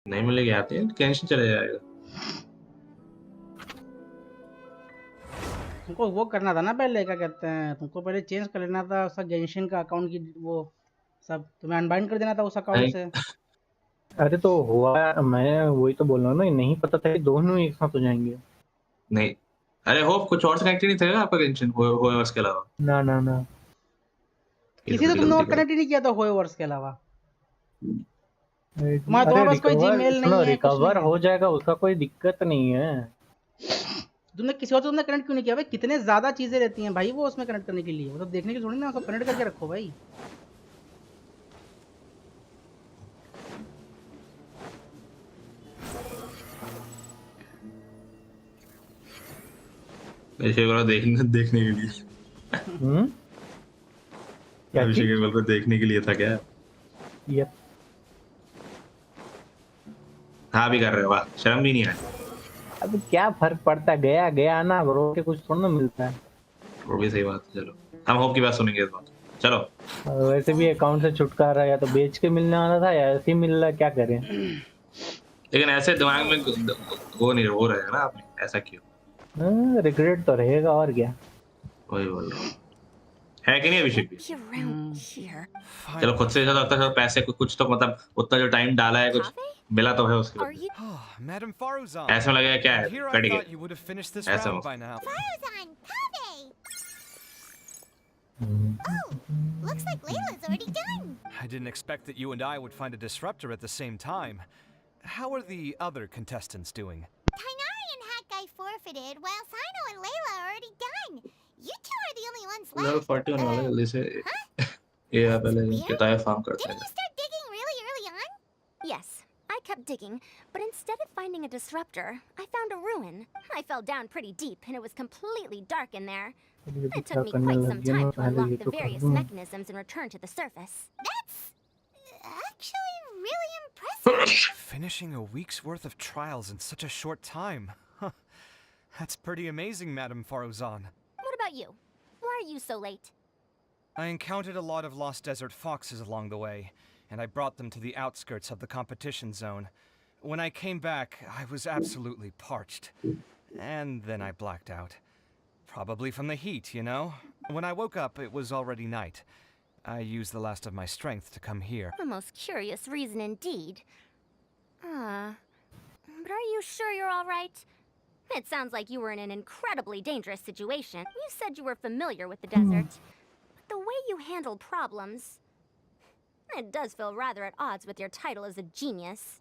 नहीं मिलेगी आते हैं टेंशन चले जाएगा। तुमको वो करना था ना पहले, क्या कहते हैं, तुमको पहले चेंज कर लेना था उसका गेंशिन का अकाउंट की वो सब, तुम्हें अनबाइंड कर देना था उस अकाउंट से। अरे तो हुआ, मैं वही तो बोल रहा हूँ ना, नहीं पता था कि दोनों एक साथ हो जाएंगे। नहीं, अरे होप कुछ और से कनेक्टेड नहीं था आपका टेंशन हो उसके अलावा? ना ना ना, किसी से तुमने और कनेक्ट ही नहीं किया था होएवर्स के अलावा? तुम्हारे पास कोई जीमेल नहीं है, कुछ रिकवर नहीं हो है। जाएगा, उसका कोई दिक्कत नहीं है। तुमने किसी और से तुमने कनेक्ट क्यों नहीं किया भाई? कितने ज्यादा चीजें रहती हैं भाई वो उसमें कनेक्ट करने के लिए, वो तो देखने की थोड़ी ना, सब कनेक्ट करके रखो भाई। अभिषेक वाला देखने के लिए। क्या अभिषेक चीज? केवल को देखने के लिए था क्या? यप। हाँ भी कर रहे हो, वाह, शर्म भी नहीं है। अब क्या फर्क पड़ता है, गया गया ना, रो के कुछ थोड़ा ना मिलता है। वो भी सही बात है, चलो हम होप की बात सुनेंगे इस बात। चलो वैसे भी अकाउंट से छुटकारा या तो बेच के मिलने वाला था या ऐसे ही मिल रहा है, क्या करें। लेकिन ऐसे दिमाग में वो नहीं हो रहेगा ना आपने, ऐसा क्यों? रिग्रेट तो रहेगा और क्या। वही बोल रहा हूँ, है कि नहीं अभिषेक भी? चलो खुद से ज्यादा लगता है पैसे कुछ तो मतलब उतना जो टाइम डाला है कुछ मिला तो है उसके बदले। Madam Faruzan, ऐसे में लगेगा क्या है, here I कट thought गया you would have finished this ऐसा round हो। by now. Faruzan, Kave! Oh, looks like Layla's already done. I didn't expect that you and I would find a disruptor at the same time. How are the other contestants doing? Kainari and Hakai forfeited, while Sino and Layla are already done. You two are the only ones level left. 40 होने वाला है जल्दी से। ये आप पहले किताबें farm करते Didn't हैं। you start digging really early on? Yes, I kept digging, but instead of finding a disruptor, I found a ruin. I fell down pretty deep, and it was completely dark in there. It took me quite some time to unlock the various mechanisms and return to the surface. That's actually really impressive. Finishing a week's worth of trials in such a short time. Huh. That's pretty amazing, Madam Faruzan. What about you? Why are you so late? I encountered a lot of lost desert foxes along the way, and I brought them to the outskirts of the competition zone. When I came back, I was absolutely parched. And then I blacked out. Probably from the heat, you know? When I woke up, it was already night. I used the last of my strength to come here. A most curious reason indeed. But are you sure you're all right? It sounds like you were in an incredibly dangerous situation. You said you were familiar with the desert. But the way you handled problems... It does feel rather at odds with your title as a genius.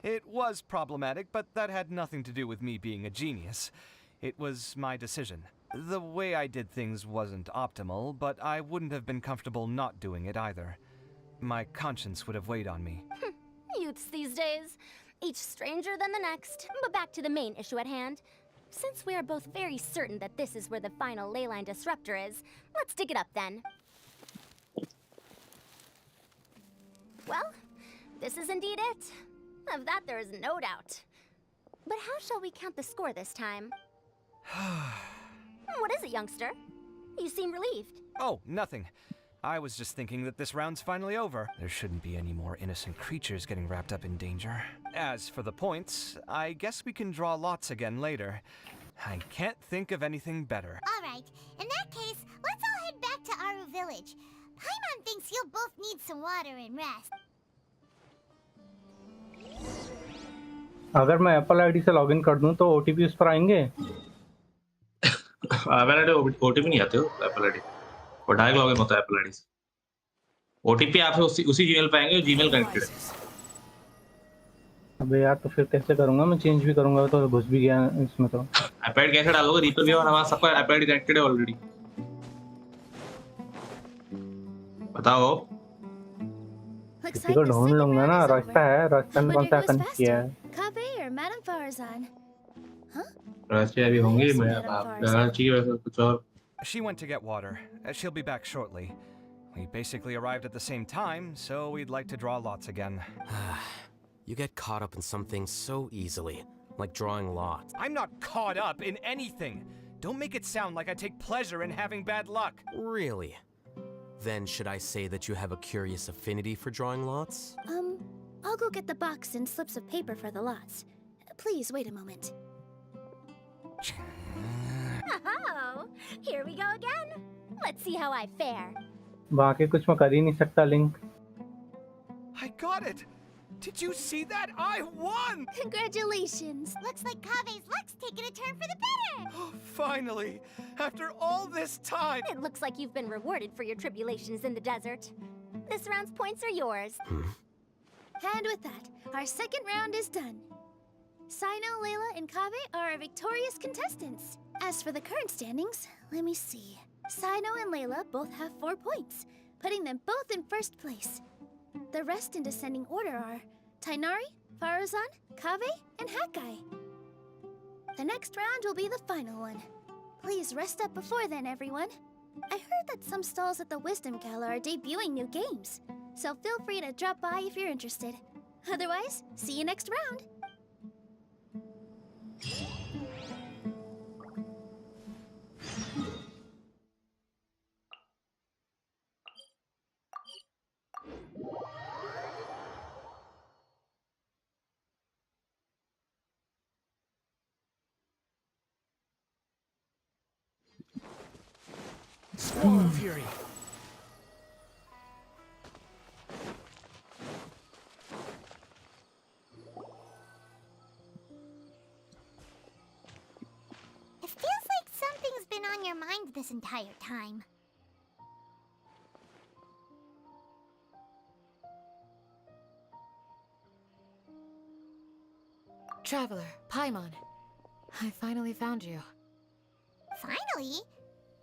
It was problematic, but that had nothing to do with me being a genius. It was my decision. The way I did things wasn't optimal, but I wouldn't have been comfortable not doing it either. My conscience would have weighed on me. Youths these days. Each stranger than the next. But back to the main issue at hand. Since we are both very certain that this is where the final leyline disruptor is, let's dig it up then. Well, this is indeed it. Of that there is no doubt. But how shall we count the score this time? What is it, youngster? You seem relieved. Oh, nothing. I was just thinking that this round's finally over. There shouldn't be any more innocent creatures getting wrapped up in danger. As for the points, I guess we can draw lots again later. I can't think of anything better. All right, in that case, let's all head back to Aru Village. Paimon thinks you'll both need some water and rest. अगर मैं Apple ID से login कर दूं तो OTP उस पर आएंगे? Apple ID OTP नहीं आते हो एप्पल आईडी, और डायरेक्ट लॉगिन होता है एप्पल आईडी से। ओटीपी आपसे उसी जीमेल पे आएंगे, जीमेल कनेक्टेड है। अबे यार, तो फिर कैसे करूंगा मैं? चेंज भी करूंगा तो घुस भी गया इसमें तो। एप्पल आईडी कैसे डालोगे? रीपल भी और हमारा सबका एप्पल आईडी कनेक्टेड है ऑलरेडी। बताओ। किसी को ढूंढ लूंगा ना, रास्ता है, रास्ता में कौन सा कनेक्ट किया है? Kave or Madame Farzan? रास्ते अभी होंगे, मैं आप चाहिए वैसे कुछ और। She went to get water. She'll be back shortly. We basically arrived at the same time, so we'd like to draw lots again. You get caught up in some things so easily, like drawing lots. I'm not caught up in anything. Don't make it sound like I take pleasure in having bad luck. Really? Then should I say that you have a curious affinity for drawing lots? I'll go get the box and slips of paper for the lots. Please wait a moment. Oh, here we go again. Let's see how I fare. बाकी कुछ मैं कर ही नहीं सकता link. I got it! Did you see that? I won! Congratulations! Looks like Kave's luck's taking a turn for the better. Oh, finally! After all this time! It looks like you've been rewarded for your tribulations in the desert. This round's points are yours. And with that, our second round is done. Sino, Layla, and Kave are our victorious contestants. As for the current standings, let me see. Sino and Layla both have 4 points, putting them both in first place. The rest in descending order are Tainari, Farazan, Kave, and Hakai. The next round will be the final one. Please rest up before then, everyone. I heard that some stalls at the Wisdom Gala are debuting new games, so feel free to drop by if you're interested. Otherwise, see you next round. Swallow Fury! It feels like something's been on your mind this entire time. Traveler, Paimon. I finally found you. Finally?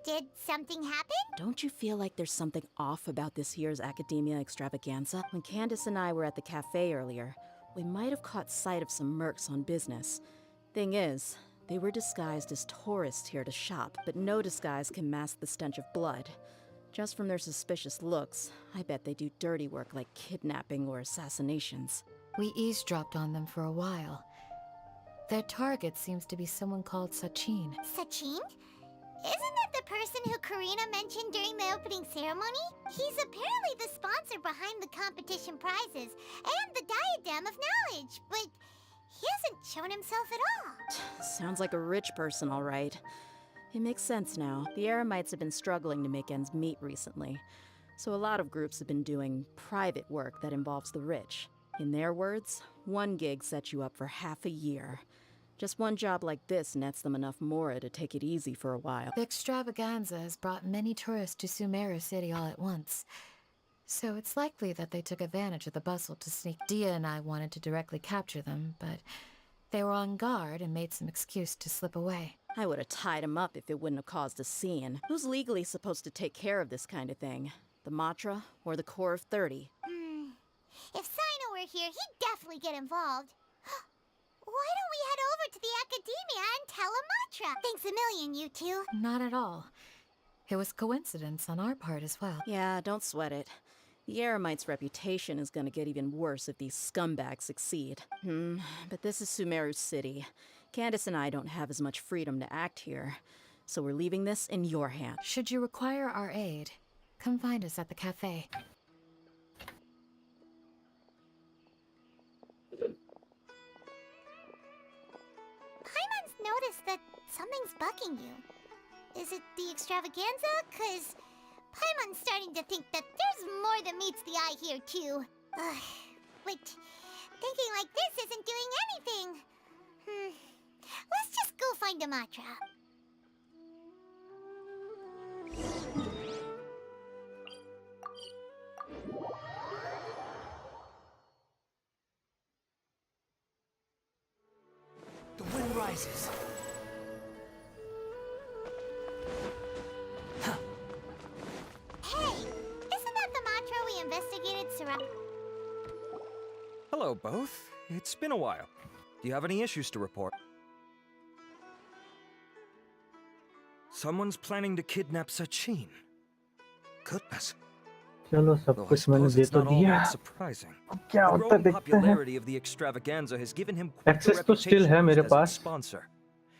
Did something happen? Don't you feel like there's something off about this year's Academia Extravaganza? When Candace and I were at the cafe earlier, we might have caught sight of some mercs on business. Thing is, they were disguised as tourists here to shop, but no disguise can mask the stench of blood. Just from their suspicious looks, I bet they do dirty work like kidnapping or assassinations. We eavesdropped on them for a while. Their target seems to be someone called Sachin. Sachin? Isn't that the person who Karina mentioned during the opening ceremony? He's apparently the sponsor behind the competition prizes and the Diadem of Knowledge, but he hasn't shown himself at all. Sounds like a rich person, all right. It makes sense now. The Eremites have been struggling to make ends meet recently, so a lot of groups have been doing private work that involves the rich. In their words, one gig sets you up for half a year. Just one job like this nets them enough mora to take it easy for a while. The extravaganza has brought many tourists to Sumeru City all at once, so it's likely that they took advantage of the bustle to sneak. Dia and I wanted to directly capture them, but they were on guard and made some excuse to slip away. I would have tied him up if it wouldn't have caused a scene. Who's legally supposed to take care of this kind of thing? The Matra or the Core of 30? If Sino were here, he'd definitely get involved. Why don't we head over to the Academia and tell Amatra? Thanks a million, you two. Not at all. It was coincidence on our part as well. Yeah, don't sweat it. The Eremites' reputation is gonna get even worse if these scumbags succeed. But this is Sumeru City. Candace and I don't have as much freedom to act here, so we're leaving this in your hands. Should you require our aid, come find us at the cafe. Paimon's noticed that something's bugging you. Is it the extravaganza? 'Cause Paimon's starting to think that there's more than meets the eye here, too. But thinking like this isn't doing anything. Let's just go find Amatra. The wind rises. Hey, isn't that the Matra we investigated surround? Hello, both. It's been a while. Do you have any issues to report? Someone's planning to kidnap Sachin. Goodness. चलो सब Though I कुछ मैंने suppose they it's तो not all दिया. that surprising. अब क्या The होता है growing देखते हैं. popularity of the extravaganza has given him quite the Access तो still है reputation मेरे as a pass. sponsor.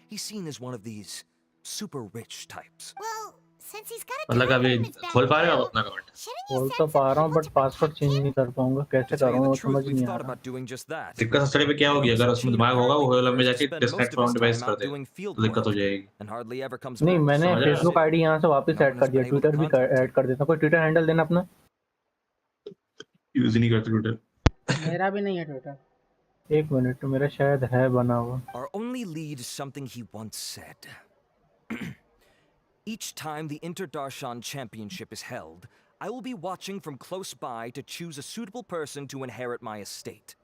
He's seen as one of these super rich types. Well, Since he's got a मतलब target अभी on his back खोल पा रहे हो now, आप अपना अकाउंट? shouldn't you खोल send तो some पा रहा हूँ people but to password protect change him? नहीं कर पाऊंगा, कैसे To tell you करूँगा the वो समझ truth, we've नहीं आ thought रहा। about doing just that. दिक्कत सबसे बड़ी क्या होगी, अगर उसमें दिमाग होगा वो होल में जाके डिस्कनेक्ट फ्रॉम डिवाइस कर देगा, तो दिक्कत हो जाएगी। And hardly ever comes नहीं, back. मैंने समझ रहे हो? फेसबुक आईडी यहाँ से वापस No ऐड one कर has दिया, been able to ट्विटर भी contact ऐड कर देता। कोई ट्विटर हैंडल देना अपना। यूज नहीं करते ट्विटर। मेरा भी नहीं है ट्विटर। एक मिनट, मेरा शायद है बना हुआ। Our only lead is something he once said. Each time the Inter-Darshan Championship is held, I will be watching from close by to choose a suitable person to inherit my estate.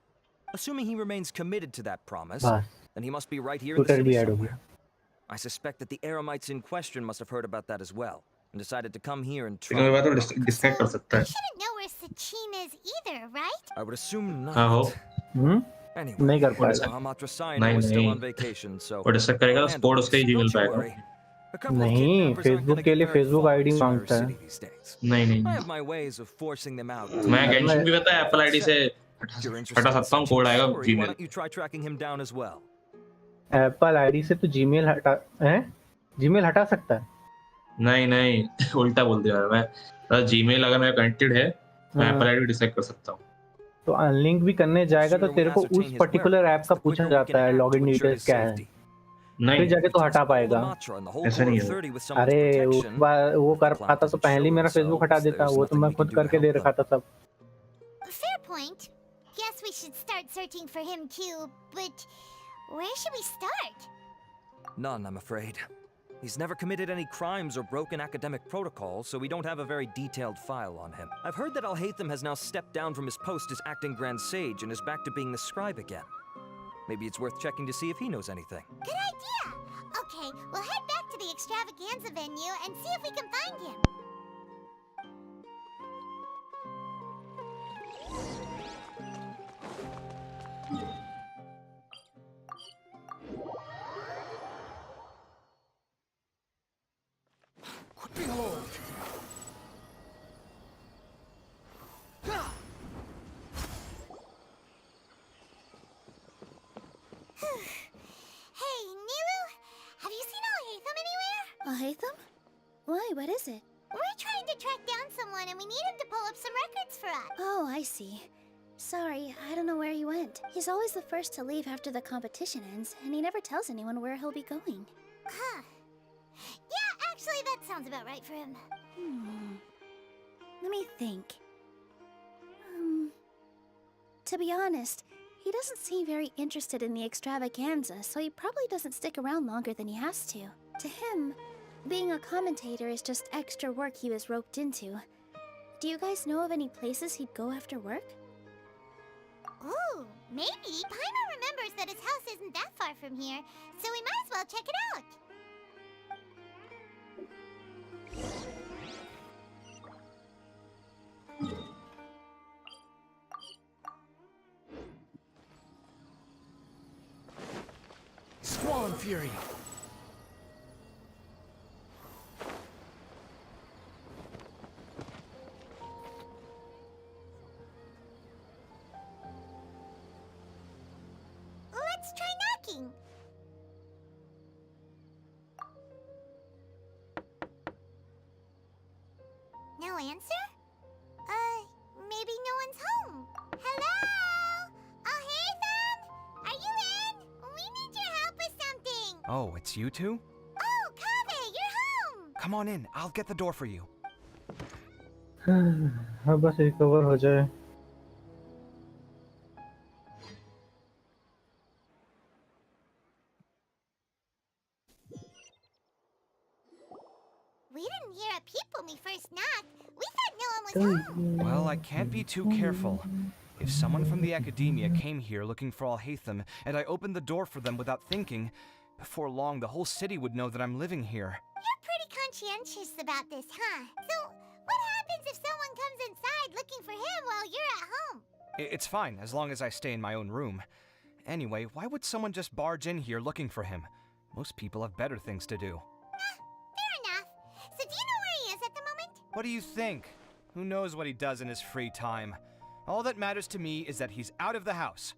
Assuming he remains committed to that promise, बस then he must be right here in the Twitter भी city add हो somewhere. गया। I suspect that the Eremites in question must have heard about that as well, and decided to come here and लेकिन मैं try. बात तो disconnect कर सकता He है। shouldn't know where Sachin is either, right? I would assume हाँ हो। not. Anyway, नहीं कर वो पाएगा। Mahamatra नहीं Sayano is still नहीं, on vacation, so वो डिस्कनेक्ट करेगा I'll तो handle कोड this. उसका ही जीमेल Don't पे you आएगा। worry. A couple of नहीं, kidnappers aren't फेसबुक gonna के get लिए very Facebook far ID in Sumeru मांगता है। City these days. नहीं नहीं, I have my ways of forcing them out. मैं अरे गेंशिन भी पता है एप्पल आईडी से If you're हटा interested in सकता हूँ, Sachin's कोड आएगा story, why Gmail. don't you try tracking him down as well? Apple ID से तो जीमेल हटा है, जीमेल हटा सकता है। नहीं नहीं उल्टा बोल दिया मैं। जीमेल अगर मेरा कनेक्टेड है मैं एप्पल आईडी डिसलाइक कर सकता हूँ। तो अनलिंक भी करने जाएगा तो Sooner we तेरे को ascertain उस his पर्टिकुलर ऐप whereabouts, का the पूछा quicker we can जाता है act to login ensure details his क्या है, safety. नहीं फिर जाके If तो he हटा takes all पाएगा। Lamatra and the whole ऐसा core नहीं of है। 30 with someone's अरे उस protection, बार वो the कर plan पाता तो doesn't पहले ही show मेरा फेसबुक हटा themselves, देता, there's वो तो nothing मैं we can खुद do to करके help दे रखा them. था सब। Fair point. Guess we should start searching for him too, but where should we start? None, I'm afraid. He's never committed any crimes or broken academic protocol, so we don't have a very detailed file on him. I've heard that Alhaitham has now stepped down from his post as acting Grand Sage and is back to being the scribe again. Maybe it's worth checking to see if he knows anything. Good idea! Okay, we'll head back to the extravaganza venue and see if we can find him. Behold! Hey, Nilu, have you seen Alhaitham anywhere? Alhaitham? Why, what is it? We're trying to track down someone and we need him to pull up some records for us. Oh, I see. Sorry, I don't know where he went. He's always the first to leave after the competition ends, and he never tells anyone where he'll be going. Huh. Yeah, actually, that sounds about right for him. Let me think. To be honest, he doesn't seem very interested in the extravaganza, so he probably doesn't stick around longer than he has to. To him, being a commentator is just extra work he was roped into. Do you guys know of any places he'd go after work? Ooh, maybe. Paimon remembers that his house isn't that far from here, so we might as well check it out. Squall Fury! Let's try knocking. No answer? Maybe no one's home. Hello? Alhaitham? Are you in? We need your help with something. Oh, it's you two? Oh, Kaveh, you're home. Come on in, I'll get the door for you. हाँ बस recover हो जाए। We didn't hear a peep when we first knocked. We thought no one was home. Well, I can't be too careful. If someone from the academia came here looking for Alhaitham, and I opened the door for them without thinking, before long the whole city would know that I'm living here. You're pretty conscientious about this, huh? So, what happens if someone comes inside looking for him while you're at home? It's fine, as long as I stay in my own room. Anyway, why would someone just barge in here looking for him? Most people have better things to do. Fair enough. So do you know where he is at the moment? What do you think? Who knows what he does in his free time? All that matters to me is that he's out of the house.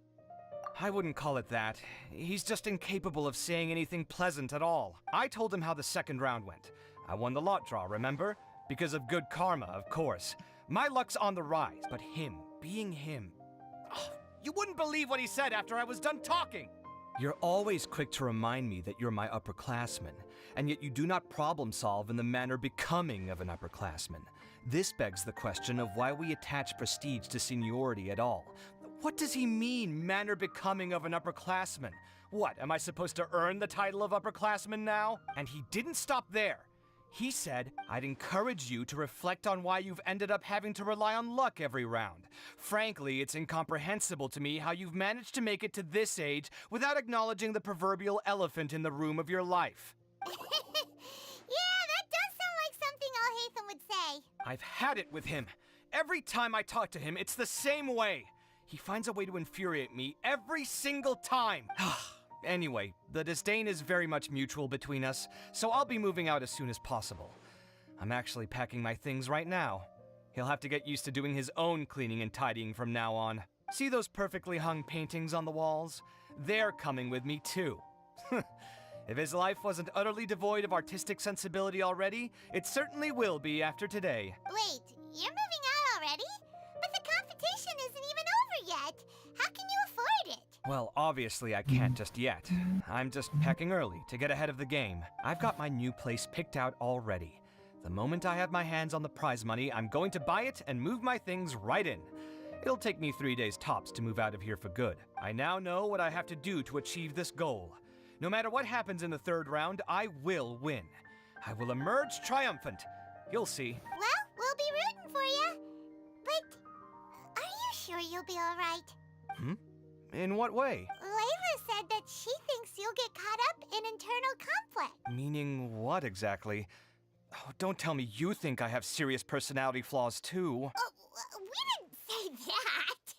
I wouldn't call it that. He's just incapable of saying anything pleasant at all. I told him how the second round went. I won the lot draw, remember? Because of good karma, of course. My luck's on the rise, but him, being him... Oh, you wouldn't believe what he said after I was done talking! You're always quick to remind me that you're my upperclassman, and yet you do not problem solve in the manner becoming of an upperclassman. This begs the question of why we attach prestige to seniority at all. What does he mean, manner becoming of an upperclassman? What, am I supposed to earn the title of upperclassman now? And he didn't stop there. He said, I'd encourage you to reflect on why you've ended up having to rely on luck every round. Frankly, it's incomprehensible to me how you've managed to make it to this age without acknowledging the proverbial elephant in the room of your life. Yeah, that does sound like something Alhaitham would say. I've had it with him. Every time I talk to him, it's the same way. He finds a way to infuriate me every single time. Anyway, the disdain is very much mutual between us, so I'll be moving out as soon as possible. I'm actually packing my things right now. He'll have to get used to doing his own cleaning and tidying from now on. See those perfectly hung paintings on the walls? They're coming with me too. If his life wasn't utterly devoid of artistic sensibility already, it certainly will be after today. Wait, you're moving out already? But the competition isn't even over yet. How can you afford it? Well, obviously I can't just yet. I'm just packing early to get ahead of the game. I've got my new place picked out already. The moment I have my hands on the prize money, I'm going to buy it and move my things right in. It'll take me 3 days tops to move out of here for good. I now know what I have to do to achieve this goal. No matter what happens in the third round, I will win. I will emerge triumphant. You'll see. Well, we'll be rooting for you. But are you sure you'll be all right? In what way? Layla said that she thinks you'll get caught up in internal conflict. Meaning what exactly? Oh, don't tell me you think I have serious personality flaws too. Oh, we didn't say that.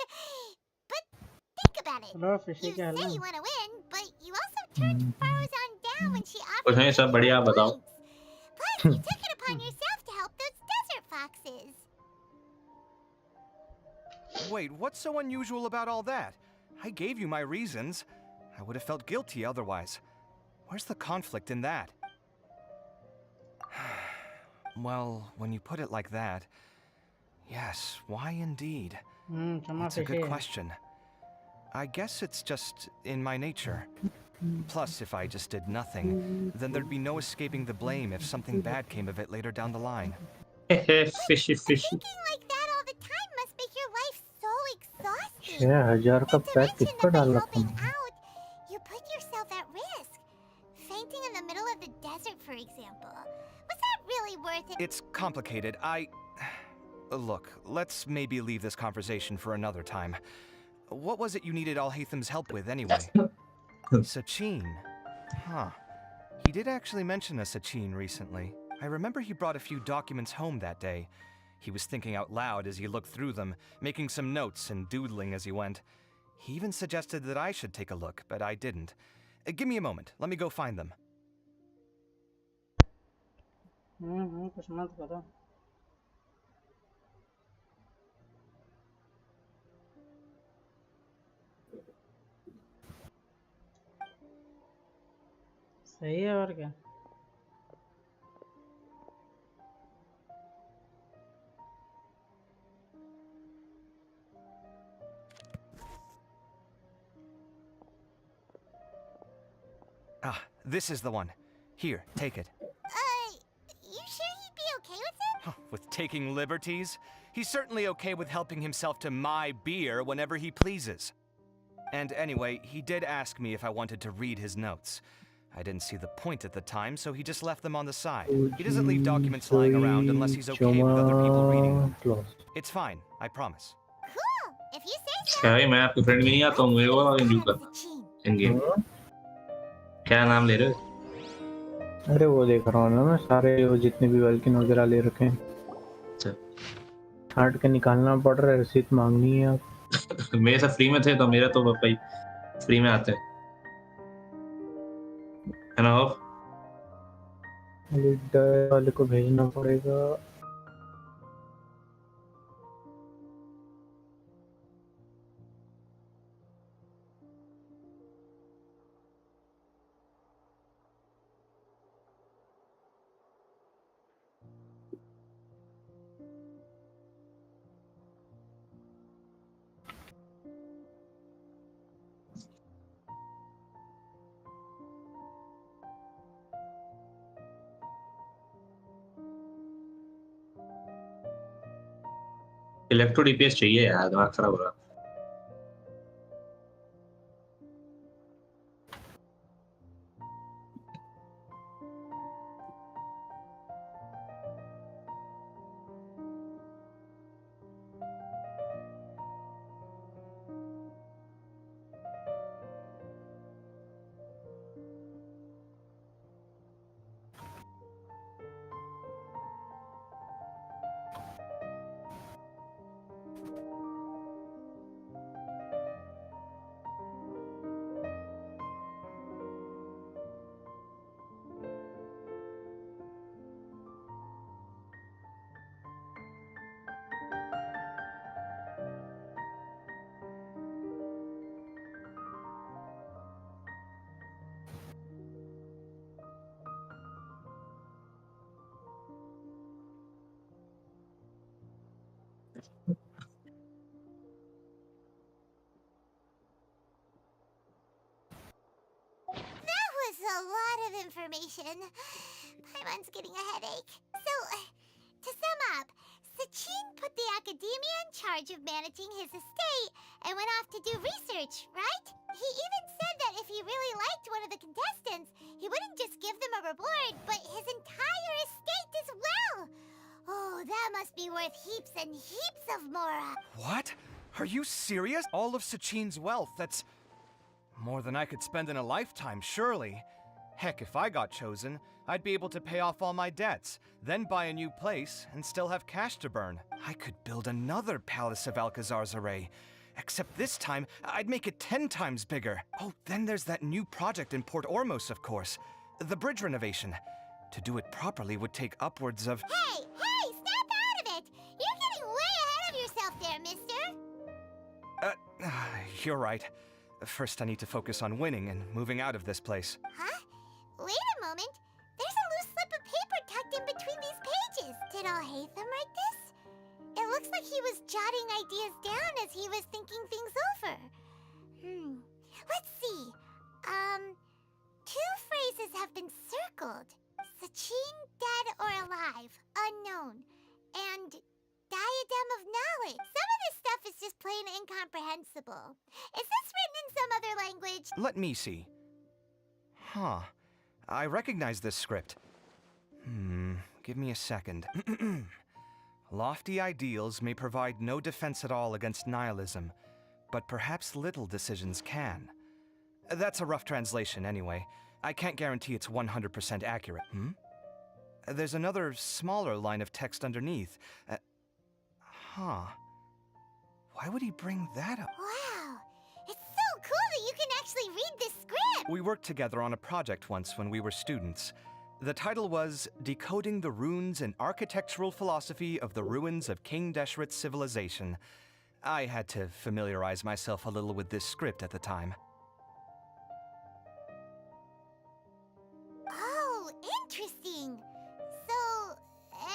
But think about it. Hello, Fishy, You क्या हाल say है? you want to win, but you also turned Farozan down when she offered कुछ नहीं, सब बढ़िया, you बताओ। points. Plus, you took it upon yourself to help those desert foxes. Wait, what's so unusual about all that? I gave you my reasons. I would have felt guilty otherwise. Where's the conflict in that? Well, when you put it like that, yes, why indeed? It's a good question. I guess it's just in my nature. Plus, if I just did nothing, then there'd be no escaping the blame if something bad came of it later down the line. fishy. Thinking like that all the time must make your life so exhausting. 6000 का Not to pack mention किस पर that by डाल रखा helping हूँ? out, you put yourself at risk. Fainting in the middle of the desert, for example. Was that really worth it? It's complicated. Look, let's maybe leave this conversation for another time. What was it you needed Alhaitham's help with anyway? Sachin. Huh. He did actually mention a Sachin recently. I remember he brought a few documents home that day. He was thinking out loud as he looked through them, making some notes and doodling as he went. He even suggested that I should take a look, but I didn't. Give me a moment. Let me go find them. कुछ मत करो. सही है और क्या? Ah, this is the one. Here, take it. You sure he'd be okay with it? Huh, with taking liberties? He's certainly okay with helping himself to my beer whenever he pleases. And anyway, he did ask me if I wanted to read his notes. I didn't see the point at the time, so he just left them on the side. He doesn't leave documents lying around unless he's okay with other people reading them. It's fine, I promise. Cool. If you say so. क्या भाई, मैं आपकी friend भी नहीं आता हूँ, मेरे को इंट्रोड्यूस कर इन गेम. क्या नाम ले रहे हो? अरे वो देख रहा हूँ ना मैं, सारे वो जितने भी वेल्किन वगैरह ले रखे हैं. अच्छा. छाट के निकालना पड़ रहा है, रसीद मांगनी है आप. मेरे साथ फ्री में थे तो मेरा तो भाई फ्री में आते हैं. है ना? लीडर वाले को भेजना पड़ेगा. इलेक्ट्रो डीपीएस चाहिए यार, दिमाग खराब हो रहा है। That was a lot of information. Paimon's getting a headache. So, to sum up, Sachin put the academia in charge of managing his estate and went off to do research, right? He even said that if he really liked one of the contestants, he wouldn't just give them a reward, but his entire estate as well. Oh, that must be worth heaps and heaps of mora. What? Are you serious? All of Sachin's wealth, that's more than I could spend in a lifetime, surely. Heck, if I got chosen, I'd be able to pay off all my debts, then buy a new place, and still have cash to burn. I could build another Palace of Alcazar's Array. Except this time, I'd make it 10 times bigger. Oh, then there's that new project in Port Ormos, of course. The bridge renovation. To do it properly would take upwards of... Hey, snap out of it! You're getting way ahead of yourself there, mister! You're right. First, I need to focus on winning and moving out of this place. Huh? Wait a moment. There's a loose slip of paper tucked in between these pages. Did Alhaitham write this? It looks like he was jotting ideas down as he was thinking things over. Let's see. Two phrases have been circled. Sachin, dead or alive, unknown. And diadem of knowledge. Some of this stuff is just plain incomprehensible. Is this written in some other language? Let me see. Huh. I recognize this script. Give me a second. Lofty ideals may provide no defense at all against nihilism, but perhaps little decisions can. That's a rough translation anyway. I can't guarantee it's 100% accurate. There's another smaller line of text underneath. Why would he bring that up? Wow! It's so cool that you can actually read this script! We worked together on a project once when we were students. The title was Decoding the Runes and Architectural Philosophy of the Ruins of King Deshret's Civilization. I had to familiarize myself a little with this script at the time. Oh, interesting. So,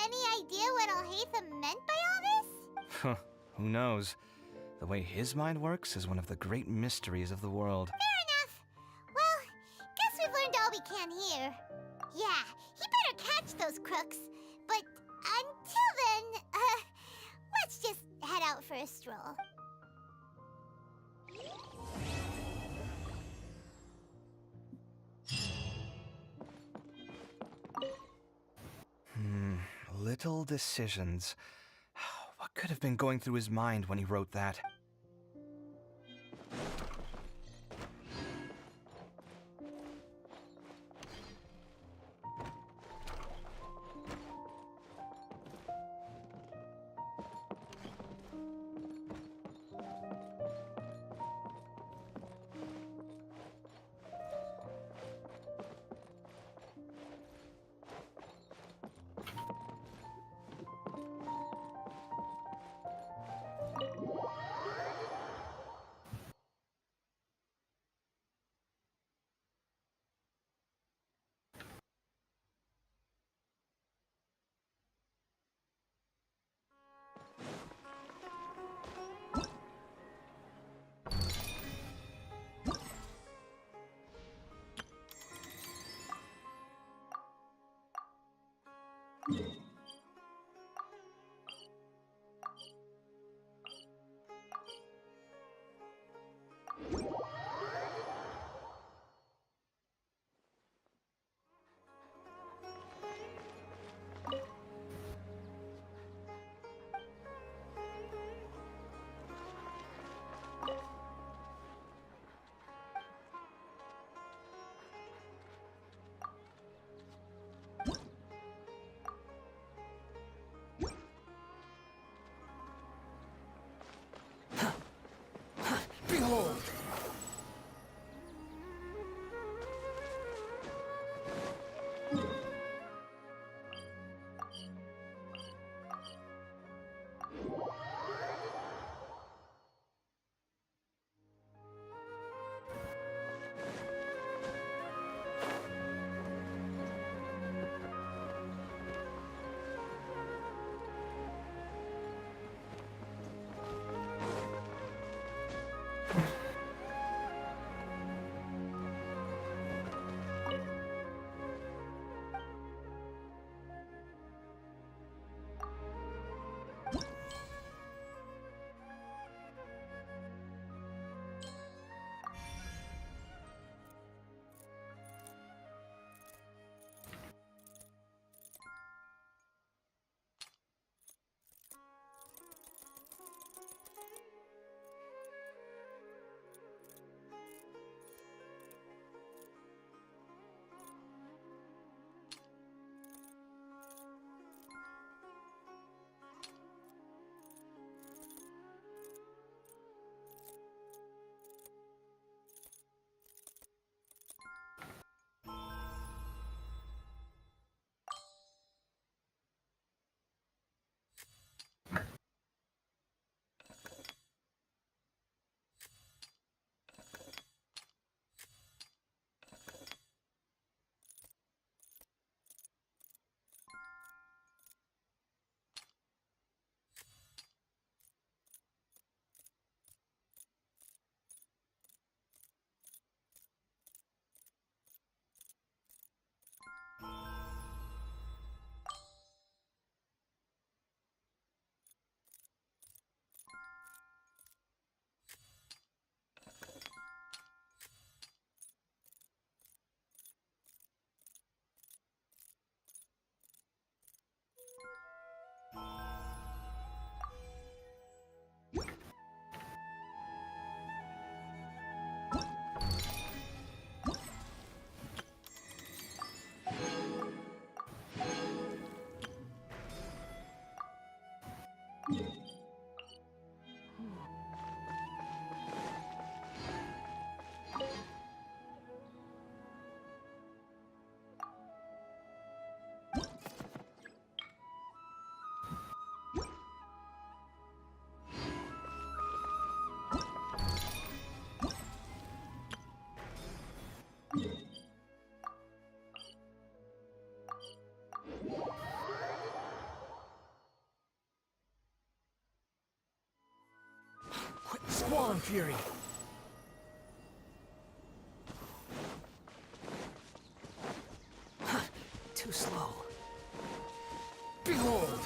any idea what Alhaitham meant by all this? Who knows? The way his mind works is one of the great mysteries of the world. Fair enough. Well, guess we've learned all we can here. Yeah, he better catch those crooks. But until then, let's just head out for a stroll. Little decisions. What could have been going through his mind when he wrote that? fury. Too slow. Behold!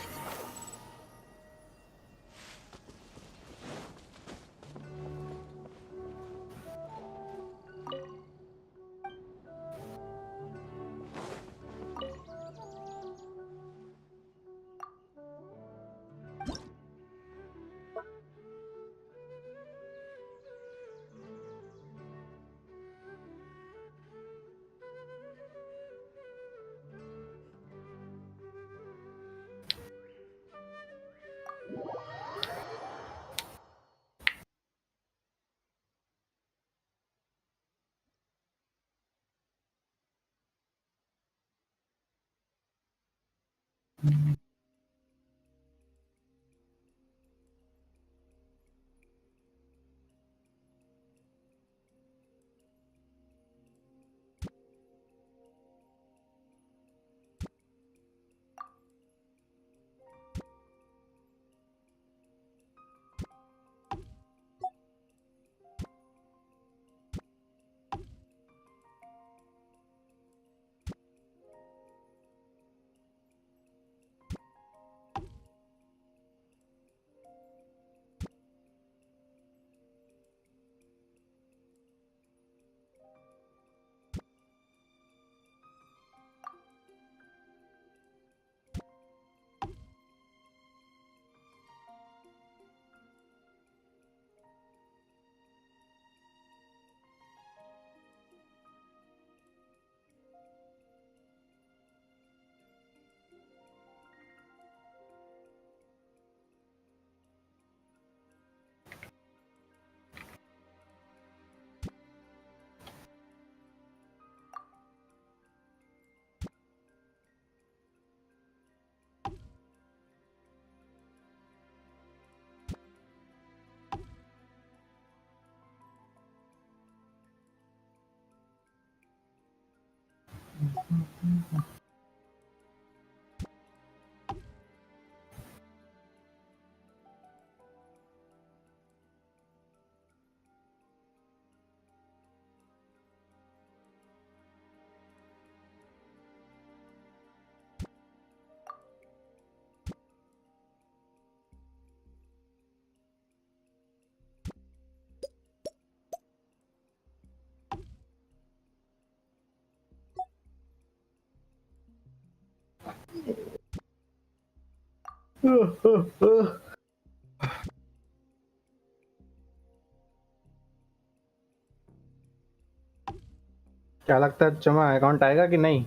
क्या लगता है चमा account आएगा कि नहीं?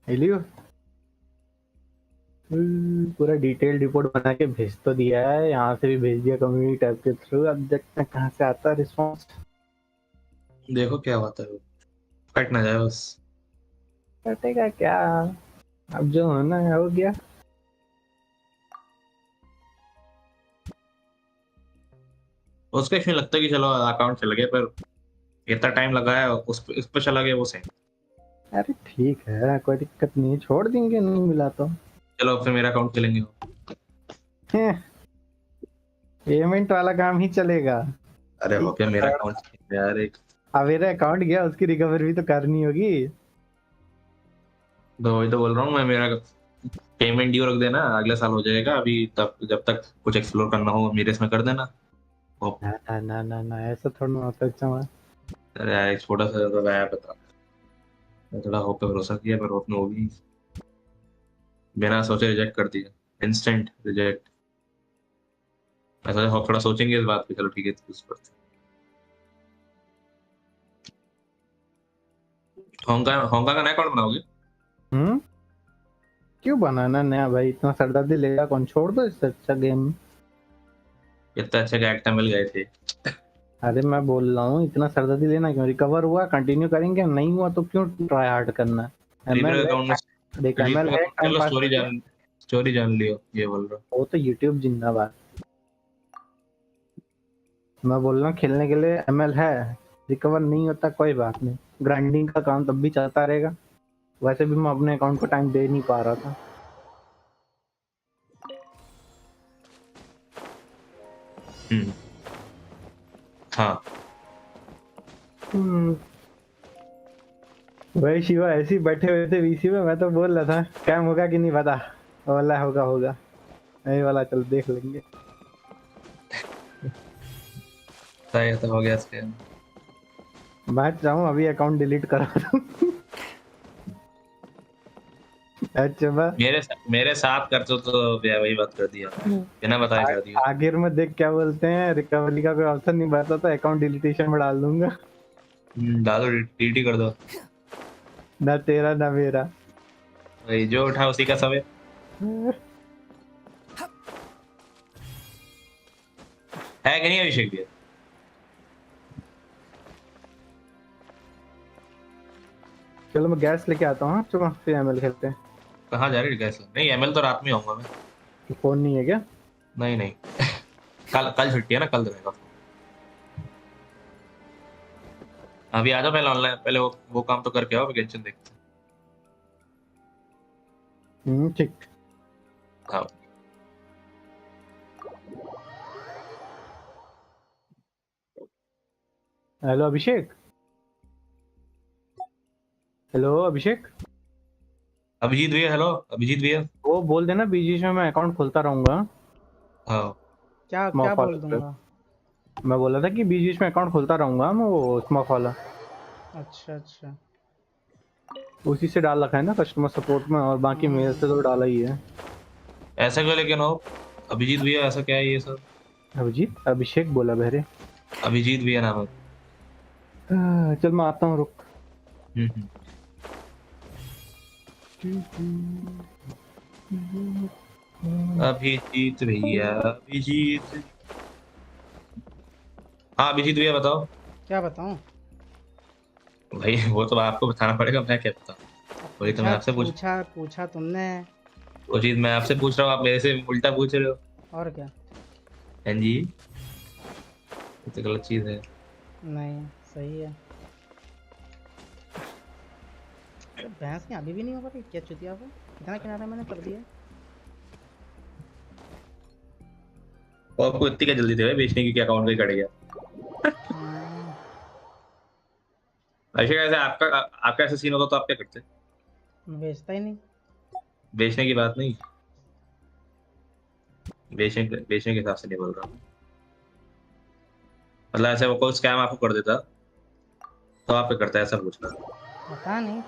एलियो पूरा detail report बना के भेज तो दिया है, यहाँ से भी भेज दिया कम्युनिटी टैब के थ्रू। अब देखते हैं कहाँ से आता है रिस्पॉन्स। देखो क्या होता है, कट ना जाए बस। कटेगा क्या, अब जो होना है हो गया। उसका इसमें लगता है कि चलो अकाउंट चल गया, पर इतना टाइम लगा है उस पर चला गया वो सही। अरे ठीक है, कोई दिक्कत नहीं, छोड़ देंगे नहीं मिला तो। चलो फिर मेरा अकाउंट चलेंगे। पेमेंट वाला काम ही चलेगा। अरे हो गया मेरा अकाउंट यार। एक अब मेरा अकाउंट गया, उसकी रिकवरी भी तो करनी होगी। तो वही तो बोल रहा हूँ मैं, मेरा पेमेंट ड्यू रख देना, अगले साल हो जाएगा। अभी तब जब तक कुछ एक्सप्लोर करना हो मेरे इसमें कर देना। ना ना ना ना, ऐसा थोड़ा ना होता है चमा। अरे यार एक छोटा सा तो मैं बता, मैं थोड़ा होप पे भरोसा किया, पर होप ने वो भी बिना सोचे रिजेक्ट कर दिया, इंस्टेंट रिजेक्ट। मैं सोचा थोड़ा सोचेंगे इस बात पे, चलो ठीक है उस पर। होंका का नया अकाउंट बनाओगे? क्यों बनाना नया भाई, इतना सरदर्दी लेगा कौन, छोड़ दो इससे अच्छा गेम। इतना अच्छे कैरेक्टर मिल गए थे। अरे मैं बोल रहा हूँ इतना सरदर्दी लेना क्यों, रिकवर हुआ कंटिन्यू करेंगे, नहीं हुआ तो क्यों ट्राई हार्ड करना। रीपर एमएल अकाउंट में देख, एमएल है टाइम चलो पास के लिए। स्टोरी जान लियो, ये बोल रहा हूँ। वो तो यूट्यूब जिंदाबाद। मैं बोल रहा हूँ खेलने के लिए एमएल है, रिकवर नहीं होता कोई बात नहीं, ग्राइंडिंग का काम तब भी चलता रहेगा। वैसे भी मैं अपने अकाउंट को टाइम दे नहीं पा रहा था। हाँ भाई शिवा ऐसे ही बैठे हुए थे वीसी में, मैं तो बोल रहा था कैम होगा कि नहीं पता, वाला होगा नहीं वाला, चल देख लेंगे। सही तो हो गया इसके। मैं चाहूँ अभी अकाउंट डिलीट करा दूं। अच्छा बा मेरे साथ कर तो वही बात कर दिया, बिना बताए कर दिया। आखिर में देख क्या बोलते हैं, रिकवरी का कोई ऑप्शन नहीं बता तो अकाउंट डिलीटेशन में डाल दूंगा। डालो, डिलीट कर दो। ना तेरा ना मेरा, वही जो उठा उसी का समय। है कि नहीं अभिषेक भैया? चलो मैं गैस लेके आता हूँ, चलो फिर एमएल खेलते हैं। कहाँ जा रही है गैस? नहीं एमएल तो रात में आऊंगा मैं। फोन नहीं है क्या? नहीं नहीं कल कल छुट्टी है ना, कल रहेगा। अभी आ जाओ पहले ऑनलाइन, पहले वो काम तो करके आओ, गेंशिन देखते हैं। ठीक। हाँ हेलो अभिषेक, हेलो अभिषेक। अभिजीत भैया, हेलो अभिजीत भैया। वो बोल देना बीच में मैं अकाउंट खोलता रहूंगा। हाँ क्या बोल दूंगा? मैं बोला था कि बीच में अकाउंट खोलता रहूंगा मैं, वो स्मॉक वाला। अच्छा उसी से डाल रखा है ना कस्टमर सपोर्ट में, और बाकी मेल से तो डाला ही है। ऐसा क्यों लेकिन हो अभिजीत भैया, ऐसा क्या है ये सब? अभिजीत, अभिषेक बोला बहरे। अभिजीत भैया नाम है। चल मैं आता हूँ, रुक। अभिजीत भैया, अभिजीत। हाँ अभिजीत भैया बताओ। क्या बताऊं भाई? वो तो आपको बताना पड़ेगा, मैं क्या बताऊं? वही तो मैं आपसे पूछा तुमने। वो चीज मैं आपसे पूछ रहा हूँ, आप मेरे से उल्टा पूछ रहे हो। और क्या? हाँ जी, ये तो गलत चीज है। नहीं सही है। भैंस की अभी भी नहीं हो पाती क्या? चुतिया को इतना किनारा मैंने कर दिया। और आपको इतनी क्या जल्दी थी भाई बेचने की, क्या अकाउंट में कट गया? ऐसे कैसे आपका ऐसा सीन होता तो आप क्या करते? बेचता ही नहीं। बेचने की बात नहीं, बेचने के हिसाब से नहीं बोल रहा हूँ। मतलब ऐसे वो कोई स्कैम आपको कर देता तो आप क्या करते, ऐसा पूछ रहा। पता नहीं।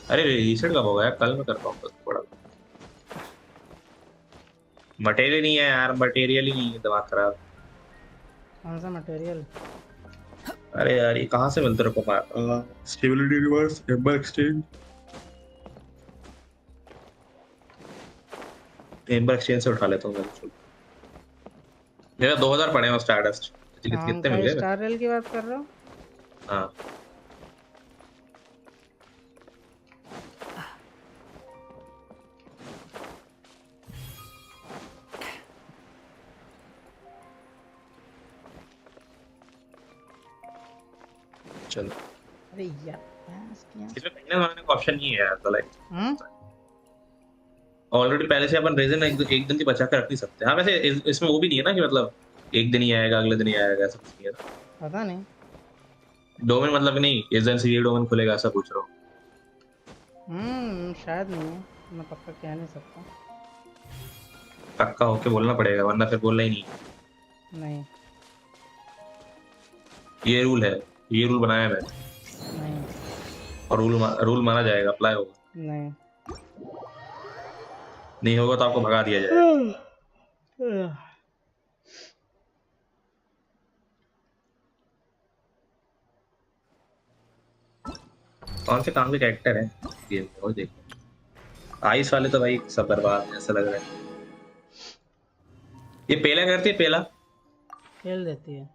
अरे रीसेट कब होगा यार? कल मैं कर पाऊंगा थोड़ा। मटेरियल नहीं है यार, मटेरियल ही नहीं है, दिमाग खराब। कौन सा मटेरियल? अरे यार ये कहाँ से मिलते रखो? Stability reverse, amber exchange. Amber exchange से उठा लेता हूँ मैं। मेरा 2000 पड़े हैं स्टारडस्ट। कितने मिल गए? स्टार रेल की बात कर रहा हूँ। हाँ चलो। अरे यार इसमें पहले बनाने का ऑप्शन नहीं है यार, तो लाइक ऑलरेडी पहले से अपन रेजन एक दिन की बचा कर रख नहीं सकते। हाँ वैसे इसमें वो भी नहीं है ना कि मतलब एक दिन ही आएगा अगले दिन ही आएगा, ऐसा कुछ नहीं है ना। पता नहीं। डोमेन मतलब नहीं इस दिन से ये डोमेन खुलेगा, ऐसा पूछ रहा हूँ। शायद नहीं है, मैं पक्का कह नहीं सकता। पक्का होके बोलना पड़ेगा वरना फिर बोलना ही नहीं। नहीं ये रूल है, ये रूल बनाया मैंने। नहीं और रूल माना जाएगा, अप्लाई होगा। नहीं नहीं होगा तो आपको भगा दिया जाएगा। कौन से काम के कैरेक्टर है गेम में वो देखो। आइस वाले तो भाई सब बर्बाद है, ऐसा लग रहा है। ये पेला करती है, पेला खेल देती है।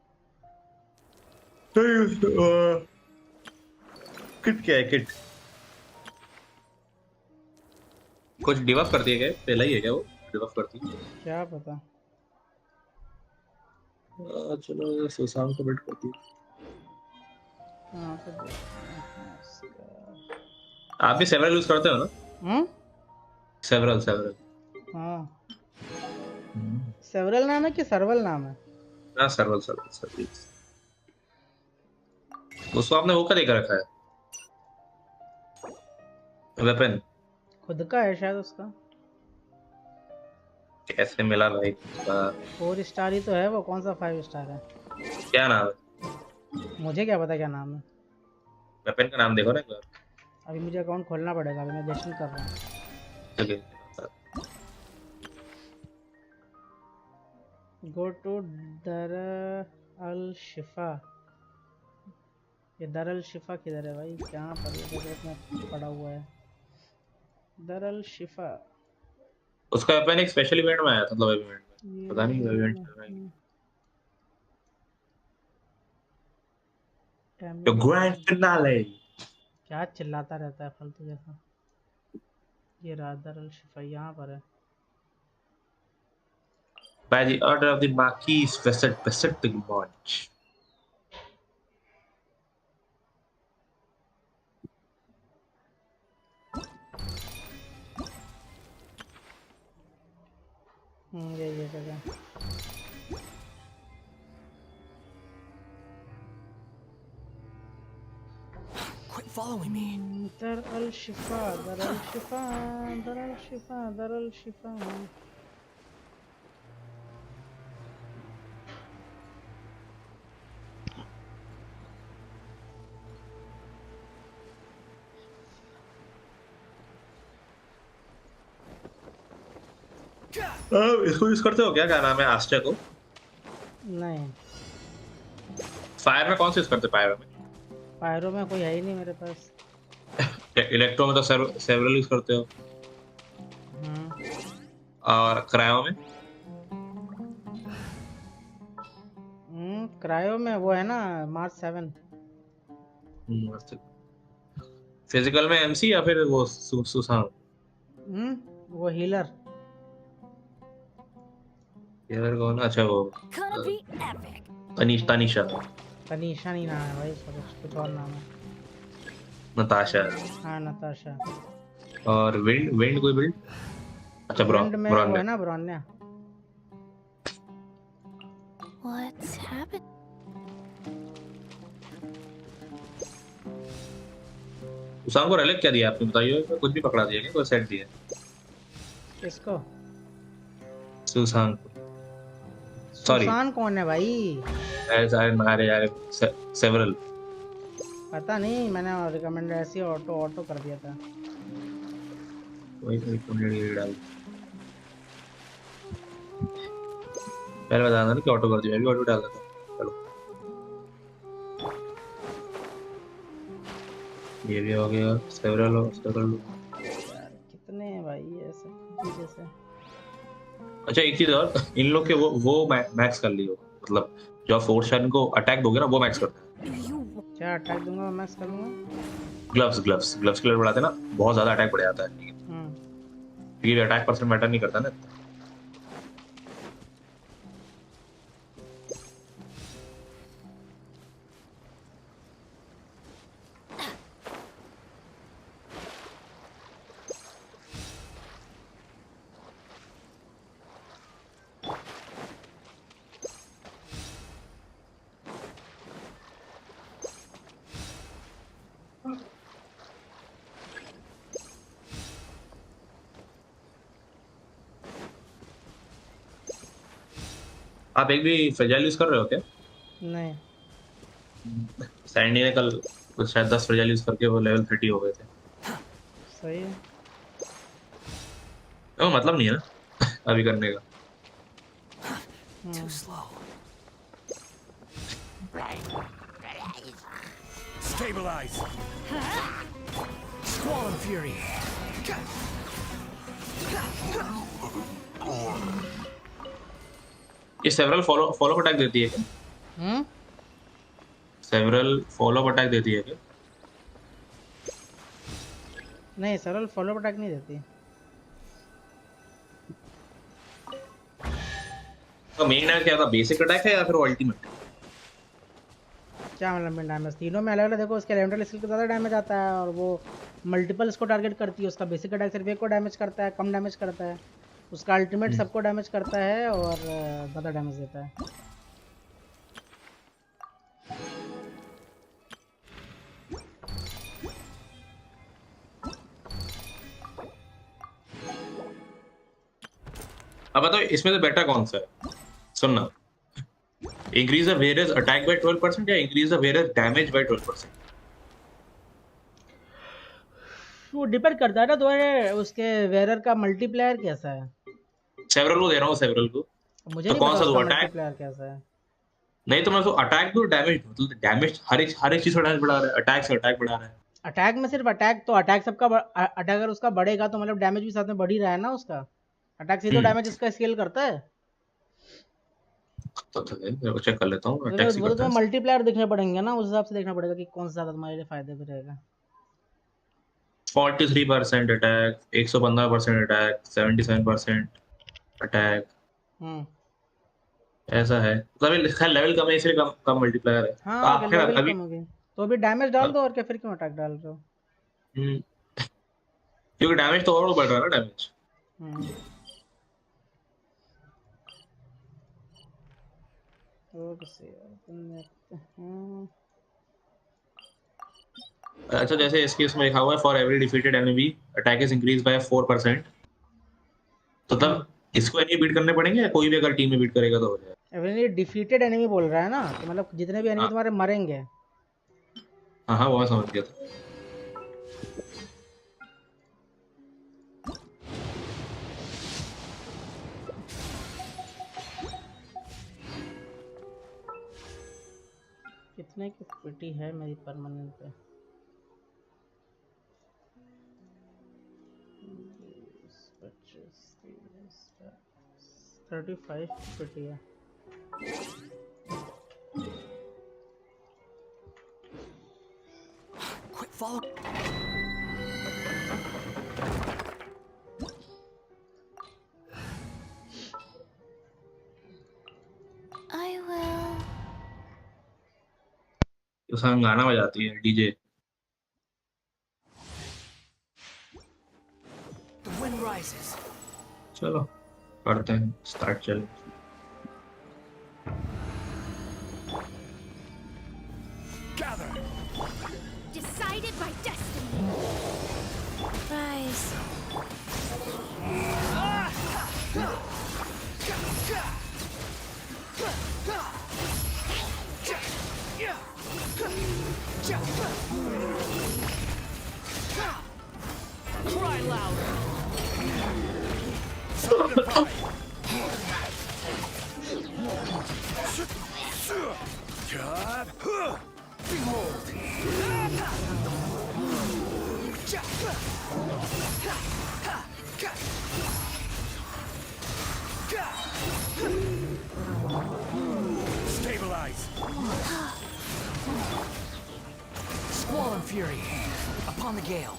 किट क्या है? किट कुछ डिबफ करती है क्या? पेला ही है क्या वो डिबफ करती है? क्या पता। चलो सुशांत को बिट करती है। आप भी सेवरल यूज करते हो ना? सेवरल हाँ सेवरल नाम है कि सर्वल नाम है? ना सर्वल सर्वल सर्विस। उसको आपने वो का देकर रखा है वेपन। खुद का है शायद उसका। कैसे मिला भाई उसका? 4 स्टार ही तो है वो, कौन सा 5 स्टार है? क्या नाम है? मुझे क्या पता क्या नाम है। वेपन का नाम देखो ना एक बार। अभी मुझे अकाउंट खोलना पड़ेगा, अभी मैं जशन कर रहा हूँ। चलिए गो टू दर अल शिफा। ये दर अल शिफा किधर है भाई? कहाँ पर ये डेजर्ट में पड़ा हुआ है? दर अल शिफा। उसका वेपन एक स्पेशल इवेंट में आया था, मतलब इवेंट में पता नहीं इवेंट चल रहा है तो ग्रैंड फिनाले। क्या चिल्लाता रहता है फालतू जैसा। ये रहा दर अल शिफा, यहाँ पर है। By the order of the Marquis, visit the launch. ये जगह। Quit following me. दर अल शिफा, दर अल शिफा, दर अल शिफा, दर अल शिफा। इसको यूज करते हो क्या? क्या नाम है आस्ट्रा को? नहीं फायर में कौन से यूज करते हो? पायरो में? पायरो में कोई है ही नहीं मेरे पास। इलेक्ट्रो में तो सेवरल यूज करते हो। और क्रायो में? क्रायो में वो है ना मार्च 7। फिजिकल में एमसी या फिर वो सुसान? वो हीलर। हीलर कौन? अच्छा वो तनीषा। तनीषा नहीं नाम है भाई उसका, कुछ और नाम है। नताशा। हाँ नताशा। और विंड कोई बिल्ड? अच्छा विंड में वो है ब्रॉन्या। ना ब्रॉन्या। What's happened? सुसान को रेलिक क्या दिया आपने बताइए? कुछ भी पकड़ा दिया क्या? कोई सेट दिया? किसको? सुसान को। सॉरी सुसान कौन है भाई? अरे यार सेवरल। पता नहीं, मैंने रिकमेंड ऐसे ऑटो कर दिया था। वही डाल पहले बताना ना कि ऑटो कर दिया, अभी ऑटो डाल देता। चलो ये भी हो गया। सेवरल यार कितने हैं भाई ऐसे जैसे। अच्छा एक चीज और, इन लोग के वो मैक्स कर लियो, मतलब जो फोर्थ शाइन को अटैक दोगे ना वो मैक्स करता है। क्या अटैक दूंगा मैं मैक्स करूंगा? ग्लव्स के लेवल बढ़ाते ना, बहुत ज्यादा अटैक बढ़ जाता है। क्योंकि अटैक परसेंट मैटर नहीं करता ना। आप एक भी फ्रेजाइल यूज कर रहे हो क्या? नहीं। सैंडी ने कल कुछ शायद 10 फ्रेजाइल यूज करके वो लेवल 30 हो गए थे। सही है। वो मतलब नहीं है ना अभी करने का। Too slow. Stabilize. Squall and fury. ये सेवरल फॉलो अटैक देती है क्या? सेवरल फॉलो अटैक देती है क्या? नहीं सरल फॉलो अटैक नहीं देती। तो मेन है क्या था? बेसिक अटैक है या फिर अल्टीमेट? क्या मतलब डैमेज तीनों में अलग अलग देखो। उसके एलिमेंटल स्किल को ज़्यादा डैमेज आता है और वो मल्टीपल इसको टारगेट करती है। उसका बेसिक अटैक सिर्फ एक को डैमेज करता है, कम डैमेज करता है। उसका अल्टीमेट सबको डैमेज करता है और ज़्यादा डैमेज देता है। अब बताओ इसमें से बेटर कौन सा है? सुनना, increase the various attack by 12% या increase the various damage bye 12%? वो डिपेंड करता है ना तुम्हारे उसके वेरर का मल्टीप्लायर कैसा है। सेवरल को दे रहा हूँ, सेवरल को। मुझे तो नहीं कौन पता सा दो, उसका अटैक? मल्टीप्लायर कैसा है। नहीं तो मैं तो अटैक दो, डैमेज, मतलब डैमेज हर एक चीज का डैमेज बढ़ा रहा है, अटैक से अटैक बढ़ा रहा है। अटैक में सिर्फ अटैक, तो अटैक सबका अटैक अगर उसका बढ़ेगा तो मतलब डैमेज भी साथ में बढ़ ही रहा है ना उसका। अटैक से तो डैमेज इसका स्केल करता है। तो मैं चेक कर लेता हूँ तो अटैक से वो तो करता तुम्हें है। मल्टीप्लायर देखने पड़ेंगे ना, उस हिसाब से देखना पड़ेगा कि कौन सा ज़्यादा तुम्हारे लिए फायदे में रहेगा। 43% अटैक, 115% अटैक, 77% अटैक, ऐसा है। मतलब खैर लेवल कम है इसलिए कम कम मल्टीप्लायर है। तो हाँ, आप अगर खैर लेवल अभी कम हो गई तो अभी डैमेज डाल दो और क्या, फिर क्यों अटैक डाल रहे हो। क्योंकि डैमेज तो और बढ़ रहा है ना, डैमेज। अच्छा, जैसे इसके इसमें लिखा हुआ है for every defeated enemy attack is increase by 4%। तो तब इसको एनिमी बीट करने पड़ेंगे या कोई भी अगर टीम में बीट करेगा तो हो जाएगा? एनिमी डिफीटेड एनिमी बोल रहा है ना, तो मतलब जितने भी एनिमी हाँ तुम्हारे मरेंगे। हाँ हाँ, वो मैं समझ गया था। कितने की पिटी है मेरी परमानेंट पे? 35 पिटी है। Quick, follow. I will. उसका गाना बजाती है डीजे। The wind rises. चलो करते हैं स्टार्ट, चलो। Gather. Decided by destiny. Rise. Cry louder. Solidify. Behold. Stabilize. Squall and fury upon the gale.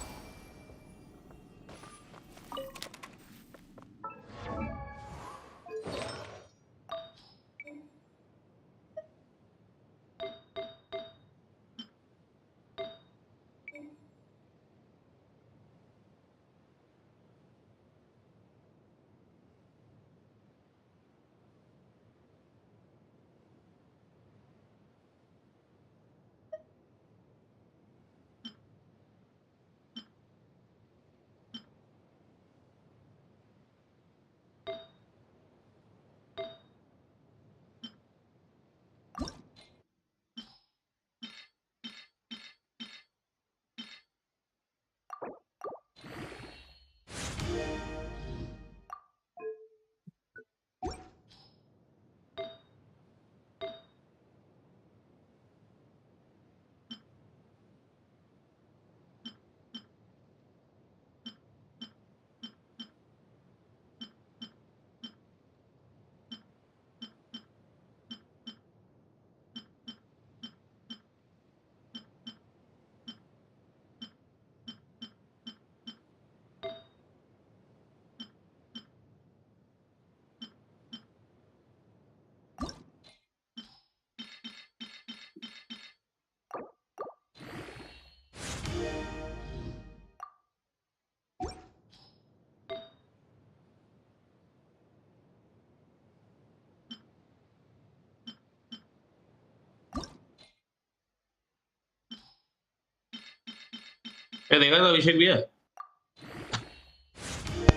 ये देखा था अभिषेक भैया?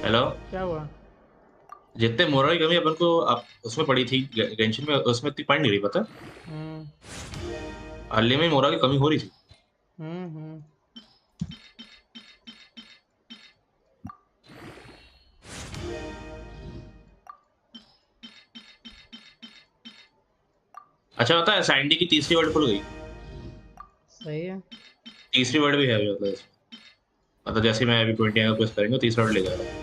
हेलो, क्या हुआ? जितने मोरल की कमी अपन को उसमें पड़ी थी गेंशिन में, उसमें इतनी पॉइंट नहीं रही पता। अर्ली में मोरल की कमी हो रही थी। हम्म। अच्छा होता है सैंडी की तीसरी वर्ड खुल गई। सही है। तीसरी वर्ड भी है अभी मतलब इसमें। मतलब जैसे मैं अभी 20 का कुछ करेंगे तीसरा वर्ड ले जा रहा है।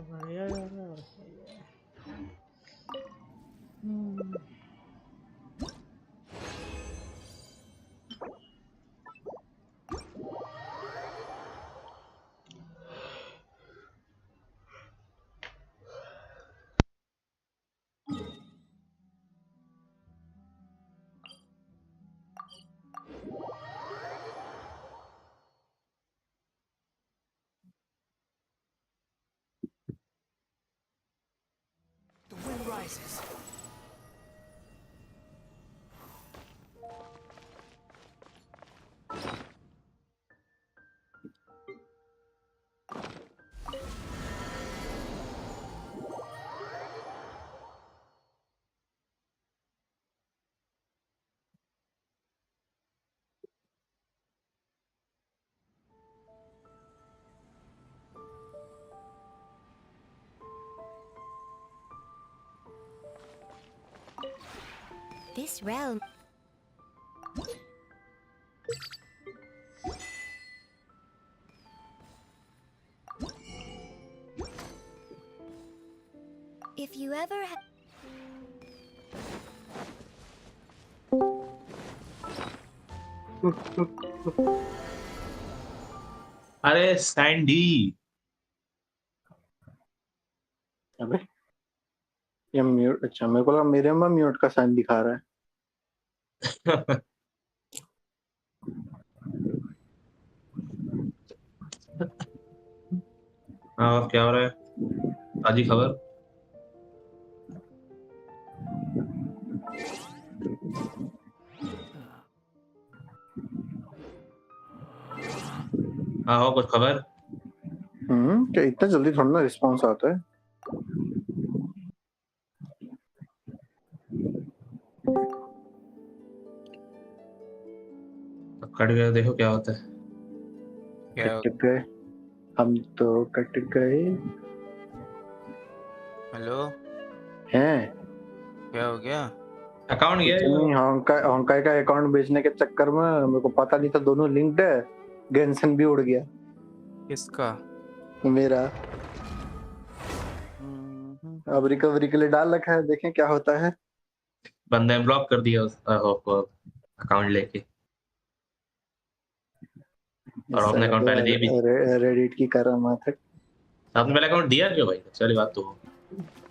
बढ़िया यार, और क्या है। The wind rises. This realm. If you ever अरे सैंडी। अबे ये म्यूट, अच्छा मेरे को लगा मेरे में म्यूट का साइन दिखा रहा है। हाँ क्या हो रहा है? ताजी खबर। हाँ हो कुछ खबर? क्या इतना जल्दी थोड़ा ना रिस्पॉन्स आता है। कट गया, देखो क्या होता है। कट गए हम तो, कट गए। हेलो, हैं क्या हो गया? अकाउंट गया कुछ नहीं, होंकाई का अकाउंट बेचने के चक्कर में मेरे को पता नहीं था दोनों लिंक्ड है, गेंशन भी उड़ गया। किसका? मेरा। अब रिकवरी के लिए डाल रखा है, देखें क्या होता है। बंदे ने ब्लॉक कर दिया उस अकाउंट लेके, और अपने अकाउंट पहले दिए भी। रेडिट की करामात है। आपने पहले अकाउंट दिया क्यों भाई? चली बात तो हो।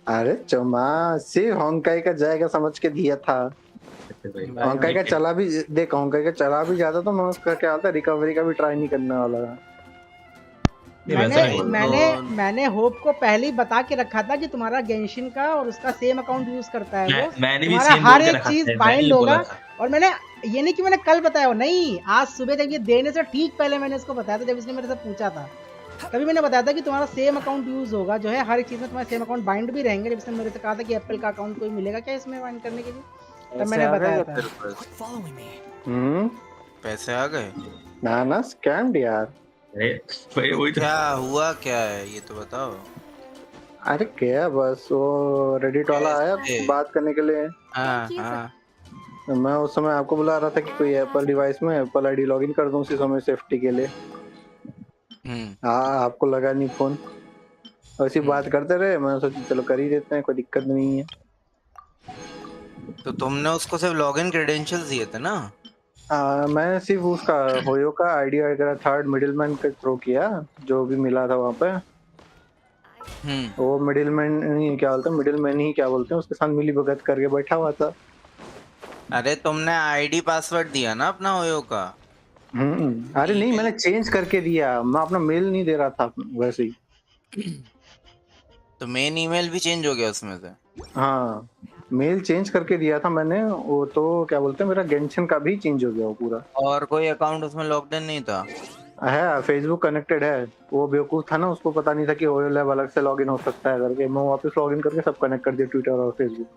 अरे चमा सिर्फ होंकाई का जाएगा समझ के दिया था। होंकाई का चला भी देख, होंकाई का चला भी जाता तो मैं उसका क्या होता रिकवरी का भी ट्राई नहीं करने वाला था। मैंने होप को पहले ही बता के रखा था कि तुम्हारा गेंशिन का और उसका सेम अकाउंट यूज करता है वो, तुम्हारा हर एक चीज बाइंड होगा। और मैंने ये नहीं कि मैंने कल बताया हो, नहीं आज सुबह जब ये देने से ठीक पहले मैंने इसको बताया था, जब इसने मेरे से पूछा था तभी मैंने बताया था कि तुम्हारा सेम अकाउंट यूज होगा, जो है हर एक चीज में तुम्हारे सेम अकाउंट बाइंड भी रहेंगे। जब इसने मेरे से कहा था कि एप्पल का अकाउंट कोई मिलेगा क्या इसमें बाइंड करने के लिए, तब मैंने बताया था। पैसे आ गए? ना स्कैम्ड यार। क्या हुआ, क्या है ये तो बताओ। अरे क्या बस वो रेडिट वाला आया बात करने के लिए। हाँ। मैं उस समय आपको बुला रहा था कि कोई एप्पल डिवाइस में एप्पल आईडी लॉगिन कर दूं उसी समय सेफ्टी के लिए। हाँ आपको लगा नहीं फोन। ऐसी बात करते रहे, मैं सोचा चलो कर ही देते हैं, कोई दिक्कत नहीं है। तो तुमने उसको सिर्फ लॉगिन क्रेडेंशियल्स दिए थे ना? मैं सिर्फ उसका होयो का आईडी वगैरह थर्ड मिडिलमैन के थ्रू किया, जो भी मिला था वहाँ पे। वो मिडिलमैन नहीं, क्या बोलते हैं मिडिलमैन ही क्या बोलते हैं, उसके साथ मिली भगत करके बैठा हुआ था। अरे तुमने आईडी पासवर्ड दिया ना अपना होयो का? अरे नहीं, मैंने चेंज करके दिया, मैं अपना मेल नहीं दे रहा था वैसे ही। तो मेन ईमेल भी चेंज हो गया उसमें से? हाँ, मेल चेंज करके दिया था मैंने, वो तो क्या बोलते हैं मेरा गेंशिन का भी चेंज हो गया वो पूरा। और कोई अकाउंट उसमें लॉक्ड इन नहीं था? है, फेसबुक कनेक्टेड है। वो बेवकूफ था ना, उसको पता नहीं था कि ओयो लैब अलग से लॉगिन हो सकता है करके, मैं वापस लॉगिन करके सब कनेक्ट कर दिया, ट्विटर और फेसबुक।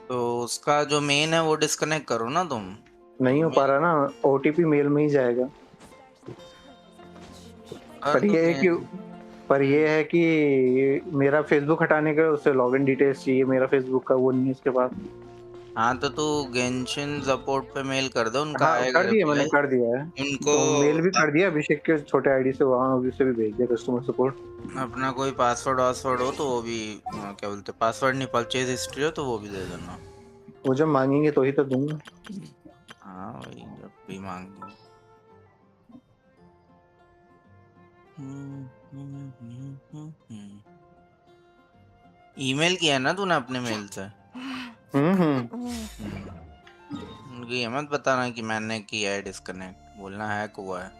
तो उसका जो मेन है वो डिस्कनेक्ट करो ना तुम। नहीं हो पा रहा ना, ओटीपी मेल में ही जाएगा। पर ये है कि मेरा फेसबुक हटाने का उससे लॉगिन डिटेल्स चाहिए, मेरा फेसबुक का वो नहीं है उसके पास। हाँ तो तू गेंशिन सपोर्ट पे मेल कर दो, उनका हाँ, आएगा कर दिया, मैंने कर दिया है उनको। तो मेल भी कर दिया अभिषेक के छोटे आईडी से, वहाँ अभी से भी भेज दिया कस्टमर सपोर्ट। अपना कोई पासवर्ड वासवर्ड हो तो वो भी क्या बोलते, पासवर्ड नहीं परचेज हिस्ट्री हो तो वो भी दे देना। वो जब मांगेंगे तो ही तो दूंगा। हाँ वही, जब भी मांगेंगे। ईमेल किया ना तूने अपने मेल से? उनको ये मत बताना कि मैंने किया है डिस्कनेक्ट, बोलना हैक हुआ है।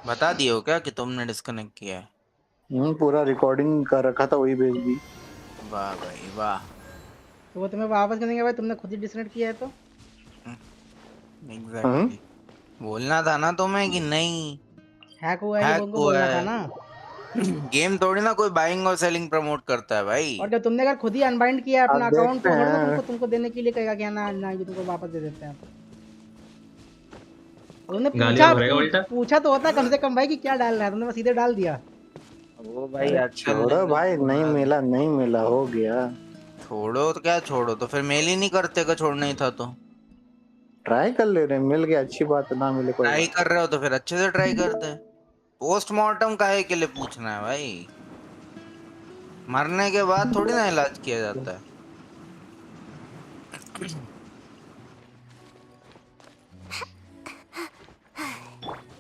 बता दिए हो क्या कि तुमने डिस्कनेक्ट किया है? पूरा रिकॉर्डिंग कर रखा था, वही भेज दी। वाह भाई वाह। तो वो तुम्हें वापस करने के बाद तुमने खुद ही डिस्कनेक्ट किया है तो? एग्जैक्टली। बोलना था ना तुम्हें कि नहीं हैक हुआ है, उनको बोलना था ना। गेम थोड़ी ना कोई बाइंग और सेलिंग प्रमोट करता है भाई। और जब तुमने अगर खुद ही अनबाइंड किया अपना अकाउंट तो थोड़ा सा तुमको देने के लिए कहेगा कि ना ना ये तुमको वापस दे देते हैं। तुमने पूछा तो होता कम से कम भाई कि क्या डालना है, तुमने बस सीधे डाल दिया। वो भाई छोड़ो भाई, नहीं मिला नहीं मिला, हो गया। छोड़ो तो क्या छोड़ो, तो फिर मेल ही नहीं करते, का छोड़ना ही था तो ट्राई कर ले रहे, मिल गया अच्छी बात, ना मिले कोई ट्राई कर रहे हो तो फिर अच्छे से ट्राई करते। पोस्टमार्टम काहे के लिए पूछना है भाई? मरने के बाद थोड़ी ना इलाज किया जाता है।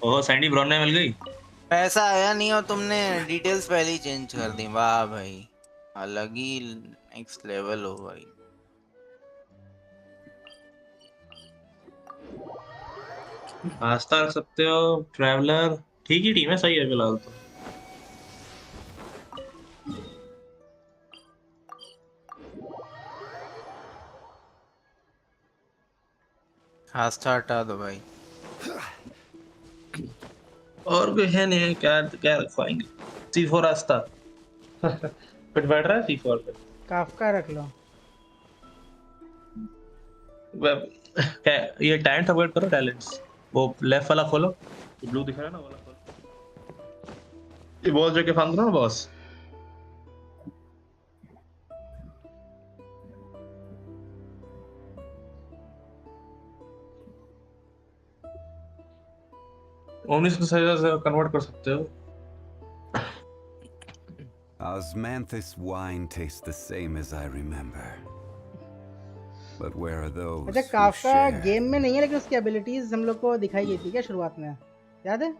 ओह सैंडी ब्राउन ने मिल गई। पैसा आया नहीं और तुमने डिटेल्स पहले ही चेंज कर दी। वाह भाई, अलग ही नेक्स्ट लेवल हो भाई। आस्था रख सकते हो, ट्रैवलर ठीक ही टीम है, सही है फिलहाल तो। आस्था हटा दो भाई। और कोई है नहीं, क्या क्या रखवाएंगे? C4 आस्था फिट बैठ रहा है C4 पे। काफका रख लो। क्या ये टैलेंट अपग्रेड करो, टैलेंट्स वो लेफ्ट वाला खोलो, ब्लू दिख रहा है ना वाला खोलो। ये बॉस जो के फांग रहा है ना बॉस। ओमनिस को सही से कन्वर्ट कर सकते हो। Osmanthus wine tastes the same as I remember. But where are those? अच्छा, काफका गेम में नहीं है लेकिन उसकी एबिलिटीज हम लोग को दिखाई गई थी क्या शुरुआत में, याद है?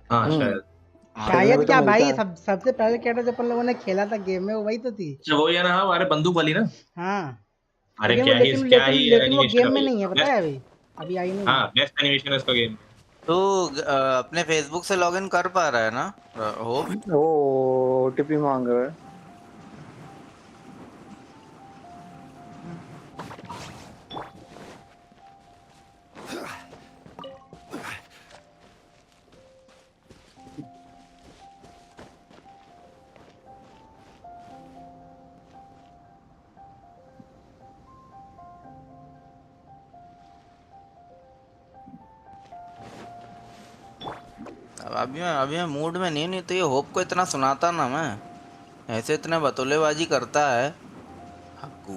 हाँ शायद क्या भाई, सबसे पहले कैरेक्टर जो अपन लोगों ने खेला था गेम में वो वही तो थी। अच्छा वही है ना, हमारे बंदूक वाली ना। हाँ अरे लेकिन वो गेम में नहीं है, पता है अभी आई नहीं। हाँ बेस्ट एनिमेशन है इसका गेम। तो अपने फेसबुक से लॉगिन कर पा रहा है ना होप? वो ओटीपी मांग रहा है। अभी मैं मूड में नहीं तो ये होप को इतना सुनाता ना मैं, ऐसे इतने बतौलेबाजी करता है Hakku.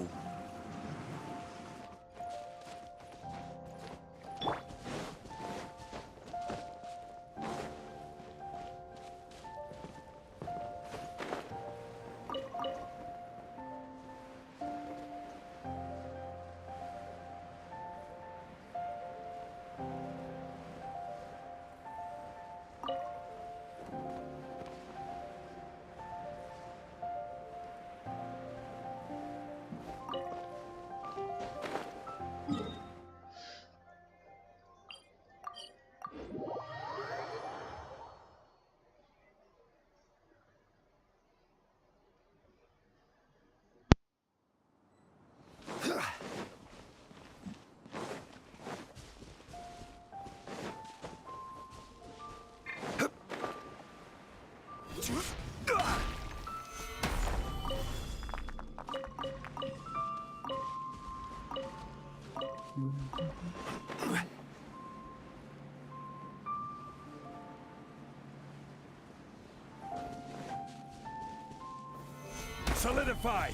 Solidify.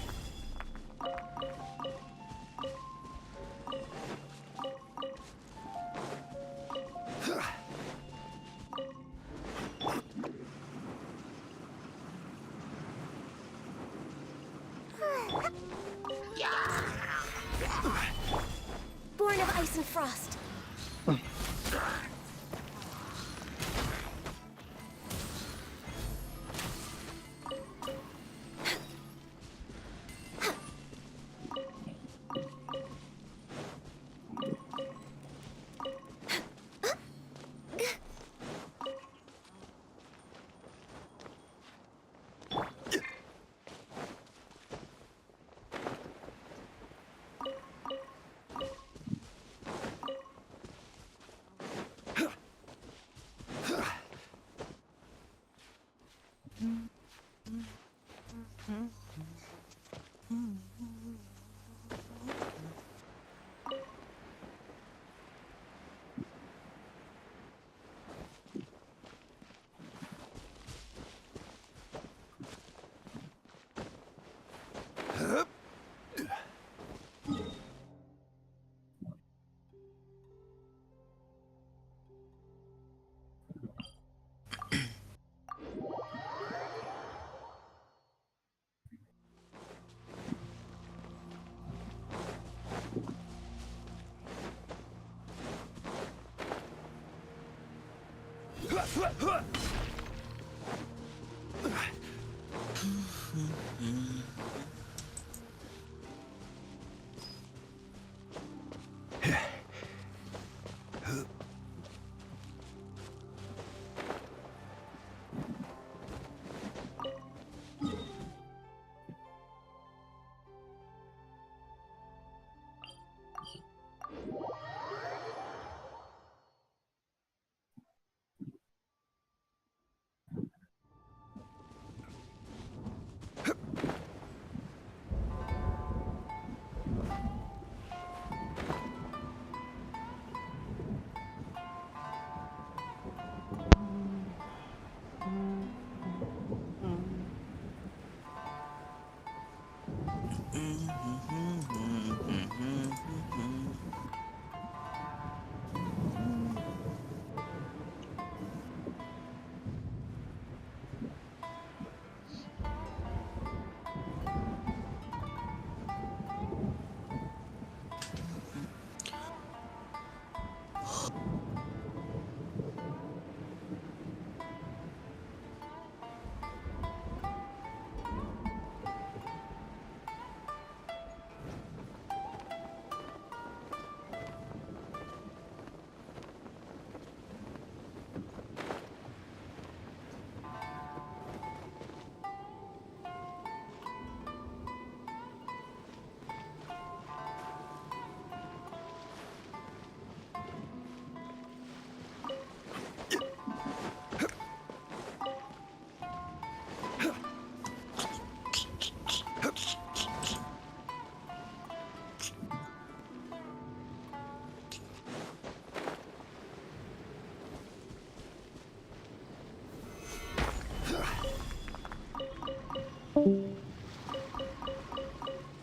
Born of ice and frost.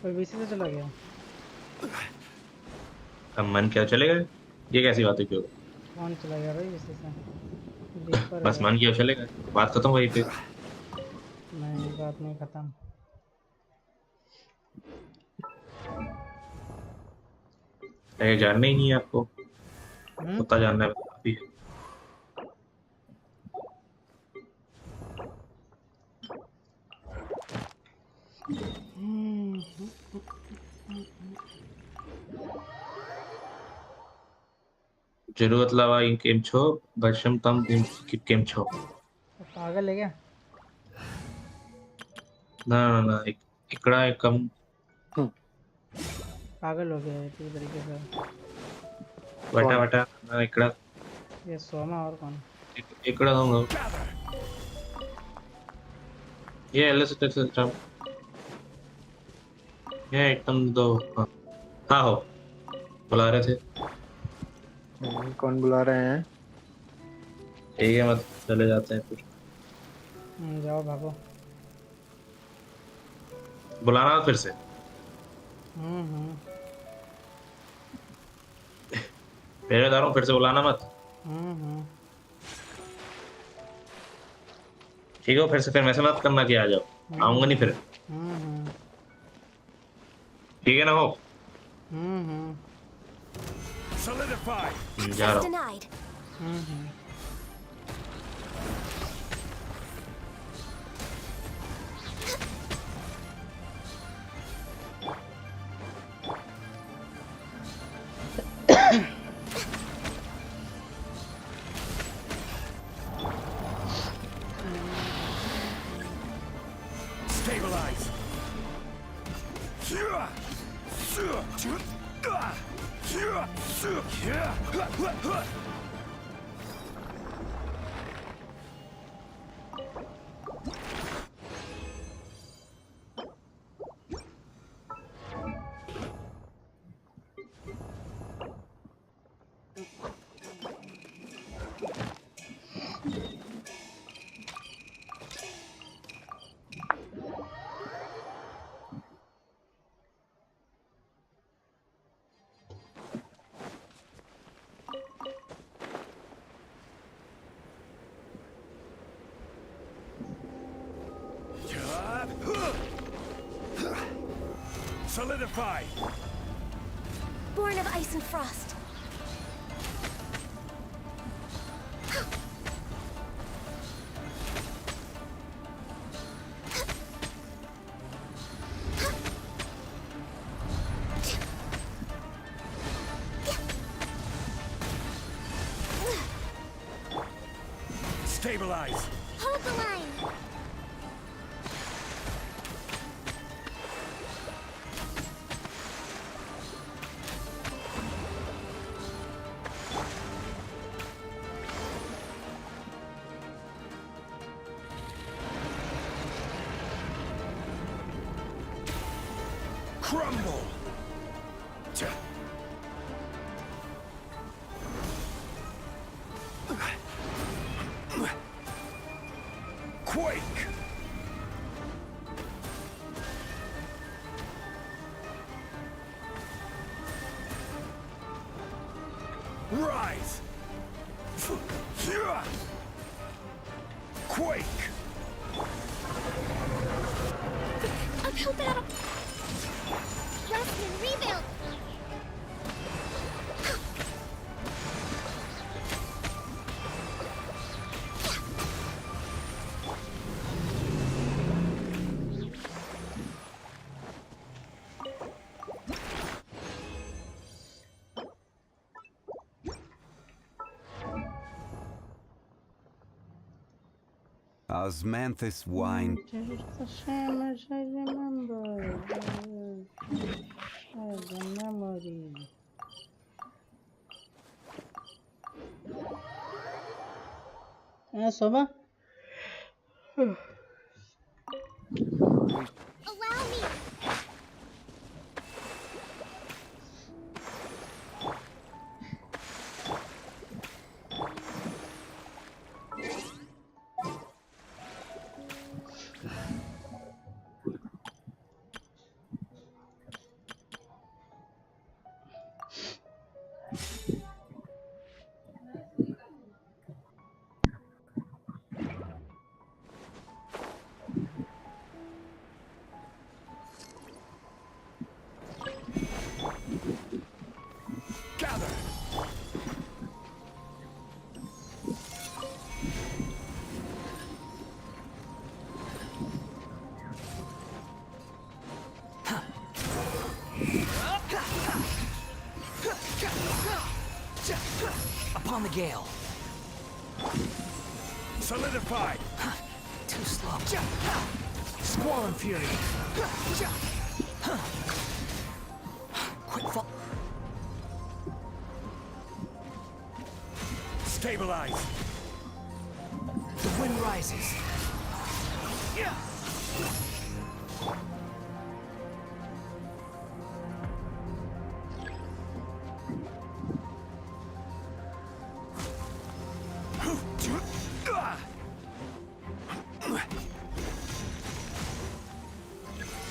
कोई बीसी से चला गया। अब मन क्या चलेगा? ये कैसी बात है? क्यों कौन चला गया भाई बीसी से? बस मन किया चलेगा, बात खत्म वहीं पे। नहीं, बात नहीं खत्म। जानना ही नहीं है आपको, पता जानना है काफी। जरूरत लवा इन केम छो बशम तम केम छो। पागल है क्या? ना ना ना, इकड़ा एक कम पागल हो गया है पूरी तरीके से। वटा वटा ना इकड़ा। ये सोमा और कौन? इकड़ा दूंगा ये एलएस सिस्टम। ये एकदम दो। हाँ हो बुला रहे थे। कौन बुला रहे हैं? ठीक है, मत चले जाते हैं फिर। जाओ भागो। बुलाना फिर से। मेरे दारों फिर से बुलाना मत। ठीक है, फिर से फिर मैसेज मत करना कि आ जाओ, आऊंगा नहीं फिर। ठीक है ना? हो जा रहा हूँ। Solidify! Born of ice and frost. Stabilize! Hold the line! Crumble! Quake! Rise! Quake! Uphill battle! Rest and rebuild! Osmanthus wine. It's a shame as I remember. The memory. Soba? Allow me! Upon the gale. Solidify! Too slow. Squall and fury. Quick fall. Stabilize! The wind rises.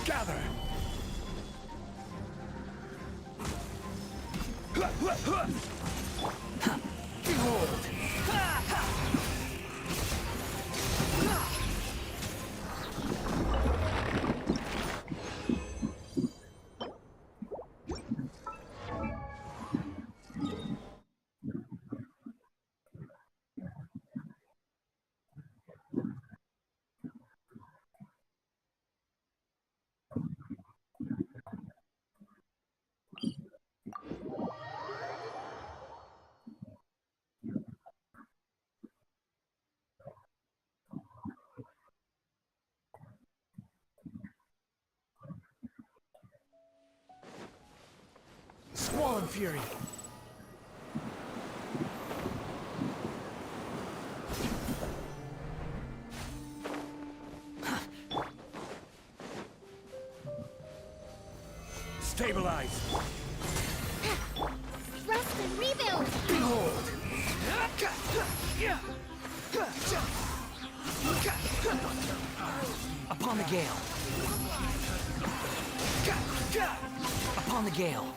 Gather. Behold. Squall and fury. Stabilize. Rest and rebuild. Behold. Upon the gale. Upon the gale.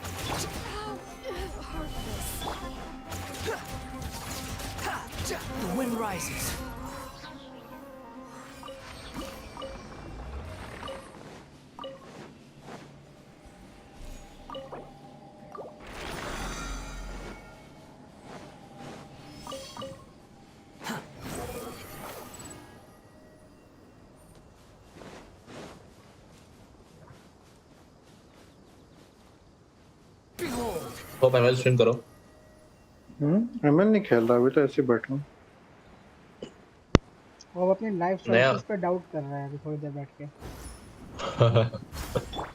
The wind rises. Hope ML stream करो। ML नहीं खेल रहा, अभी तो ऐसे बैठा हूँ। वो अपनी लाइफ चॉइसेस पे डाउट कर रहा है अभी थोड़ी देर बैठ के।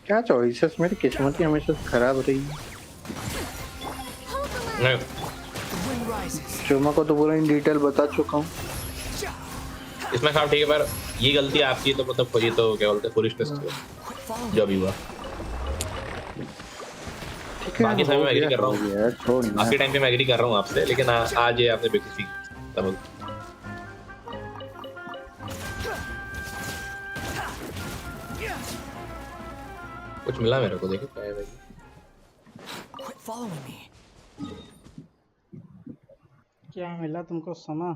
क्या चॉइसेस, मेरी किस्मत ही हमेशा खराब रही है। चुमा को तो पूरा इन डिटेल बता चुका हूँ। इसमें काम ठीक है, पर ये गलती आपकी तो मतलब ये तो क्या बोलते हैं फुलिशनेस थी जो भी हुआ। बाकी समय मैं एग्री कर रहा हूँ, बाकी टाइम पे मैं एग्री कर रहा हूँ आपसे, लेकिन आज ये आपने बेवकूफी की। कुछ मिला मेरे को, देखो क्या है भाई। क्या मिला तुमको समा?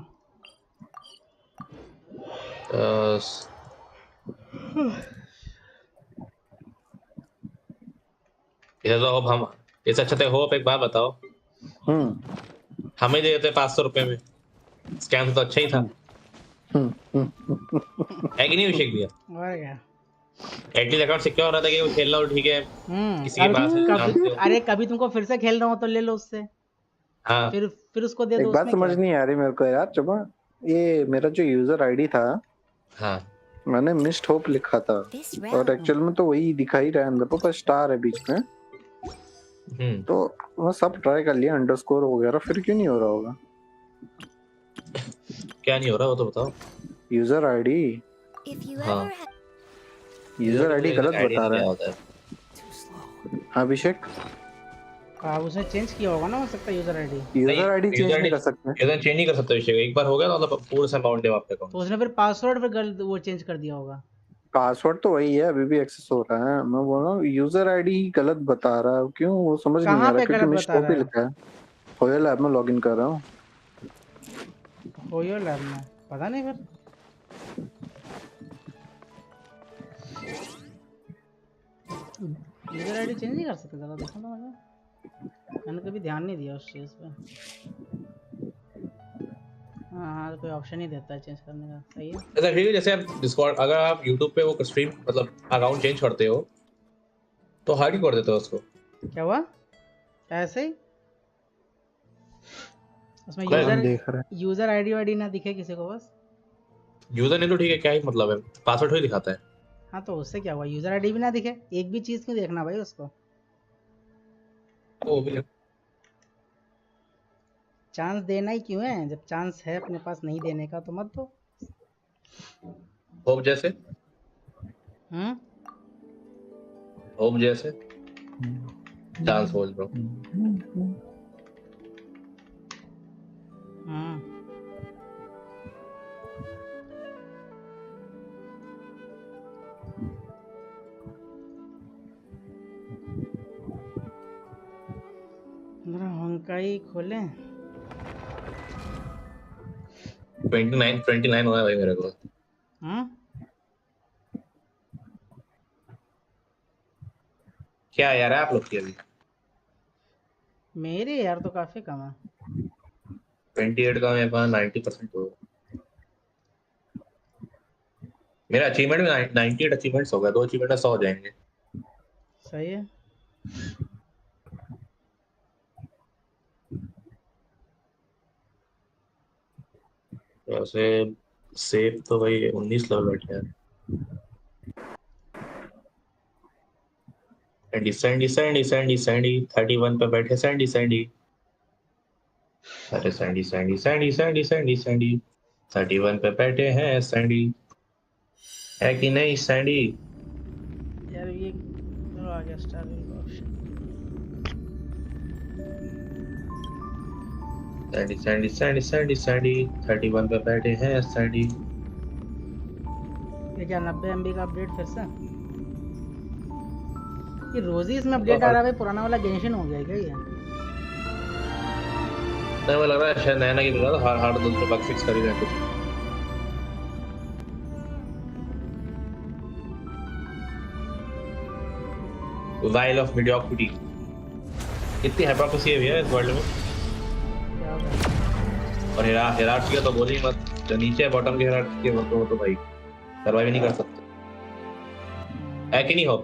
इधर तो अब हम इससे अच्छा थे। होप एक बात बताओ, हमें दे देते 500 रुपए में, स्कैम तो अच्छा ही था। है कि नहीं अभिषेक भैया? और क्या, एटलीस्ट अकाउंट सिक्योर हो रहा था कि वो खेलना हो ठीक है किसी के पास। अरे कभी तुमको फिर से खेल रहा हो तो ले लो उससे। हाँ फिर उसको दे दो। एक बात समझ नहीं आ रही मेरे को यार चुमा, ये मेरा जो यूजर आईडी था, हाँ मैंने मिस्ड होप लिखा था और एक्चुअल में तो वही दिखाई रहा है, अंदर पर स्टार है बीच में। तो मैं सब ट्राई कर लिया, अंडरस्कोर वगैरह, फिर क्यों नहीं हो रहा होगा? क्या नहीं हो रहा वो तो बताओ। यूजर आईडी, हाँ यूजर आईडी गलत बता रहा है। अभिषेक उसने चेंज किया होगा ना, हो सकता है user ID. User ID change नहीं कर सकते, चेंज नहीं कर सकते अभिषेक। एक बार हो गया तो मतलब पूरा सा अमाउंट है आपके अकाउंट। तो उसने फिर पासवर्ड फिर वो चेंज कर दिया होगा। पासवर्ड तो वही है, अभी भी एक्सेस हो रहा है। मैं बोल रहा हूँ यूजर आईडी गलत बता रहा है, क्यों वो समझ नहीं आ रहा, क्योंकि मिस्ड होप ही लिखा है। होयो लैब में लॉगिन कर रहा हूँ। होयो लैब में पता नहीं फिर। यूजर आईडी चेंज नहीं कर सकते, जरा देखो ना, मैंने कभी ध्यान नहीं दिया उस चीज पे। हाँ कोई ऑप्शन नहीं देता है चेंज करने का, सही है। ऐसा ठीक है, जैसे आप डिस्कॉर्ड, अगर आप YouTube पे वो स्ट्रीम मतलब अकाउंट चेंज करते हो तो हाइड ही कर देते हो उसको। क्या हुआ? ऐसे ही उसमें यूजर आईडी वाईडी ना दिखे किसी को, बस यूजर नहीं तो ठीक है, क्या ही मतलब है, पासवर्ड ही दिखाता है। हाँ तो उससे क्या हुआ, यूजर आईडी भी ना दिखे, एक भी चीज क्यों देखना भाई उसको। वो भी चांस देना ही क्यों है, जब चांस है अपने पास नहीं देने का तो मत दो। होप जैसे होप जैसे चांस बोल रहा हूँ। मेरा होंकाई खोलें 29 हुआ है भाई मेरे को। क्या यार आप लोग की अभी मेरे यार तो काफी कम है। 28 का मेरे पास 90% हो मेरा अचीवमेंट में 98 अचीवमेंट्स हो गए 2 अचीवमेंट 100 हो जाएंगे। सही है। वैसे सेफ तो भाई 19 लेवल बैठे हैं। सैंडी 31 पे बैठे सैंडी अरे सैंडी 31 पे बैठे हैं सैंडी है कि नहीं सैंडी। यार ये चलो आ गया स्टार का ऑप्शन। सैंडी 31 पे बैठे हैं सैंडी। ये क्या 90 MB का अपडेट फिर से? ये रोज ही इसमें अपडेट आ रहा है भाई, पुराना वाला गेंशिन हो गया क्या ये? नहीं मुझे लग रहा है शायद नया की तो हार्ड दूसरे बग फिक्स कर ही रहे कुछ। वाइल ऑफ मीडियोक्रिटी कितनी हाइपोक्रेसी है भैया इस वर्ल्ड में। और हिरार्ची का तो बोल ही मत, जो नीचे बॉटम के हिरार्ची के वो तो भाई सर्वाइव नहीं कर सकते है कि नहीं हो।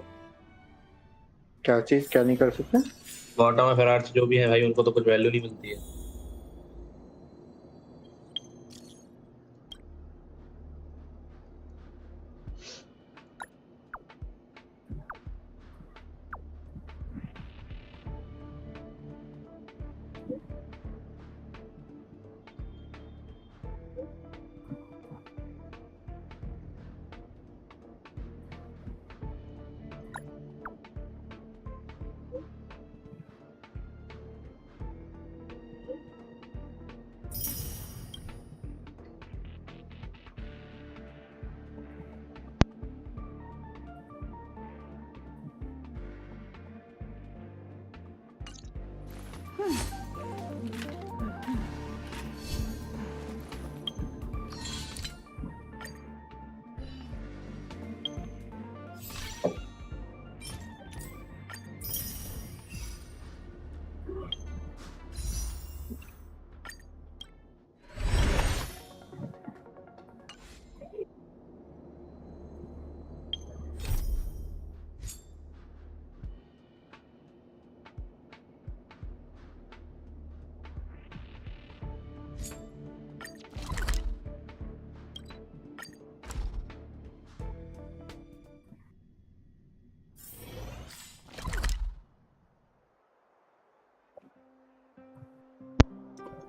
क्या चीज क्या नहीं कर सकते? बॉटम में हिरार्ची जो भी है भाई उनको तो कुछ वैल्यू नहीं मिलती है।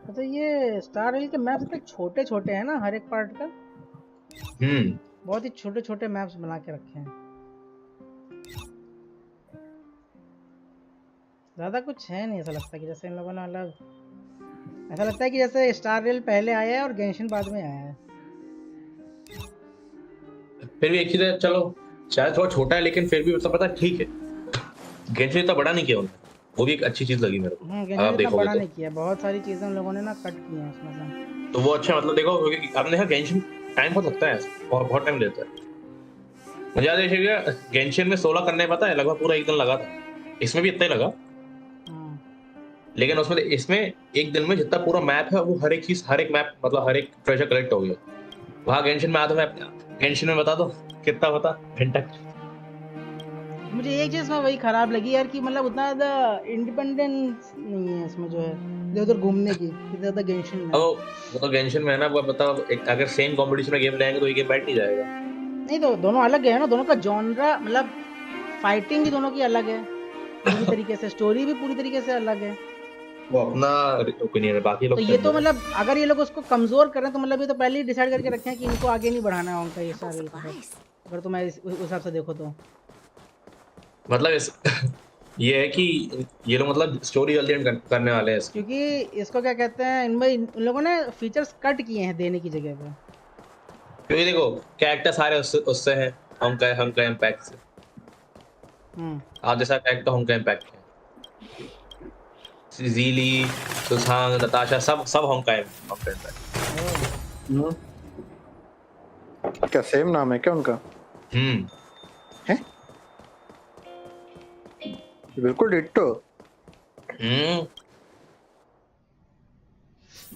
तो ये स्टार रेल के मैप्स इतने छोटे छोटे हैं ना हर एक पार्ट का। बहुत ही छोटे छोटे मैप्स बना के रखे हैं, ज्यादा कुछ है नहीं। ऐसा लगता है कि जैसे इन लोगों ने मतलब ऐसा लगता है कि जैसे स्टार रेल पहले आया है और गेंशिन बाद में आया है। फिर भी एक चीज है, चलो शायद थोड़ा छोटा है लेकिन फिर भी मतलब पता ठीक है। गेंशिन इतना बड़ा नहीं किया उन्होंने, वो भी एक अच्छी चीज लगी मेरे को। गेंशिन इतना बड़ा नहीं किया, बहुत सारी चीजें उन लोगों ने ना कट की हैं उसमें से। तो वो अच्छा मतलब देखो क्योंकि आपने देखा गेंशिन टाइम बहुत लगता है, बहुत टाइम लेता है। मुझे याद है गेंशिन में 16 करने पता है लगभग पूरा एक दिन लगा था, इसमें भी इतना ही लगा। लेकिन उसमें इसमें एक दिन में जितना पूरा मैप है वो हर एक चीज हर एक मैप मतलब हर एक ट्रेजर कलेक्ट हो गया। वहाँ गेंशिन में आधा मैप गेंशिन में बता दो कितना होता घंटा। मुझे एक चीज में वही खराब लगी यार कि मतलब उतना ज्यादा इंडिपेंडेंस नहीं है इसमें जो है इधर उधर घूमने की, ज्यादा गेंशिन में। वो तो गेंशिन में है ना, वो बताओ अगर सेम कंपटीशन में गेम लाएंगे तो ये गेम बैठ नहीं जाएगा। नहीं तो दोनों अलग है ना, दोनों का जॉनरा मतलब फाइटिंग भी दोनों की अलग है पूरी तरीके से, स्टोरी भी पूरी तरीके से अलग है। वो अपना ओपिनियन है, बाकी लोग तो ये तो मतलब अगर ये लोग उसको कमजोर कर रहे हैं तो मतलब ये तो पहले ही डिसाइड करके रखे हैं कि इनको आगे नहीं बढ़ाना है उनका ये सारे। अगर तुम इस हिसाब से देखो तो मतलब ये है कि ये लोग मतलब स्टोरी जल्दी करने वाले हैं क्योंकि इसको क्या कहते हैं इनमें इन लोगों ने फीचर्स कट किए हैं देने की जगह पे। क्योंकि देखो कैरेक्टर सारे उससे हैं होंकाई इम्पैक्ट से। आप जैसा कैरेक्टर होंकाई इम्पैक्ट है, जीली, सुसांग, नताशा सब होंकाई में। क्या सेम नाम है क्या उनका? है बिल्कुल डिट्टो।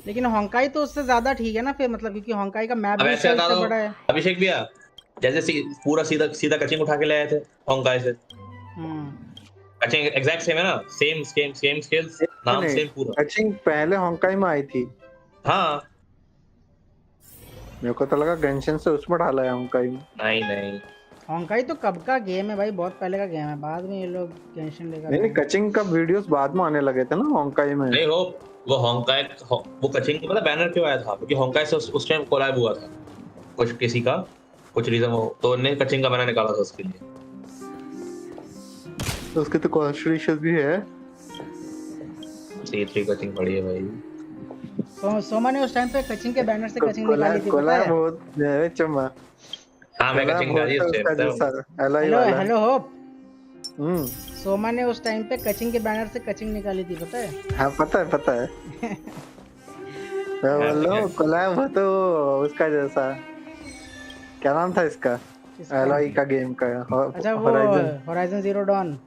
लेकिन होंकाई तो उससे ज्यादा ठीक है ना फिर, मतलब क्योंकि होंकाई का मैप भी उससे बड़ा है। अभिषेक भैया जैसे पूरा सीधा कचिंग उठा के ले आए थे होंकाई से। कचिंग एग्जैक्ट सेम है ना, सेम स्केल्स, नाम सेम पूरा। कचिंग पहले होंकाई में आई थी। हाँ मेरे को तो लगा गेंशिन से उसमें डाला है होंकाई में। नहीं होंकाई तो कब का गेम है भाई, बहुत पहले का गेम है, बाद में ये लोग गेंशिन लेकर। नहीं कचिंग का वीडियोस बाद में आने लगे थे ना होंकाई में। नहीं वो होंकाई वो कचिंग का मतलब बैनर क्यों आया था, क्योंकि होंकाई से उस टाइम कोलैब हुआ था कुछ किसी का कुछ रीजन हो, तो उन्होंने कचिंग का बैनर निकाला था उसके लिए। तो उसके तो कॉन्स्टिट्यूशन भी है। C3 कचिंग बड़ी है भाई। तो सोमा ने उस टाइम पे कचिंग के बैनर से कचिंग निकाली थी, पता है? बहुत है चम्मा। हां मैं कचिंग गाजी हेलो होप। सोमा ने उस टाइम पे कचिंग के बैनर से कचिंग निकाली थी, पता है? हाँ पता है मैं बोल रहा हूँ कोलैब हो तो उसका जैसा, क्या नाम था इसका एलआई का गेम का? अच्छा वो होराइजन जीरो डॉन।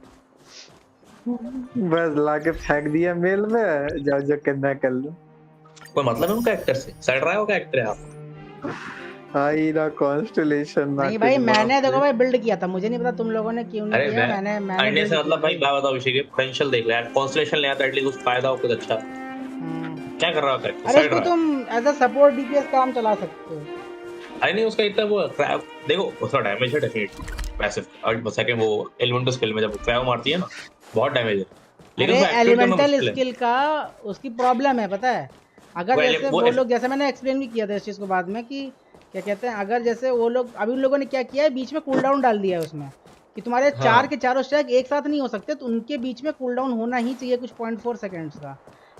बस लाके फेंक दिया मेल में, जाओ जो करना कर लो। कोई मतलब है उनका एक्टर से? सड़ रहा है वो का एक्टर है आप? आई ना कॉन्स्टेलेशन ना। नहीं भाई मैंने देखो भाई बिल्ड किया था, मुझे नहीं पता तुम लोगों ने क्यों नहीं किया। मैंने करने से मतलब भाई बात बताओ विषय के पोटेंशियल देख ले यार, कॉन्स्टेलेशन ले आता एटलीस्ट कुछ फायदा हो कुछ अच्छा। क्या कर रहा है? अरे इसको तुम एज अ सपोर्ट डीपीएस काम चला सकते हो। अरे नहीं उसका इतना वो देखो उसका डैमेज है डेफिनेटली पैसिव, और सेकंड वो एलिमेंटल स्किल में जब क्रैव मारती है ना बहुत डैमेज है, लेकिन एलिमेंटल स्किल का उसकी प्रॉब्लम है पता है। अगर जैसे वो लोग, जैसे मैंने एक्सप्लेन भी किया था इस चीज को बाद में कि क्या कहते हैं, अगर जैसे वो लोग अभी उन लोगों ने क्या किया है बीच में कूल डाउन डाल दिया है उसमें कि तुम्हारे चार के चारों स्टैक एक साथ नहीं हो सकते, तो उनके बीच में कूल डाउन होना ही चाहिए कुछ 0.4 सेकंड्स का।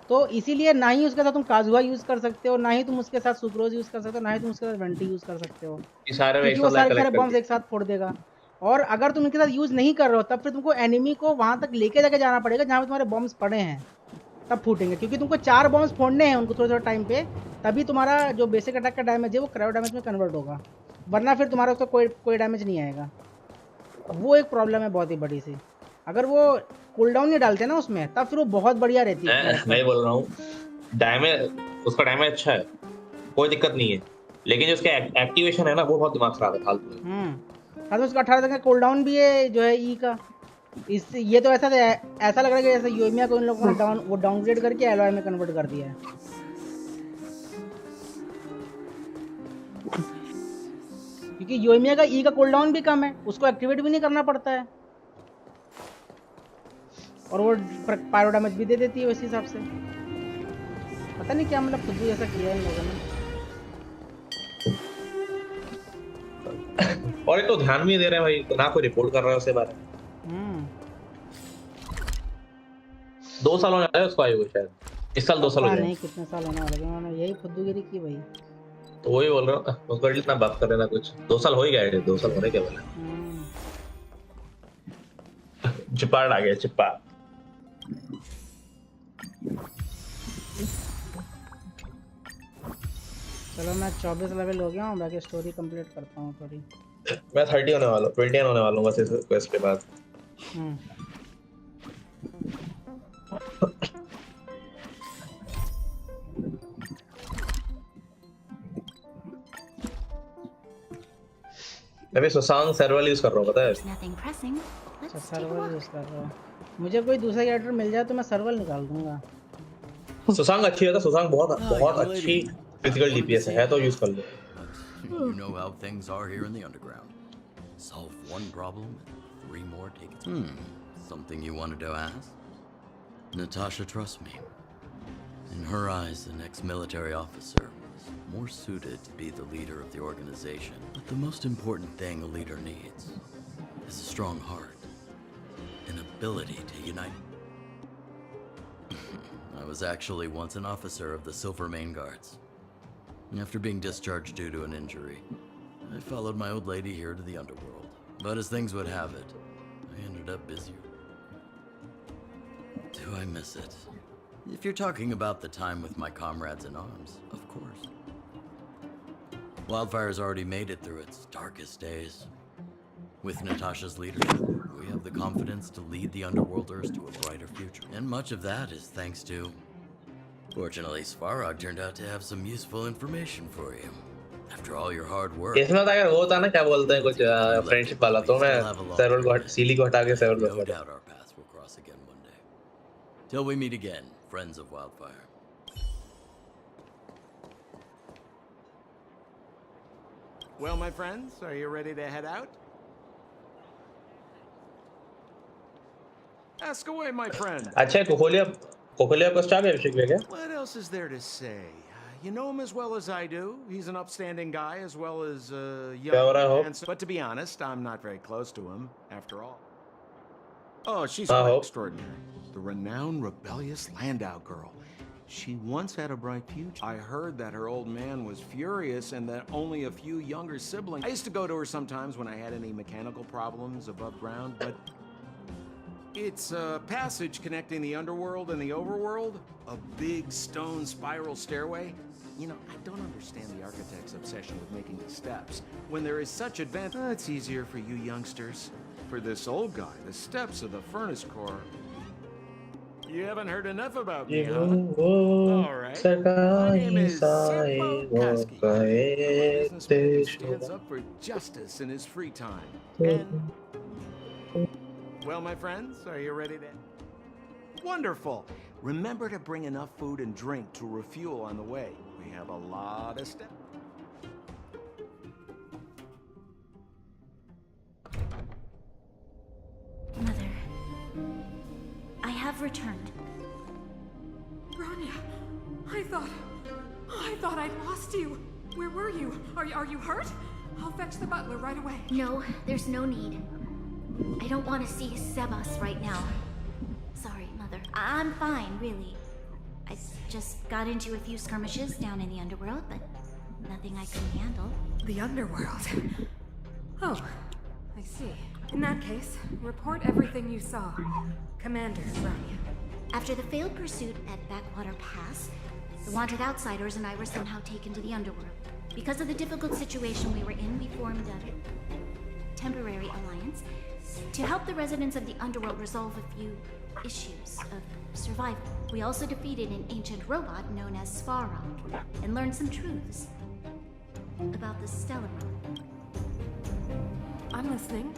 तो इसीलिए ना ही उसके साथ तुम काजुआ यूज कर सकते हो, ना ही तुम उसके साथ सुक्रोज यूज कर सकते हो, ना ही तुम उसके साथ वेंटी यूज कर सकते हो, क्योंकि वो सारे बॉम्ब्स एक साथ फोड़ देगा। और अगर तुम इनके साथ यूज नहीं कर रहे हो तब फिर तुमको एनिमी को वहां तक लेके जाके जाना पड़ेगा जहाँ पे तुम्हारे बॉम्ब्स पड़े हैं, तब फूटेंगे, क्योंकि तुमको 4 बॉम्ब्स फोड़ने हैं उनको थोड़े टाइम पे, तभी तुम्हारा जो बेसिक अटैक का डैमेज है वो क्रायो डैमेज में कन्वर्ट होगा, वरना फिर तुम्हारा उसका कोई डैमेज नहीं आएगा। वो एक प्रॉब्लम है बहुत ही बड़ी सी। अगर वो कूल डाउन नहीं डालते ना उसमें तब फिर वो बहुत बढ़िया रहती है। मैं बोल रहा हूँ डैमेज उसका डैमेज अच्छा है, कोई दिक्कत नहीं है, लेकिन जो उसका एक्टिवेशन है ना वो बहुत दिमाग खराब है फालतू है। हाँ तो उसका 18 तक का कूल डाउन भी है जो है ई का। इससे ये तो ऐसा लग रहा है कि जैसे योमिया को इन लोगों ने वो डाउनग्रेड करके एलॉय में कन्वर्ट कर दिया है, क्योंकि योमिया का ई का कूल डाउन भी कम है, उसको एक्टिवेट भी नहीं करना पड़ता है और वो पायरो डैमेज भी दे देती है उस हिसाब से। पता नहीं क्या मतलब खुद भी ऐसा किया है इन लोगों ने। और एक तो ध्यान भी दे रहे हैं भाई, ना कोई रिपोर्ट कर रहा है उसके बारे में। 2 साल होने वाले हैं उसको आए हुए शायद, इस साल 2 साल हो गए। नहीं कितने साल होने वाले हैं, उन्होंने यही फुद्दूगिरी की भाई। तो वही बोल रहा हूँ उसको इतना बात कर रहे ना कुछ 2 साल हो ही गए, 2 साल होने के वाले। चिपाड़ आ गया चिप्पा। चलो मैं 24 लेवल हो गया हूँ, बाकी स्टोरी कंप्लीट करता हूँ थोड़ी। मैं 30 होने वाला हूँ, 21 होने वाला हूँ बस इस क्वेस्ट के बाद। मैं भी सुसांग सर्वर यूज कर रहा हूँ पता है। अच्छा सर्वर यूज कर रहा हूँ, मुझे कोई दूसरा कैरेक्टर मिल जाए तो मैं सर्वर निकाल दूंगा। सुसांग अच्छी है, सुसांग बहुत अच्छी फिजिकल डीपीएस है तो यूज कर लो। You know how things are here in the underground. Solve one problem and 3 more take it. Something you wanted to ask? Natasha trusts me. In her eyes, an ex-military officer was more suited to be the leader of the organization. But the most important thing a leader needs is a strong heart, an ability to unite. I was actually once an officer of the Silver Main Guards. After being discharged due to an injury, I followed my old lady here to the underworld. But as things would have it, I ended up busier. Do I miss it? If you're talking about the time with my comrades in arms, of course. Wildfire's already made it through its darkest days. With Natasha's leadership, we have the confidence to lead the Underworlders to a brighter future. And much of that is thanks to... Fortunately, Svarog turned out to have some useful information for you. After all your hard work... इसमें तो अगर वो था ना क्या बोलते हैं कुछ फ्रेंडशिप वाला तो मैं सर्वर को सीली को हटा के server No doubt our paths will cross again one day. Till we meet again, friends of Wildfire. Well, my friends, are you ready to head out? Ask away, my friend. अच्छा कोकोलिया को star अभिषेक में क्या? What else is there to say? You know him as well as I do. He's an upstanding guy as well as young. But to be honest, I'm not very close to him, after all. Oh, she's quite extraordinary. The renowned rebellious Landau girl. She once had a bright future. I heard that her old man was furious and that only a few younger siblings... I used to go to her sometimes when I had any mechanical problems above ground, but... It's a passage connecting the underworld and the overworld. A big stone spiral stairway. You know, I don't understand the architect's obsession with making the steps. When there is such advance... it's easier for you youngsters. For this old guy, the steps of the furnace core... You haven't heard enough about me, huh? All right. My name is Sampo Kasky. A businessman who stands up for justice in his free time. And... Well, my friends, are you ready to... Wonderful. Remember to bring enough food and drink to refuel on the way. We have a lot of steps. Mother, I have returned. Bronya, I thought I'd lost you. Where were you? Are you hurt? I'll fetch the butler right away. No, there's no need. I don't want to see Sebas right now. Sorry, Mother. I'm fine, really. I just got into a few skirmishes down in the underworld, but nothing I couldn't handle. The underworld? Oh, I see. In that case, report everything you saw. Commander, Bronya. After the failed pursuit at Backwater Pass, the wanted outsiders and I were somehow taken to the underworld. Because of the difficult situation we were in, we formed a temporary alliance to help the residents of the underworld resolve a few issues of survival. We also defeated an ancient robot known as Svarog and learned some truths about the Stellaron. I'm listening.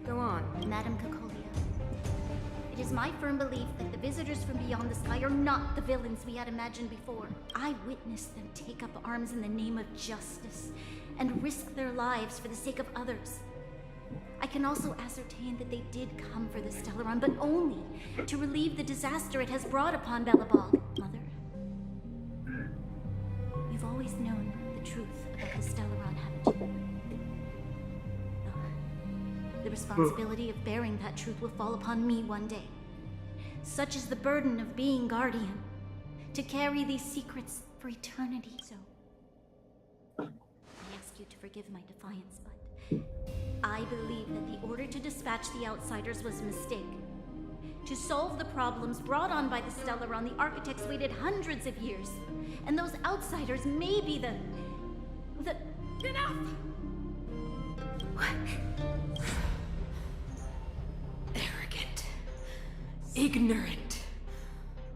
Go on. Madam Kokolia, it is my firm belief that the visitors from beyond the sky are not the villains we had imagined before. I witnessed them take up arms in the name of justice and risk their lives for the sake of others. I can also ascertain that they did come for the Stellaron, but only to relieve the disaster it has brought upon Belobog. Mother, you've always known the truth about the Stellaron, haven't you? The responsibility of bearing that truth will fall upon me one day. Such is the burden of being Guardian, to carry these secrets for eternity. So, I ask you to forgive my defiance, but I believe that the order to dispatch the outsiders was a mistake. To solve the problems brought on by the Stellaron, the architects waited hundreds of years. And those outsiders may be the... Enough! Arrogant. Ignorant.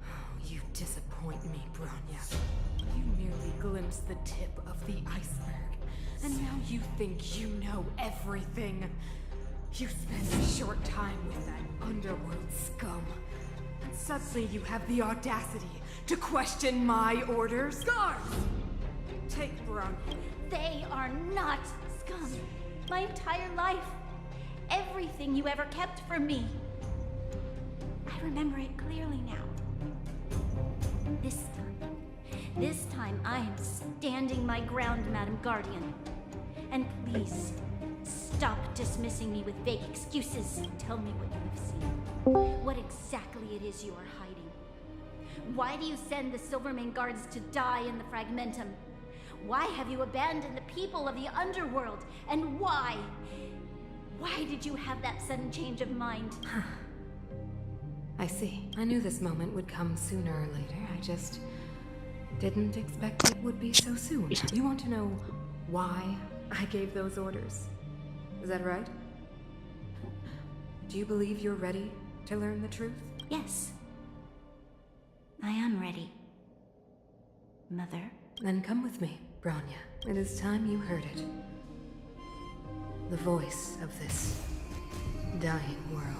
Oh, you disappoint me, Bronya. You merely glimpsed the tip of the iceberg. And now you think you know everything. You spent a short time with that underworld scum. And suddenly you have the audacity to question my orders? Guards! Take Bronya. They are not scum. My entire life, everything you ever kept from me. I remember it clearly now. This time I am standing my ground, Madam Guardian. And please, stop dismissing me with vague excuses. Tell me what you have seen. What exactly it is you are hiding. Why do you send the Silvermane guards to die in the Fragmentum? Why have you abandoned the people of the underworld? And why? Why did you have that sudden change of mind? I see. I knew this moment would come sooner or later. I just didn't expect it would be so soon. You want to know why I gave those orders? Is that right? Do you believe you're ready to learn the truth? Yes. I am ready. Mother. Then come with me, Bronya. It is time you heard it. The voice of this dying world.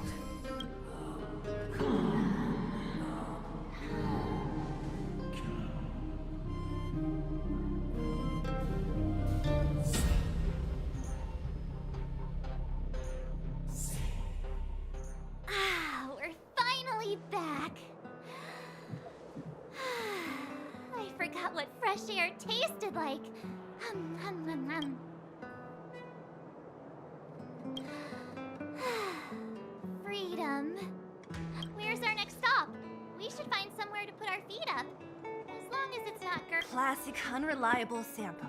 We're finally back. I forgot what fresh air tasted like. Freedom. Where's our next stop? We should find somewhere to put our feet up. As long as it's not Classic unreliable Sampo.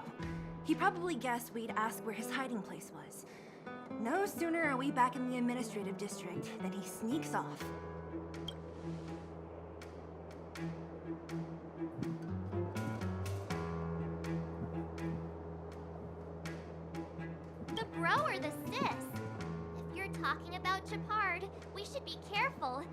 He probably guessed we'd ask where his hiding place was. No sooner are we back in the administrative district than he sneaks off. the bro or the sis. If you're talking about Chapard, we should be careful.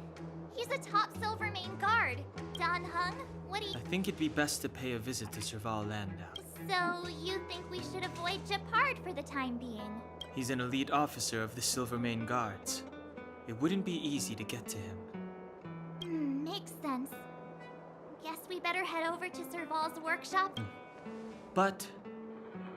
He's a top Silvermane guard. Don Hung, what do you... I think it'd be best to pay a visit to Serval Landau. So, you think we should avoid Chapard for the time being? He's an elite officer of the Silvermane Guards. It wouldn't be easy to get to him. Makes sense. Guess we better head over to Serval's workshop. But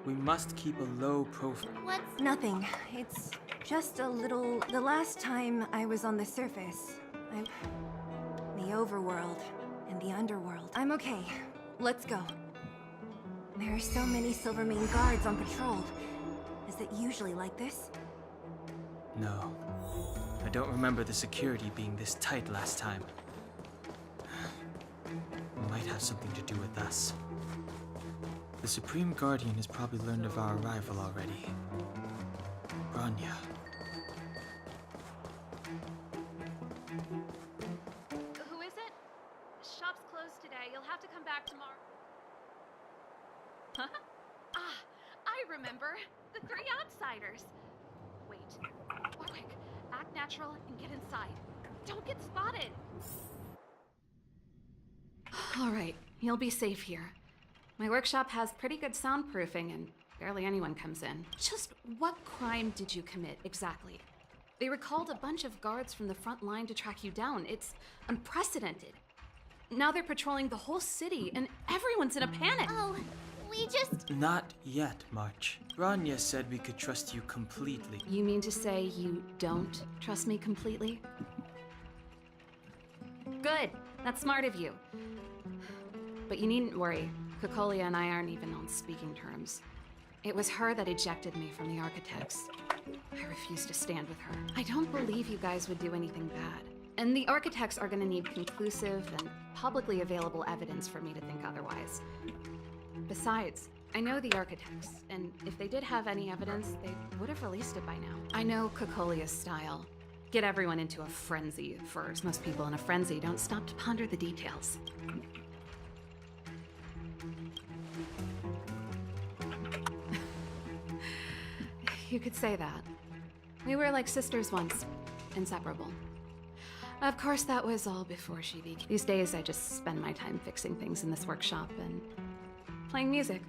we must keep a low profile. What's... Nothing. It's just a little... The last time I was on the surface, the overworld and the underworld. I'm okay. Let's go. There are so many Silvermane guards on patrol. Is it usually like this? No. I don't remember the security being this tight last time. It might have something to do with us. The Supreme Guardian has probably learned of our arrival already. Bronya. Who is it? Shop's closed today. You'll have to come back tomorrow. Huh? Ah, I remember. The three outsiders. Wait. Quick. Act natural and get inside. Don't get spotted. All right, you'll be safe here. My workshop has pretty good soundproofing and barely anyone comes in. Just what crime did you commit exactly? They recalled a bunch of guards from the front line to track you down. It's unprecedented. Now they're patrolling the whole city and everyone's in a panic. Oh, we just... Not yet, March. Bronya said we could trust you completely. You mean to say you don't trust me completely? Good. That's smart of you. But you needn't worry. Kokolia and I aren't even on speaking terms. It was her that ejected me from the Architects. I refuse to stand with her. I don't believe you guys would do anything bad. And the Architects are gonna need conclusive and publicly available evidence for me to think otherwise. Besides, I know the Architects, and if they did have any evidence, they would have released it by now. I know Kokolia's style. Get everyone into a frenzy first. Most people in a frenzy don't stop to ponder the details. You could say that. We were like sisters once, inseparable. Of course, that was all before she became... These days, I just spend my time fixing things in this workshop and playing music.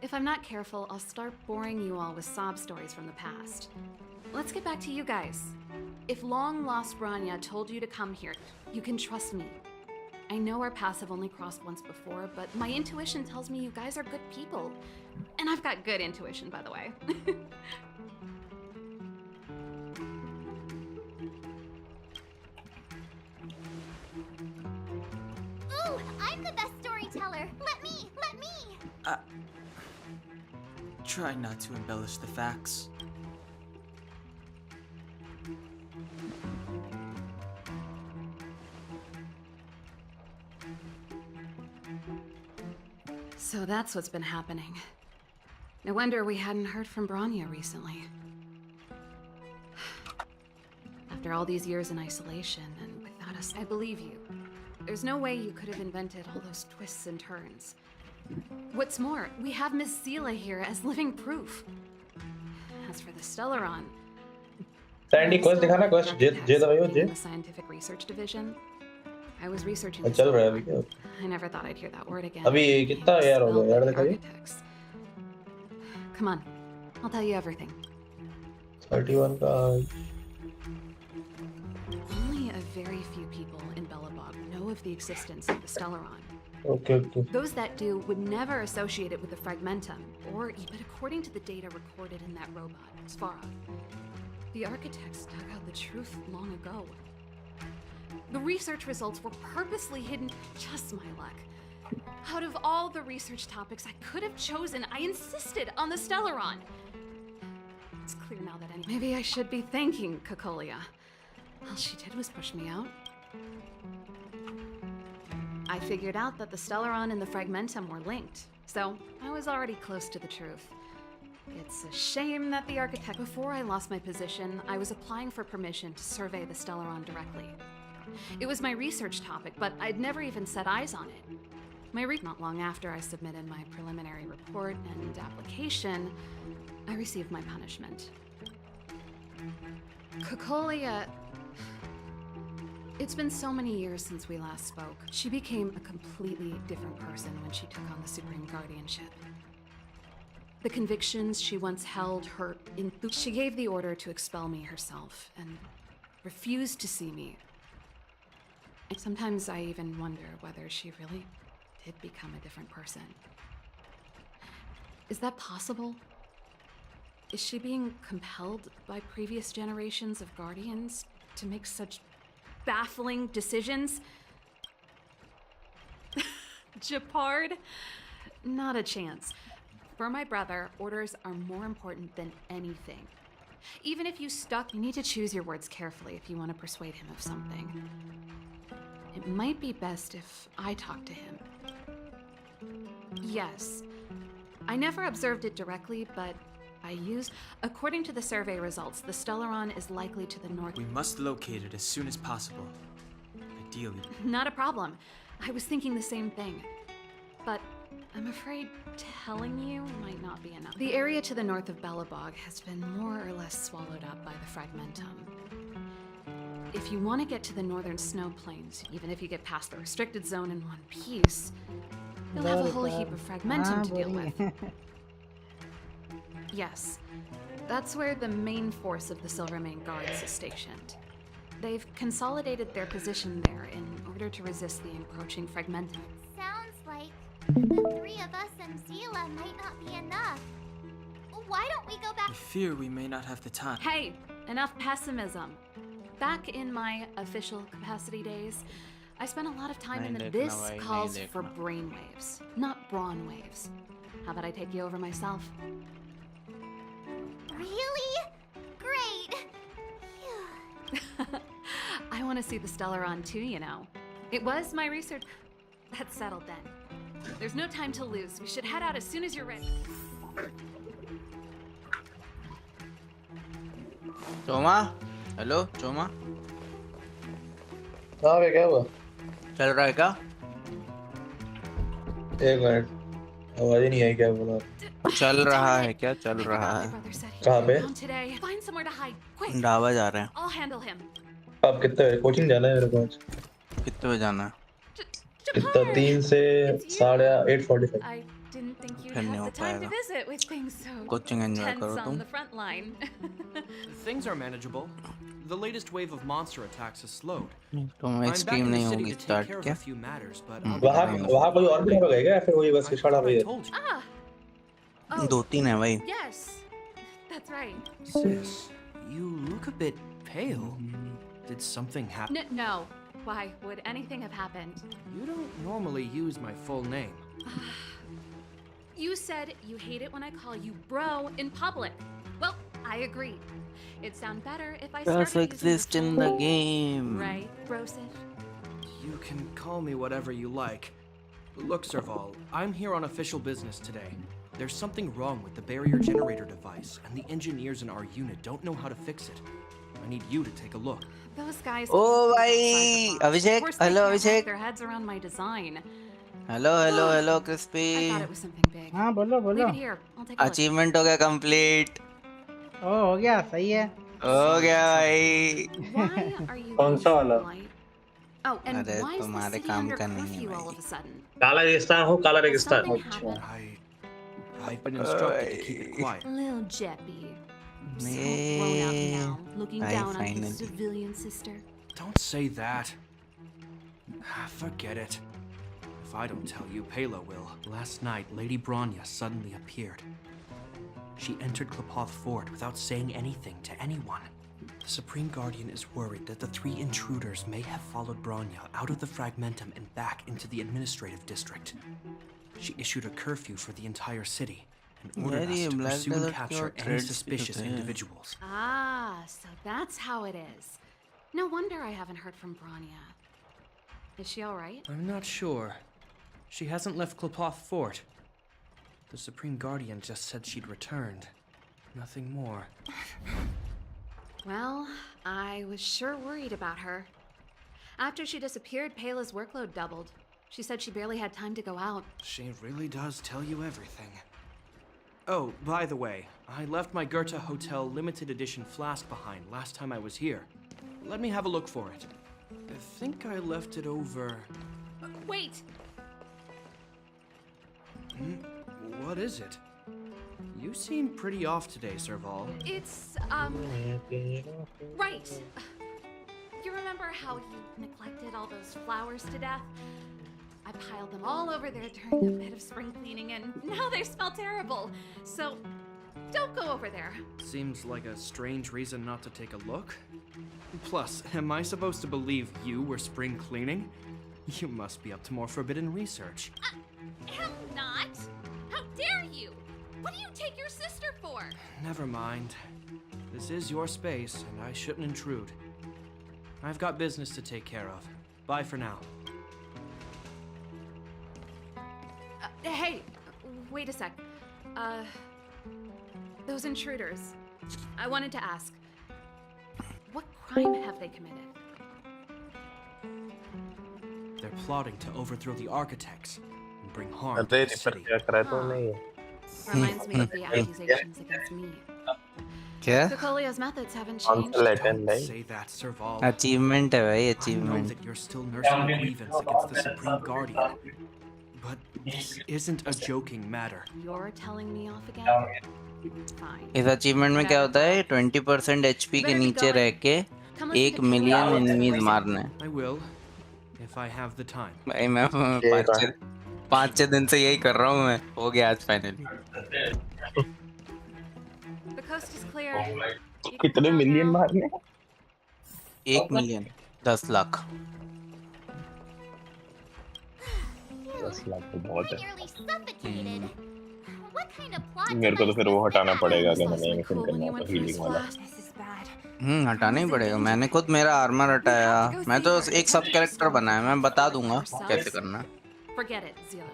If I'm not careful, I'll start boring you all with sob stories from the past. Let's get back to you guys. If long-lost Bronya told you to come here, you can trust me. I know our paths have only crossed once before, but my intuition tells me you guys are good people. And I've got good intuition, by the way. Ooh, I'm the best storyteller. Let me. Try not to embellish the facts. So that's what's been happening. No wonder we hadn't heard from Bronya recently. After all these years in isolation and without us, I believe you. There's no way you could have invented all those twists and turns. What's more, we have Miss Seela here as living proof. As for the Stellaron, Sandy quest दिखाना quest जे दवाई हो जे in the scientific research division, I was researching the चल रहा है अभी Stellaron. क्या I never thought I'd hear that word again. अभी कितना यार हो गया यार दिखाइए Come on, I'll tell you everything. 31 का Only a very few people in Belobog know of the existence of the Stellaron. okay. Those that do would never associate it with the Fragmentum, or even according to the data recorded in that robot, Svara. The architects dug out the truth long ago. The research results were purposely hidden. Just my luck. Out of all the research topics I could have chosen, I insisted on the Stellaron. It's clear now that maybe I should be thanking Cocolia. All she did was push me out. I figured out that the Stellaron and the Fragmentum were linked, so I was already close to the truth. It's a shame that the architect... Before I lost my position, I was applying for permission to survey the Stellaron directly. It was my research topic, but I'd never even set eyes on it. Not long after I submitted my preliminary report and application, I received my punishment. Cocolia... It's been so many years since we last spoke. She became a completely different person when she took on the Supreme Guardianship. The convictions she once held, her she gave the order to expel me herself and refused to see me. Sometimes I even wonder whether she really did become a different person. Is that possible? Is she being compelled by previous generations of Guardians to make such baffling decisions? Japard? Not a chance. For my brother, orders are more important than anything. Even if you you need to choose your words carefully if you want to persuade him of something. It might be best if I talk to him. Yes. I never observed it directly, but I used... According to the survey results, the Stellaron is likely to the north... We must locate it as soon as possible. Ideally. Not a problem. I was thinking the same thing. But I'm afraid telling you might not be enough. The area to the north of Belobog has been more or less swallowed up by the Fragmentum. If you want to get to the northern snow plains, even if you get past the restricted zone in one piece, you'll have a whole heap of Fragmentum to deal with. Yes, that's where the main force of the Silvermane Guards is stationed. They've consolidated their position there in order to resist the encroaching Fragmentum. Sounds like the three of us and Seela might not be enough. Why don't we go back? I fear we may not have the time. Hey, enough pessimism. Back in my official capacity days, I spent a lot of time in the... This calls for brainwaves, not brawn waves. How about I take you over myself? Really? Great! I want to see the Stellaron too, you know. It was my research... That's settled then. There's no time to lose. We should head out as soon as you're ready. Choma? Hello, Choma? हाँ बे क्या हुआ? चल रहा है क्या? एक minute आवाज ही नहीं आई क्या बोला? चल रहा है क्या? चल रहा है? कहाँ पे? Find somewhere to hide. Quick. Dhaba जा रहे हैं. I'll handle him. आप कितने बजे कोचिंग जाना है मेरे को आज? कितने बजे जाना है? कितना 3 से 8:45. I didn't think you'd have the time to visit with things so coaching enjoy करो tense तुम. on the front line. Things are manageable. The latest wave of monster attacks has slowed. तुम्हारी स्ट्रीम नहीं होगी start क्या? वहाँ कोई और भी लोग हैं क्या? या फिर वही बस खड़ा हुआ है? Ah. 2-3 है भाई. Yes. That's right. Sis, you look a bit pale. Did something happen? No. Why would anything have happened? You don't normally use my full name. You said you hate it when I call you bro in public. Well, I agree. It'd sound better if I started Does exist in the game. Right, Brosif? You can call me whatever you like. Look, Serval, I'm here on official business today. There's something wrong with the barrier generator device, and the engineers in our unit don't know how to fix it. I need you to take a look. Those guys. Oh, bhai, Abhishek. Hello, Abhishek. Their heads around my design. Hello, Crispy. I thought it was something big. हाँ बोलो बोलो. Leave it here. I'll take a look. Achievement हो गया complete. ओ हो गया सही है. हो गया भाई. Why are you? कौन सा वाला? Oh, and अरे why is the तुम्हारे city काम under का नहीं है curfew all भाई. of a sudden? काला रेगिस्तान हो काला रेगिस्तान. I've been instructed to keep it quiet. Little Jeppy. So Yeah, grown up now, looking I down on his finally- civilian sister. Don't say that. Forget it. If I don't tell you, Pela will. Last night, Lady Bronya suddenly appeared. She entered Klapoth Fort without saying anything to anyone. The Supreme Guardian is worried that the 3 intruders may have followed Bronya out of the Fragmentum and back into the administrative district. She issued a curfew for the entire city and ordered us to pursue and capture any suspicious individuals. Ah, so that's how it is. No wonder I haven't heard from Bronya. Is she all right? I'm not sure. She hasn't left Klapoth Fort. The Supreme Guardian just said she'd returned. Nothing more. Well, I was sure worried about her. After she disappeared, Pela's workload doubled. She said she barely had time to go out. She really does tell you everything. Oh, by the way, I left my Goethe Hotel limited edition flask behind last time I was here. Let me have a look for it. I think I left it over... Wait! What is it? You seem pretty off today, Serval. It's, right. You remember how you neglected all those flowers to death? I piled them all over there during a bit of spring cleaning, and now they smell terrible. So, don't go over there. Seems like a strange reason not to take a look. Plus, am I supposed to believe you were spring cleaning? You must be up to more forbidden research. Am not. How dare you? What do you take your sister for? Never mind. This is your space, and I shouldn't intrude. I've got business to take care of. Bye for now. Hey, wait a sec. Those intruders. I wanted to ask, what crime have they committed? They're plotting to overthrow the architects and bring harm to the city. Reminds me of the accusations against me. क्या? Cocolio's methods haven't changed. Don't say that, Serval. Achievement है भाई, I achievement. know that you're still nursing a grievance against the Supreme Guardian. But this isn't a joking matter. You're telling me off again? Fine. इस achievement में क्या होता है? 20% HP के नीचे रह के 1 मिलियन एनिमीज मारना है. I will, if I have the time. भाई मैं 5-6 दिन से यही कर रहा हूँ मैं. हो गया आज finally. The coast is clear. कितने मिलियन मारने? 1 मिलियन 10 लाख. 10 लाख तो बहुत है. Nearly suffocated. What kind of plot मेरे को तो फिर वो हटाना पड़ेगा अगर मैंने एनिमेशन करना है तो हीलिंग वाला. हटाना ही पड़ेगा. मैंने खुद मेरा आर्मर हटाया. मैं तो एक सब कैरेक्टर बनाया. मैं बता दूंगा कैसे करना. Forget it, Zila.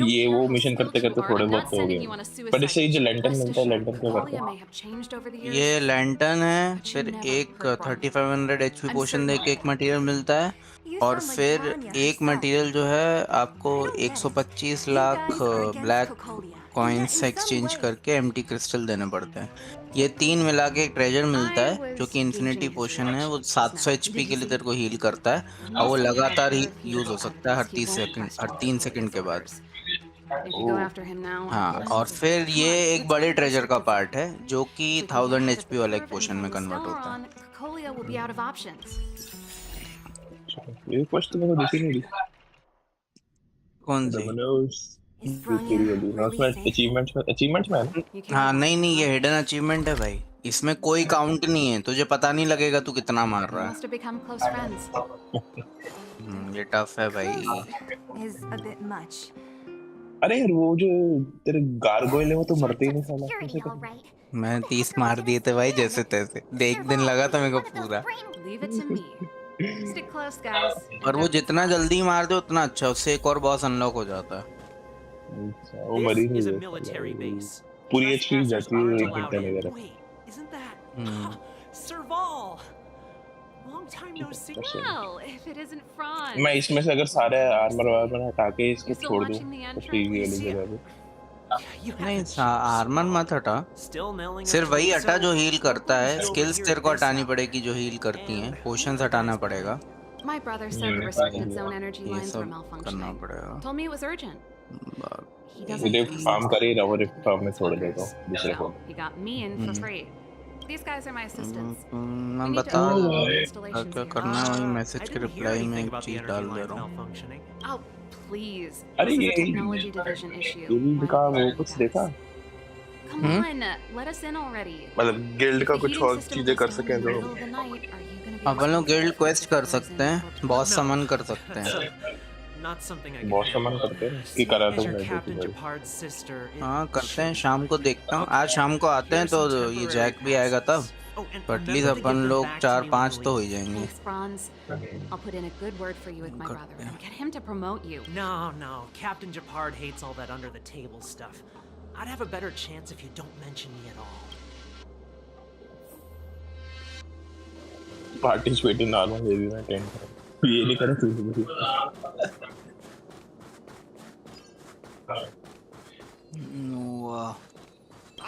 ये वो मिशन करते करते थोड़े बहुत हो गए. पर इससे जो लैंटर्न मिलता है, लैंटर्न क्या करता है? ये लैंटर्न है. फिर एक 3500 HP पोशन दे के एक मटेरियल मिलता है. और फिर एक मटेरियल जो है आपको 125 लाख ब्लैक कॉइन्स एक्सचेंज करके एम्प्टी क्रिस्टल देने पड़ते हैं. ये 3 मिला के एक ट्रेजर मिलता है जो कि इन्फिनिटी पोशन है. वो 700 HP के लिए तेरे को हील करता है और वो लगातार ही यूज हो सकता है हर 3 सेकंड के बाद. हाँ, और फिर ये एक बड़े ट्रेजर का पार्ट है जो कि 1000 HP वाला एक पोशन में कन्वर्ट होता है. ये क्वेश्चन मेरे को दिखी नहीं दी. कौन सी? अचीवमेंट में है ना? हाँ, नहीं ये हिडन अचीवमेंट है भाई. इसमें कोई काउंट नहीं है. तुझे पता नहीं लगेगा तू कितना मार रहा है. ये टफ है भाई. अरे यार वो जो तेरे गार्गोइल है वो तो मरते ही नहीं साला. मैं 30 मार दिए थे भाई जैसे तैसे. एक दिन लगा था मेरे को पूरा. और वो जितना जल्दी मार दे उतना अच्छा. उससे एक और बॉस अनलॉक हो जाता है. वो मरी नहीं है. पूरी एचपी जाती है एक घंटे में. Serval. Long time no see. Well, if it isn't Franz. मैं इसमें से अगर सारे आर्मर वार्मर हटा के इसको You still छोड़ दूं watching the तो ठीक entrance? है जगह पे नहीं आर्मर मत हटा, सिर्फ वही हटा जो हील करता है। स्किल्स तेरे को हटानी पड़ेगी जो हील करती हैं, पोशंस हटाना पड़ेगा। My brother said the restricted zone energy ये lines were सब करना malfunctioning. पड़ेगा। Told me it was urgent. He doesn't मुझे think फार्म so. कर ही रहा हूँ, रिफ्ट फार्म में छोड़ देता हूँ दूसरे को। He got me in for free. These guys are my assistants. मैं बता क्या करना है, वही मैसेज के रिप्लाई में एक चीज डाल दे रहा हूँ। Oh, please. अरे This is ये a technology division issue. Guild का वो कुछ देखा? Come on, let us in already. मतलब गिल्ड का कुछ और चीजें कर सकें तो अपन लोग गिल्ड क्वेस्ट कर सकते हैं, बॉस समन कर सकते हैं। Not something I can boss summon करते हैं कि करा तो मैं Captain Japard's sister. हाँ करते हैं, शाम को देखता हूँ। आज शाम को आते हैं तो ये जैक भी आएगा तब, तो एटलीस्ट अपन लोग 4-5 तो हो ही जाएंगे। Thanks, Franz. I'll put in a good word for you with my brother and get him to promote you. No. Captain Japard hates all that under the table stuff. I'd have a better chance if you don't mention me at all. Participate in normal area में attend कर ये नहीं करा तू वाह।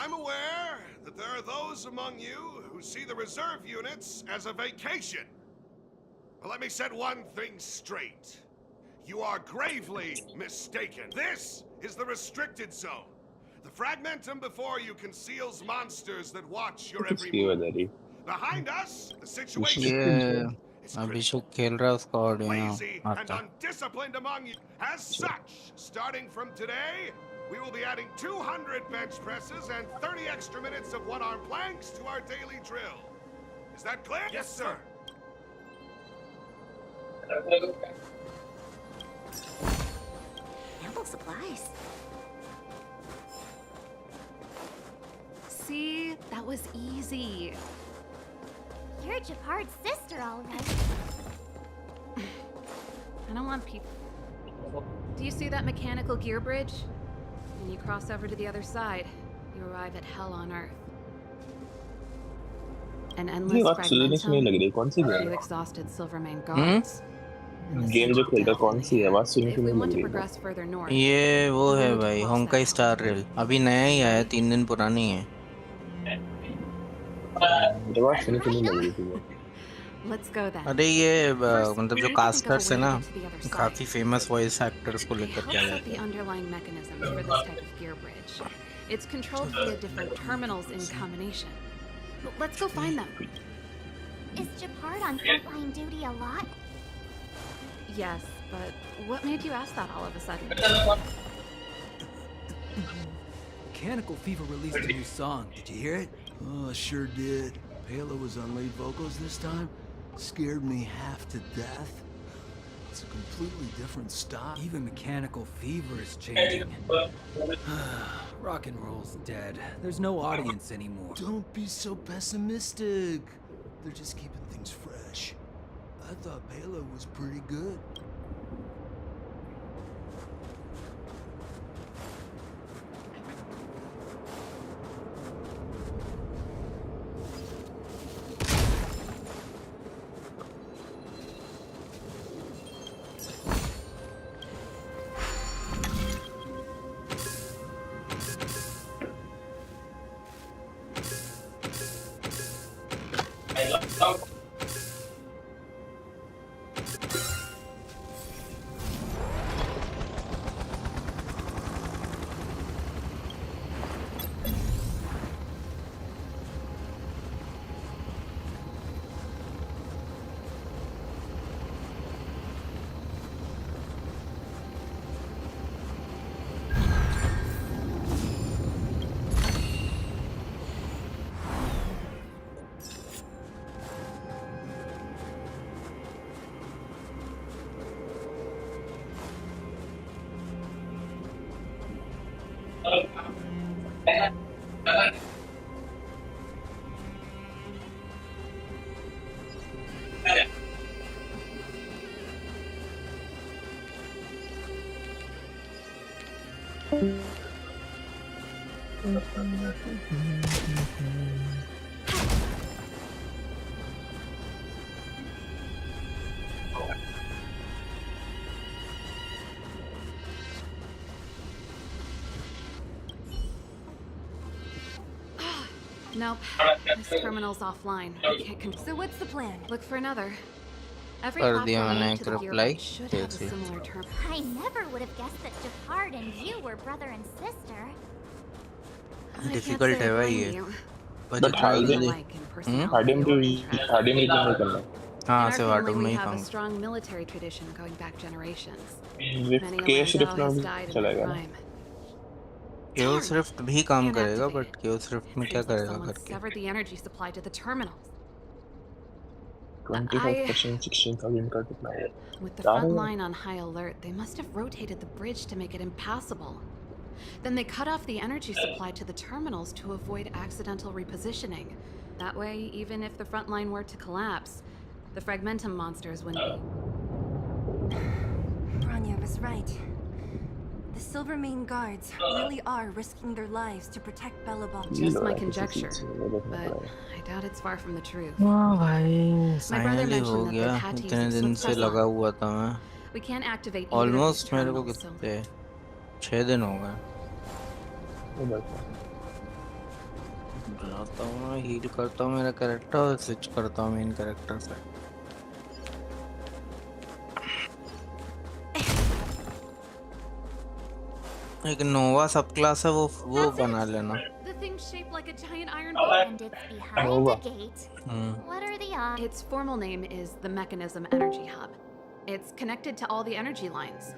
I'm aware that there are those among you who see the reserve units as a vacation. But let me set one thing straight. You are gravely mistaken. This is the restricted zone. The fragmentum before you conceals monsters that watch your every move. Behind us, the situation is अभिषेक खेल रहा है उसका audio lazy and आता। undisciplined among you. As such, starting from today, we will be adding 200 bench presses and 30 extra minutes of one-arm planks to our daily drill. Is that clear? Yes, sir. Ample supplies. See, that was easy. You're Japard's sister, all right. I don't want people. Do you see that mechanical gear bridge? When you cross over to the other side, you arrive at hell on Earth. An endless fragmentum, a few exhausted Silvermane guards. Game जो खेलता कौन सी है आवाज सुनने को If we want to mill progress further north, ये वो है भाई, होंकाई स्टार रेल, अभी नया ही आया, 3 दिन पुरानी है। आवाज सुनने को नहीं मिल रही थी। let's go then. अरे ये मतलब जो कास्टर्स है ना, काफी फेमस वॉइस एक्टर्स को लेकर के आया Helps out the underlying mechanisms for this type of gear bridge. It's controlled via different terminals in combination. Let's go find them. Is Japard on frontline duty a lot? Yes, but what made you ask that all of a sudden? Mechanical Fever released a new song. Did you hear it? Oh, I sure did. Palo was on lead vocals this time. Scared me half to death. It's a completely different style. Even Mechanical Fever is changing. Rock and roll's dead. There's no audience anymore. Don't be so pessimistic. They're just keeping things fresh. I thought Palo was pretty good. Nope. This terminal's offline. I can't So what's the plan? Look for another. Every कर दिया platform मैंने linked एक to the reply gearbox should have a similar term. I never would have guessed that Jafar and you were brother and sister. Difficult है भाई ये but Hardinge Hardinge भी नहीं करना हाँ In our से family, वाटो में we ही have a काम strong military tradition going back generations. Lift Many a case Landau rift में has भी died in their चलेगा ना prime. केओस रिफ्ट भी काम Can't करेगा activate बट केओस रिफ्ट में क्या Seems like करेगा someone करके severed the energy supply to the terminals. 25% 16,000 का कितना है With the front line on high alert, they must have rotated the bridge to make it impassable. Then they cut off the energy supply to the terminals to avoid accidental repositioning. That way, even if the front line were to collapse, the fragmentum monsters wouldn't be. Bronya was right. The Silvermane guards really are risking their lives to protect Bellabon. Just my conjecture, but I doubt it's far from the truth. वाह भाई My brother finally हो mentioned that गया they've had to इतने use a दिन slip से test लगा line. हुआ था मैं We can't activate either of these almost मेरे को terminals, so कितने 6 दिन हो गए बनाता हूँ मैं हील करता हूँ मेरा कैरेक्टर और स्विच करता हूँ मेन कैरेक्टर से एक नोवा सब क्लास है वो बना लेना the thing's shaped like a giant iron ball. And it's behind the gate. What are the odds? Its formal name is the Mechanism Energy Hub. It's connected to all the energy lines.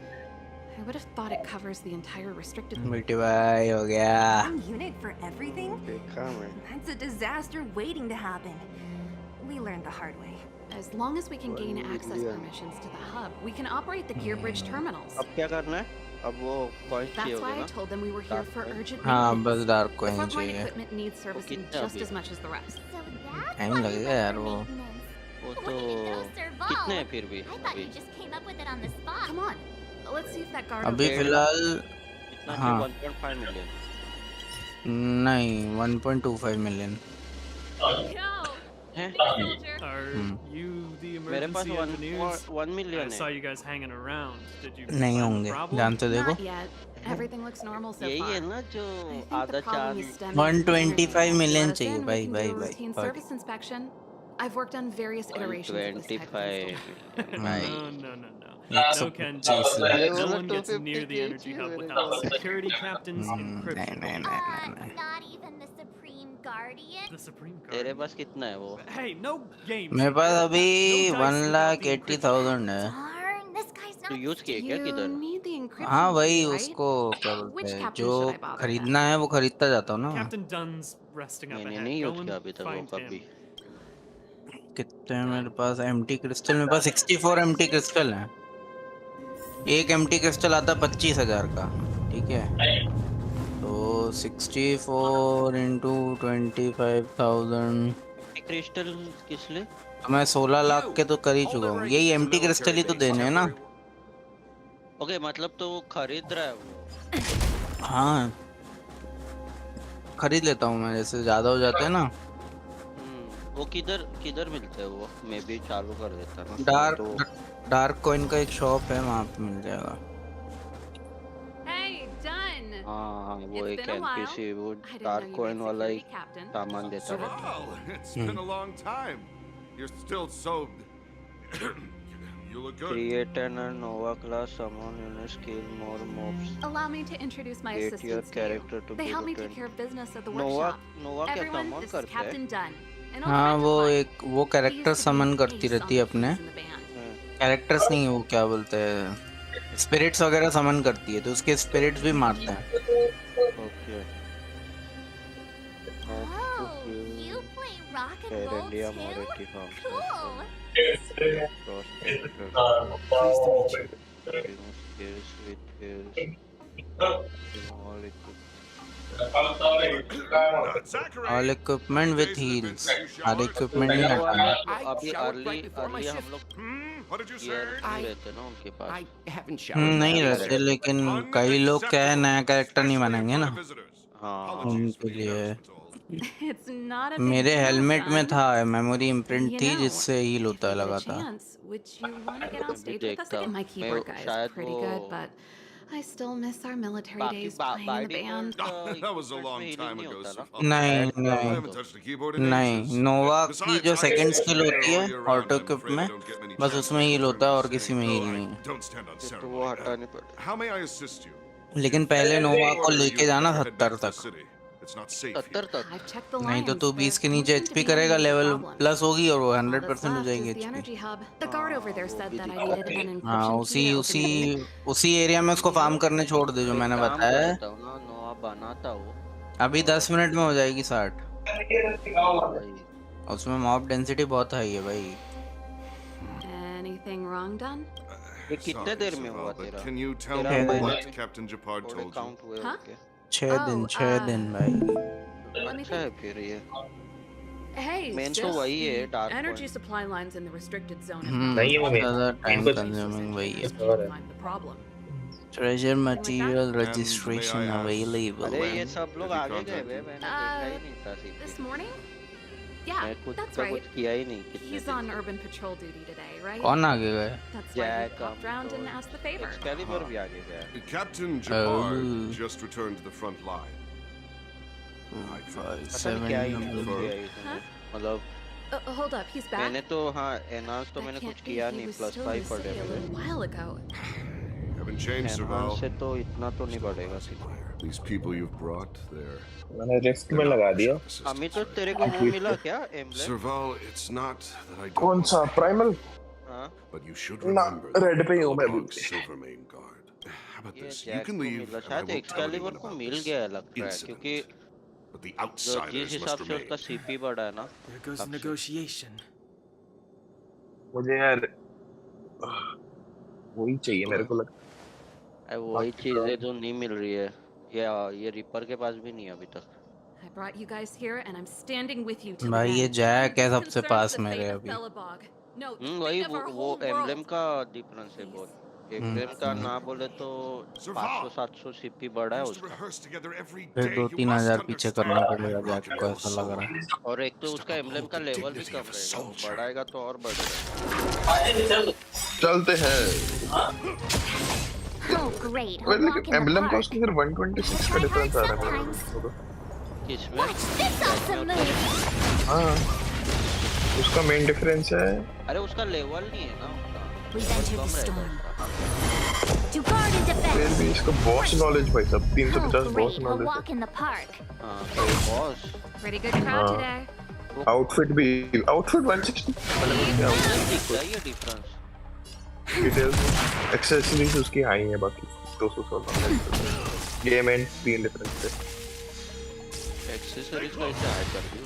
I would have thought it covers the entire restricted. Multiply हो गया One unit for everything? That's a disaster waiting to happen. We learned the hard way. As long as we can gain access permissions to the hub, we can operate the gear bridge terminals. अब क्या करना है? अब वो coins चाहिए That's why होगा I told them we were here for urgent हाँ maintenance. बस डार्क The कॉइन frontline चाहिए equipment needs servicing just as much as the rest. Time लगेगा यार वो वो तो कितने हैं फिर भी I thought you just came up with it on the spot. Come on, let's see if that guard. अभी फिलहाल कितना हाँ 1.5 मिलियन नहीं 1.25 मिलियन हैं Are you the मेरे पास emergency engineers? 1 मिलियन I है saw you guys hanging around. Did you नहीं find a होंगे problem? जानते देखो Not yet. Everything looks normal so यही far. है ना जो I think आधा the problem is चांद stemming from the energy 125 loss. million Let us चाहिए in, we भाई can भाई do a भाई routine भाई service inspection. I've worked on various iterations of this type of 125 No, no, no, no. No, Ken. 125 No one gets near the energy hub without security captains encryption. Not even the Supreme Guardian? The Supreme तेरे Guardian. पास कितना है वो Hey, no games. मेरे पास अभी No dice without the 1,80,000 है Darn, this guy's तू not. Use किए क्या You किधर need the encryption हाँ key, वही right? उसको क्या बोलते Which हैं captain जो should I bother with? खरीदना है वो खरीदता जाता हूँ ना Captain Dunn's resting up मैंने ahead. नहीं Go यूज किया and अभी तक वो find कभी him. कितने हैं मेरे पास एम्प्टी क्रिस्टल मेरे पास 64 एम्प्टी क्रिस्टल है एक एम्प्टी क्रिस्टल आता 25,000 का ठीक है तो 64 इंटू 25,000 क्रिस्टल किस लिए तो मैं 16 लाख के तो कर ही चुका हूँ यही एम्प्टी क्रिस्टल ही तो देने हैं ना ओके मतलब तो वो खरीद रहा है वो हाँ खरीद लेता हूँ मैं जैसे ज्यादा हो जाते हैं ना वो किधर किधर मिलते हैं वो मैं भी चालू कर देता ना डार्क कॉइन का एक शॉप है वहाँ पे मिल जाएगा Hey, done. हाँ वो It's एक been a while. एनपीसी वो I didn't dark know you coin made वाला ही security captain. सामान देता रहता है Well, it's been a long time. You're still so. You look good. Create an Nova class summon in a skill more mobs. Allow me to introduce my Get your assistants to character you. to They be help me the take care of business at the Nova workshop. Nova क्या Everyone, summon this is करते हैं Captain Dunn. An old हाँ friend वो of mine. एक वो character समन करती रहती है अपने कैरेक्टर्स नहीं वो क्या बोलते हैं स्पिरिट्स वगैरह समन करती है तो उसके स्पिरिट्स भी मारते हैं okay Oh, you play rock and roll India too? Moretti farm Cool. All equipment with heels her equipment नहीं हटाना अभी अर्ली अर्ली हम लोग ईयर रहते ना उनके पास नहीं रहते लेकिन कई लोग क्या है नया कैरेक्टर नहीं बनाएंगे ना हाँ उनके लिए It's not a big मेरे deal, हेलमेट में son. था मेमोरी इम्प्रिंट You थी know, जिससे हील होता If you get a लगातार chance, would you want to get on stage with us देखता again? हूँ My मैं keyboard guy is शायद pretty वो good, but I still miss our military days playing in the band. That was a long time ago, sir. नहीं I नहीं haven't touched the keyboard in नहीं, ages. नोवा की Besides, जो I second used to skill sit होती there है all year round. Auto I'm क्विप afraid I में, don't get many बस chances उसमें to हील learn होता है to और किसी stay. में हील Oh, नहीं है। don't stand on ceremony. How may I assist you? लेकिन पहले नोवा को लेके जाना 70 तक, It's not safe here. नहीं तो तू 20 के नीचे एचपी करेगा, लेवल प्लस होगी और वो 100% हो जाएगी The energy HP. hub. The guard over there said that I needed an हाँ, encryption उसी key to उसी open it. उसी एरिया में उसको फार्म करने छोड़ दे जो मैंने बताया है। अभी 10 मिनट में हो जाएगी 60। उसमें मॉब डेंसिटी बहुत हाई है भाई। Anything wrong done? ये कितने देर में हुआ But तेरा? can you tell me what Captain Japard told you? Huh? 6 दिन भाई। अच्छा है फिर ये। Hey, मेन तो sis, वही है the dark energy supply lines in the restricted zone. नहीं वो ज़्यादा टाइम कंज्यूमिंग वही है। The problem. Treasure material registration available. अरे ये सब लोग आगे गए वे, मैंने देखा ही नहीं था सीधे। This morning? Yeah, that's right. कुछ किया ही नहीं कितने He's on urban patrol duty today, right? कौन आगे गए? That's why he popped round and asked the favor. Excalibur भी आगे गया। Captain Japard just returned to the front line. 7 मतलब hold up, he's back. मैंने तो हाँ एनाउंस तो मैंने कुछ किया नहीं, +5 पड़ गया मेरे। while ago. Haven't changed, Serval. से तो इतना तो नहीं बढ़ेगा सीधे। These people you've brought, they're मैंने रिस्क में लगा दिया। अमित तो तेरे को वो मिला क्या emblem? Serval, it's not that I don't. कौन सा प्राइमल? हाँ। But you should ना remember रेड पे ही हूँ मैं अभी। Silvermane Guard. How about ये this? You जैक can को leave. मिला, and I शायद won't tell एक्सकैलिबर anyone को about मिल this गया लगता है incident. क्योंकि But the जो जिस outsiders हिसाब must से उसका remain. सीपी बढ़ा है ना। There goes negotiation. मुझे यार वही चाहिए मेरे को लगता है। वही चीजें जो नहीं मिल रही है, ये रिपर के पास भी नहीं है अभी तक। I brought you guys here and I'm standing with you. भाई ये जैक है सबसे पास मेरे अभी। वही वो एम्ब्लेम का डिफरेंस है बहुत। एम्ब्लेम का ना बोले तो 500-700 सीपी बढ़ा है उसका। फिर 2-3 हज़ार पीछे करना पड़ेगा जैक को, ऐसा लग रहा है। और एक तो उसका एम्ब्लेम का लेवल भी कम रहेगा, बढ़ाएगा तो और बढ़ेगा। चलते हैं। Oh, great. लेकिन एम्ब्लेम का उसका फिर 126 का डिफरेंस आ रहा है। किसमें? Watch this awesome move. हाँ, उसका मेन डिफरेंस है। अरे उसका लेवल नहीं है ना We've entered the storm. To guard and defend. फिर भी इसका बॉस नॉलेज भाई सब 350 boss A knowledge. walk in the park. Boss. Pretty good crowd today. Outfit भी आउटफिट 160 ये डिफरेंस। डिटेल्स एक्सेसरीज उसकी हाई है, बाकी 216 गेम एंड 3 डिफरेंस है। एक्सेसरीज कैसे ऐड कर दियो?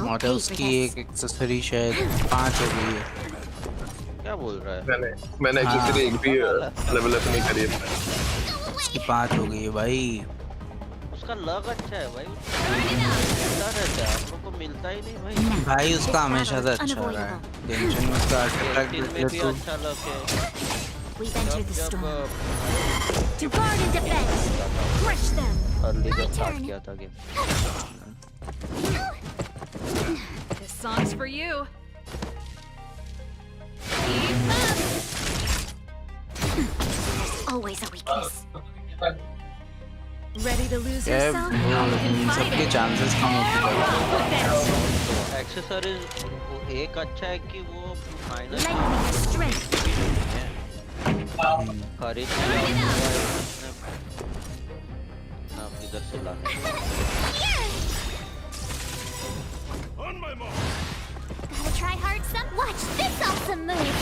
मॉडल्स की एक एक्सेसरी शायद 5 हो गई है। क्या बोल रहा है? मैंने एक्सेसरी एक भी लेवल अप नहीं करी है। उसकी 5 हो गई है भाई। उसका लग अच्छा है भाई, मिलता रहता है, हम लोग को मिलता ही नहीं भाई। भाई उसका हमेशा से अच्छा रहा है। गेंशिन में उसका आर्टिफैक्ट में भी अच्छा लग है। We've entered the storm. To guard and defend. Crush them. Early जब स्टार्ट किया था game. This song's for you. Always a weakness. Ready to lose yourself? सबके चांसेस कम होते हैं। एक्सेसरीज एक अच्छा है कि वो माइनस खरीद इधर से ला। Gotta try hard some. Watch this awesome move.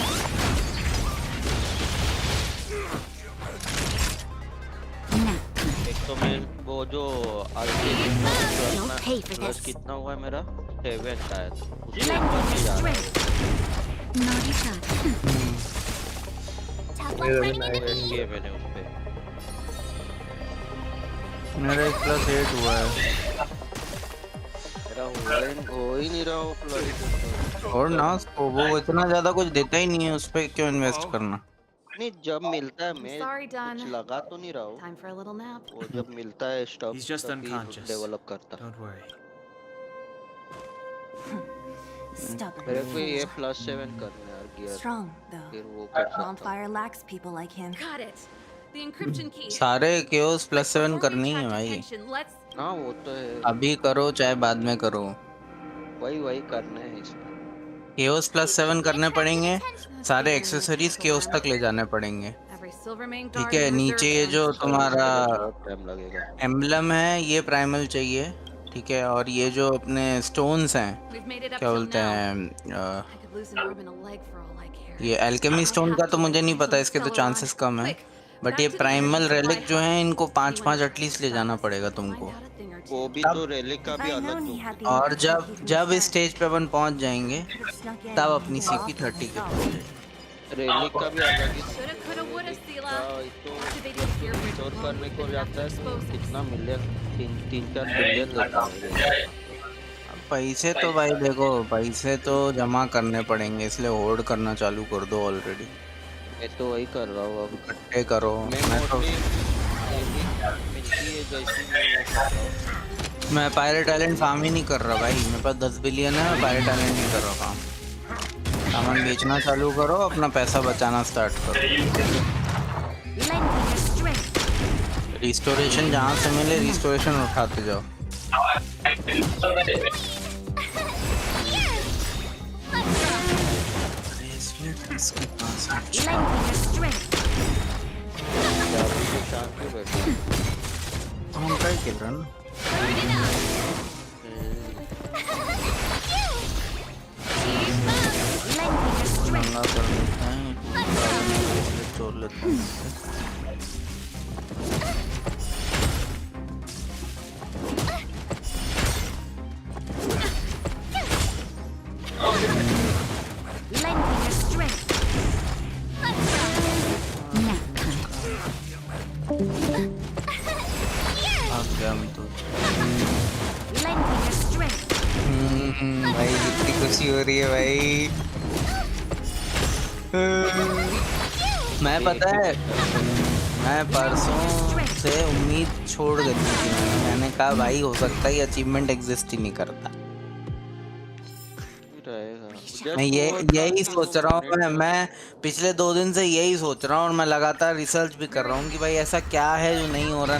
एक तो मैं वो जो प्लस कितना हुआ है मेरा 7 शायद, उससे ऊपर जा रहा है मैंने उस पे। मेरा 1+8 हुआ है। मेरा हो ही नहीं रहा वो प्लस। और ना वो इतना ज्यादा कुछ देता ही नहीं है, उस पे क्यों इन्वेस्ट करना। नहीं जब मिलता है मैं कुछ लगा तो नहीं रहा हूँ। वो जब मिलता है स्टॉक डेवलप करता। stubborn. मेरे को ये +7 करना है यार गियर। Strong though. फिर वो कर सकता हूँ। Bonfire lacks people like him. Got it. The encryption key. सारे केओस +7 करनी है भाई। हाँ वो तो है। अभी करो चाहे बाद में करो। वही करना है इसमें। केओस +7 करने पड़ेंगे। सारे एक्सेसरीज केओस तक ले जाने पड़ेंगे। ठीक है, नीचे ये जो तुम्हारा एम्बलम है ये प्राइमल चाहिए। ठीक है, और ये जो अपने स्टोन्स हैं क्या बोलते हैं ये एल्केमी स्टोन का तो मुझे नहीं पता, इसके तो चांसेस कम है, बट ये प्राइमल रेलिक जो है इनको 5-5 एटलीस्ट ले जाना पड़ेगा तुमको। वो भी तो रेलिक का भी अलग दो। और जब इस स्टेज पे अपन पहुंच जाएंगे तब अपनी सीपी 30 के पहुंचे। रेलिक का भी अलग ही स्टोर करने को जाता है तो कितना मिलियन 3-4 बिलियन लगता है। पैसे तो भाई देखो, पैसे तो जमा करने पड़ेंगे, इसलिए होल्ड करना चालू कर दो ऑलरेडी। मैं तो वही कर रहा हूँ अब। इकट्ठे करो। मैं पायरेट टैलेंट फार्म ही नहीं कर रहा भाई, मेरे पास 10 बिलियन है, मैं पायरेट टैलेंट नहीं कर रहा काम। सामान बेचना चालू करो, अपना पैसा बचाना स्टार्ट करो। रिस्टोरेशन जहाँ से मिले रिस्टोरेशन उठाते जाओ। इसके पास होंकाई खेल रहा ना। नंगा कर लेते हैं, तोड़ लेते हैं। भाई कितनी खुशी हो रही है भाई। मैं पता है मैं परसों से उम्मीद छोड़ गई थी। मैंने कहा भाई हो सकता है अचीवमेंट एग्जिस्ट ही नहीं करता। मैं यही सोच रहा हूँ, मैं पिछले 2 दिन से यही सोच रहा हूँ और मैं लगातार रिसर्च भी कर रहा हूँ कि भाई ऐसा क्या है जो नहीं हो रहा।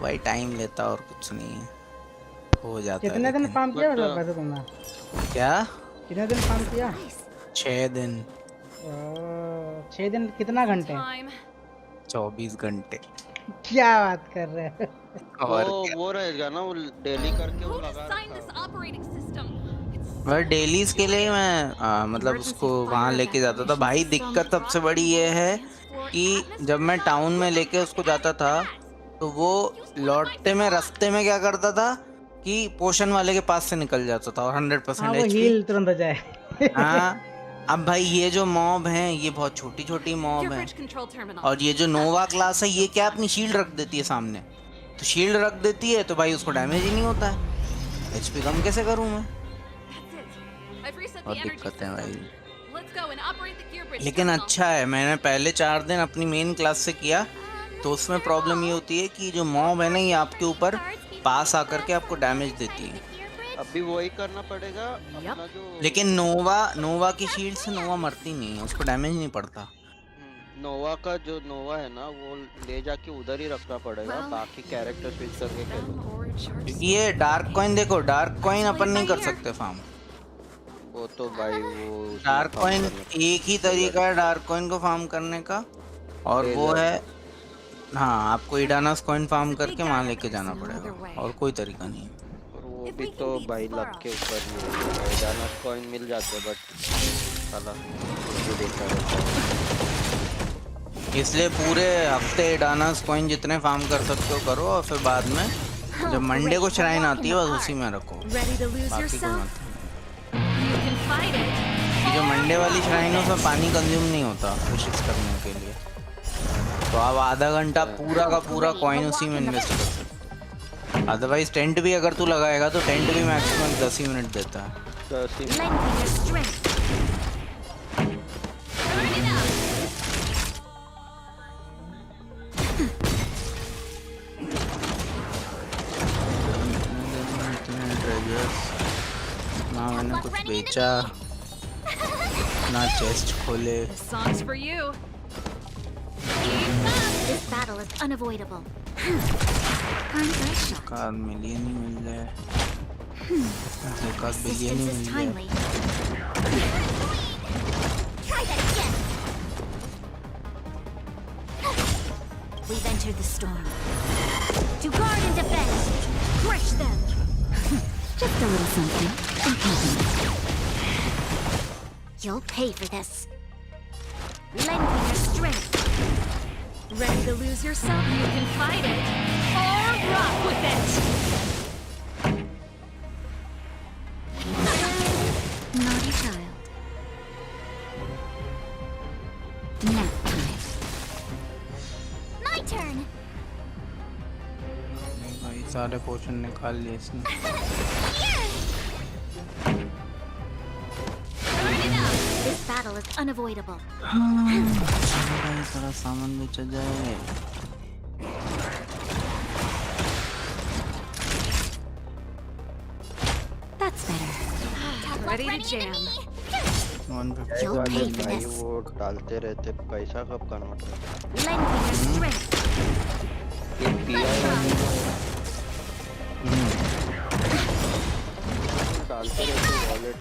भाई टाइम लेता और कुछ नहीं है, हो जाता है। कितने दिन काम किया वैसे तुमने? क्या कितने दिन काम किया? 6 दिन। 6 दिन कितना घंटे? 24 घंटे। क्या बात कर रहे हैं? और वो रहेगा ना, वो डेली करके वो लगा रहा डेलीज के लिए मैं मतलब उसको वहाँ लेके जाता था। भाई दिक्कत सबसे बड़ी ये है कि जब मैं टाउन में लेके उसको जाता था तो वो लौटते में रास्ते में क्या करता था कि पोशन वाले के पास से निकल जाता था और 100% हील तुरंत आ जाए। हाँ, अब भाई ये जो मॉब हैं ये बहुत छोटी मॉब हैं, और ये जो नोवा क्लास है ये क्या अपनी शील्ड रख देती है सामने, तो शील्ड रख देती है तो भाई उसको डैमेज ही नहीं होता है। एचपी कम कैसे करूं मैं? बहुत दिक्कत है भाई। लेकिन अच्छा है, मैंने पहले 4 दिन अपनी मेन क्लास से किया तो उसमें प्रॉब्लम ये होती है कि जो मॉब है ना ये आपके ऊपर पास आकर के आपको डैमेज देती है। अभी वही करना पड़ेगा अपना जो। लेकिन नोवा की शील्ड से नोवा मरती नहीं है, उसको डैमेज नहीं पड़ता। नोवा का जो नोवा है ना वो ले जाके उधर ही रखना पड़ेगा, बाकी कैरेक्टर स्विच करके खेलो। ये डार्क कॉइन देखो, डार्क कॉइन अपन नहीं कर सकते फार्म। वो तो भाई वो डार्क कॉइन एक ही तरीका है डार्क कॉइन को फार्म करने का, और वो है हाँ आपको इडानस कॉइन फार्म करके वहाँ लेके जाना पड़ेगा, और कोई तरीका नहीं है। वो भी तो भाई लक के ऊपर ही है। इडानस कॉइन मिल जाते हैं बट साला देखा रहता है। इसलिए पूरे हफ्ते इडानस कॉइन जितने फार्म कर सकते हो करो, और फिर बाद में जब मंडे को श्राइन आती है बस उसी में रखो, बाकी कोई मत। जो मंडे वाली श्राइन है उसमें पानी कंज्यूम नहीं होता कोशिश करने के लिए, तो आप आधा घंटा पूरा का पूरा कॉइन उसी में इन्वेस्ट कर सकते हो। अदरवाइज टेंट भी अगर तू लगाएगा तो टेंट भी मैक्सिमम 10 ही मिनट देता है। 10 ही मिनट। हाँ मैंने कुछ बेचा, अपना चेस्ट खोले। This song's for you. This battle is unavoidable. कार मिलियन ही मिल जाए, कार बिलियन ही मिल जाए। Try that again. We've entered the storm. To guard and defend. Crush them. Just a little something. You'll pay for this. Lend me your strength. Ready to lose yourself? You can fight it. Or rock with it. Naughty child. Nap time. My turn. भाई सारे portion निकाल लिए इसने। This battle is unavoidable. भाई सारा सामान बेचा जाए। That's better. Ready to jam. You'll pay for this. वो डालते रहते, पैसा कब कन्वर्ट होता? Lend me your strength. डालते रहते वॉलेट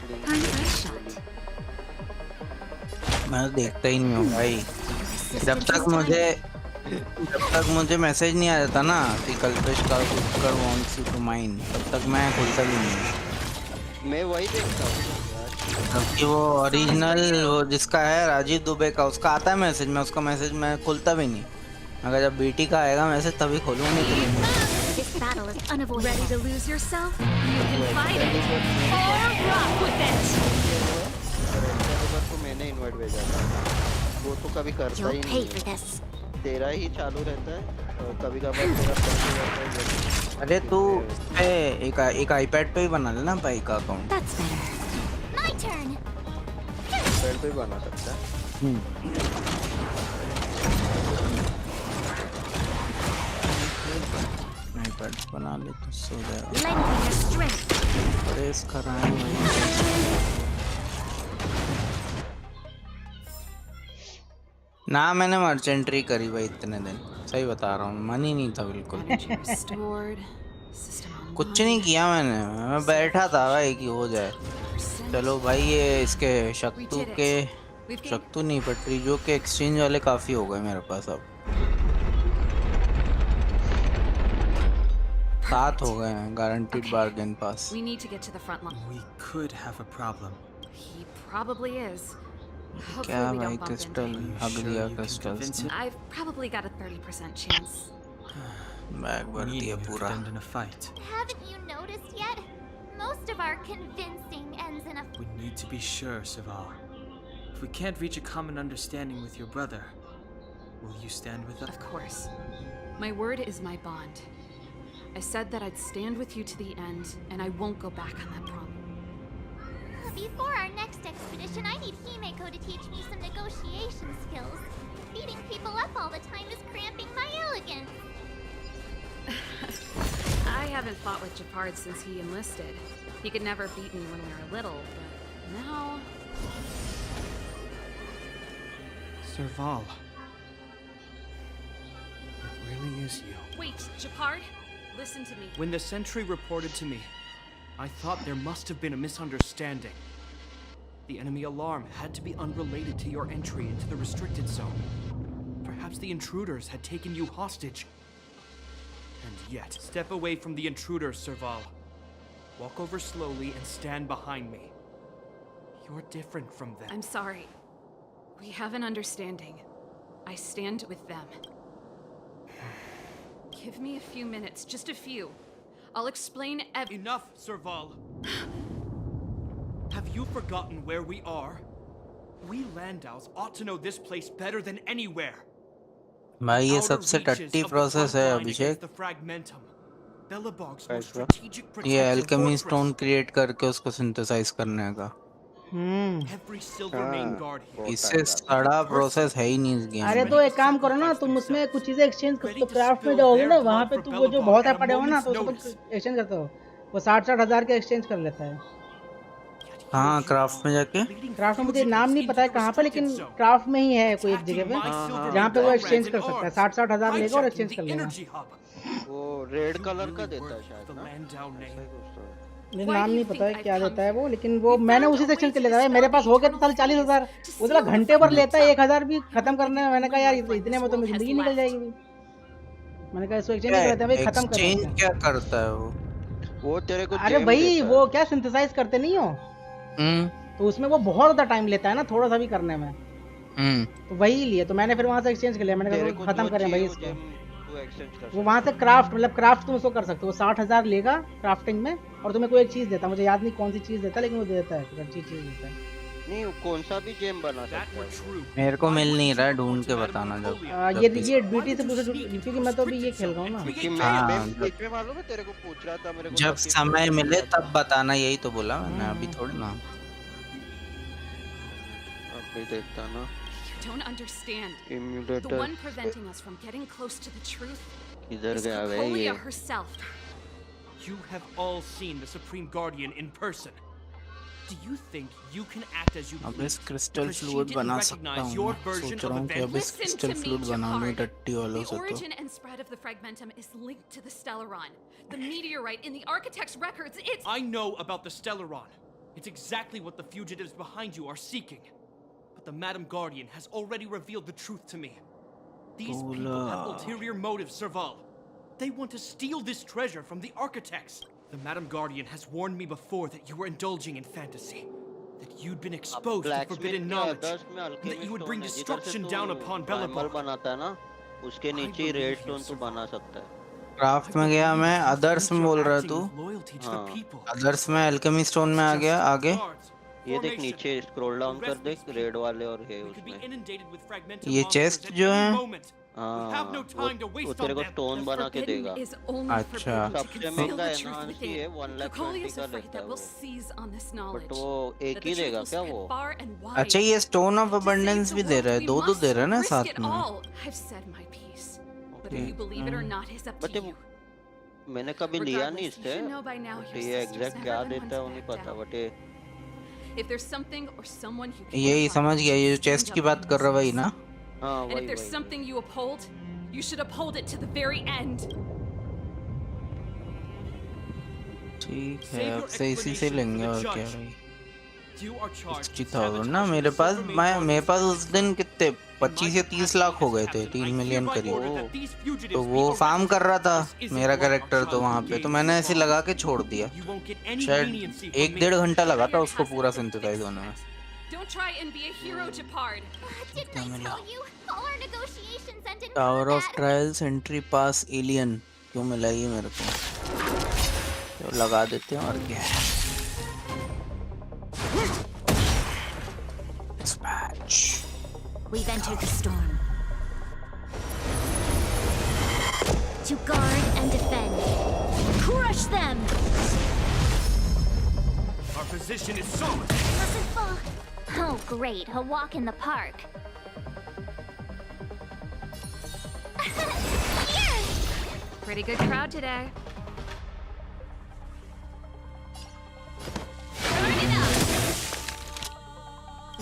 मैं देखता ही नहीं हूँ भाई। जब तक मुझे मैसेज नहीं आ जाता ना कि Kalpesh car wants you to mine, तब तक मैं खुलता भी नहीं। मैं वही देखता हूँ जबकि वो ओरिजिनल वो जिसका है राजीव दुबे का, उसका आता है मैसेज, मैं उसका मैसेज मैं खुलता भी नहीं। अगर जब बीटी का आएगा मैसेज तभी खोलूंगा, नहीं तो नहीं। Ready to lose yourself? You can fight it. Or rock with it. तो मैंने इनवाइट भेजा था, वो तो कभी करता ही नहीं है। तेरा ही चालू रहता है और कभी कभार तेरा बंद हो जाता है। अरे तू एक आईपैड पे ही बना लेना भाई का अकाउंट। आईपैड पे बना सकता है। आईपैड बना ले तो सो जाएगा। अरे इसका रहा ना, मैंने मर्चेंट्री करी भाई इतने दिन, सही बता रहा हूँ, मन ही नहीं था बिल्कुल। कुछ नहीं किया मैंने, मैं बैठा था भाई कि हो जाए। चलो भाई ये इसके शक्तू नहीं पटरी जो के एक्सचेंज वाले काफी हो गए मेरे पास, अब 7 हो गए हैं guaranteed bargain pass. We need to get to the front line. We could have a problem. He probably is. क्या भाई क्रिस्टल हग दिया crystal. I've probably got a 30% chance. Bag भर दिया पूरा। Haven't you noticed yet? Most of our convincing ends in a... We need to be sure, Saval. If we can't reach a common understanding with your brother, will you stand with us? Of course. My word is my bond. I said that I'd stand with you to the end, and I won't go back on that promise. Before our next expedition, I need Himeko to teach me some negotiation skills. Beating people up all the time is cramping my elegance. I haven't fought with Japard since he enlisted. He could never beat me when we were little, but now... Serval. It really is you. Wait, Japard? Listen to me. When the sentry reported to me, I thought there must have been a misunderstanding. The enemy alarm had to be unrelated to your entry into the restricted zone. Perhaps the intruders had taken you hostage. And yet, step away from the intruders, Serval. Walk over slowly and stand behind me. You're different from them. I'm sorry. We have an understanding. I stand with them. Give me a few minutes, just a few. I'll explain Enough, Serval! Have you forgotten where we are? We Landaus ought to know this place better than anywhere. भाई ये सबसे टट्टी process है अभिषेक। ये alchemy stone create करके उसको synthesise करने का। इससे सड़ा प्रोसेस है ही नहीं इस गेम। अरे तो एक काम करो ना, तुम उसमें कुछ चीजें एक्सचेंज तो क्राफ्ट में जाओगे ना, वहाँ पे तुम वो जो बहुत है पड़े हो ना, तो उसको एक्सचेंज करते हो, वो 60-60 हजार के एक्सचेंज कर लेता है। हाँ क्राफ्ट में जाके। क्राफ्ट में मुझे नाम नहीं पता है कहाँ पे, लेकिन क्राफ्ट में ही है कोई एक जगह पे जहाँ पे वो एक्सचेंज कर सकता है। 60-60 हजार लेगा और एक्सचेंज कर लेगा। वो रेड कलर का देता है शायद ना, मुझे नाम नहीं पता है क्या देता है वो, लेकिन वो मैंने उसी से एक्सचेंज कर लिया था। मेरे पास हो गया तो साल 40,000, वो तो घंटे भर लेता है 1,000 भी खत्म करने में। मैंने कहा यार इतने में तो मेरी जिंदगी निकल जाएगी। मैंने कहा इसको एक्सचेंज कर लेते हैं भाई, खत्म कर देते हैं। क्या करता है वो तेरे को? अरे भाई वो क्या सिंथेसाइज करते नहीं हो, तो उसमें वो बहुत ज्यादा टाइम लेता है ना थोड़ा सा भी करने में। तो वही लिए, तो मैंने फिर वहां से एक्सचेंज कर लिया। मैंने कहा खत्म करें भाई इसको। वो वहां से क्राफ्ट, मतलब क्राफ्ट तुम उसको कर सकते हो। 60,000 लेगा क्राफ्टिंग में और तुम्हें कोई एक चीज देता है। मुझे याद नहीं कौन सी चीज देता है, लेकिन वो देता है, अच्छी चीज देता है। नहीं कौन सा भी जेम बना सकता है। मेरे को मिल नहीं रहा, ढूंढ के बताना जब। ये बीटी से पूछो क्योंकि मैं तो अभी ये खेल रहा हूँ ना। मैं मालूम है तेरे को पूछ रहा था मेरे को, जब समय मिले तब बताना, यही तो बोला मैंने, अभी थोड़ी ना। अभी देखता ना। Don't understand. Emulator. The one preventing us from getting close to the truth इधर is गया भाई Cocolia ये। herself. You have all seen the Supreme Guardian in person. Do you think you can act as you अब please? इस crystal fluid बना सकता हूँ। सोच रहा हूँ कि अब इस क्रिस्टल फ्लूइड बना लूँ टट्टी वालों से। The तो origin and spread of the fragmentum is linked to the Stellaron. The meteorite in the architect's records, it's... I know about the Stellaron. It's exactly what the fugitives behind you are seeking. But the Madam Guardian has already revealed the truth to me. These people have ulterior motives, Serval. They want to steal this treasure from the architects. The Madam Guardian has warned me before that you were indulging in fantasy. That you'd been exposed to forbidden knowledge. And that you would bring destruction down upon Bellabor. बनाता है ना, उसके नीचे redstone तो बना सकता है। Craft में गया मैं, अदर्स में बोल रहा तू। अदर्स में एल्केमी स्टोन में आ गया आगे। ये देख नीचे स्क्रॉल डाउन कर देख, रेड वाले और है उसमें। ये चेस्ट जो है, हाँ वो तेरे को स्टोन बना के देगा। अच्छा सबसे महंगा एनहांस ही है, 120 का लेता है वो। बट वो एक ही देगा क्या वो? अच्छा ये स्टोन ऑफ अबंडेंस भी दे रहा है, दो दे रहा है ना साथ में। बट मैंने कभी लिया नहीं इससे, ये एग्जैक्ट क्या देता है वो नहीं पता। बट यही समझ गया, ये जो चेस्ट की बात कर रहा वही ना। हाँ And if there's something you uphold, you should uphold it to the very end. ठीक है, अब से इसी से लेंगे और क्या भाई। 60,000 ना मेरे पास। मेरे पास उस दिन कितने 25 या 30 लाख हो गए थे, 3 मिलियन करीब। तो वो फार्म कर रहा था मेरा कैरेक्टर तो वहाँ पे, तो मैंने ऐसे लगा के छोड़ दिया। शायद 1-1.5 घंटा लगा था उसको पूरा सिंथेसाइज होने में। Don't try and be a hero, Japard. Didn't I tell you? All our negotiations ended with tower of that. Trials entry pass alien क्यों मिला ये मेरे को? तो लगा देते हैं और क्या है। Dispatch. We've entered the storm. To guard and defend. Crush them! Our position is solid. Doesn't fall. Oh, great. A walk in the park. Pretty good crowd today.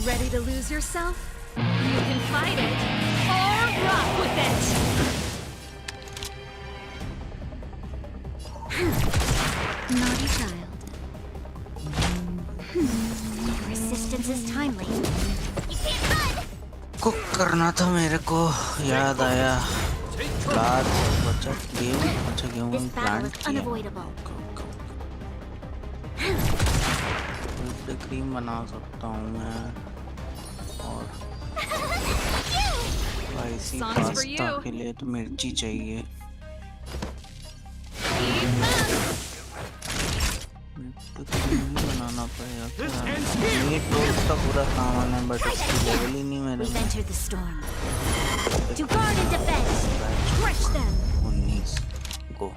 Ready to lose yourself? You can fight it or rock with it. Naughty child. Resistance is timely. You can't run! Cook करना था मेरे को, याद आया। बाद बचा game, अच्छा game plant किया। क्रीम बना सकता हूँ मैं और स्पाइसी पास्ता के लिए तो मिर्ची चाहिए। बनाना पड़ेगा क्या? मीट रोस्ट का पूरा सामान है बट उसकी लेवल ही नहीं मेरे में। 19 गो।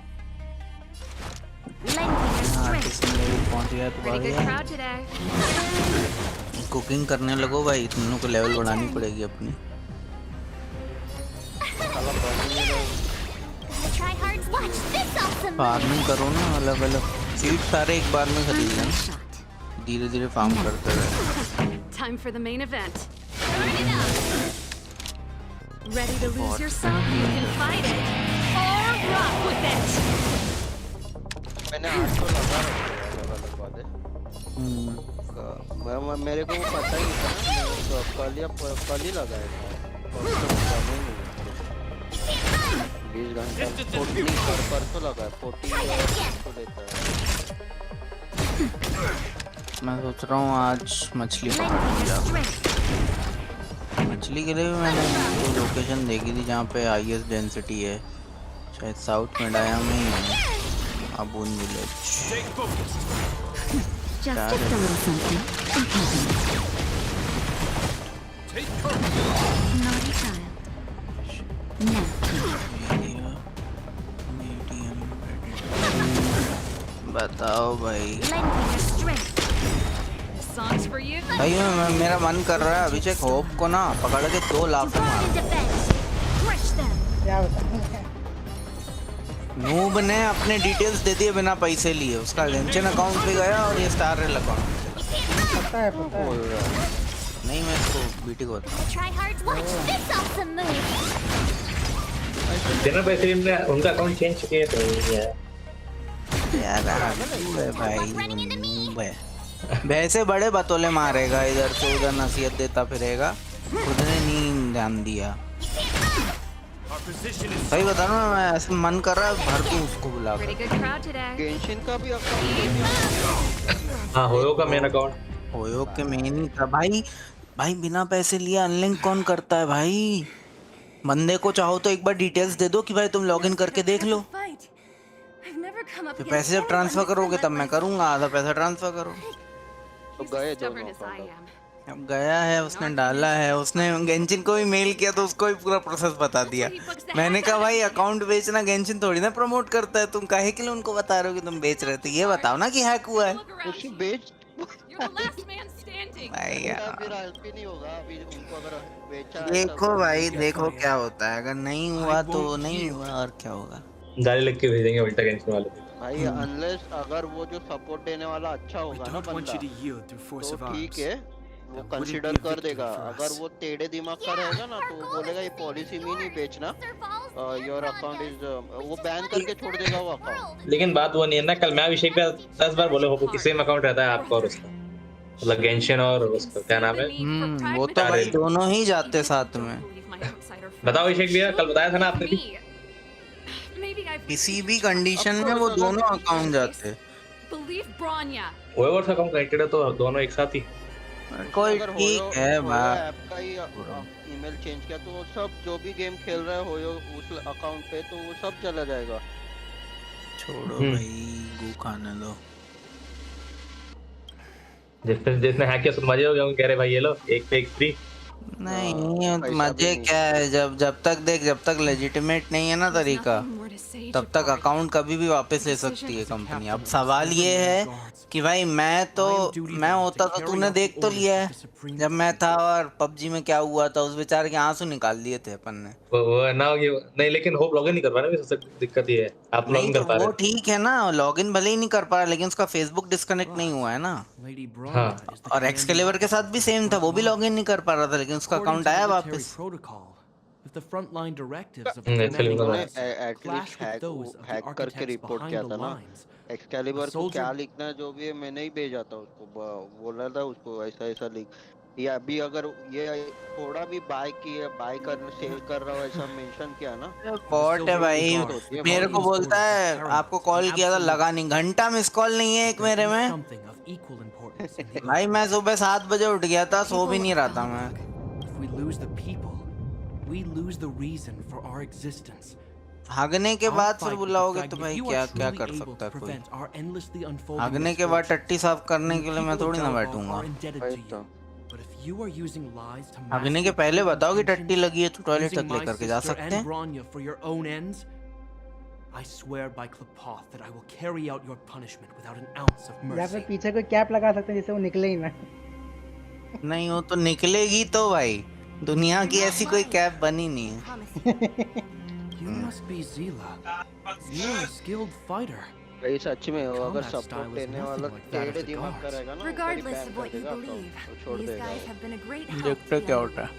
पहुंच गया तो कुकिंग करने लगो भाई, तुम लोग को लेवल बढ़ानी पड़ेगी अपनी। फार्मिंग करो ना, अलग अलग सीड सारे एक बार में खरीद लेना। धीरे-धीरे फार्म करते रहे। Time for the main event. Turn it up. Ready to lose yourself? You can fight it or rock with it. मैंने 800 लगा रखा है अलग बात है। मेरे को वो पता ही था ना, कल ही लगाया था। 20 घंटा 40 परसों लगा है, 40 तो लेता है। मैं सोच रहा हूँ आज मछली पकड़ूंगा। मछली के लिए भी मैंने वो लोकेशन देखी थी जहाँ पे हाईएस्ट डेंसिटी है, शायद साउथ मेडाया में ही है, अबून विलेज। बताओ भाई। भाई मेरा मन कर रहा है अभिषेक होप को ना पकड़ के 2 लाख मार। क्या बताऊं? नूब ने अपने डिटेल्स दे दिए बिना पैसे लिए, उसका गेंशिन अकाउंट पे गया और ये स्टार रेल अकाउंट। पता है नहीं, मैं इसको बीटी को बिना पैसे में उनका अकाउंट चेंज किया तो यार भाई वैसे बड़े बतौले मारेगा, इधर से उधर नसीहत देता फिरेगा, खुद ने नहीं ध्यान दिया। सही बता रहा हूँ, मैं ऐसे मन कर रहा है भर दूं उसको बुला कर। गेंशिन का भी अकाउंट, हाँ होयो का मेन अकाउंट, होयो के मेन ही था भाई। भाई बिना पैसे लिए अनलिंक कौन करता है भाई? बंदे को चाहो तो एक बार डिटेल्स दे दो कि भाई तुम लॉगिन करके देख लो, तो पैसे जब ट्रांसफर करोगे तब मैं करूंगा, आधा पैसा ट्रांसफर करो। तो गए अब गया है, उसने डाला है, उसने गेंशिन को भी मेल किया तो उसको भी पूरा प्रोसेस बता दिया। मैंने कहा भाई अकाउंट बेचना गेंशिन थोड़ी ना प्रमोट करता है, तुम काहे के लिए उनको बता रहे हो कि तुम बेच रहे थे? ये बताओ ना कि हैक हुआ है। बेच भाई यार नहीं होगा अभी उनको अगर बेचा। देखो भाई देखो क्या होता है, अगर नहीं हुआ तो नहीं हुआ और क्या होगा, गाली लिख के भेजेंगे उल्टा गेंशिन वाले भाई। अनलेस अगर वो जो सपोर्ट देने वाला अच्छा होगा ना बंदा तो ठीक है, वो कंसीडर कर देगा। अगर वो टेढ़े दिमाग का रहेगा ना तो वो बोलेगा ये पॉलिसी में नहीं बेचना, योर अकाउंट इज, वो बैन करके छोड़ देगा वो अकाउंट। लेकिन बात वो नहीं है ना, कल मैं अभिषेक पे 10 बार बोले हो कि सेम अकाउंट रहता है आपका और उसका, मतलब गेंशिन और उसका क्या नाम है, वो तो भाई दोनों ही जाते साथ में। बताओ अभिषेक भैया, कल बताया था ना आपने भी, किसी भी कंडीशन में वो दोनों अकाउंट जाते। ओवर अकाउंट कनेक्टेड है तो दोनों एक साथ ही। कोई ठीक है भाई, ऐप का ही ईमेल चेंज किया तो सब जो भी गेम खेल रहे हो उस अकाउंट पे तो वो सब चला जाएगा। छोड़ो भाई, गू खाने दो। जिसने हैक किया मजे हो गए, कह रहे भाई ये लो एक पे एक फ्री। नहीं मजे क्या है, जब तक लेजिटिमेट नहीं है ना तरीका, तब तक अकाउंट कभी भी वापस ले सकती है कंपनी। अब सवाल ये है कि भाई मैं होता तो तूने देख तो लिया है जब मैं था, और पबजी में क्या हुआ था, उस बेचारे के आंसू निकाल दिए थे अपन ने। वो ना नहीं, लेकिन होप लॉगिन नहीं कर पा रहा, सबसे दिक्कत ये है आप लॉगिन कर पा रहे हो। ठीक है ना, लॉगिन भले ही नहीं कर पा रहा, लेकिन उसका फेसबुक डिस्कनेक्ट नहीं हुआ है ना। हाँ। और एक्सकेलिबर के साथ भी सेम था, वो भी लॉगिन नहीं कर पा रहा था, लेकिन उसका अकाउंट आया वापस। If the frontline directives of at least hack करके रिपोर्ट किया था ना, एक्सकेलिबर को क्या लिखना है जो भी है मैंने ही भेजा था उसको, बोला था उसको ऐसा ऐसा लिख, या अभी अगर ये थोड़ा भी बाय करने सेल कर रहा हो ऐसा मेंशन किया ना, बॉट है भाई। मेरे को बोलता है आपको कॉल किया था, लगा नहीं, घंटा मिस कॉल नहीं है एक मेरे में। भाई मैं सुबह 7 बजे उठ गया था, सो भी नहीं रहा था मैं। We lose the reason for our existence. भागने के बाद फिर बुलाओगे तो भाई क्या कर सकता है कोई? भागने के बाद टट्टी साफ करने के लिए मैं थोड़ी ना बैठूंगा। भागने के पहले बताओ कि टट्टी लगी है तो टॉयलेट तक लेकर के जा सकते हैं। I swear by Klapoth that I will carry out your punishment without an ounce of mercy. या फिर पीछे कोई कैप लगा सकते हैं जिससे वो निकले ही ना। नहीं वो तो निकलेगी तो भाई, दुनिया की ऐसी कोई कैप बनी नहीं है। You must be Zila. You're a skilled fighter. भाई सच में वो अगर सपोर्ट देने वाला टेढ़े दिमाग का रहेगा ना, Regardless of what you believe, these guys have been a great help. देखते क्या होता है।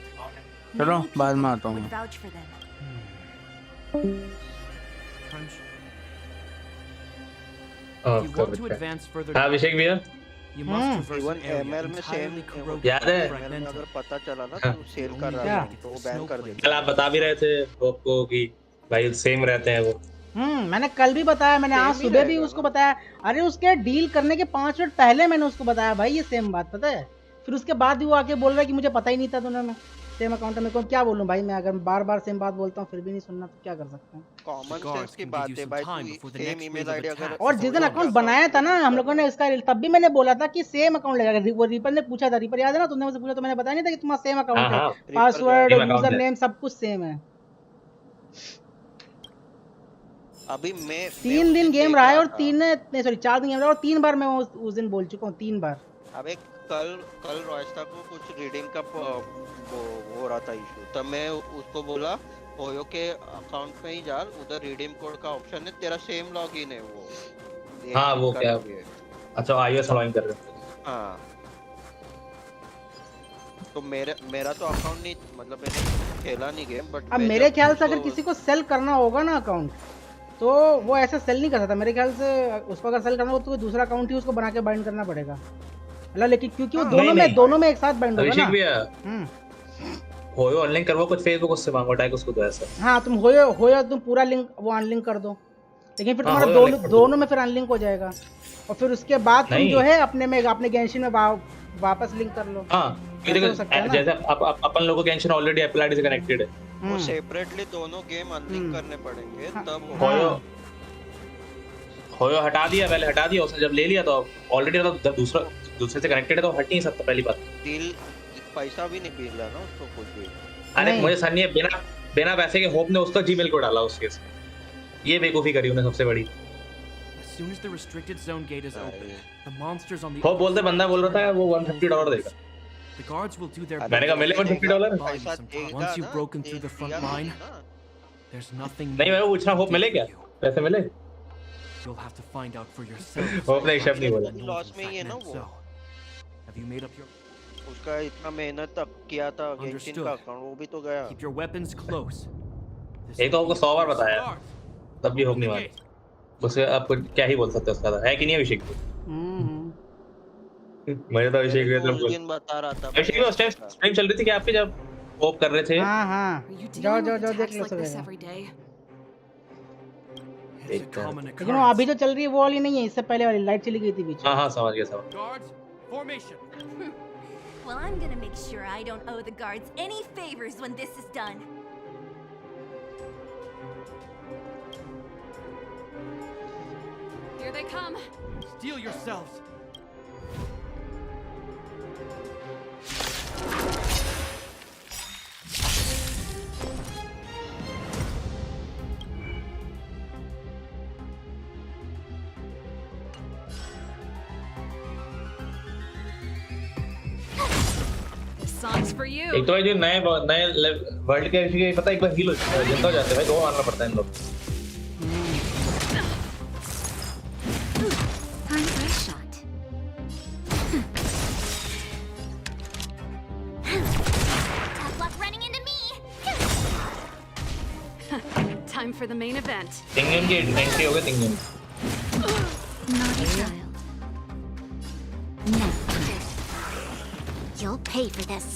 चलो बाद में आता हूँ। Would vouch for them. हाँ अभिषेक भैया ML में सेम याद है अगर पता चला ना तो सेल कर रहा है तो वो बैन कर देगा। कल आप बता भी रहे थे आपको कि भाई सेम रहते हैं वो। मैंने कल भी बताया, मैंने आज सुबह भी उसको बताया। अरे उसके डील करने के 5 मिनट पहले मैंने उसको बताया भाई ये सेम बात, पता है। फिर उसके बाद भी वो आके बोल रहा है कि मुझे पता ही नहीं था दोनों में सेम अकाउंट में। क्या बोलूं भाई मैं, अगर बार-बार सेम बात बोलता हूं फिर भी नहीं सुनना तो क्या कर सकते हैं। कॉमन सेंस की बात है भाई, सेम ईमेल आईडी अगर। और जिस दिन अकाउंट बनाया था ना हम लोगों ने इसका, तब भी मैंने बोला था कि सेम अकाउंट लगेगा। वो रीपर ने पूछा था, रीपर याद है ना, तुमने मुझसे पूछा तो मैंने बताया नहीं था कि तुम्हारा सेम अकाउंट है, पासवर्ड यूजर नेम सब कुछ सेम है। अभी मैं 3 दिन गेम रहा है और 4 दिन गेम रहा है और 3 बार मैं उस दिन बोल चुका हूँ, 3 बार। अबे कल रॉयस्टा को कुछ रीडिंग का हो रहा था इशू, तब मैं उसको बोला ओयो के अकाउंट में ही जा, उधर रिडीम कोड का ऑप्शन है, तेरा सेम लॉगिन है वो। हाँ वो क्या, अच्छा iOS लॉगिन कर रहे हैं। हाँ तो मेरा तो अकाउंट नहीं, मतलब मैंने खेला नहीं गेम, बट अब मेरे ख्याल से अगर किसी को सेल करना होगा ना अकाउंट, तो वो ऐसा सेल नहीं कर सकता मेरे ख्याल से। उसको अगर सेल करना हो तो दूसरा अकाउंट ही उसको बना के बाइंड करना पड़ेगा, लेकिन क्योंकि वो दोनों में एक साथ बाइंड होगा ना। होयो अनलिंक करवाओ कुछ फेसबुक उससे मांगो टैग उसको दो ऐसा। हाँ तुम होयो तुम पूरा लिंक वो अनलिंक कर दो, लेकिन फिर तुम्हारा दोनों में फिर अनलिंक हो जाएगा और फिर उसके बाद तुम जो है अपने में अपने गेंशिन में वापस लिंक कर लो। हाँ जैसे अपन लोगों गेंशिन ऑलरेडी एप्पल आईडी से कनेक्टेड है, वो सेपरेटली दोनों गेम अनलिंक करने पड़ेंगे तब होयो हटा दिया, पहले हटा दिया उसने, जब ले लिया तो ऑलरेडी मतलब दूसरे से कनेक्टेड है तो हट नहीं सकता पहली बात। डील पैसा भी नहीं मिला ना उसको कुछ भी। अरे मुझे सन्नी है बिना पैसे के होप ने उसका जीमेल को डाला उस केस में, ये बेवकूफी करी उन्हें सबसे बड़ी। होप बोलते बंदा बोल रहा था वो $150 देगा, मैंने कहा मिले $150। नहीं मैं पूछ रहा होप मिले क्या, पैसे मिले? होप ने एक शब्द नहीं बोला। लॉस में ही है ना वो, उसका इतना मेहनत तक किया था गेंशिन का अकाउंट, वो भी तो गया। एक तो आपको 100 बार बताया तब भी होप नहीं माना, उसे आप क्या ही बोल सकते हैं, उसका है कि नहीं अभिषेक? मुझे तो अभिषेक बता रहा था, अभिषेक उस टाइम स्ट्रीम चल रही थी क्या आपकी जब होप कर रहे थे? हाँ जाओ देख लो सब। लेकिन वो अभी जो चल रही है वो वाली नहीं है, इससे पहले वाली लाइट चली गई थी बीच में। हाँ समझ गया। Well, I'm gonna make sure I don't owe the guards any favors when this is done. Here they come. Steel yourselves. एक तो जो नए वर्ल्ड के पता एक बार हील जिंदा हो जाते हैं भाई, 2 मारना पड़ता है इन लोग। Time for the main event. तिंगन की एंट्री हो गई तिंगन। Naughty child. No. You'll pay for this.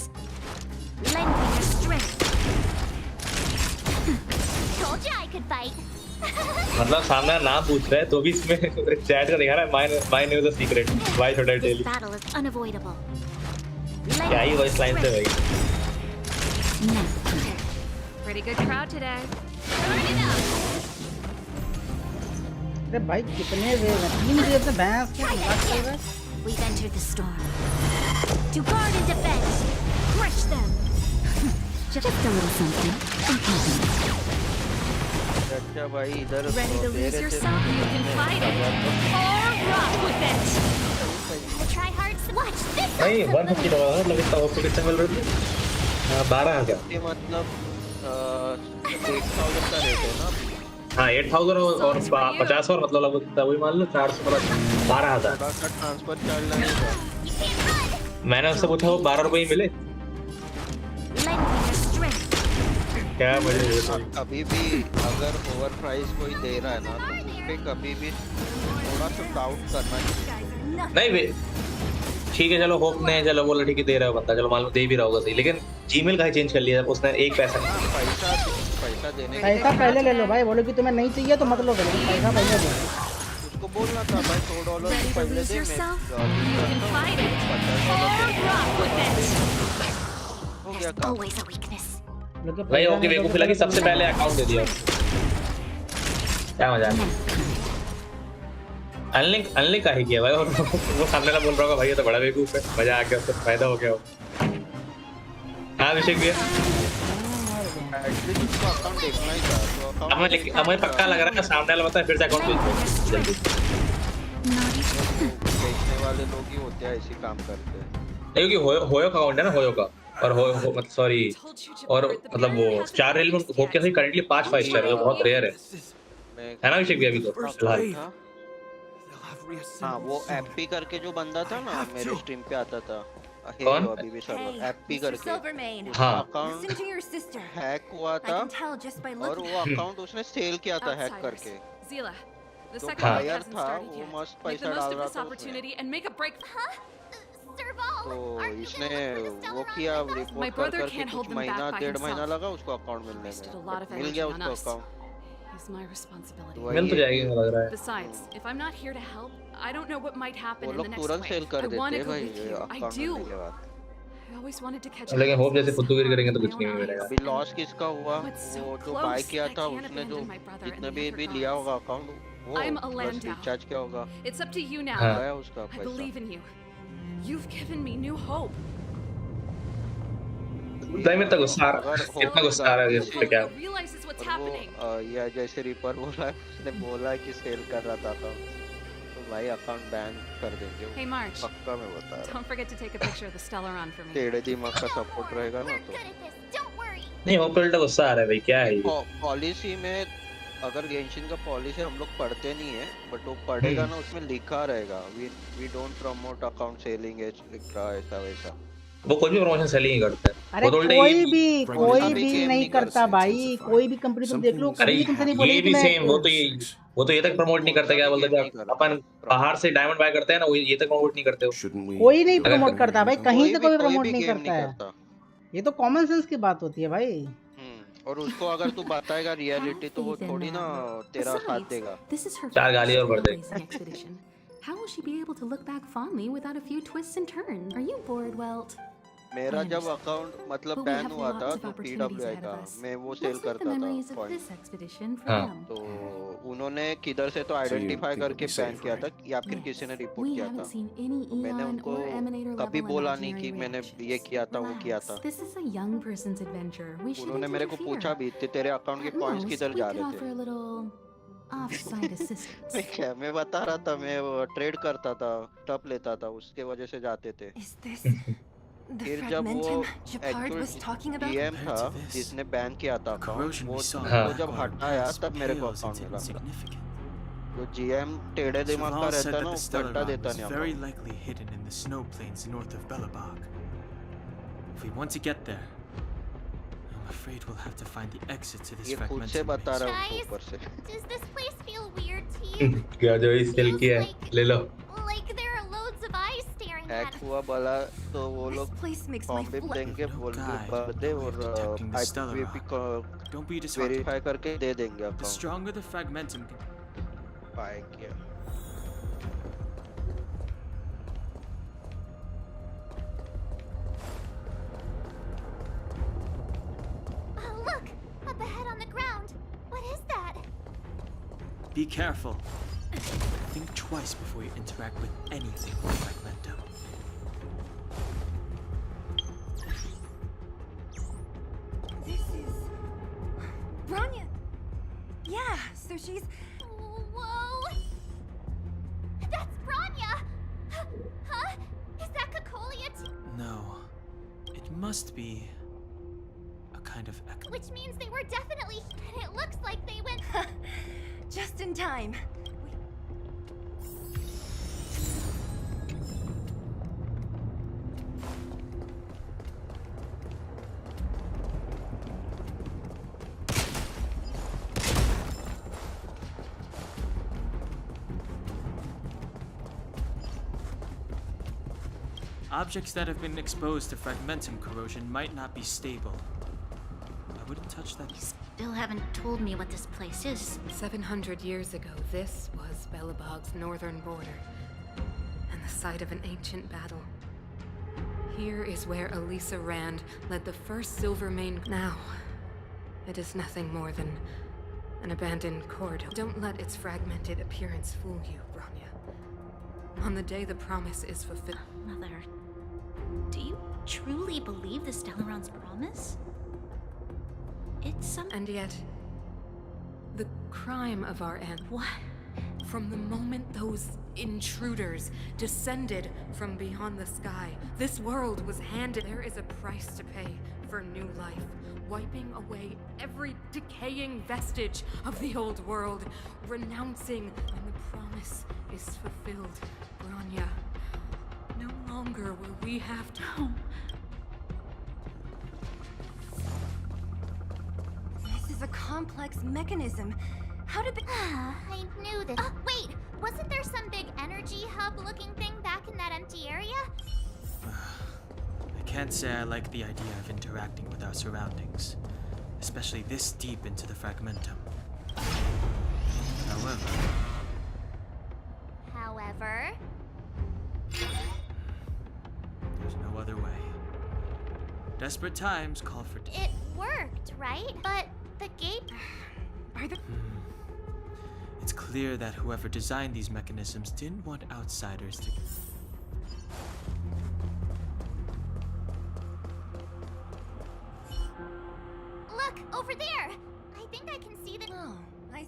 Lend me your strength. Told you I could fight. मतलब सामने नाम पूछ रहा है तो भी इसमें चैट का दिखा रहा है my name is a secret. Why should I tell you? This battle is unavoidable. क्या ही वॉइस लाइन से भाई। Pretty good crowd today. अरे भाई कितने वेव हैं, 3 वेव से भैंस के बात कर रहा है। We've entered the storm. To guard and defend. Crush them. Just a little something. अच्छा भाई इधर ready to lose yourself? You can fight it or rock with it. I'll try hard to watch this. नहीं $150 मतलब इतना hope कितना मिल रहा है? 12 क्या? ये मतलब 8,000 का रेट है ना। हाँ 8,000 और 50 और मतलब लगभग वही मान लो 400 12,000 ट्रांसफर चार्ज लगेगा। मैंने उससे पूछा वो 12 रुपए ही मिले क्या मुझे अभी भी अगर ओवर प्राइस कोई दे रहा है ना तो पे कभी भी थोड़ा सा डाउट करना चाहिए। नहीं बे ठीक है चलो होप ने चलो बोला ठीक है दे रहा है बंदा चलो मान लो दे भी रहा होगा सही लेकिन जीमेल का ही चेंज कर लिया उसने एक पैसा पैसा देने पैसा पहले ले लो भाई बोलो कि तुम्हें नहीं चाहिए तो मत लो पैसा पहले दो उसको बोलना था भाई $100 पहले दे हो गया काम भाई ओके बेवकूफी लगी सबसे पहले अकाउंट दे दिया क्या मजा अनलिंक का ही किया भाई और वो सामने वाला बोल रहा होगा भाई ये तो बड़ा बेवकूफ है मजा आ गया उसको फायदा हो गया हाँ अभिषेक भैया हमें पक्का लग रहा है सामने वाला बताए फिर से अकाउंट भेज जल्दी बेचने वाले लोग ही होते हैं ऐसे काम करते हैं क्योंकि होयो का अकाउंट है ना होयो का और हो मतलब सॉरी और मतलब वो स्टार रेल में हो क्या सही करंटली 5 स्टार है बहुत रेयर है ना अभिषेक भैया अभी तो फिलहाल हाँ वो एपी करके जो बंदा था ना मेरे स्ट्रीम पे आता था कौन अभी भी सर्वर एपी करके हाँ अकाउंट हैक हुआ था और वो अकाउंट उसने सेल किया था हैक करके The तो second बायर hasn't था started वो yet. मस्त Make the पैसा most डाल of रहा this था opportunity and make a break. तो इसने वो किया रिपोर्ट कर करके कुछ महीना 1.5 महीना लगा उसको अकाउंट मिलने में मिल गया उसको अकाउंट It's my responsibility. मिल तो जाएगी मुझे लग रहा है Besides, if I'm not here to help, I don't know what might happen वो in the लोग next तुरंत सेल wave. कर I want देते to हैं go with you. I account do. मिलने के बाद I always wanted to catch लेकिन होप जैसे फुद्दूगिरी करेंगे तो कुछ नहीं मिलेगा अभी लॉस किसका हुआ वो जो बाय किया था उसने जो जितने भी लिया होगा अकाउंट वो बस रिचार्ज क्या होगा It's up to you now. गया उसका I believe in you. You've given me new hope. में तो गुस्सा आ रहा है इतना गुस्सा आ रहा है इस पे क्या Realizes what's और happening. वो या जैसे रिपर बोला है उसने बोला कि सेल कर रहा था तो भाई अकाउंट बैन कर देंगे Hey March. पक्का मैं बता रहा Don't forget to take a picture of the Stellaron for me. टेढ़े दिमाग का सपोर्ट रहेगा ना तो नहीं होप पे उल्टा गुस्सा आ रहा है भाई क्या है ये पॉलिसी में अगर गेंशिन का पॉलिसी हम लोग पढ़ते नहीं है बट वो पढ़ेगा ना उसमें लिखा रहेगा we don't promote account selling extra ऐसा वैसा वो कोई भी प्रमोशन सेलिंग ही करता है अरे कोई भी नहीं करता भाई कोई भी कंपनी तुम देख लो कभी तुमसे नहीं बोलेगी कि मैं वो तो ये तक प्रमोट नहीं करता क्या बोलते हैं अपन बाहर से डायमंड बाय करते हैं ना वो ये तक प्रमोट नहीं करते हो कोई नहीं प्रमोट करता भाई कहीं से कोई प्रमोट नहीं करता है ये तो कॉमन सेंस की बात होती है भाई और उसको अगर तू बताएगा रियलिटी तो वो थोड़ी ना तेरा साथ देगा चार गाली और भर देगा How will she be able to look back fondly without a few twists and turns? Are you bored, Welt? मेरा जब अकाउंट मतलब बैन हुआ था तो PWI का मैं वो सेल करता था पॉइंट तो उन्होंने किधर से तो आइडेंटिफाई करके बैन किया था या फिर किसी ने रिपोर्ट किया था तो मैंने उनको कभी बोला नहीं कि मैंने ये किया था वो किया था उन्होंने मेरे को पूछा भी तेरे अकाउंट के पॉइंट्स किधर जा रहे थे क्या मैं बता रहा था मैं ट्रेड करता था टप लेता था उसके वजह से जाते थे फिर जब वो एक्चुअल GM था जिसने बैन किया था अकाउंट वो जब हटाया तब मेरे को अकाउंट मिला जो GM टेढ़े दिमाग का रहता है ना वो घंटा देता नहीं very likely hidden in the snow plains north of Belobog. If we want to get there, I'm afraid we'll have to find the exit to this ये खुद से बता रहा हूँ ऊपर से Does this place feel weird to you? क्या जो इस सेल किया है ले लो Like there are loads of eyes staring at hack हुआ वाला तो वो लोग फॉर्म भी देंगे बोल के भर दे और IPVP को वेरीफाई करके दे देंगे account The stronger the fragmentum पाए किया Look! Up ahead on the ground! What is that? Be careful. Think twice before you interact with anything with Fragmento. This is... Bronya! Yeah, so she's... Whoa! That's Bronya! Huh? Is that Cocolia No. It must be a kind of echo. Which means they were definitely, and it looks like they went just in time. Objects that have been exposed to fragmentum corrosion might not be stable. I wouldn't touch that. You still haven't told me what this place is. 700 years ago, this was Belobog's northern border, and the site of an ancient battle. Here is where Elisa Rand led the first Silvermane. Now, it is nothing more than an abandoned corridor. Don't let its fragmented appearance fool you, Bronya. On the day the promise is fulfilled. Mother, do you truly believe the Stellaron's promise? It's some... And yet, the crime of our end. What? From the moment those intruders descended from beyond the sky, this world was handed. There is a price to pay for new life, wiping away every decaying vestige of the old world, renouncing when the promise is fulfilled. Bronya, no longer will we have to... This is a complex mechanism. How did the... I knew this. Wait! Wasn't there some big energy hub-looking thing back in that empty area? I can't say I like the idea of interacting with our surroundings, especially this deep into the fragmentum. However... There's no other way. Desperate times call for... It worked, right? But the gate... Are the... It's clear that whoever designed these mechanisms didn't want outsiders to... Look, over there! I think I can see the... Oh, I...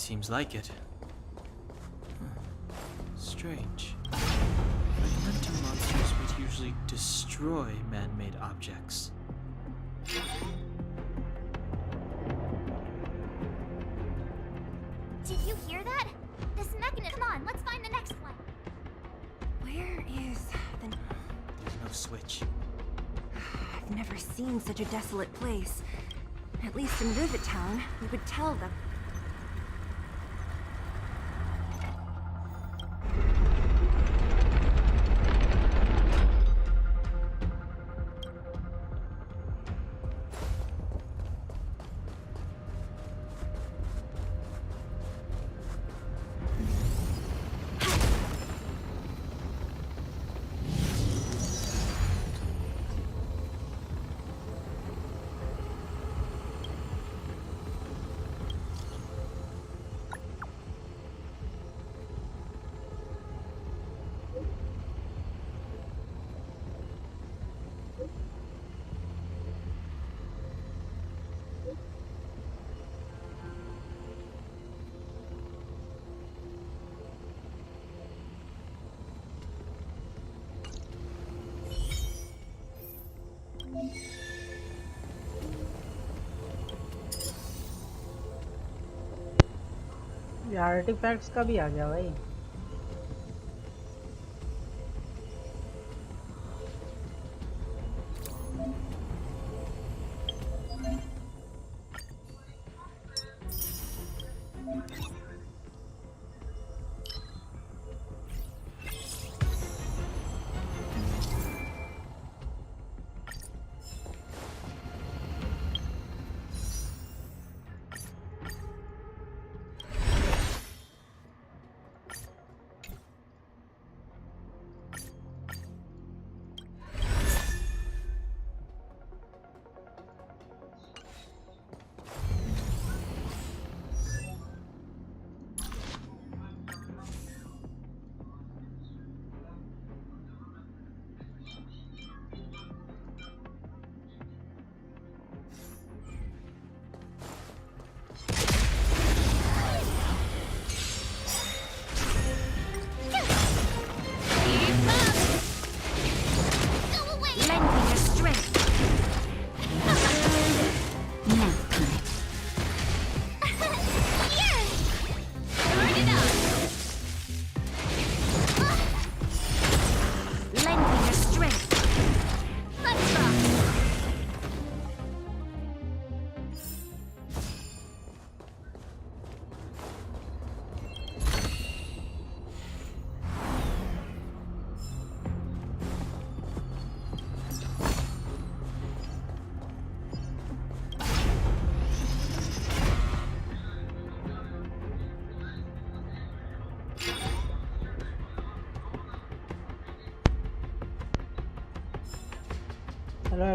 Seems like it. Strange. Fragmentum monsters would usually destroy man-made objects. Did you hear that? This mechanism. Come on, let's find the next one. Where is the... There's no switch. I've never seen such a desolate place. At least in Rivet Town, you could tell that... ये artefacts का भी आ गया भाई।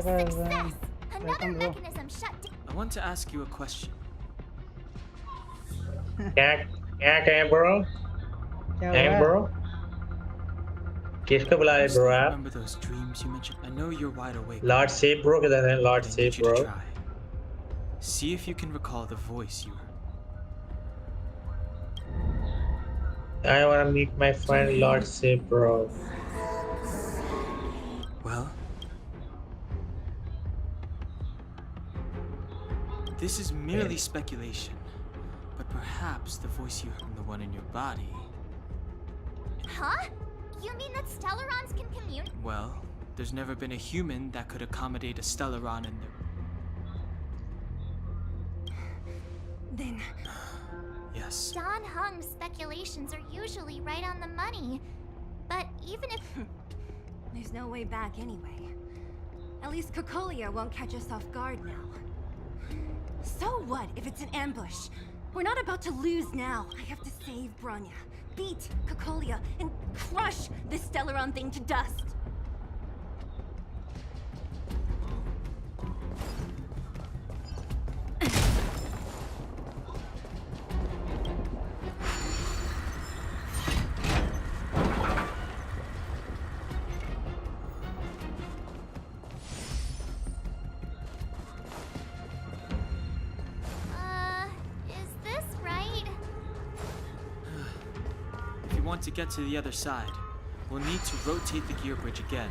Success! Another mechanism shut down. I want to ask you a question. क्या bro? क्या bro? किसको बुला रहे bro आप? Remember those dreams you mentioned? I know you're wide awake. Lord Save bro किधर है? Lord Save bro. See if you can recall the voice you heard. I want to meet my friend Lord Save bro. Well, this is merely speculation, but perhaps the voice you heard from the one in your body. Huh? You mean that Stellarons can commune? Well, there's never been a human that could accommodate a Stellaron in their... Then... Yes. Don Hung's speculations are usually right on the money. But even if... There's no way back anyway. At least Cocolia won't catch us off guard now. So what if it's an ambush? We're not about to lose now. I have to save Bronya, beat Cocolia, and crush this Stellaron thing to dust. want to get to the other side, we'll need to rotate the gear bridge again.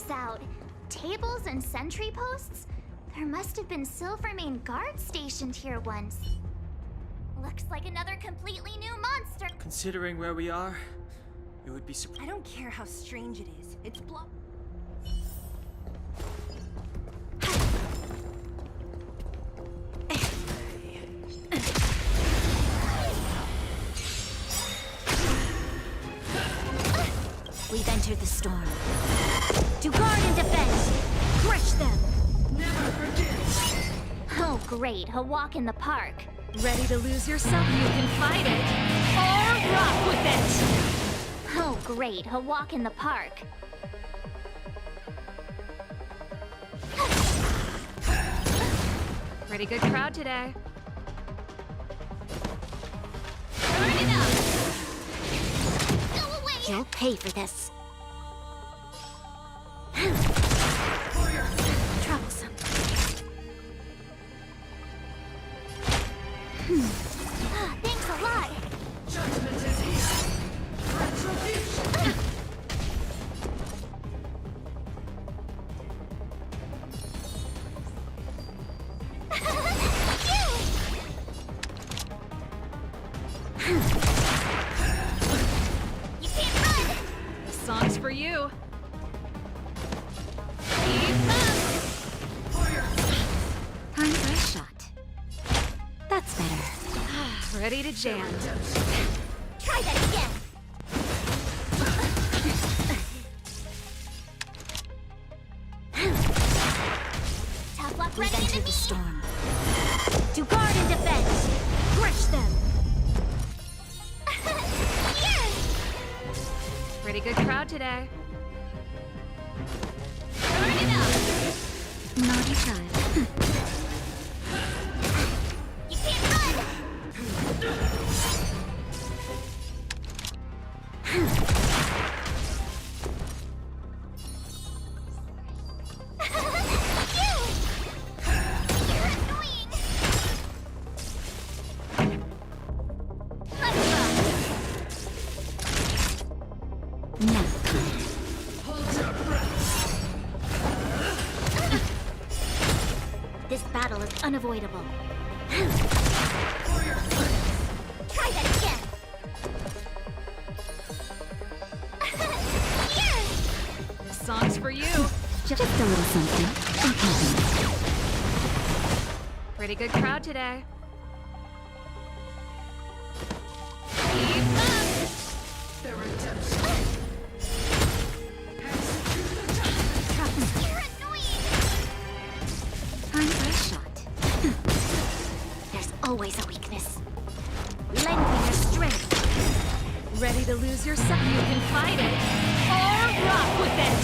Out. Tables and sentry posts? There must have been Silvermane guards stationed here once. Looks like another completely new monster. Considering where we are, it would be I don't care how strange it is. It's We've entered the storm. To guard and defend! Crush them! Never forget! Oh great, a walk in the park. Ready to lose yourself? You can fight it! Or rock with it! Oh great, a walk in the park. Pretty good crowd today. Burn it up! Go away! You'll pay for this. Troublesome. Thanks a lot. Judgment is here. Retribution. You can't run. This song's for you. Time for a shot. That's better. Ready to jam. Try that again. Tough luck We've running into entered me. the storm. To guard and defend! Crush them! Pretty good crowd today. Burn it up. Naughty child. You can't run. You're annoying. Let's go. Now. Hold your breath. This battle is unavoidable. Try that again. Here. This song's for you. Just a little something. Pretty good crowd today. Always a weakness. Lend me your strength. Ready to lose yourself? You can fight it or rock with it.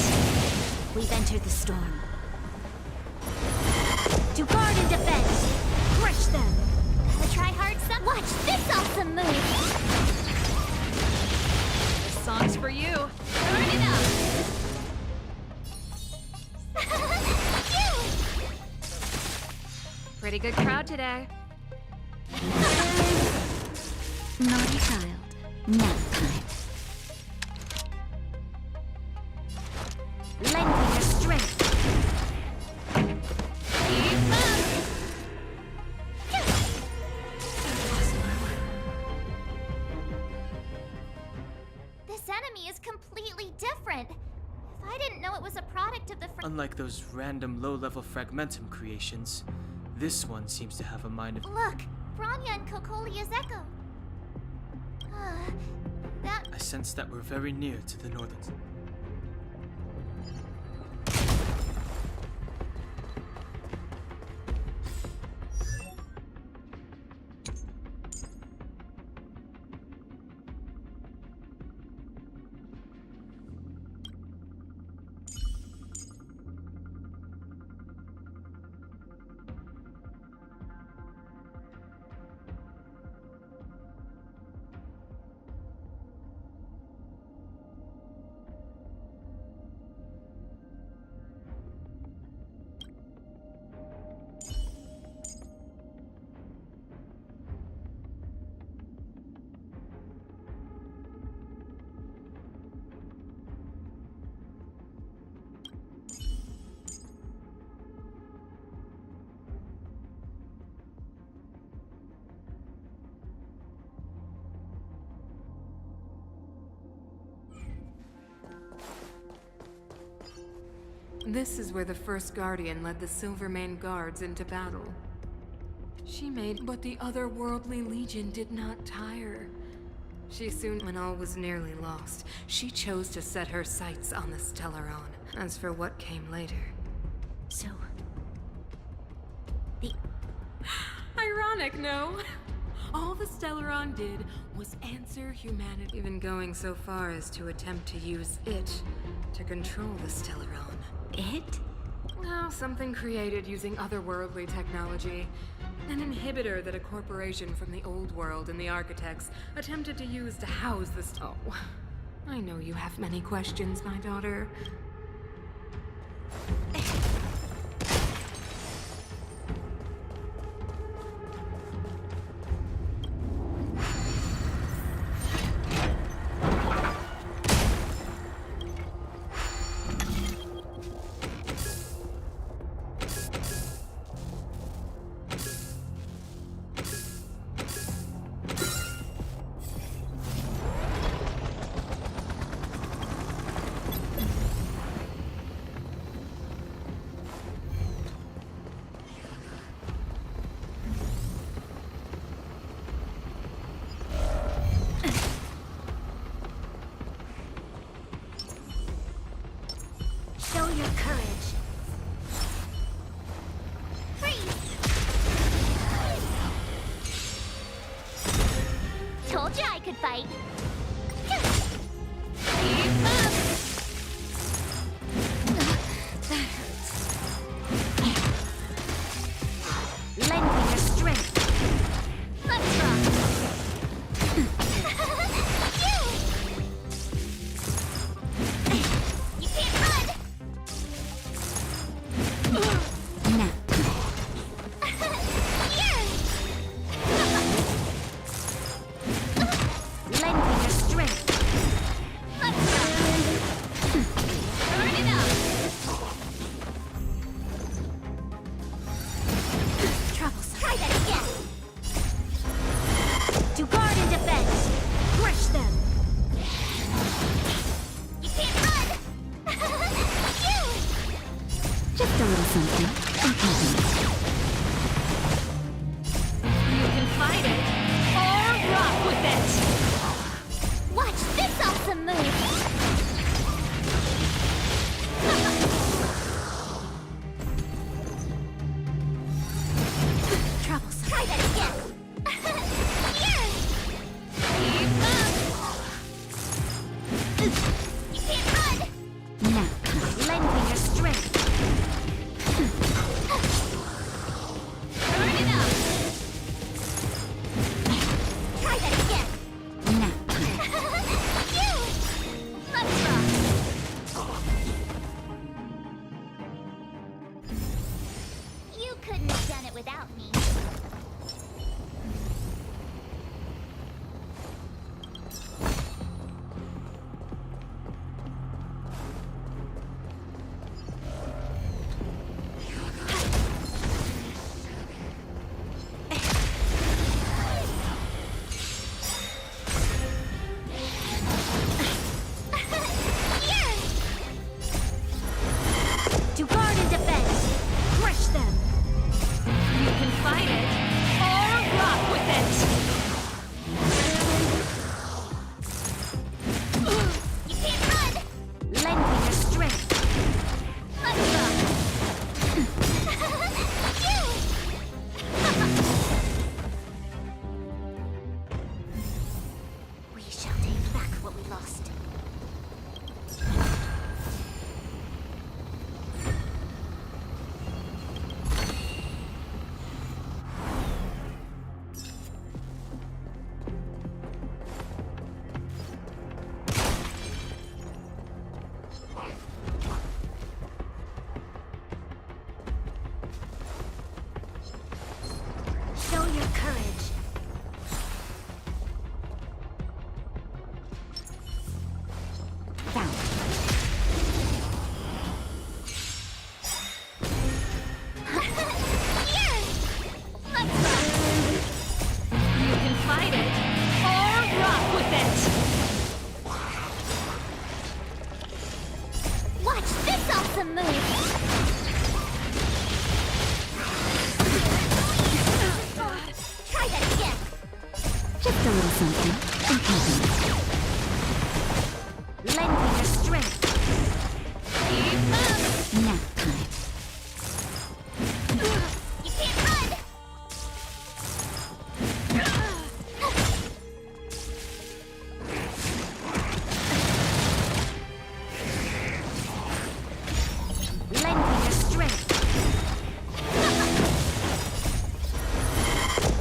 We've entered the storm. To guard and defend. Crush them. Gotta try hard some. Watch this awesome move. This song's for you. Burn it up. Pretty good crowd today. Naughty child. Nap time. Lend me your strength. Keep up. This enemy is completely different. If I didn't know it was a product of the Unlike those random low-level fragmentum creations, this one seems to have a mind of... Look! Bronya and Cocolia's echo. I sense that we're very near to the northern... This is where the first Guardian led the Silvermane Guards into battle. She made, but the otherworldly Legion did not tire. She soon, when all was nearly lost, she chose to set her sights on the Stellaron. As for what came later... So... Ironic, no? All the Stellaron did was answer humanity, even going so far as to attempt to use it to control the Stellaron. It? Well, something created using otherworldly technology. An inhibitor that a corporation from the old world and the architects attempted to use to house the Oh, I know you have many questions, my daughter. Show your courage. Told you I could fight. Lend me your strength. Let's rock. You can't run. Nap. Here. Lend me your that again. Here. Keep up. You can't run. Now, lend me your strength. Turn it up. Try that again. Now, You. Let's rock. You couldn't have done it without me. to guard and defend. Crush them. You can fight it, or rock with it. You can't run. Lend me your strength. Let's rock. You. We shall take back what we lost. Show your courage. Found. Here. Let's rock. You can fight it, or rock with it. Watch this awesome move. Try that again. Just a little something. Lend me your strength. Keep up. Nap time. You can't run. Lend me your strength.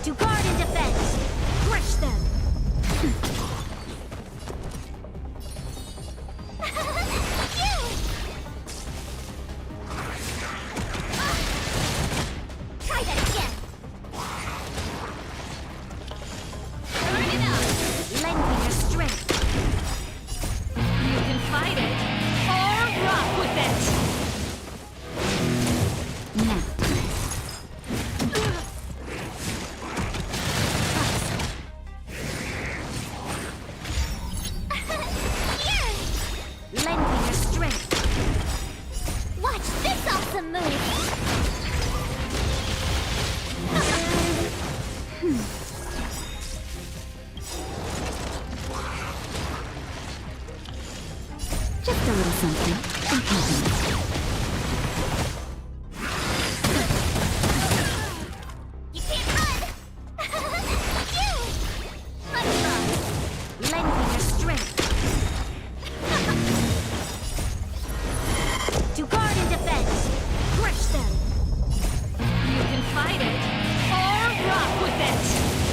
To guard and defend. Crush them. You. Try that again. Turn it up. Lend me your strength. You can fight it, or rock with it. Nap time. Here. Lend me your strength. Watch this awesome move. Just a little something. You can't run. You. Let's rock. Lend me your strength. To guard and defend. Crush them. You can fight it, or rock with it.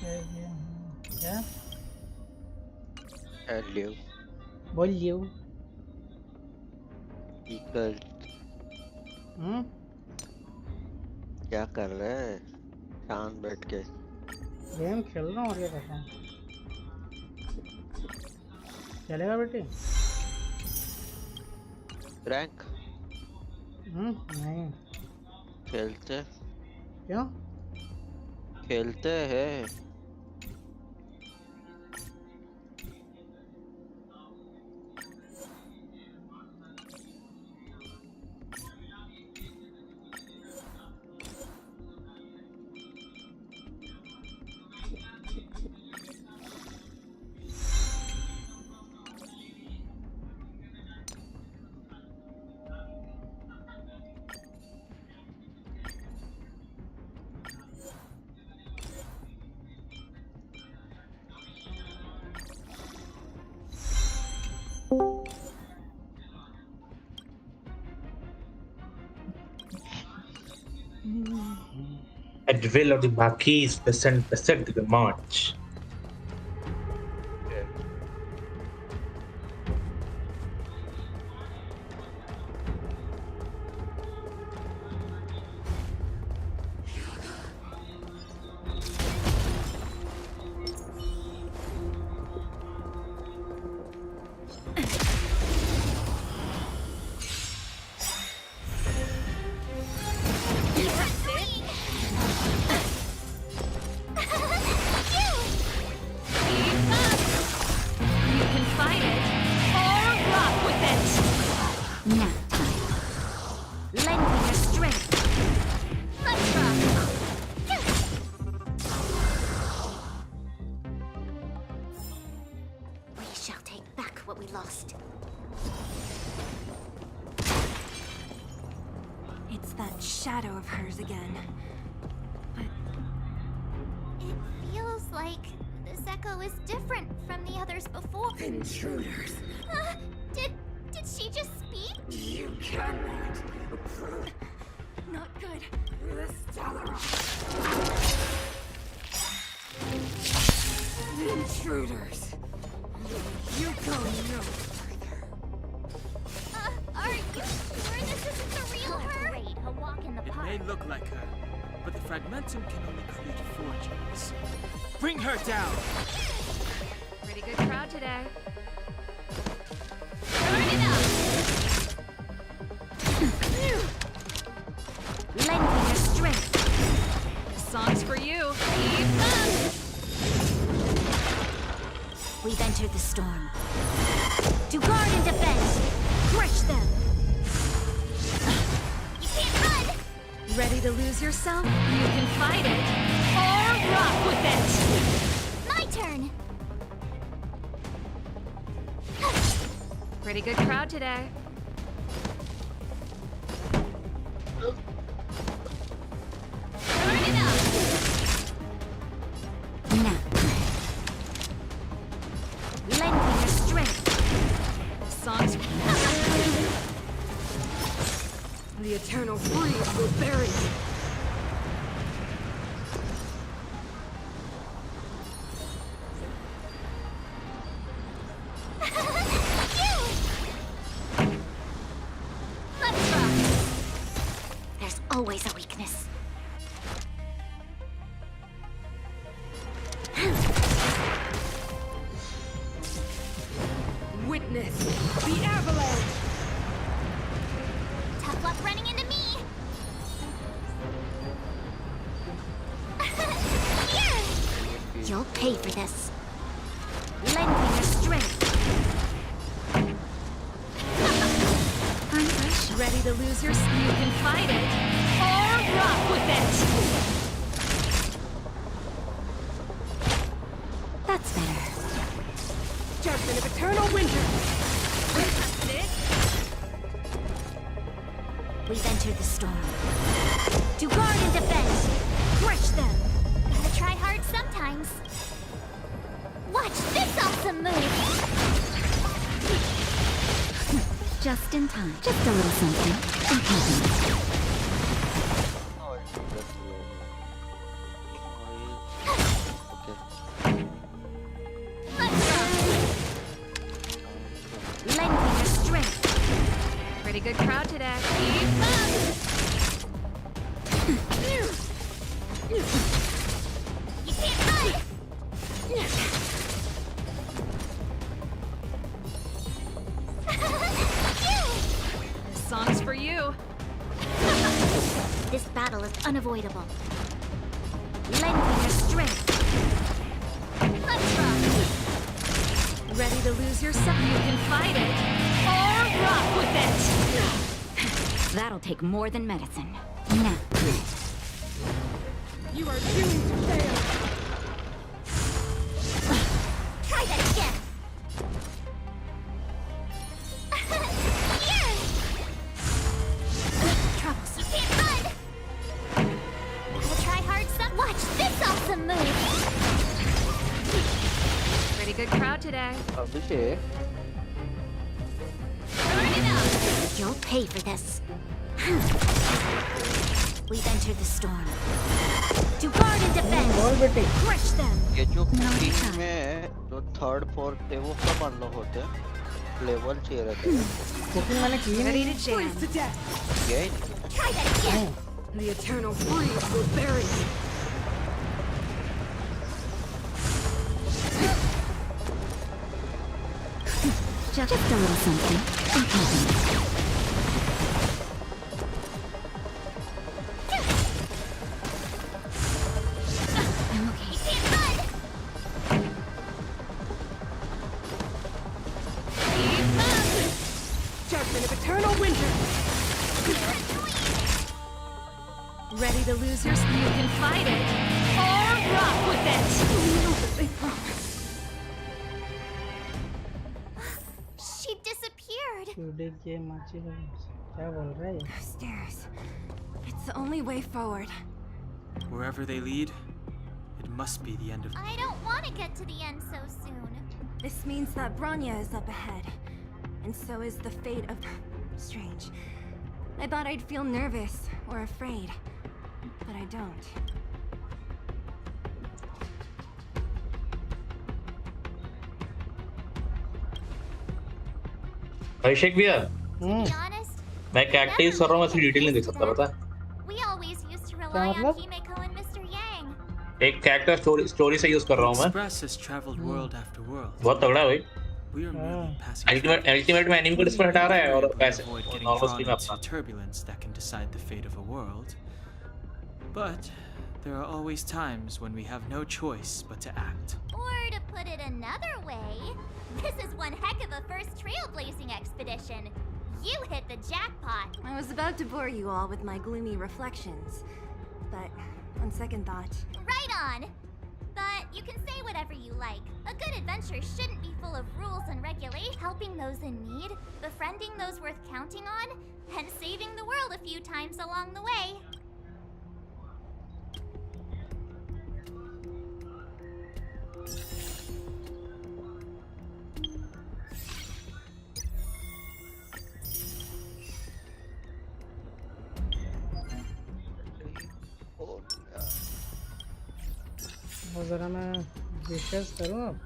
क्या hello बोलियो equal क्या कर रहे हैं शांत बैठ के game खेल रहा हूँ और क्या कर रहा हूँ चलेगा बेटे रैंक नहीं खेलते क्यों खेलते हैं At will of the Marquis, present the march. Today. Turn it up. Now, lend me your strength. Songs. The eternal freeze will bury you. Always a weakness. Witness the avalanche. Tough luck running into me. Here. You'll pay for this. Lend me your strength. Ready to lose your... You can fight it. Or rock with it! That's better. Judgment of eternal winter! We've entered the storm. To guard and defend! Crush them! Gotta try hard sometimes. Watch this awesome move! Just in time. Just a little something. Okay. Lending your strength. Pretty good crowd today. You can't hide! This song's for you. This battle is unavoidable. Lending your strength. Let's rock! Ready to lose yourself? You can fight it. Or rock with it. That'll take more than medicine. Now. You are doomed to fail. Try that again! Here! Troublesome. You can't hide! Gotta try hard some. Watch this awesome move! Pretty good crowd today. Abhishek. Burn it up! You'll pay for this. We've entered the storm. To guard and defend. Crush them. ये जो बीच में जो third fourth थे वो कब unlock होते हैं? Level चाहिए रहता है। कुकिंग मैंने की Ready to jam. ये Try that again! The eternal breeze will bury you. Just a little something. I'm okay. You can't hide! Judgment of eternal winter. Ready to lose your speed? You can fight it. Or rock with it. She disappeared! क्या बोल रहा है? Stairs. It's the only way forward. Wherever they lead, it must be the end of. I don't want to get to the end so soon. This means that Bronya is up ahead. And so is the fate of... Strange. I thought I'd feel nervous or afraid. But I don't. अभिषेक भैया To be honest, मैं cactus कर रहा हूँ ऐसी detail नहीं देख सकता पता है we always used to rely on Himeko and Mr. Yang. एक कैक्टस स्टोरी से यूज कर रहा हूँ मैं Express has traveled world after world. बहुत तगड़ा है भाई We are merely passing. Ultimate में एनिमी को डिस्प्ले हटा रहा है और पैसे avoid getting normal drawn stream into अपना turbulence that can decide the fate of a world. But there are always times when we have no choice but to act. Or to put it another way, this is one heck of a first trailblazing expedition. You hit the jackpot. I was about to bore you all with my gloomy reflections. But on second thought... Right on. But you can say whatever you like. A good adventure shouldn't be full of rules and regulations. Helping those in need, befriending those worth counting on, and saving the world a few times along the way. वो जरा मैं विशेष करूँ अब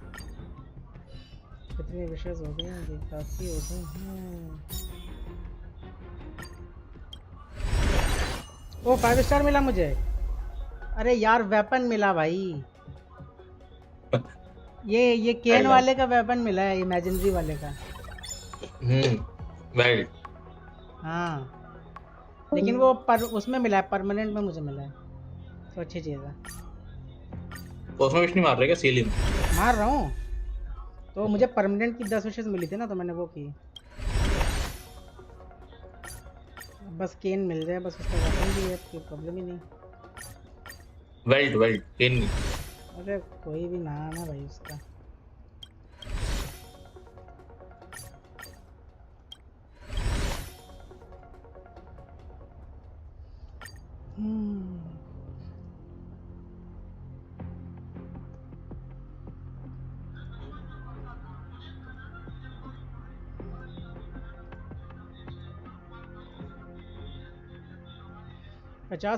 कितनी विशेष हो गई हैं काफी हो गई हैं ओ 5 स्टार मिला मुझे अरे यार वेपन मिला भाई ये केन वाले का वेपन मिला है इमेजिनरी वाले का वेल हाँ लेकिन वो उसमें मिला है परमानेंट में मुझे मिला है तो अच्छी चीज़ है उसमें विश नहीं मार रहे क्या सीलिंग मार रहा हूँ तो मुझे परमानेंट की 10 विशेष मिली थी ना तो मैंने वो की बस केन मिल जाए बस उसका वेपन भी है कोई प्रॉब्लम ही नहीं वेल्ट केन अरे कोई भी नाम है भाई उसका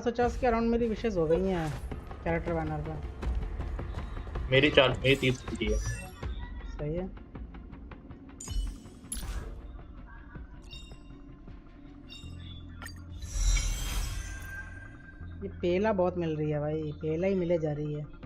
पचास के अराउंड मेरी विशेष हो गई हैं कैरेक्टर बैनर पर मेरी तीसरी है। सही है। ये पेला बहुत मिल रही है भाई, पेला ही मिले जा रही है।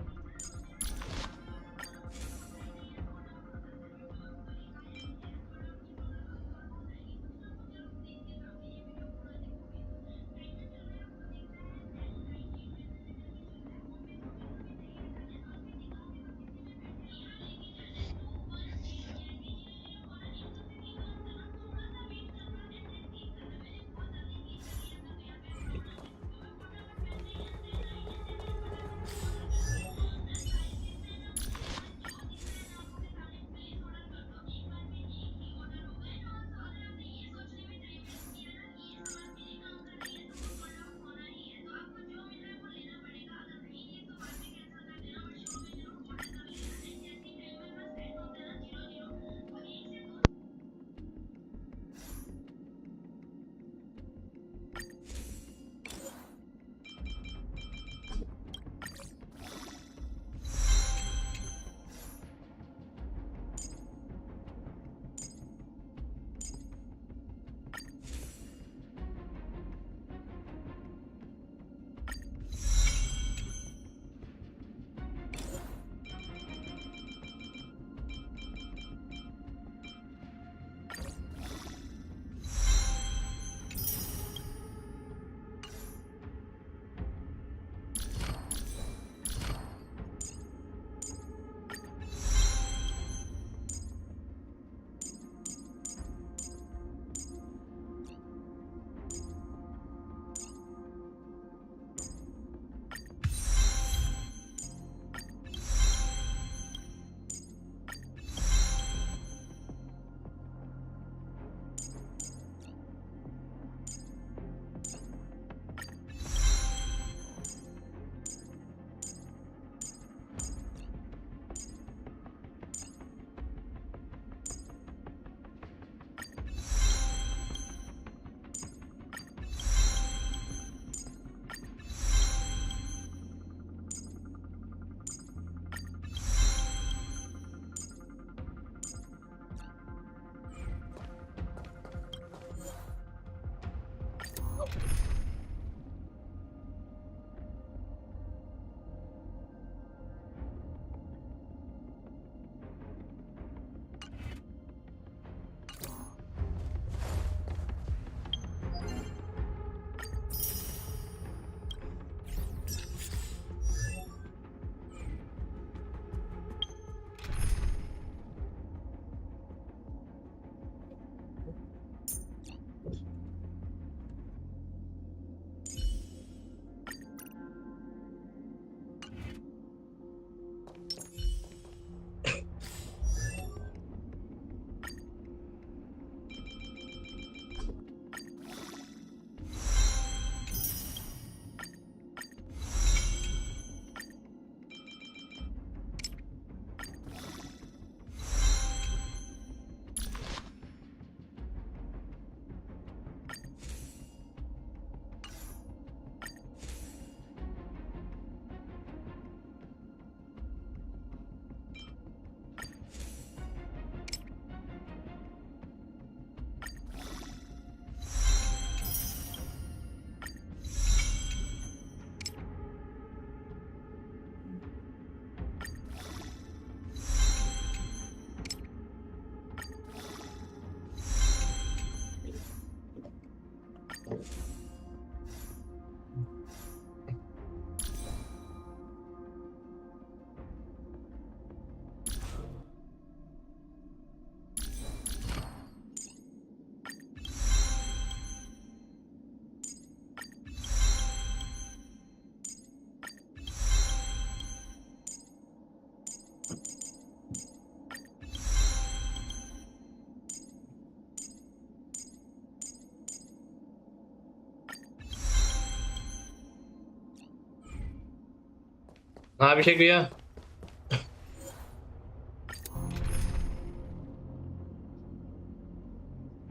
हाँ अभिषेक भैया,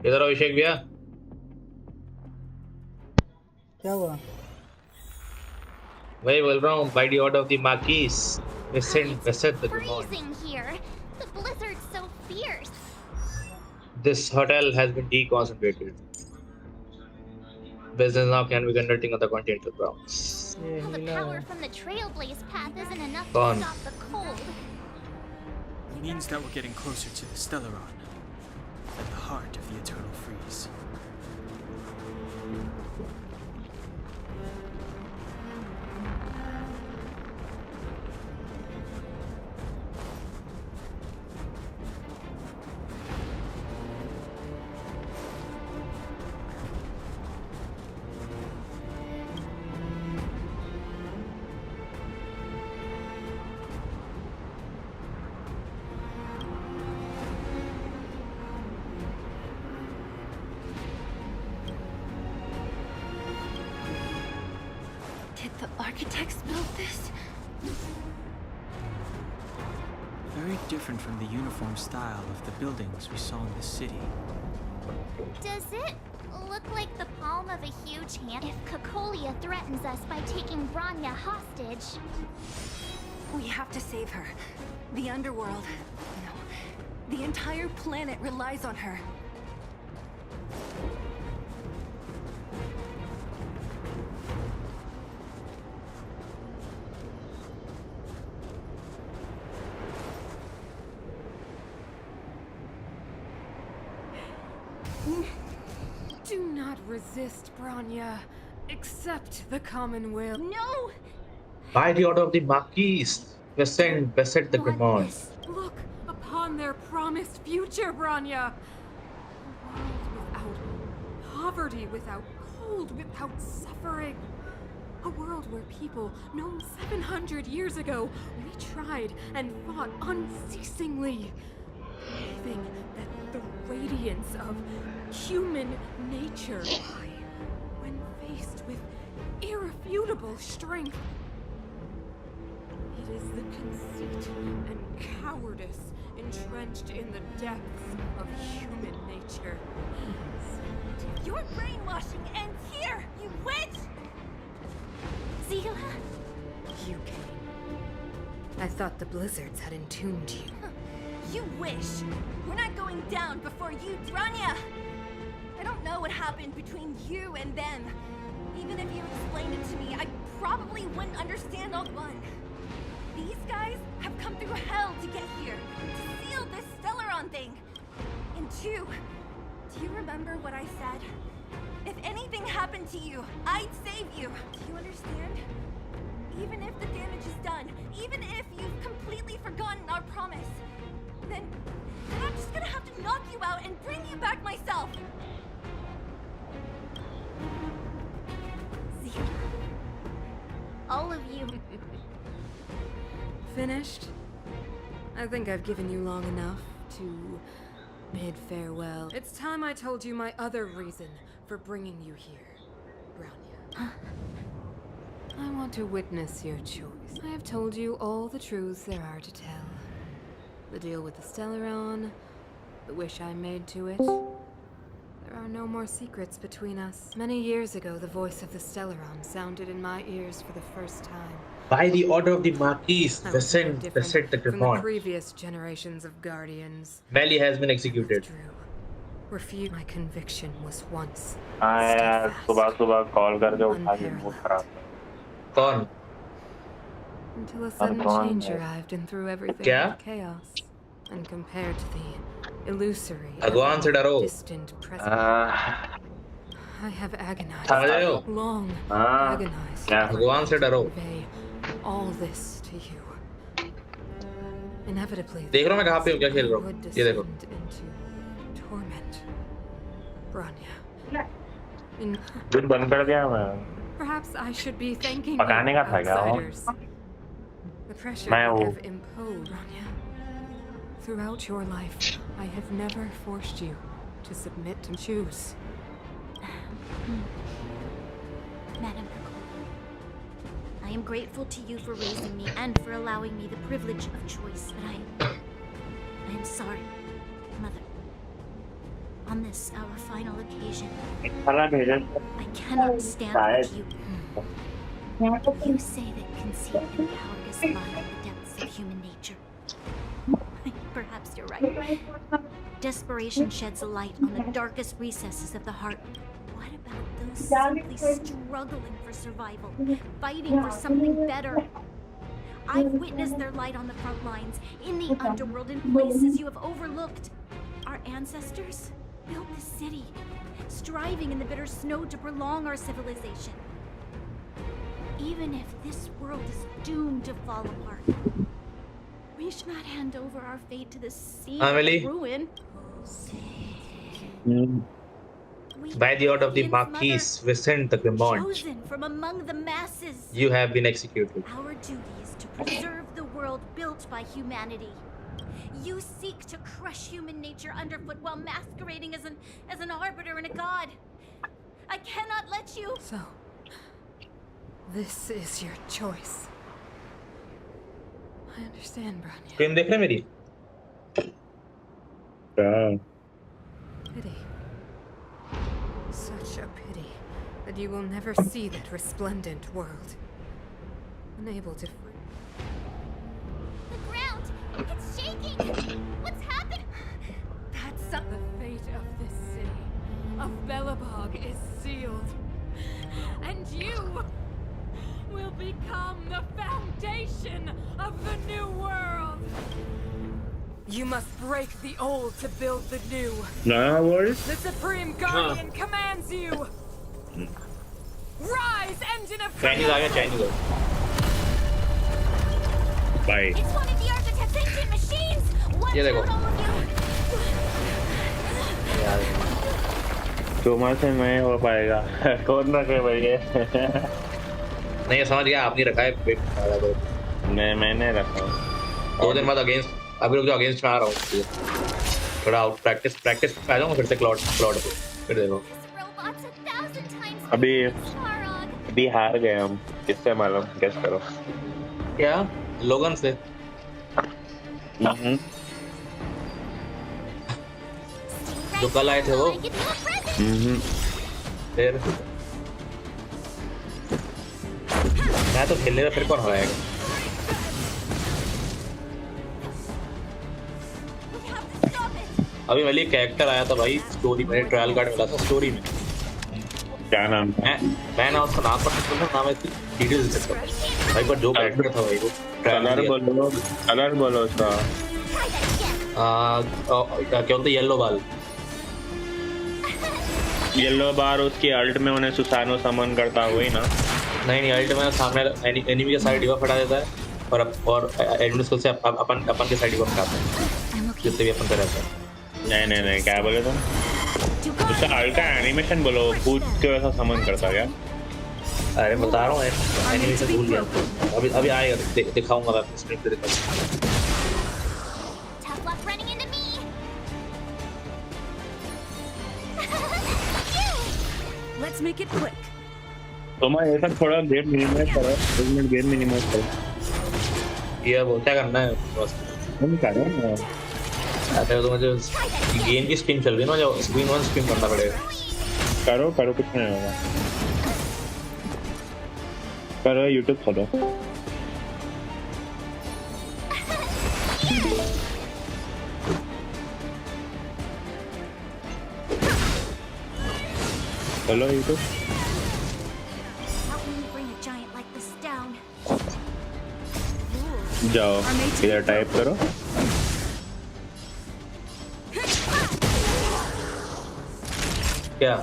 इधर अभिषेक भैया। क्या हुआ? वही बोल रहा हूँ, by the order of the Marxist It's freezing here. The blizzard's so fierce. This hotel has been deconcentrated. Business now can be conducting on the continental grounds. Well, the power from the Trailblaze path isn't enough to stop the cold. It means that we're getting closer to the Stellaron, at the heart of the Eternal Freeze. The architects built this? Very different from the uniform style of the buildings we saw in the city. Does it look like the palm of a huge hand? If Cocolia threatens us by taking Bronya hostage... We have to save her. The underworld. No. The entire planet relies on her. Do not resist, Bronya. Accept the common will. No! By the order of the Marquis, Vincent beset the Grimond. Look upon their promised future, Bronya. A world without poverty, without cold, without suffering. A world where people, known 700 years ago, we tried and fought unceasingly. Believing that the radiance of human nature, when faced with irrefutable strength, it is the conceit and cowardice entrenched in the depths of human nature. Your brainwashing ends here, you witch! Zila? You came. I thought the blizzards had entombed you. You wish! We're not going down before you, Bronya! I don't know what happened between you and them. Even if you explained it to me, I probably wouldn't understand all one. These guys have come through hell to get here, to seal this Stellaron thing. And two, do you remember what I said? If anything happened to you, I'd save you. Do you understand? Even if the damage is done, even if you've completely forgotten our promise, then I'm just gonna have to knock you out and bring you back myself. Zila. All of you. Finished? I think I've given you long enough to bid farewell. It's time I told you my other reason for bringing you here, Bronya. I want to witness your choice. I have told you all the truths there are to tell. The deal with the Stellaron, the wish I made to it. There are no more secrets between us. Many years ago, the voice of the Stellaron sounded in my ears for the first time. By the order of the Marquis, Vincent beset the from the Grimond. previous generations of Guardians. Melee has been executed. Refute my conviction was once. यार सुबह call करके उठा के mood खराब. कौन? Until a sudden change arrived and threw everything into chaos. And compared to the illusory, distant present, I have agonized, long agonized, to convey all this to you. Inevitably, देख रहा मैं कहाँ पे हूँ क्या खेल रहा हूँ ये देखो into torment, Bronya. दूध बंद कर दिया मैं. Perhaps I should be thanking पकाने का था क्या? outsiders. The pressure I have imposed, Bronya. Throughout your life, I have never forced you to submit to choose. Madam Cocolia, I am grateful to you for raising me and for allowing me the privilege of choice, but I am sorry, Mother. On this, our final occasion, I cannot stand with you. You say that conceit and cowardice lie in the depths of right. Desperation sheds a light on the darkest recesses of the heart. What about those simply struggling for survival, fighting for something better? I've witnessed their light on the front lines, in the underworld, in places you have overlooked. Our ancestors built the city, striving in the bitter snow to prolong our civilization. Even if this world is doomed to fall apart, we should not hand over our fate to the sea of ruin. By the order of the Marquis Vicente de Grimont, Chosen from among the masses, you have been executed. Our duty is to preserve the world built by humanity. You seek to crush human nature underfoot while masquerading as an arbiter and a god. I cannot let you. So, this is your choice. I understand, Bronya. Film देख रहे मेरी? Pity. Such a pity that you will never see that resplendent world. Unable to free. The ground! It's shaking! What's happened? That's the fate of this city, of Belobog, is sealed. And you will become the foundation of the new world. You must break the old to build the new. No worries. The Supreme Guardian commands you. Rise, engine of Chinese आ गया Chinese. Bye. It's one of the architect's ancient machines! Watch ये देखो. out, all of you! तुम्हारे से नहीं हो पाएगा. कौन रखे भाई ये? नहीं समझ गया आपने रखा है पेट वाला तो. मैंने रखा. 2 दिन बाद अगेंस्ट अभी रुक जाओ अगेंस्ट में आ रहा हूँ. थोड़ा आउट प्रैक्टिस पे आ जाऊँगा फिर से क्लाउड पे फिर देखो. अभी हार गए हम. किससे मालूम? गेस करो. क्या? लोगन से. जो कल आए थे वो. फिर मैं तो खेलने में फिर कौन हराएगा? अभी मेरे लिए कैरेक्टर आया था भाई स्टोरी में. ट्रायल कार्ड मिला था स्टोरी में. क्या नाम था? मैं ना उसका नाम पता नहीं नाम है डिटेल्स देता भाई पर जो कैरेक्टर था भाई वो कलर बोलो उसका. क्या होता है येलो बार उसकी अल्ट में उन्हें सुसानो समन करता वही ना. नहीं अल्ट में सामने एनिमी के साइड डिवा फटा देता है और एडमिन से अपन के साइड डिवा फटाता है जिससे भी अपन कर रहता है. नहीं क्या बोले तुम? उसका अल्ट का एनिमेशन बोलो. भूत के वैसा समन करता क्या? अरे बता रहा हूँ एनिमेशन भूल गया. अभी आएगा दिखाऊंगा मैं स्क्रीन पे दिखाऊंगा. Let's make it quick. तुम ऐसा थोड़ा गेम मिनिमाइज करो. 1 मिनट गेम मिनिमाइज करो. ये वो क्या करना है बस तुम करो ना. अरे तो मुझे गेम की स्क्रीन चल रही है ना जो स्क्रीन 1 स्क्रीन करना पड़ेगा. करो कुछ नहीं होगा. करो YouTube खोलो. Hello YouTube. जाओ इधर टाइप करो. क्या?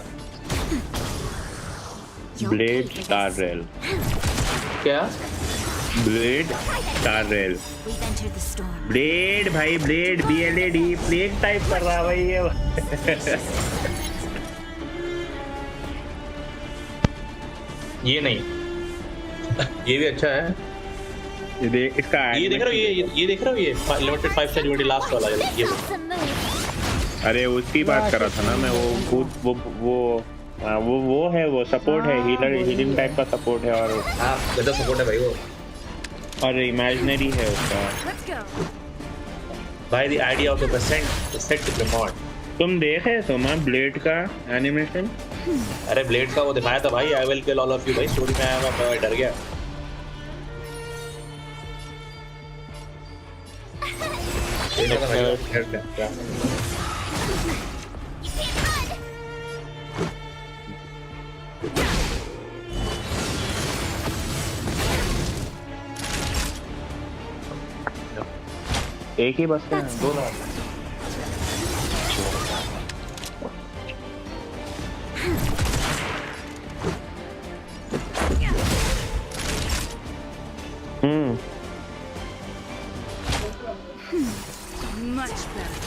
Blade star rail. क्या? Blade star rail. ब्लेड भाई ब्लेड BLAD ब्लेड टाइप कर रहा भाई ये. ये नहीं ये भी अच्छा है. इसका ये देख रहे हो ये देख रहे हो ये लिमिटेड 5 स्टार यूनिटी लास्ट वाला ये. अरे उसकी बात कर रहा था ना मैं. वो है वो सपोर्ट है. हीलिंग टाइप का सपोर्ट है और गजब सपोर्ट है भाई वो. और इमेजिनरी है उसका. भाई the idea of the percent set to mod. तुम देखे तो मैं ब्लेड का एनिमेशन. अरे ब्लेड का वो दिखाया था भाई. I will kill all of you भाई. स्टोरी में आया मैं डर गया. एक ही बस है, दो ना। Much better.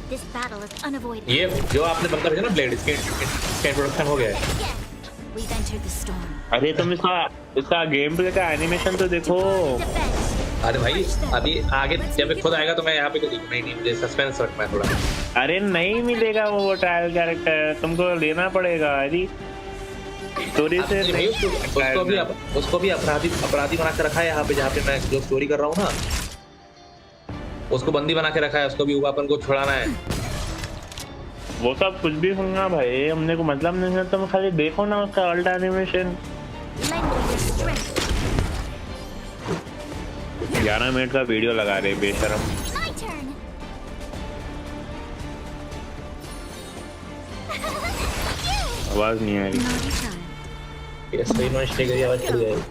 This battle is unavoidable. ये जो आपने बंदा भेजा ना ब्लेड, इसके इंट्रोडक्शन हो गया है। We've entered the storm. अरे तुम इसका गेम प्ले का एनिमेशन तो देखो। अरे भाई अभी आगे जब खुद आएगा तो मैं यहाँ पे तो नहीं मुझे सस्पेंस रखना है थोड़ा। अरे नहीं मिलेगा वो ट्रायल कैरेक्टर, तुमको लेना पड़ेगा। अरे स्टोरी से नहीं, उसको भी अपराधी बना के रखा है यहाँ पे, जहाँ पे मैं जो स्टोरी कर रहा हूँ ना, उसको बंदी बना के रखा है, उसको भी अपन को छुड़ाना है। वो सब कुछ भी होगा भाई, हमने को मतलब नहीं है, तुम खाली देखो ना उसका अल्ट एनिमेशन। 11 मिनट का वीडियो लगा रहे बेशरम। आवाज नहीं आ रही। ये सही नॉइस टेक की आवाज चली जाएगी।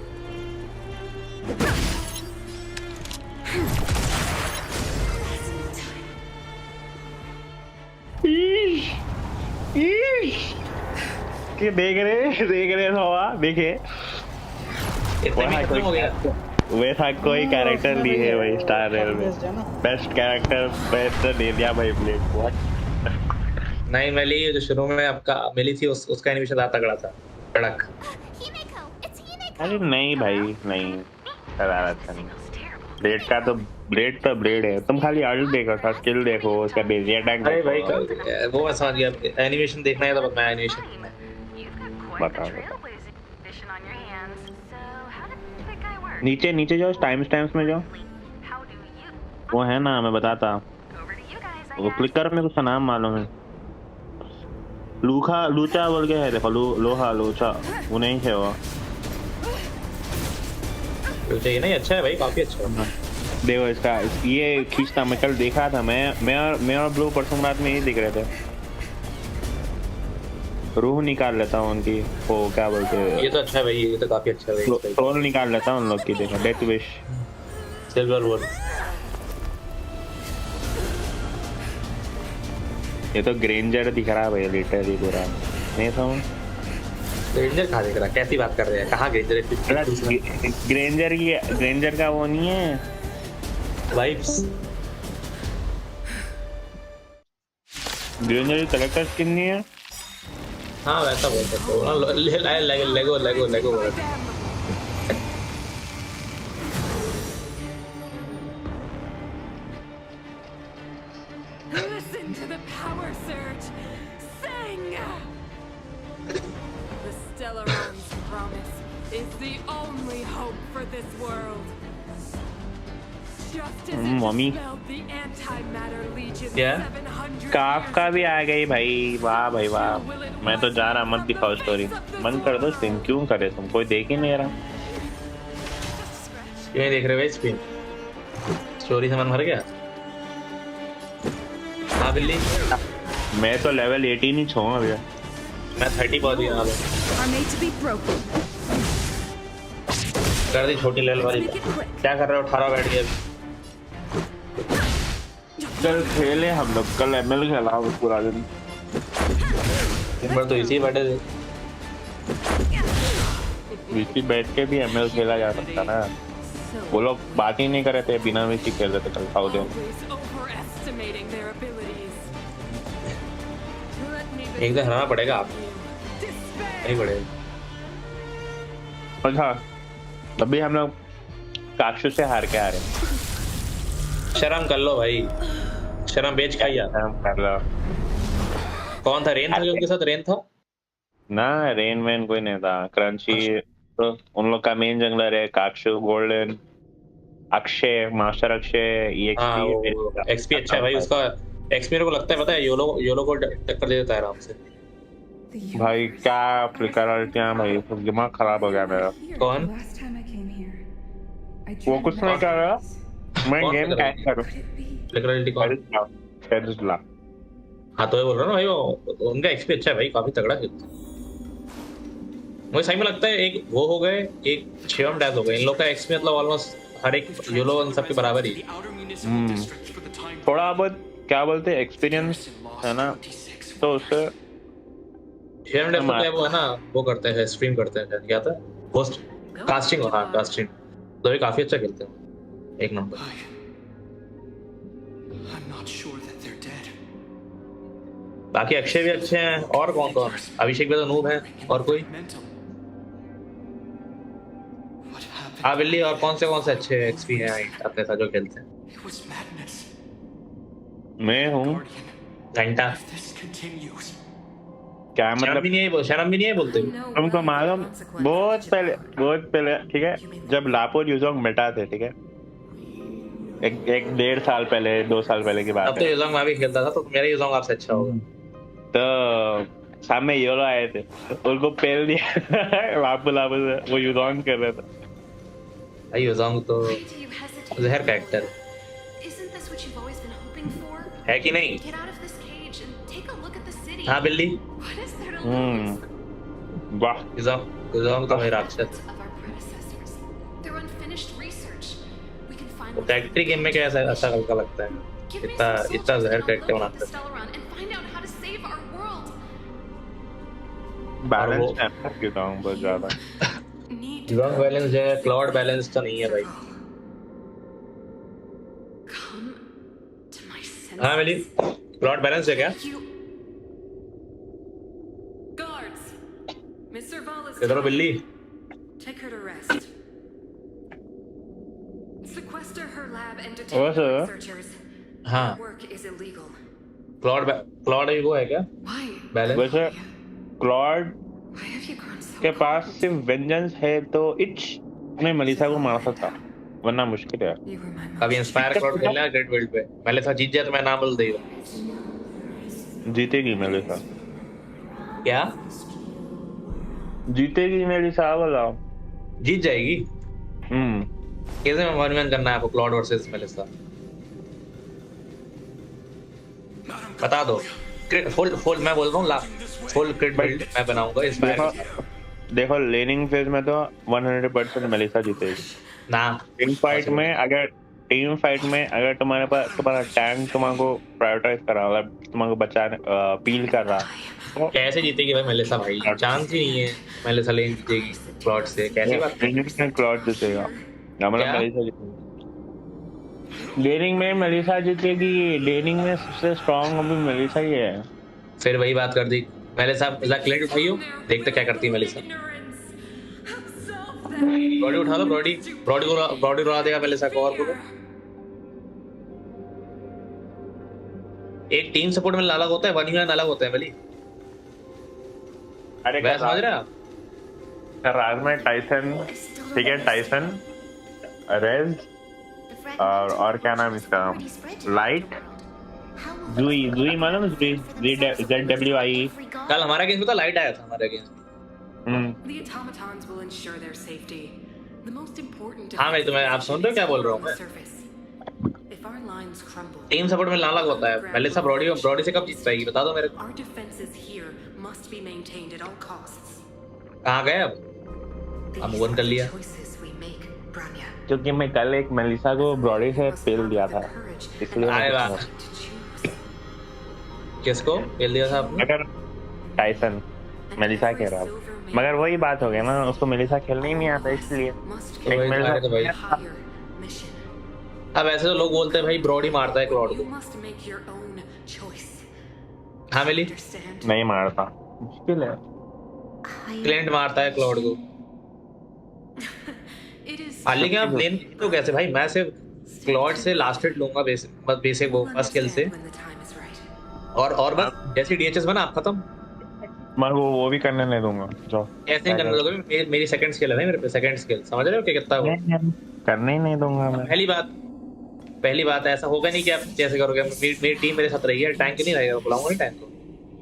कि देख रहे हवा देखे वैसा कोई कैरेक्टर ली है भाई स्टार रेल में। बेस्ट कैरेक्टर बेस्ट दे दिया भाई ब्लेड। नहीं मैं ली जो शुरू में आपका मिली थी उसका एनिमेशन ज्यादा तगड़ा था, कड़क। अरे नहीं भाई नहीं, अच्छा नहीं। ब्लेड का तो ब्लेड है, तुम खाली आर्ट देखो, उसका स्किल देखो, उसका बेसिक अटैक। अरे भाई वो मैं समझ गया, एनिमेशन देखना है तो मैं एनिमेशन बताओ। नीचे जाओ, टाइम स्टैम्प्स में जाओ, वो है ना, मैं बताता। वो क्लिक कर, मेरे को नाम मालूम है, लूचा बोल के है, देखो लोहा लोचा, वो नहीं है वो। ये नहीं अच्छा है भाई, काफी अच्छा है। देखो इसका ये खींचता, मैं कल देखा था, मैं और ब्लू परसों रात में यही दिख रहे थे। रूह निकाल लेता हूँ उनकी, वो क्या बोलते हैं, ये तो अच्छा है भाई, ये तो काफी अच्छा है भाई। सोल निकाल लेता हूँ उन लोग की। देखो डेथ विश, सिल्वर वॉल, ये तो ग्रेंजर दिख रहा है भाई, लिटरली पूरा। नहीं समझ ग्रेंजर कहाँ दिख रहा है, कैसी बात कर रहे हैं, कहाँ ग्रेंजर का वो नहीं है वाइब्स। ग्रेंजर की कलेक्टर स्किन नहीं है। हाँ वैसा बोल सकते हो ना, लेगो Listen to the power surge. Sing. The Stellaron's promise is the only hope for this world. Just as it dispelled the antimatter legion 700 काफ का भी आ गई भाई, वाह भाई वाह। मैं तो जा रहा, मत दिखाओ स्टोरी, बंद कर दो स्क्रीन। क्यों करे तुम, कोई देख ही नहीं रहा। क्यों देख रहे भाई स्क्रीन, स्टोरी से मन भर गया। हाँ बिल्ली, मैं तो लेवल 18 ही छूँ अभी, मैं 30 पहुंच गया। कर दी छोटी लेवल वाली। क्या कर रहे हो, 18 बैठ गया। कल खेले हम लोग, कल एमएल खेला पूरा दिन तो इसी बैठे थे। वीसी बैठ के भी एमएल खेला जा सकता ना, वो लोग बात ही नहीं कर रहे थे, बिना वीसी खेल रहे थे कल खाओ दिन। एक तो हराना पड़ेगा आप, नहीं पड़ेगा। अच्छा अभी हम लोग काक्षु से हार के आ रहे हैं। शर्म कर लो भाई, शर्म बेच के आया। कर लो। कौन था, रेन था जो उनके साथ? रेन था ना, रेन मैन कोई नहीं था। क्रंची तो उन लोग का मेन जंगलर है, काक्षु, golden, Akshay, master Akshay, XP अच्छा है भाई उसका। एक्सपी मेरे को लगता है, पता है योलो को टक्कर दे देता है आराम से। भाई क्या फ्लिकर अल्टियां भाई, दिमाग खराब हो गया मेरा। कौन? वो कुछ नहीं कर रहा, मैं गेम कैच करूं। फ्लिकर अल्टी कौन? टेरिस्ला। हाँ तो ये बोल रहा ना भाई, वो उनका एक्सपी अच्छा है भाई, काफी तगड़ा खेलते हैं। मुझे सही में लगता है एक वो हो गए, एक शिवम डैश हो गए, इन लोग का एक्सपी मतलब ऑलमोस्ट हर एक योलो उन सब के बराबर ही। थोड़ा बहुत क्या बोलते हैं एक्सपीरियंस है ना, तो उससे शिवम डैश तो वो है ना, वो करते हैं स्ट्रीम करते हैं, क्या था होस्ट कास्टिंग, हाँ कास्टिंग, तो ये काफी अच्छा खेलते हैं, एक नंबर। बाकी अक्षय भी अच्छे हैं, और कौन कौन? अभिषेक भी तो नूब है, और कोई? हाँ बिल्ली, और कौन से अच्छे एक्सपी हैं अपने साथ जो खेलते हैं? मैं हूँ घंटा। क्या मतलब? शर्म भी नहीं है बोलते तुमको मालूम बहुत पहले ठीक है, जब लापो यूजोंग मेटा थे, ठीक है, एक 1.5 साल पहले 2 साल पहले की बात है। अब तो यूजोंग मैं भी खेलता था, तो मेरा यूजोंग आपसे अच्छा होगा। तो सामने योलो आए थे, उनको पेल दिया लापो से, वो यूजोंग कर रहे थे। भाई यूजोंग तो जहर कैरेक्टर है कि नहीं? हाँ बिल्ली। वाह, यूजोंग तो भाई राक्षस। टैक्ट्री गेम में क्या ऐसा हल्का लगता है, इतना जहर कैरेक्टर बनाता है। बैलेंस है बहुत ज्यादा। यूजोंग बैलेंस है, क्लाउड बैलेंस तो नहीं है भाई। हाँ मिली, क्लाउड बैलेंस है क्या? इधर हो बिल्ली। हाँ क्लाउड वो है क्या बैलेंस? वैसे क्लाउड के पास सिर्फ वेंजेंस है तो इच में मलिसा को मार सकता, वरना मुश्किल है। अभी इंस्पायर क्लाउड खेलना है ग्रेट वर्ल्ड पे, मलिसा जीत जाए तो मैं नाम बोल देगा। जीतेगी मलिसा। क्या जीतेगी मलिसा? बोला जीत जाएगी। कैसे में 1v1 करना है आपको क्लाउड वर्सेस मलिसा? बता दो। फुल मैं बोल रहा हूँ, फुल क्रिट बिल्ड मैं बनाऊंगा इंस्पायर। देखो लेनिंग फेज में तो 100% मलिसा जीतेगी ना। टीम फाइट में अगर तुम्हारा टैंक तुम्हारे प्रायोरिटाइज कर रहा है, तुम्हारे बचाने पील कर रहा तो कैसे जीतेगी भाई मलिसा? भाई चांस ही नहीं है मलिसा लेन जीतेगी क्लाउड से, कैसी बात? क्लाउड जीतेगा, मतलब मलिसा जीतेगी। लेनिंग में मलिसा जीतेगी, लेनिंग में सबसे स्ट्रांग अभी मलिसा ही है। फिर वही बात कर दी मलिसा। क्लेट उठाइयो, देखते क्या करती है मलिसा। ब्रॉडी उठा लो, ब्रॉडी उड़ा देगा मलिसा को। और बोलो, एक टीम सपोर्ट में अलग होता है, 1v1 अलग होता है बली। अरे मैं समझ रहा राज में टाइसन, ठीक है, टाइसन रेज और क्या नाम इसका, लाइट जुई मालूम ZWI। कल हमारा गेम था, लाइट आया था हमारे गेम। हाँ भाई तुम्हें, आप सुन रहे हो क्या बोल रहा हूँ मैं? टीम सपोर्ट में अलग होता है। मलिसा ब्रॉडी से कब जीत पाएगी बता दो मेरे को। कहाँ गए अब? हम वन कर लिया क्योंकि मैं कल एक मलिसा को ब्रॉडी से पेल दिया था, इसलिए। अरे वाह, किसको पेल दिया था आपने? अगर टाइसन मलिसा कह रहा, मगर वही बात हो गया ना, उसको मलिसा खेलने ही नहीं आता, इसलिए तो भाई। अब ऐसे तो लोग बोलते हैं भाई ब्रॉडी मारता है क्लाउड को। हाँ मिली नहीं मारता, मुश्किल है। क्लेंट मारता है क्लाउड को। लेकिन आप लेन तो कैसे भाई? मैं सिर्फ क्लाउड से लास्ट हिट लूंगा, बेसिक वो फर्स्ट किल से, और बस जैसे डीएचएस बना आप खत्म। मैं वो भी करने नहीं दूंगा। जाओ ऐसे ही करने दोगे? मेरी सेकंड स्किल है भाई, मेरे पे सेकंड स्किल, समझ रहे हो क्या कितना वो? करने ही नहीं दूंगा मैं। पहली बात ऐसा होगा नहीं कि आप जैसे करोगे। मेरी टीम मेरे साथ रहेगी, टैंक नहीं रहेगा, बुलाऊंगा नहीं टैंक को।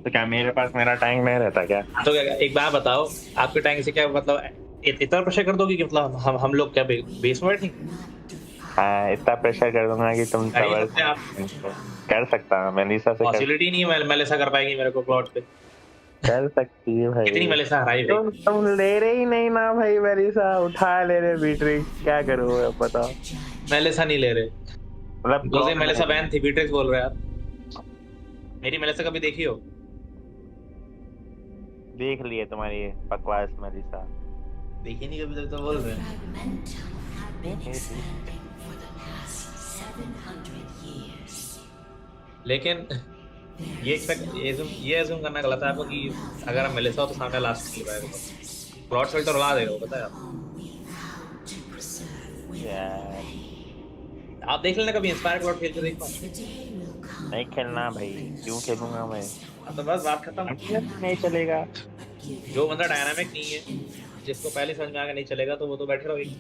तो क्या मेरे पास मेरा टैंक नहीं रहता क्या? तो क्या एक बात बताओ, आपके टैंक से क्या मतलब इतना प्रेशर कर दोगे कि मतलब हम लोग क्या बेस में बैठेंगे? हाँ, इतना प्रेशर कर दूंगा कि तुम कर ही सकते हैं आप। कर सकता हूँ मैं नीसा से पॉसिबिलिटी नहीं है मेलेसा कर पाएगी मेरे को प्लॉट पे। कर सकती है भाई। कितनी मेलेसा हराई भाई? तुम ले रहे ही नहीं ना भाई, मेलिसा उठा ले रहे बीट्रिक्स, क्या करूँ बताओ? मेलेसा नहीं ले रहे मतलब दूसरी मेलेसा बैन थी, बीट्रिक्स बोल रहे हैं आप। मेरी मेलेसा कभी देखी हो? देख लिए तुम्हारी बकवास मेलिसा। देखी नहीं कभी तक तो बोल रहे हैं। लेकिन ये एज्यूम करना गलत है आपको कि अगर हम मेलेसा हो तो सामने लास्ट खेल पाएगा। प्लॉट फिल्टर उड़ा देगा वो, पता है आपको? आप देख लेना कभी इंस्पायर प्लॉट खेल के देख पाओ। नहीं खेलना भाई, क्यों खेलूंगा मैं? तो बस बात खत्म। नहीं चलेगा। जो बंदा डायनामिक नहीं है, जिसको पहले समझ में आगे नहीं चलेगा तो वो तो बैठे रहेगी।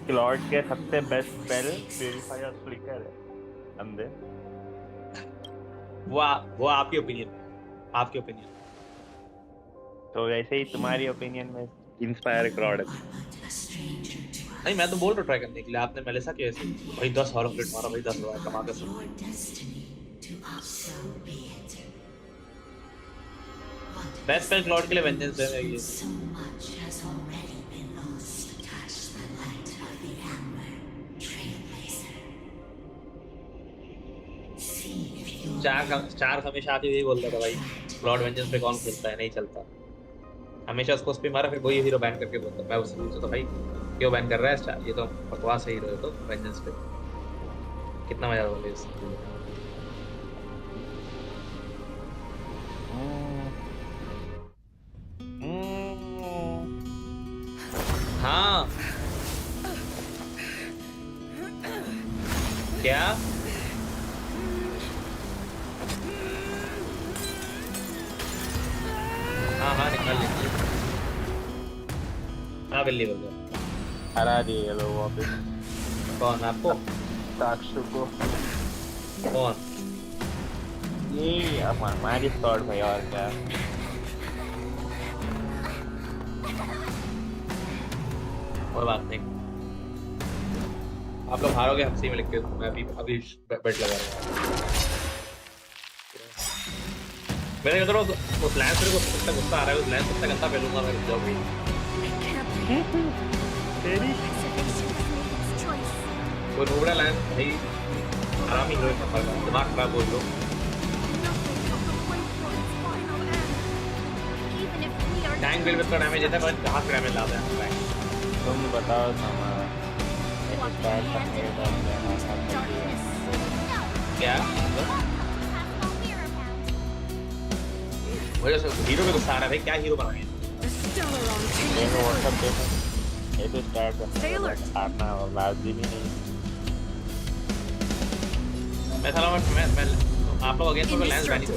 क्लॉड के सबसे बेस्ट स्पेल प्यूरिफाई और फ्लिकर है अंदर। वो आपकी ओपिनियन, आपकी ओपिनियन। तो वैसे ही तुम्हारी ओपिनियन में इंस्पायर क्लॉड है। नहीं मैं तो बोल रहा ट्राई करने के लिए। आपने मेलेसा कैसे भाई 10 हॉलो प्लेट मारा भाई, 10 रुपए कमा के सब। बेस्ट स्पेल क्लॉड के लिए वेंजेंस है ये। चार हमेशा आती हुई बोलता था भाई क्लॉड वेंजेंस पे कौन खेलता है, नहीं चलता। हमेशा उसको उस पे मारा, फिर वही हीरो बैन करके बोलता। मैं उससे पूछता था भाई क्यों बैन कर रहा है, ये तो बकवास है हीरो है तो वेंजेंस पे। कितना मजा आता है इससे। हाँ क्या हाँ निकाल लीजिए। हाँ बिल्ली बोल रहा हरा दिए लोग वापस। कौन आपको? साक्षु को। कौन? ये हमारी स्क्वाड भाई, और क्या? कोई बात नहीं, आप लोग हारोगे हफ्ते में लिख के। मैं अभी बेट लगा रहा हूँ। मेरे इधर उस लैंस को कितना गुस्सा आ रहा है, उस लैंस कितना गंदा फेलूंगा मैं। जाओ भाई वो रोबड़ा लैंस भाई आराम ही लो, दिमाग खराब बोल लो। टैंक बिल में डैमेज देता है पर कहाँ से डैमेज लाता है टैंक? तुम बताओ हमारा क्या मुझे हीरो पे गुस्सा आ रहा है भाई, क्या हीरो बनाए? देखो व्हाट्सएप देखो, ये तो स्टार्ट करना और लास्ट भी नहीं। मैं साला मैं आप लोग अगेंस्ट में लैंस बैन करो।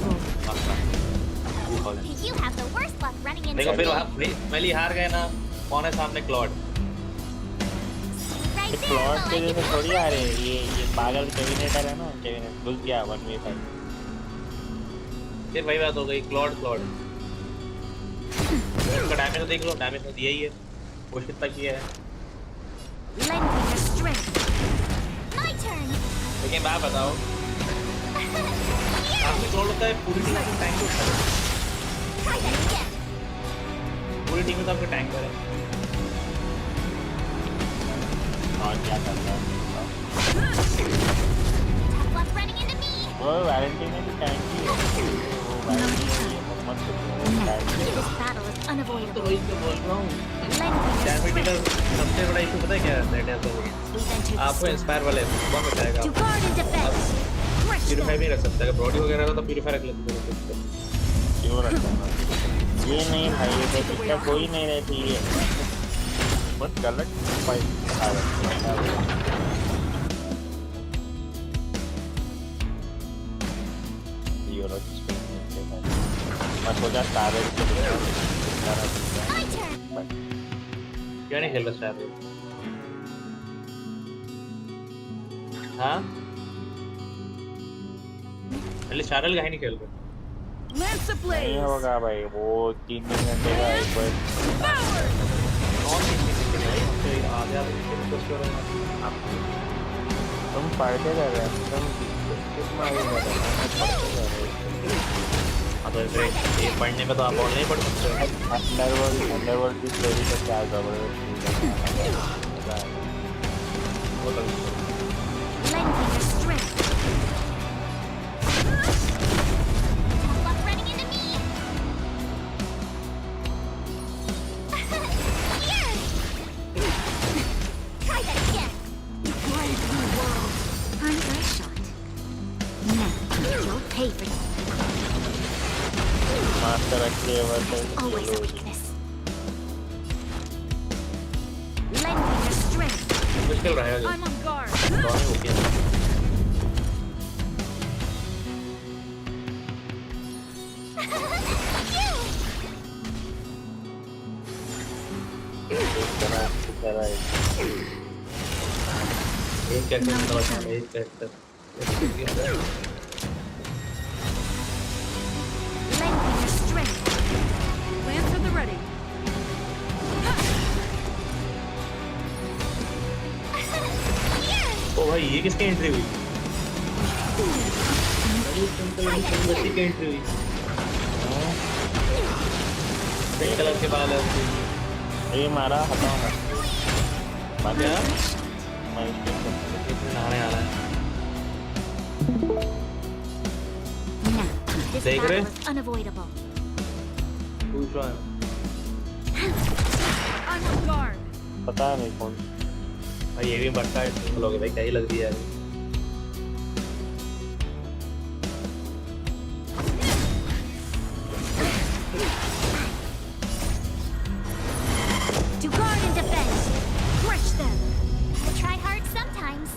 देखो फिर मेली हार गए ना, कौन है सामने? क्लॉड। क्लॉड के जैसे थोड़ी आ रहे, ये पागल केविनेटर है ना, केविनेट घुस गया 1v5। फिर वही बात हो गई, क्लॉड इसका डैमेज तो देख लो, डैमेज तो दिया ही है। पुश कितना किया है। लेकिन बात बताओ, आपने क्लॉड होता है पूरी टीम में टैंक उठा है, पूरी टीम में तो आपके टैंक पर है। और क्या करता है वो वैलेंटाइन में भी टैंक ही है। तो वही तो बोल रहा हूँ। डैमेज का सबसे बड़ा इशू पता है क्या है? आपको इंस्पायर वाले कौन बचाएगा? प्यूरीफाई भी रख सकता है, ब्रॉडी वगैरह तो प्यूरीफाई रख लेते हैं। क्यों रखना? ये नहीं भाई, ये तो इसका कोई नहीं रहती है। बस गलत फाइट आ रहा है। मैं सोचा स्टाररेड को क्यों नहीं खेल रहा स्टाररेड? हाँ पहले शारल का ही नहीं खेल रहे। नहीं होगा भाई, वो 3 घंटे का एक बार कौन 3 घंटे भाई, आधे कुछ करो तुम पढ़ते कर रहे हो, तुम कितना आगे कर रहे हो, पढ़ते कर रहे हो। तो ये पढ़ने में तो आप और नहीं पढ़ सकते। अंडरवर्ल्ड की स्टोरी का क्या जबरदस्त मास्टर रखिए वर्सेस मुश्किल रहेगा दोनों हो गया। एक कैरेक्टर एक character Lance at the ready. ओ भाई ये किसकी एंट्री हुई? बच्ची की एंट्री हुई। पिंक कलर के बाल है उसके। ये मारा हटाओ ना। मार गया? मैं इसके नहाने आ रहा है। देख रहे? पूछ रहा है। पता नहीं कौन। भाई ये भी बट्टा है, सिंपल हो गया भाई, क्या ही लग रही है यार। To guard and defend, crush them. I try hard sometimes.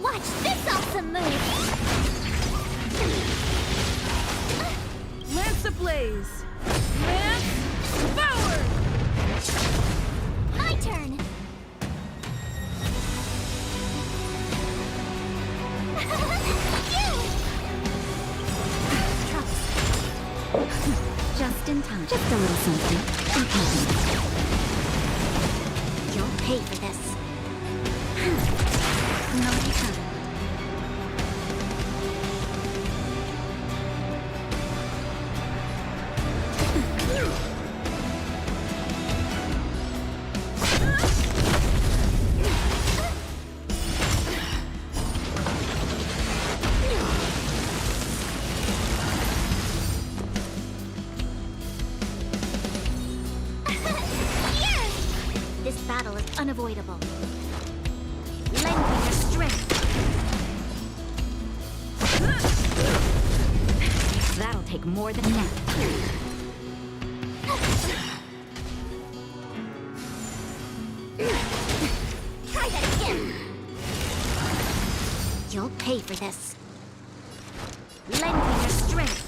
Watch this awesome move. Lance ablaze. Lance forward. My turn. Just in time. Just a little something. Okay. You'll pay for this. No return. This battle is unavoidable. Lend me your strength. That'll take more than that. Try that again. You'll pay for this. Lend me your strength.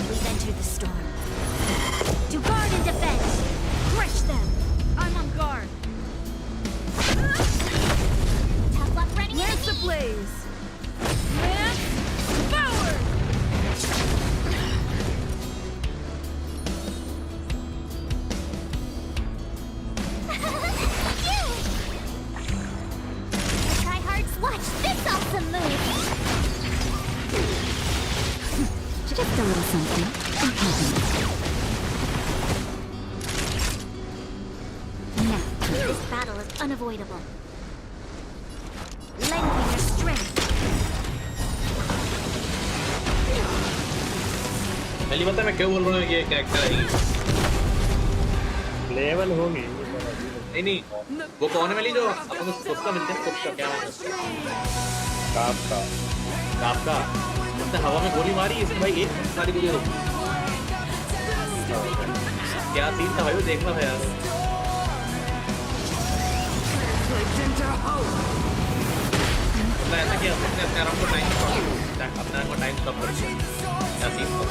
We've entered the storm. To guard and defend. Crush them. I'm on guard. Tough luck running into Lance me. ablaze. Lance forward. Try hard. Watch this awesome move. Just a little something. Now, this battle is unavoidable. Lend me your strength. पहली बात है मैं क्यों बोल रहा हूँ ये character है लेवल होगी। नहीं नहीं वो कौन है वाली जो अपन को कुत्ता मिलते हैं, कुत्ता क्या है? कापका। कापका उसने हवा में गोली मारी, इसने भाई एक सारी गोली रोकी। क्या सीन था भाई, वो देखना था यार। ऐसा किया उसने अपने आराम को टाइम स्टॉप कर दिया। क्या सीन था?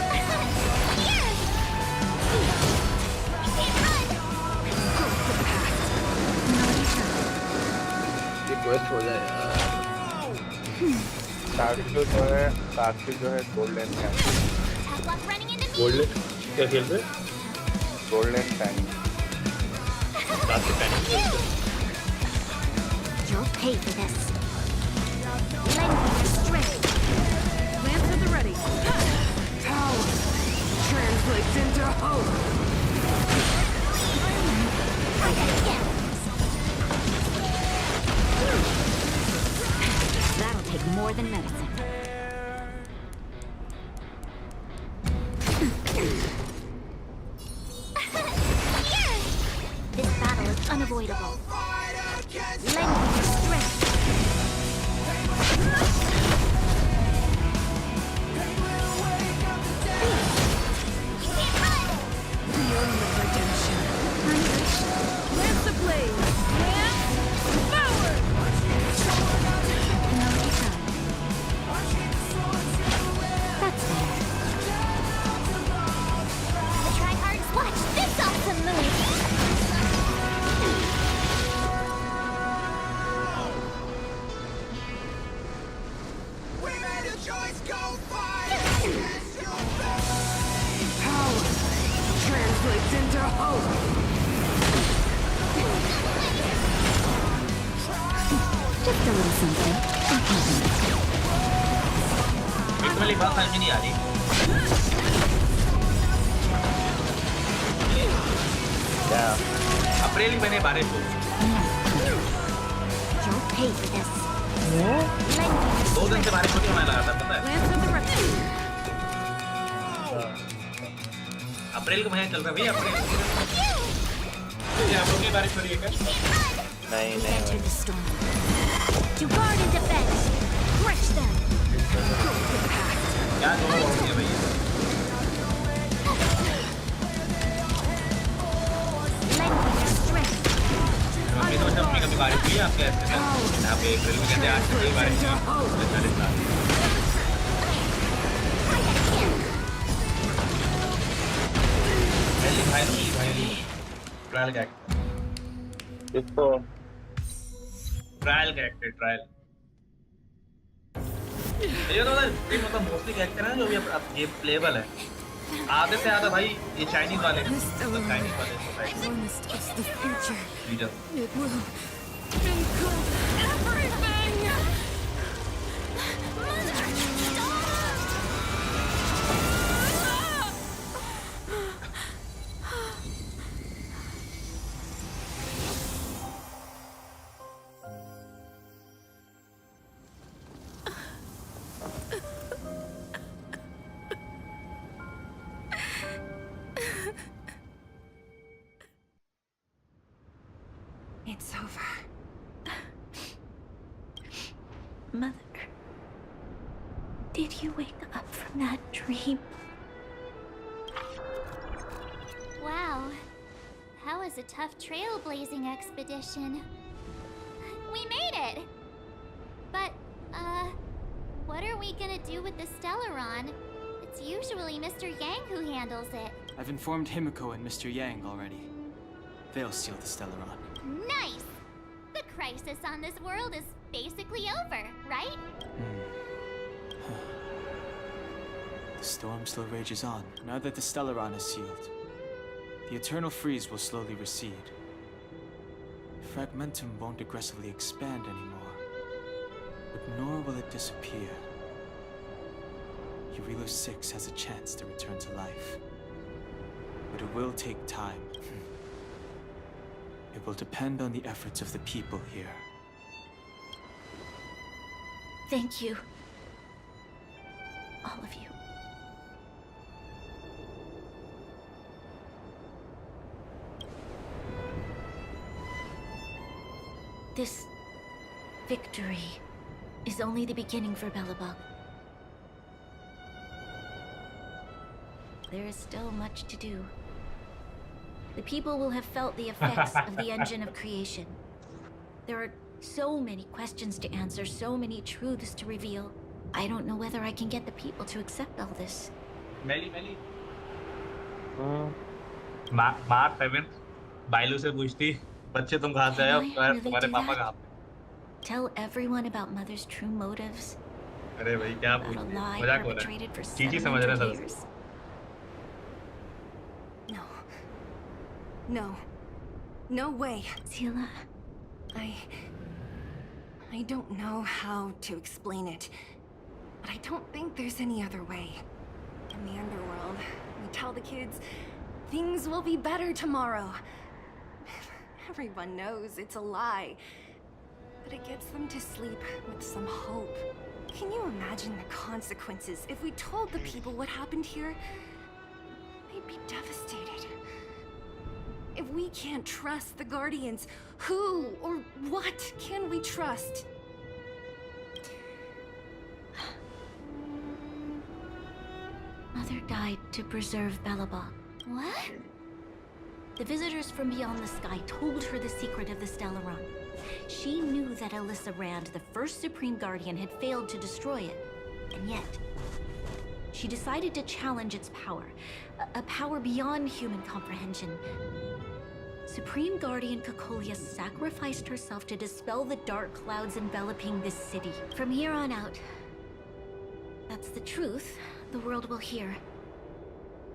ये बस्ट हो जाए यार। साक्षी जो है गोल्डन क्या खेल रहे? Golden panning. You'll pay for this. Lend me your strength. Lance at the ready. Power translates into hope. That'll take more than medicine. This battle is unavoidable. Lend me your strength. Beyond redemption. Lance the blade. Lance forward. That's better. The tryhards, watch this awesome move! We made a choice, go fight against your fate. Power translates into hope. Just a little something. वाली बात समझ में नहीं आ रही। क्या? अप्रैल में मैंने बारिश हुई। You'll pay for this. 2 दिन से बारिश होती होने लगा था, पता है? अप्रैल का महीना चल रहा है भैया, अप्रैल। ये आप लोग की बारिश हो रही है क्या? नहीं नहीं। Enter the storm. To guard and defend. Crush them. क्या दोनों हो गया भैया? अभी तो जब कभी बारिश हुई आपके ऐसे में यहाँ पे अप्रैल में कहते हैं आज कभी बारिश हुई 40 साल। भाई ट्रायल कैरेक्टर इसको ट्रायल कैरेक्टर ट्रायल ये तो मतलब मोस्टली कैरेक्टर है जो भी अब गेम प्लेबल है। आधे से ज़्यादा भाई ये चाइनीज वाले चाइनीज वाले It's over. Mother, did you wake up from that dream? Wow. That was a tough trailblazing expedition. We made it! But, what are we gonna do with the Stellaron? It's usually Mr. Yang who handles it. I've informed Himiko and Mr. Yang already. They'll steal the Stellaron. Nice! The crisis on this world is basically over, right? The storm still rages on. Now that the Stellaron is sealed, the eternal freeze will slowly recede. Fragmentum won't aggressively expand anymore, but nor will it disappear. Eurilo 6 has a chance to return to life, but it will take time. It will depend on the efforts of the people here. Thank you. All of you. This victory is only the beginning for Bellabog. there is still much to do. The people will have felt the effects of the engine of creation. There are so many questions to answer, so many truths to reveal. I don't know whether I can get the people to accept all this. Melly. Mark 7 बाइलू से पूछती बच्चे तुम कहाँ से आए हो तुम्हारे पापा कहाँ पे Tell everyone about Mother's true motives. अरे भाई क्या पूछती मजाक हो रहा है चीची समझ रहा है सब No way. Seela, I don't know how to explain it, but I don't think there's any other way. In the underworld, we tell the kids things will be better tomorrow. Everyone knows it's a lie, but it gets them to sleep with some hope. Can you imagine the consequences if we told the people what happened here? They'd be devastated. If we can't trust the Guardians, who or what can we trust? Mother died to preserve Belobog. What? The visitors from beyond the sky told her the secret of the Stellaron. She knew that Alyssa Rand, the first Supreme Guardian, had failed to destroy it. And yet, she decided to challenge its power. A power beyond human comprehension. Supreme Guardian Cocolia sacrificed herself to dispel the dark clouds enveloping this city. From here on out, that's the truth the world will hear.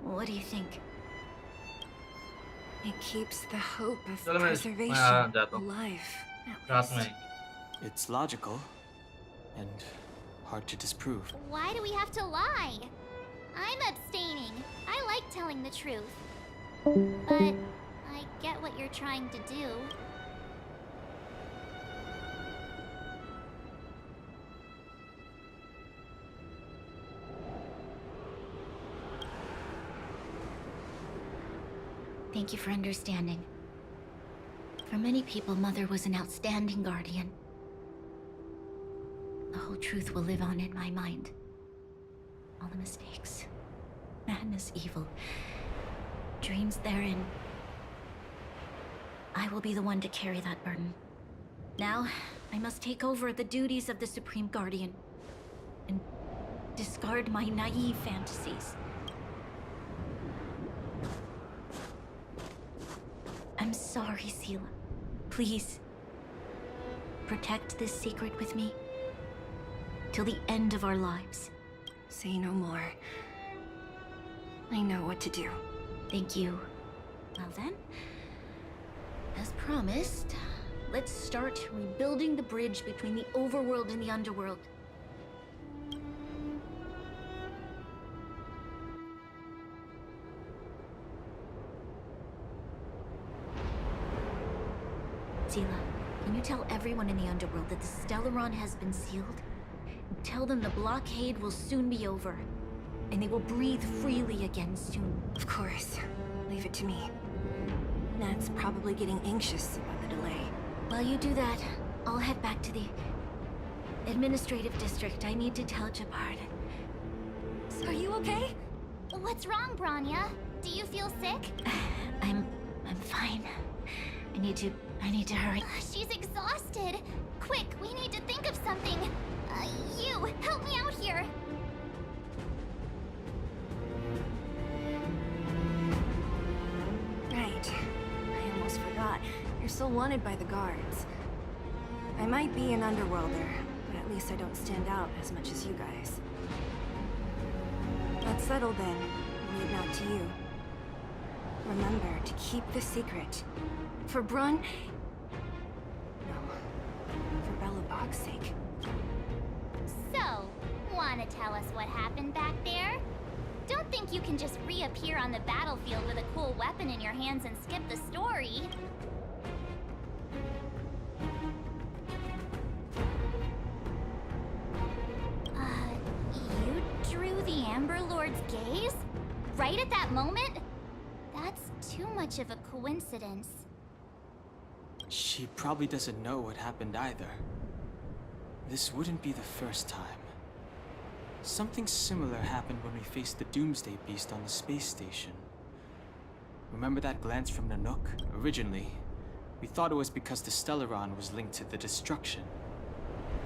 What do you think? It keeps the hope of preservation alive. It's logical and hard to disprove. Why do we have to lie? I'm abstaining. I like telling the truth. But I get what you're trying to do. Thank you for understanding. For many people, Mother was an outstanding guardian. The whole truth will live on in my mind. All the mistakes, madness, evil, dreams therein. I will be the one to carry that burden. Now, I must take over the duties of the Supreme Guardian and discard my naive fantasies. I'm sorry, Seela. Please, protect this secret with me till the end of our lives. Say no more. I know what to do. Thank you. Well then, as promised, let's start rebuilding the bridge between the overworld and the underworld. Seela, can you tell everyone in the underworld that the Stellaron has been sealed? Tell them the blockade will soon be over, and they will breathe freely again soon. Of course. Leave it to me. Nat's probably getting anxious about the delay. While you do that, I'll head back to the administrative district. I need to tell Jabard. Are you okay? What's wrong, Bronya? Do you feel sick? I'm fine. I need to hurry. She's exhausted. Quick, we need to think of something. You, help me out here. Right. I almost forgot. You're still wanted by the guards. I might be an underworlder, but at least I don't stand out as much as you guys. That's settled then. Leave that to you. Remember to keep the secret. For Brun... No. For Belobog's sake. So, wanna tell us what happened back there? Don't think you can just reappear on the battlefield with a cool weapon in your hands and skip the story. You drew the Amber Lord's gaze? Right at that moment? That's too much of a coincidence. She probably doesn't know what happened either. This wouldn't be the first time. Something similar happened when we faced the Doomsday Beast on the space station. Remember that glance from Nanook? Originally, we thought it was because the Stellaron was linked to the destruction.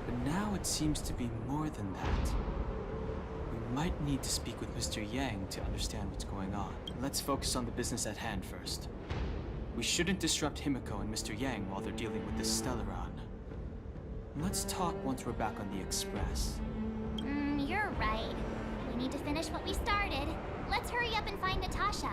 But now it seems to be more than that. We might need to speak with Mr. Yang to understand what's going on. Let's focus on the business at hand first. We shouldn't disrupt Himiko and Mr. Yang while they're dealing with the Stellaron. Let's talk once we're back on the Express. You're right. We need to finish what we started. Let's hurry up and find Natasha.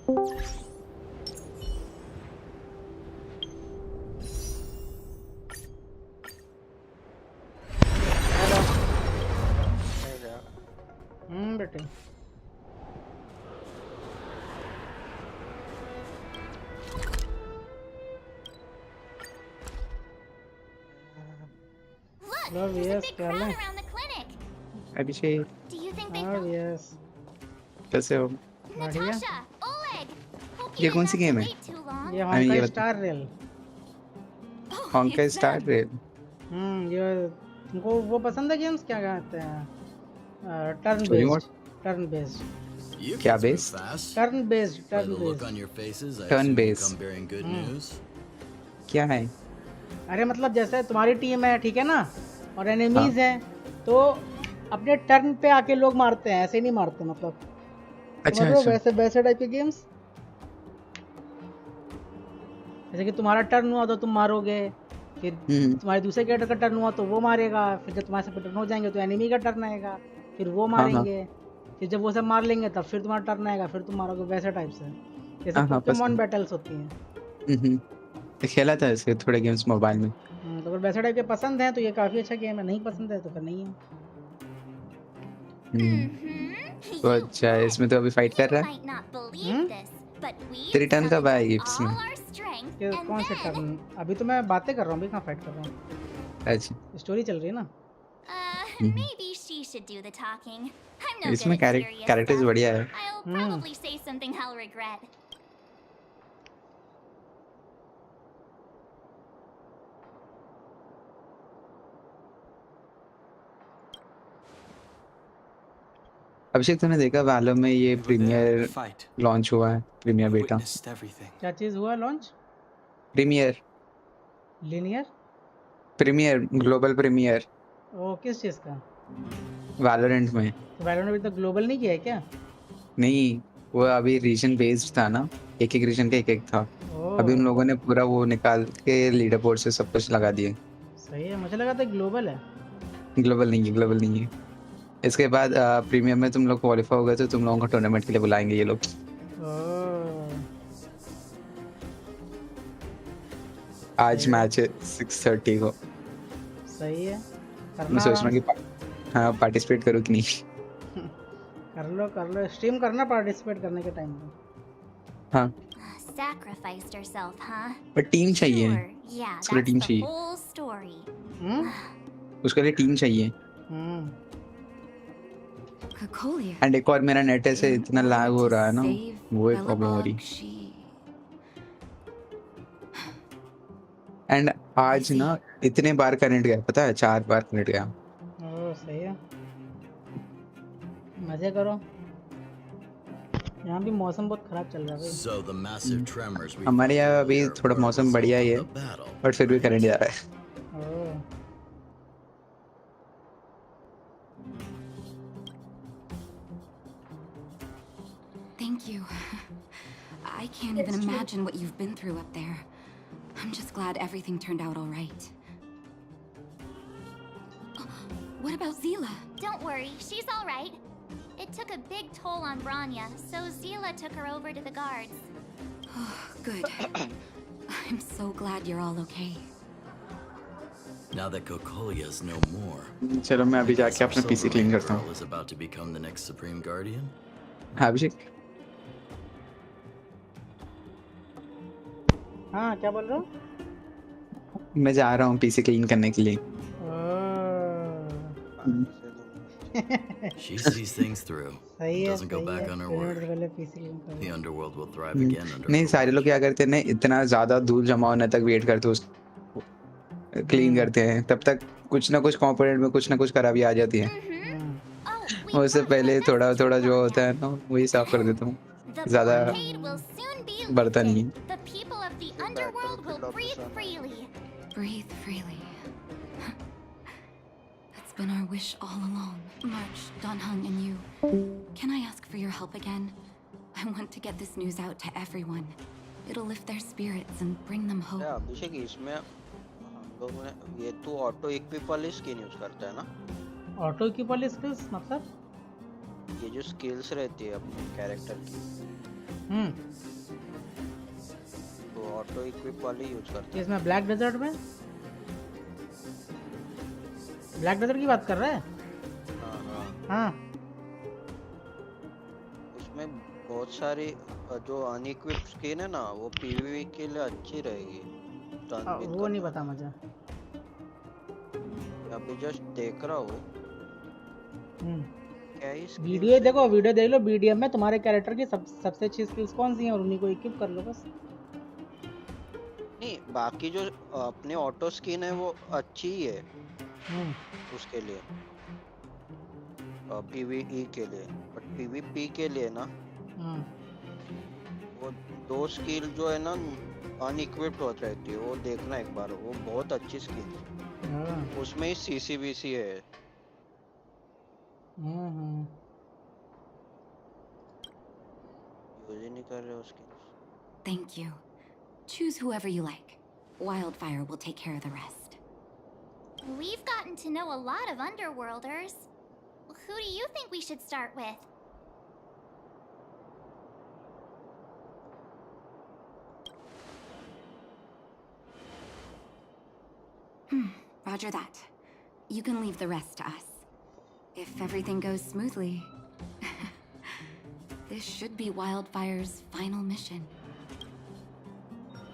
बेटे Look, there's a big crowd Darling. around the clinic. Abhishek Do you think they हाँ filmed? Yes कैसे हो? बढ़िया। Natasha, Oleg, hope ये you कौन didn't see have to game है? wait too long. ये हाँ, ये होंकाई बता। Star rail. Honkai Star Rail। ये तुमको वो पसंद है गेम्स क्या कहते हैं? Turn Story mode? Based, turn based, क्या based? Turn based, turn based, turn based क्या है? अरे मतलब जैसे तुम्हारी टीम है ठीक है ना, और हाँ। एनिमीज हैं, तो अपने टर्न पे आके लोग मारते हैं, ऐसे नहीं मारते मतलब। अच्छा समझ लो अच्छा। वैसे वैसे टाइप के गेम्स। जैसे कि तुम्हारा टर्न हुआ तो तुम मारोगे, फिर तुम्हारे दूसरे कैरेक्टर का टर्न हुआ तो वो मारेगा, फिर जब तुम्हारे सब टर्न हो जाएंगे तो एनिमी का टर्न आएगा, फिर वो मारेंगे, फिर जब वो सब मार लेंगे तब फिर तुम्हारा टर्न आएगा, फिर तुम मारोगे, वैसे टाइप से। जैसे हाँ पोकेमॉन बैटल्स होती हैं। खेला था इसके थोड़े गेम्स मोबाइल में। तो अगर वैसे टाइप के पसंद है तो ये काफी अच्छा गेम है, नहीं पसंद है तो फिर नहीं है। तो अच्छा इसमें तो अभी फाइट कर रहा है। तेरी टर्न कब आएगी इसमें? ये कौन से टर्न? अभी तो मैं बातें कर रहा हूँ, अभी कहाँ फाइट कर रहा हूँ। अच्छा स्टोरी चल रही है ना। Maybe she should do the talking. I'm no इसमें good at serious characters stuff. बढ़िया है। I'll probably say something I'll regret. अभिषेक तूने देखा वालो में ये प्रीमियर लॉन्च हुआ है, प्रीमियर बेटा। क्या चीज हुआ launch? Premier linear premier global premier. ओ किस चीज का? वैलोरेंट में। तो वैलोरेंट अभी तक ग्लोबल नहीं किया है क्या? नहीं, वो अभी रीजन बेस्ड था ना, एक एक रीजन का एक एक था। अभी उन लोगों ने पूरा वो निकाल के लीडर बोर्ड से सब कुछ लगा दिए। सही है, मुझे लगा था ग्लोबल है। ग्लोबल नहीं है, ग्लोबल नहीं है। इसके बाद प्रीमियर में तुम लोग क्वालिफाई हो गए तो तुम लोगों को टूर्नामेंट के लिए बुलाएंगे ये लोग। आज मैच है 6:30 को। सही है, मैं सोच रहा हूँ कि हाँ पार्टिसिपेट करूँ कि नहीं। कर लो स्ट्रीम करना पार्टिसिपेट करने के टाइम पे। हाँ Sacrificed herself, huh? पर टीम चाहिए। Yeah, उसके लिए टीम that's the चाहिए। whole story. उसके लिए टीम चाहिए। एंड एक और मेरा नेट ऐसे इतना लैग हो रहा है ना, वो एक प्रॉब्लम हो रही। एंड आज ना इतने बार करंट गया, पता है 4 बार करंट गया। ओह सही है, मजे करो। यहाँ भी मौसम बहुत खराब चल रहा है भाई। हमारे यहाँ अभी थोड़ा मौसम बढ़िया ही है, बट फिर भी करंट जा रहा है। Thank you. I can't even imagine what you've been through up there. I'm just glad everything turned out all right. What about Zila? Don't worry, she's all right. It took a big toll on Branya, so Zila took her over to the guards. Oh, good. I'm so glad you're all okay. Now that Kokolia's no more, चलो मैं अभी जाके अपना PC clean करता हूँ। is about to become the next Supreme Guardian. हाँ अभिषेक। हाँ क्या बोल रहा हूँ? मैं जा रहा हूँ पीसी क्लीन करने के लिए। She sees things through. Doesn't go back on her word. The underworld will thrive again under. नहीं सारे लोग क्या करते हैं ना, इतना ज्यादा धूल जमा होने तक वेट करते हैं, उसको क्लीन करते हैं, तब तक कुछ ना कुछ कंपोनेंट में कुछ ना कुछ खराबी आ जाती है। उससे पहले थोड़ा थोड़ा जो होता है ना वही साफ कर देता हूँ, ज्यादा बढ़ता नहीं है। The people of the underworld will breathe freely. Breathe freely. That's been our wish all along. March, Donhung, and you. Can I ask for your help again? I want to get this news out to everyone. It'll lift their spirits and bring them hope. अभिषेक इसमें हम लोगों ने ये तू auto इक्विपल skin use करता है ना? Auto इक्विपल skills मतलब? ये जो स्किल्स रहती है अपने कैरेक्टर की, तो ऑटो इक्विप वाली यूज करते हैं। इसमें ब्लैक डेजर्ट में ब्लैक डेजर्ट की बात कर रहा है? हाँ। उसमें बहुत सारी जो अनइक्विप स्किन है ना, वो पीवीवी के लिए अच्छी रहेगी। वो नहीं पता मुझे। अभी जस्ट देख रहा हूँ। क्या वीडियो देखो, वीडियो देख लो। बीडीएम में तुम्हारे कैरेक्टर की सबसे अच्छी स्किल्स कौन सी हैं और उन्हीं को इक्विप कर लो बस। नहीं, बाकी जो अपने ऑटो स्किन है वो अच्छी ही है उसके लिए, पीवीई के लिए। बट पीवीपी के लिए ना, वो 2 स्किल जो है ना अनइक्विप्ड होती रहती है, वो देखना एक बार। वो बहुत अच्छी स्किल है। उसमें ही सीसीबीसी है। यूज ही नहीं कर रहे उसकी। Thank you. Choose whoever you like. Wildfire will take care of the rest. We've gotten to know a lot of Underworlders. Who do you think we should start with? Roger that. You can leave the rest to us. If everything goes smoothly, this should be Wildfire's final mission.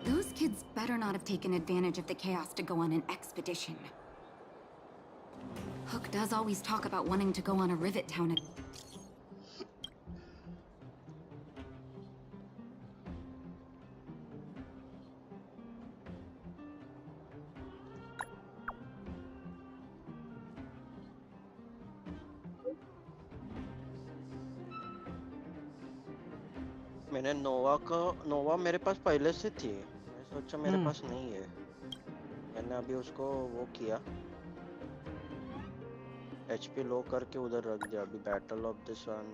Those kids better not have taken advantage of the chaos to go on an expedition. Hook does always talk about wanting to go on a rivet town. मैंने नोवा मेरे पास पहले से थी। मैं सोचा मेरे पास नहीं है, मैंने अभी उसको वो किया, एचपी लो करके उधर रख दिया। अभी बैटल ऑफ द सन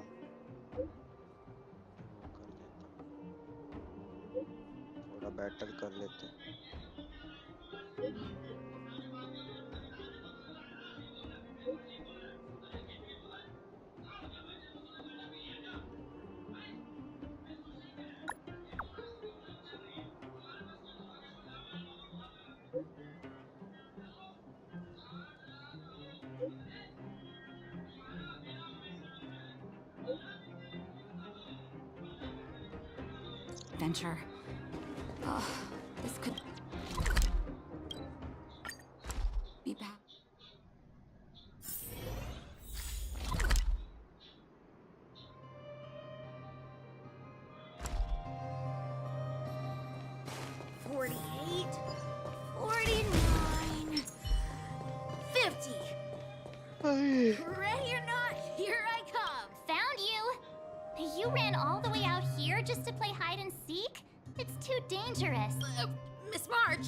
थोड़ा बैटल कर लेते हैं। Venture. Oh, this could be bad. Ready or not, here I come. Found you. You ran all the way out here just to play hide and seek? It's too dangerous. Miss March,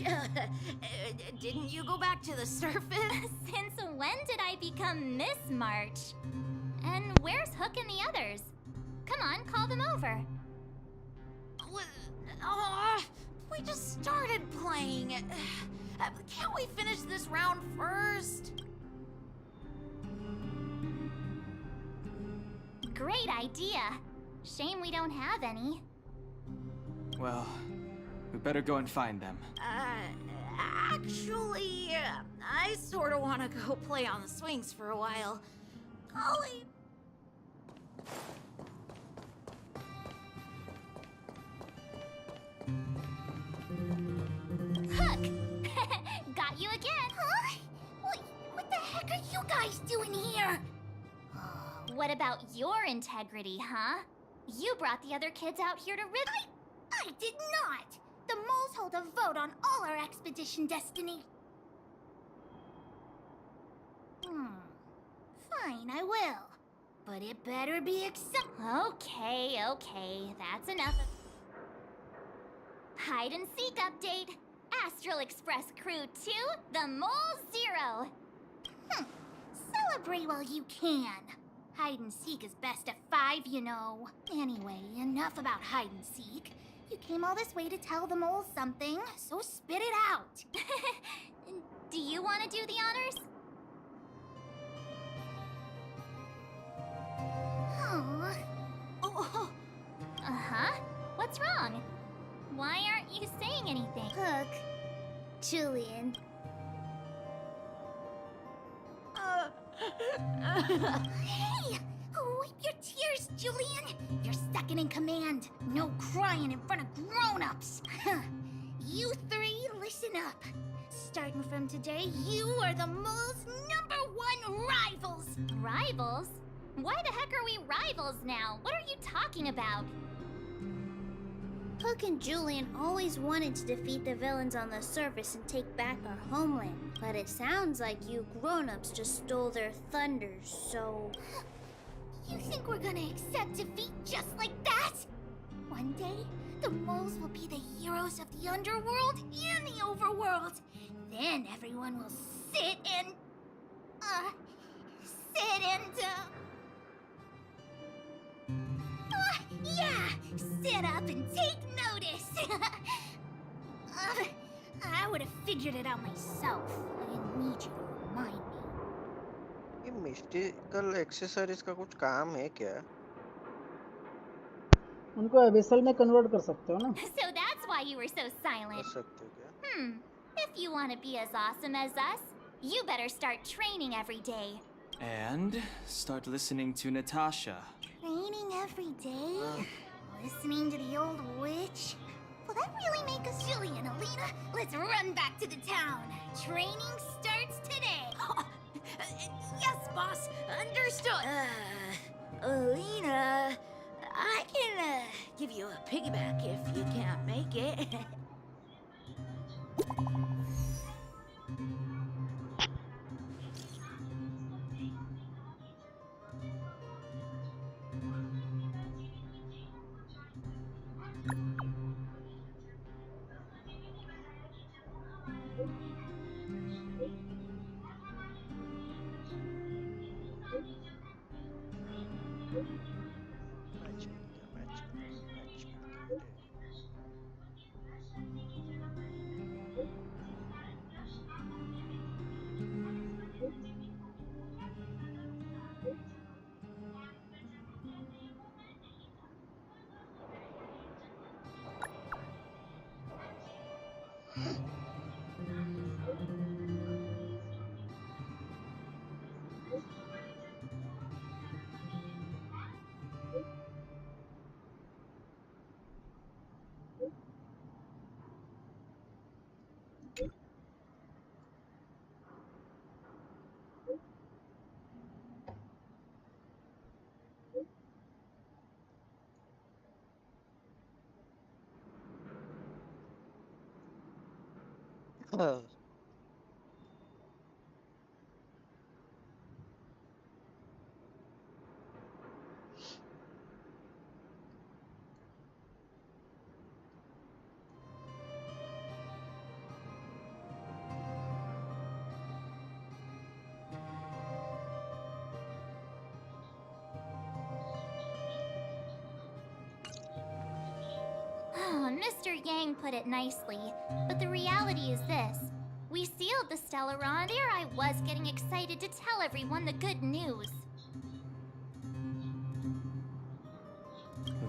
didn't you go back to the surface? Since when did I become Miss March? And where's Hook and the others? Come on, call them over. We just started playing. Can't we finish this round first? Great idea. Shame we don't have any. Well, we better go and find them. Actually, I sort of want to go play on the swings for a while. Ollie. Hook! Got you again. Huh? What the heck are you guys doing here? What about your integrity, huh? You brought the other kids out here to rid— I did not! The moles hold a vote on all our expedition destiny. Fine, I will. But it better be Okay, that's enough. Hide and seek update. Astral Express Crew 2, the Mole 0. Celebrate while you can. Hide and seek is best of 5, you know. Anyway, enough about hide and seek. You came all this way to tell the moles something, so spit it out. Do you want to do the honors? Oh. Uh-huh. Hook. Julian. Hey! Wipe your tears, Julian! You're second in command. No crying in front of grown-ups. You three, listen up. Starting from today, you are the mole's #1 rivals. Rivals? Why the heck are we rivals now? What are you talking about? Hook and Julian always wanted to defeat the villains on the surface and take back our homeland. But it sounds like you grown-ups just stole their thunder, so... You think we're gonna accept defeat just like that? One day, the moles will be the heroes of the underworld and the overworld. Then everyone will sit and... yeah! Sit up and take notice! I would have figured it out myself. I didn't need you to remind me. ये mystical accessories का कुछ काम है क्या? उनको abyssal में convert कर सकते हो ना? So that's why you were so silent. कर सकते हो क्या? If you want to be as awesome as us, you better start training every day. And start listening to Natasha. Training every day? Listening to the old witch? Will that really make us Julian, Alina? Let's run back to the town. Training starts today. Yes, boss. Understood. Alina, I can give you a piggyback if you can't make it. Mr. Yang put it nicely, but the reality is this. We sealed the Stellaron. There I was getting excited to tell everyone the good news.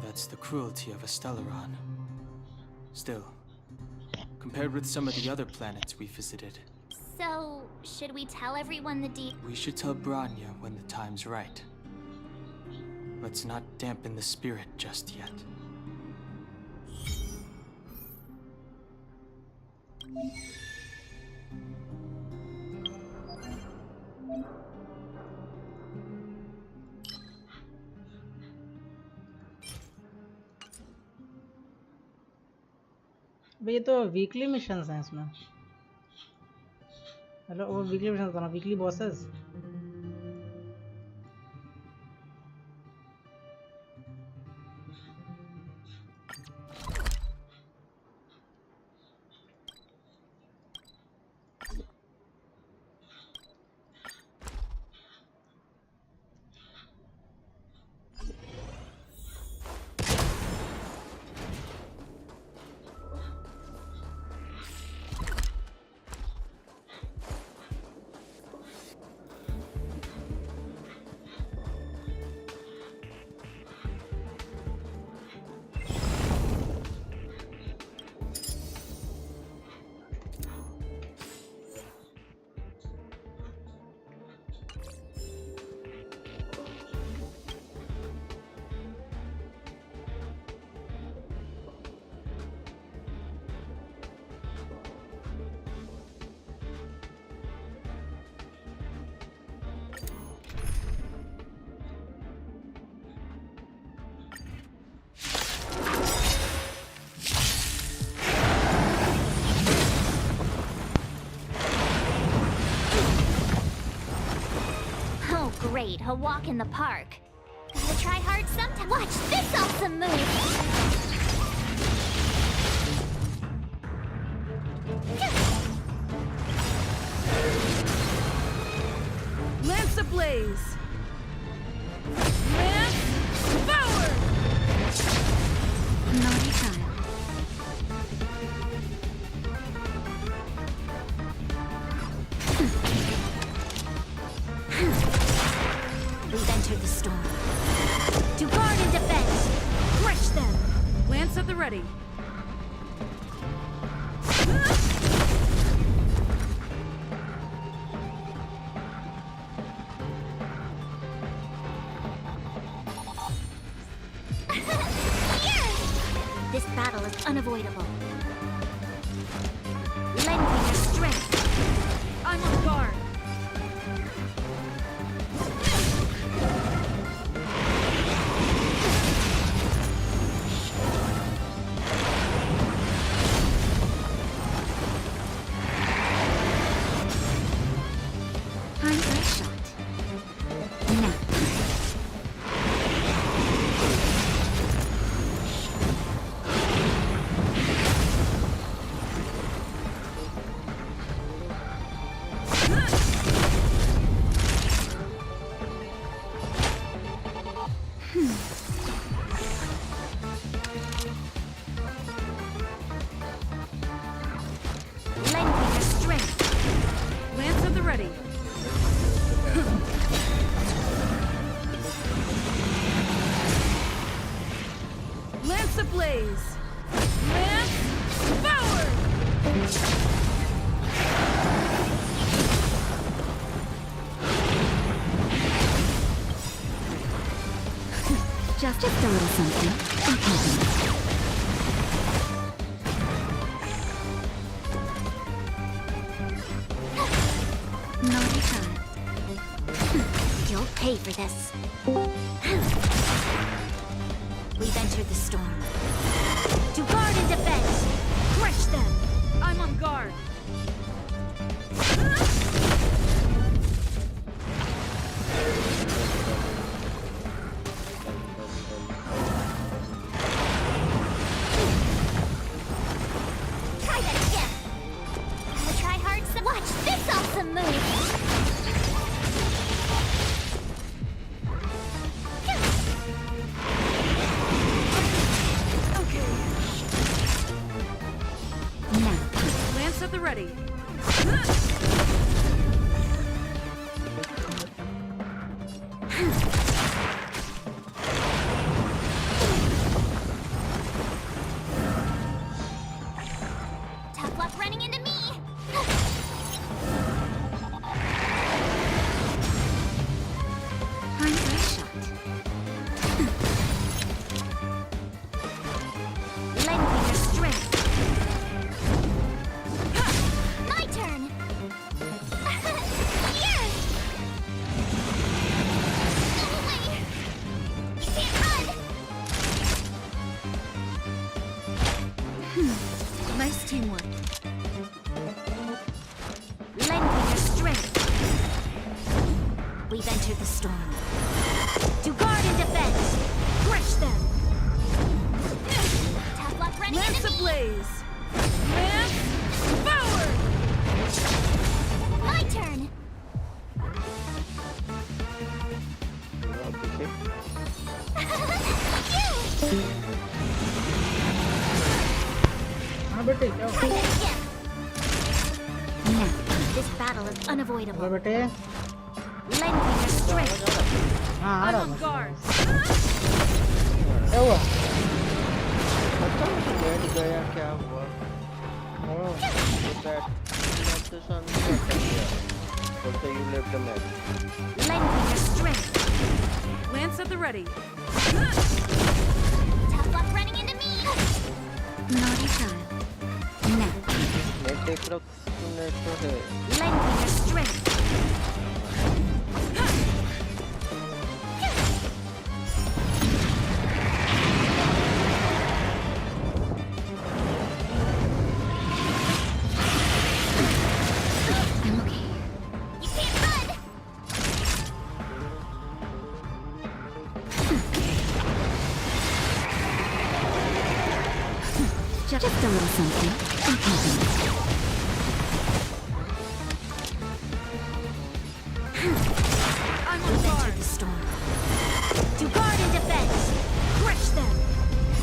That's the cruelty of a Stellaron. Still, compared with some of the other planets we visited. So, should we tell everyone the We should tell Bronya when the time's right. Let's not dampen the spirit just yet. ये तो weekly missions हैं इसमें। Hello वो weekly missions था ना, weekly bosses. great, a walk in the park. Gotta try hard sometime. Watch this awesome move! Lance ablaze! Lance forward! Naughty child. We've entered the storm. To guard and defend! Crush them! Lance at the ready. This battle is unavoidable. Lend me your strength. I'm on guard. Time for a shot. Now. Lend me your strength. Lance at the ready. Lance ablaze! Lance forward! Just a little something. Okay. Naughty child. You'll pay for this. We've entered the storm. To guard and defend! Crush them! I'm on guard. Try that again! Gotta try hard some. Watch this awesome move! Lance at the ready. Tough luck running into me! Time for a shot. Lend me your strength. My turn! Here! Go away! You can't run! Nice teamwork. Lend me your strength. We've entered the storm. To guard and defend! Crush them! Tough luck running Lance into me! ablaze! Lance forward! My turn! हाँ बेटे क्या Try that again! Now. This battle is unavoidable. बोलो बेटे Lend me your strength. हाँ आ I'm रहा on हूँ guard. क्या हुआ पता नहीं बैठ गया क्या हुआ ओह, ये बैठ तो सामने बैठ गया बोलते you left the match Lend me your strength. Lance at the ready. Tough luck running into me! Naughty child. Now. Net देख रहा हूँ नेट तो है Lend me your strength. I'm okay. You can't run! Just a little something. I'm on guard. The storm. To guard and defend. Crush them.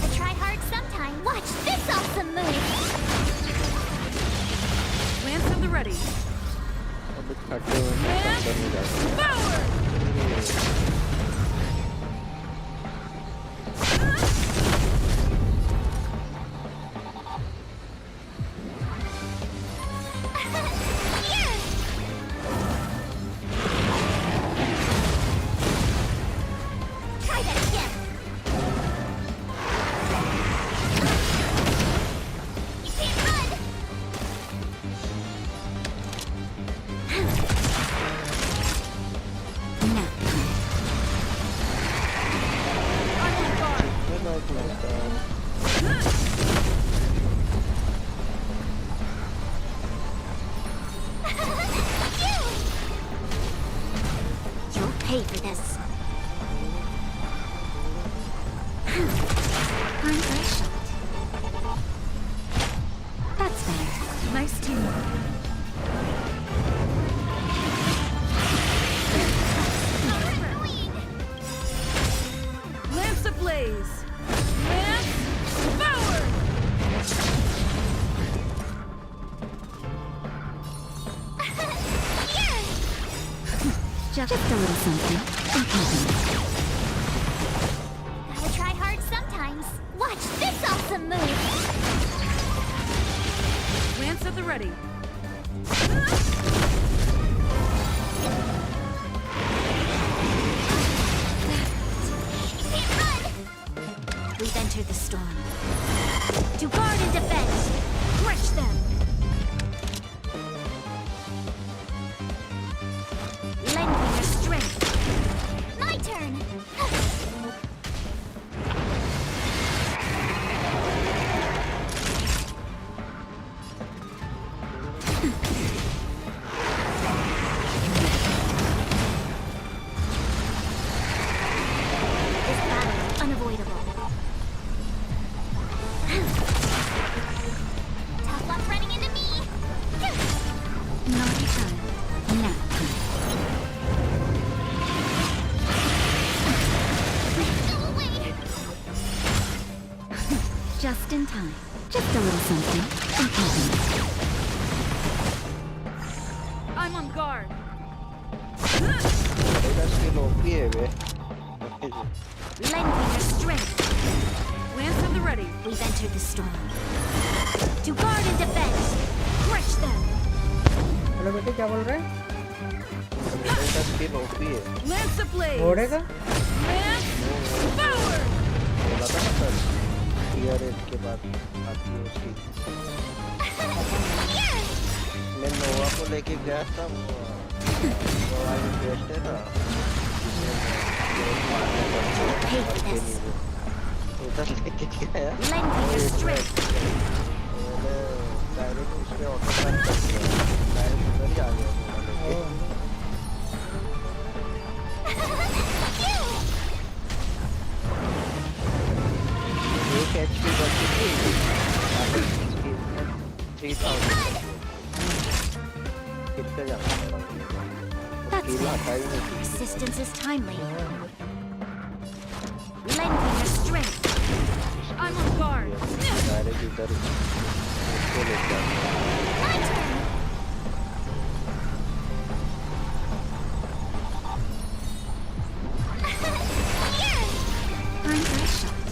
I try hard sometime. Watch this awesome move. Lance at the ready. Forward. Try that again. You can't run. You'll pay for this. I'm very shocked. That's better. Nice teamwork. Lance ablaze. Lance forward. Just a little something. Gotta try hard sometimes. Watch this awesome move. Lance at the ready. We've entered the storm. To guard and defend. Crush them. Lend me your strength. My turn. This battle is unavoidable. Tough luck running into me. Naughty child. Now. Go away. Just in time. Just a little something. I'm on guard. Lend me your strength. Lance at the ready. We've entered the storm. To guard and defend. Crush them. Hello बेटे क्या बोल रहे हैं? Lance ablaze. घोड़े का? Lance forward. बोला था ना सर टीआर के बाद आती है उसकी मैं नोवा को लेके गया था वो आई बेस्ट था उधर लेके गया मैंने डायरेक्ट उसके ऑटो बैक कर दिया डायरेक्ट उधर ही आ गया एक एचपी बची थी 3000 कितने जाना Resistance is timely. Lend me your strength. I'm on guard. Direct इधर उसको ले जाता My turn. I'm very shocked.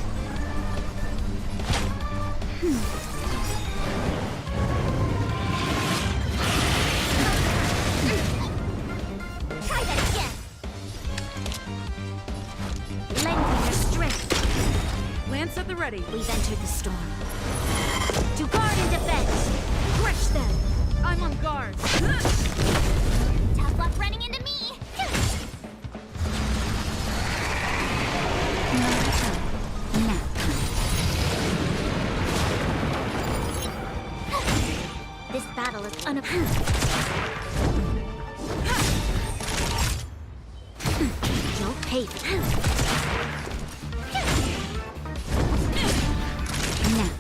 Try that again. Lend me your strength. Lance at the ready. We've entered the storm. To guard and defend. Crush them. I'm on guard. Tough luck running into me. This battle is unopposed. You'll pay for this. Now.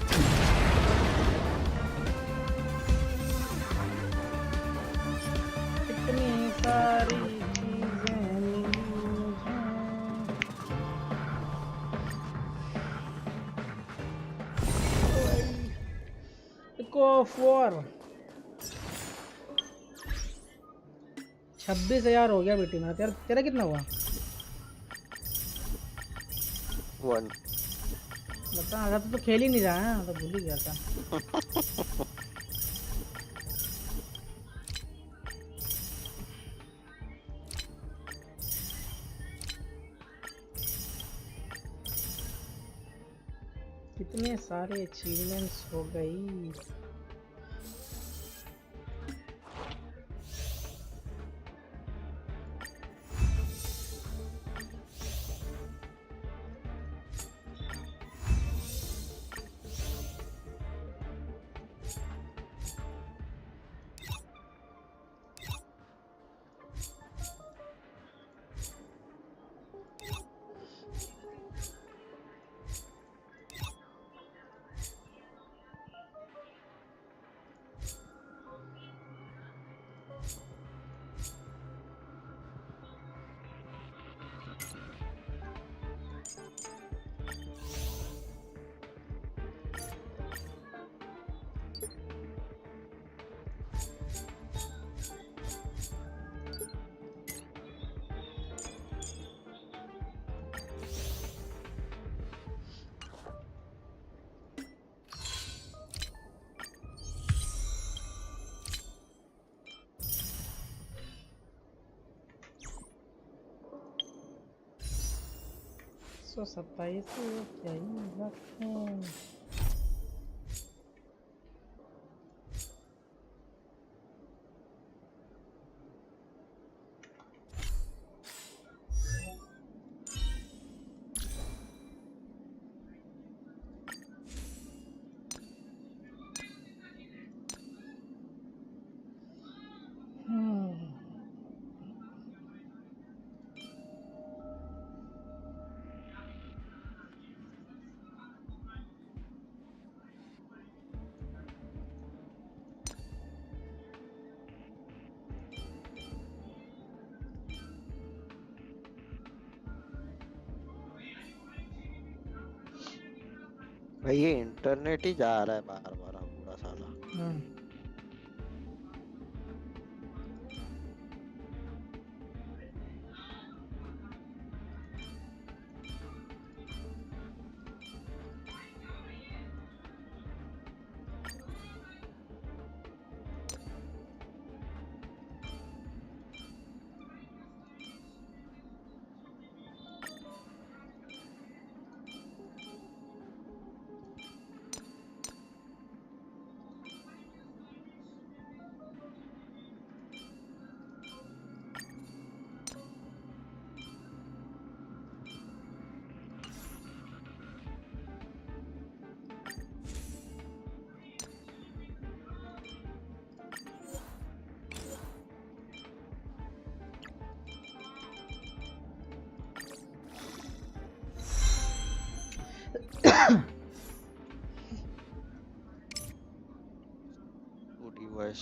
4 26,000 हो गया बेटी मेरा। तेरा कितना हुआ? 1 बता, अगर तो खेल ही नहीं रहा है तो भूल ही गया था। कितने सारे अचीवमेंट्स हो गई। तो 27 क्या ही रखें। भाई ये इंटरनेट ही जा रहा है बार बार पूरा साला। डिवाइस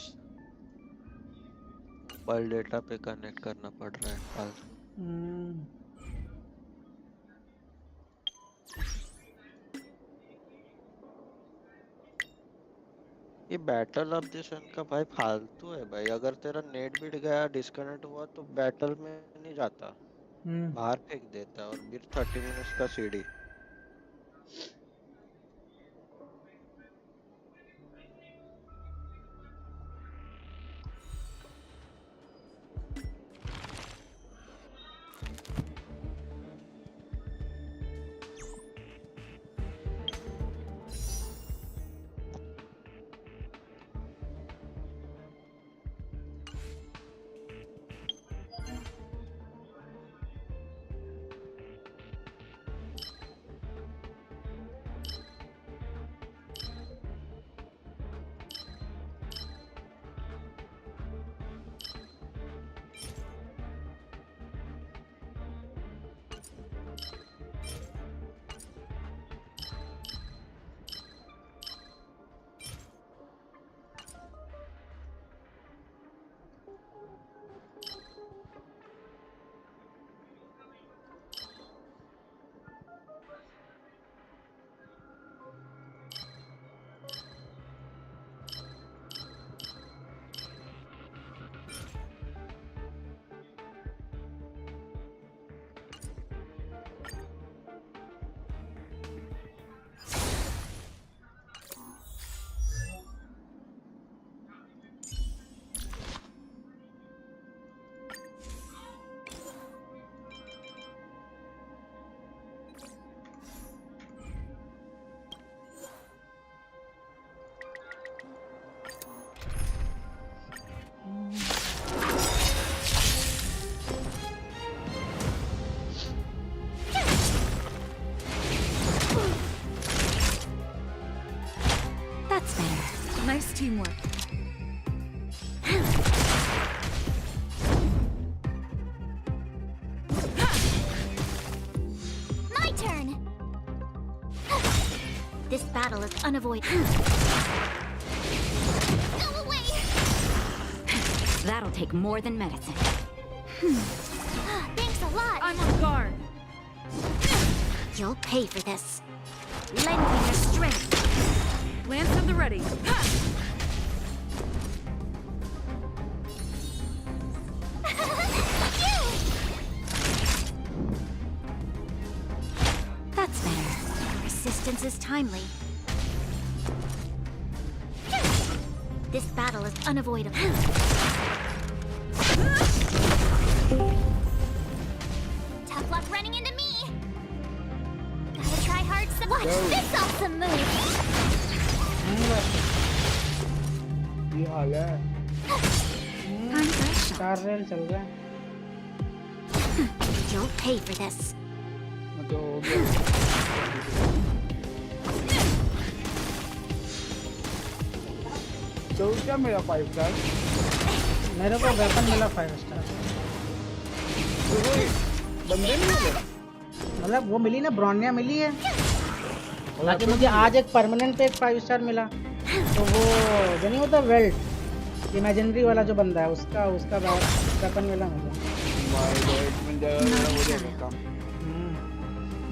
मोबाइल डेटा पे कनेक्ट करना पड़ रहा है फालतू। ये बैटल ऑफ द सन का भाई फालतू है भाई। अगर तेरा नेट बीट गया डिस्कनेक्ट हुआ तो बैटल में नहीं जाता, बाहर फेंक देता है। और फिर 30 मिनट्स का CD. Nice teamwork. My turn. This battle is unavoidable. Go away. That'll take more than medicine. Thanks a lot. I'm on guard. You'll pay for this. Lend me your strength. Lance at the ready. That's better. Your resistance is timely. This battle is unavoidable. Tough luck running into me. Gotta try hard some. Watch this awesome move. ये हाल है। चार rail चल रहा है। You'll pay for this. तो क्या मेरा 5 star? मेरे को वेपन मिला 5 स्टार। बंदे नहीं मिले? मतलब वो मिली ना, ब्रॉन्या मिली है। हालांकि मुझे आज एक परमानेंट पे एक 5 स्टार मिला। तो वो जो नहीं होता वेल्ट, इमेजिनरी वाला जो बंदा है उसका वेपन मिला मुझे।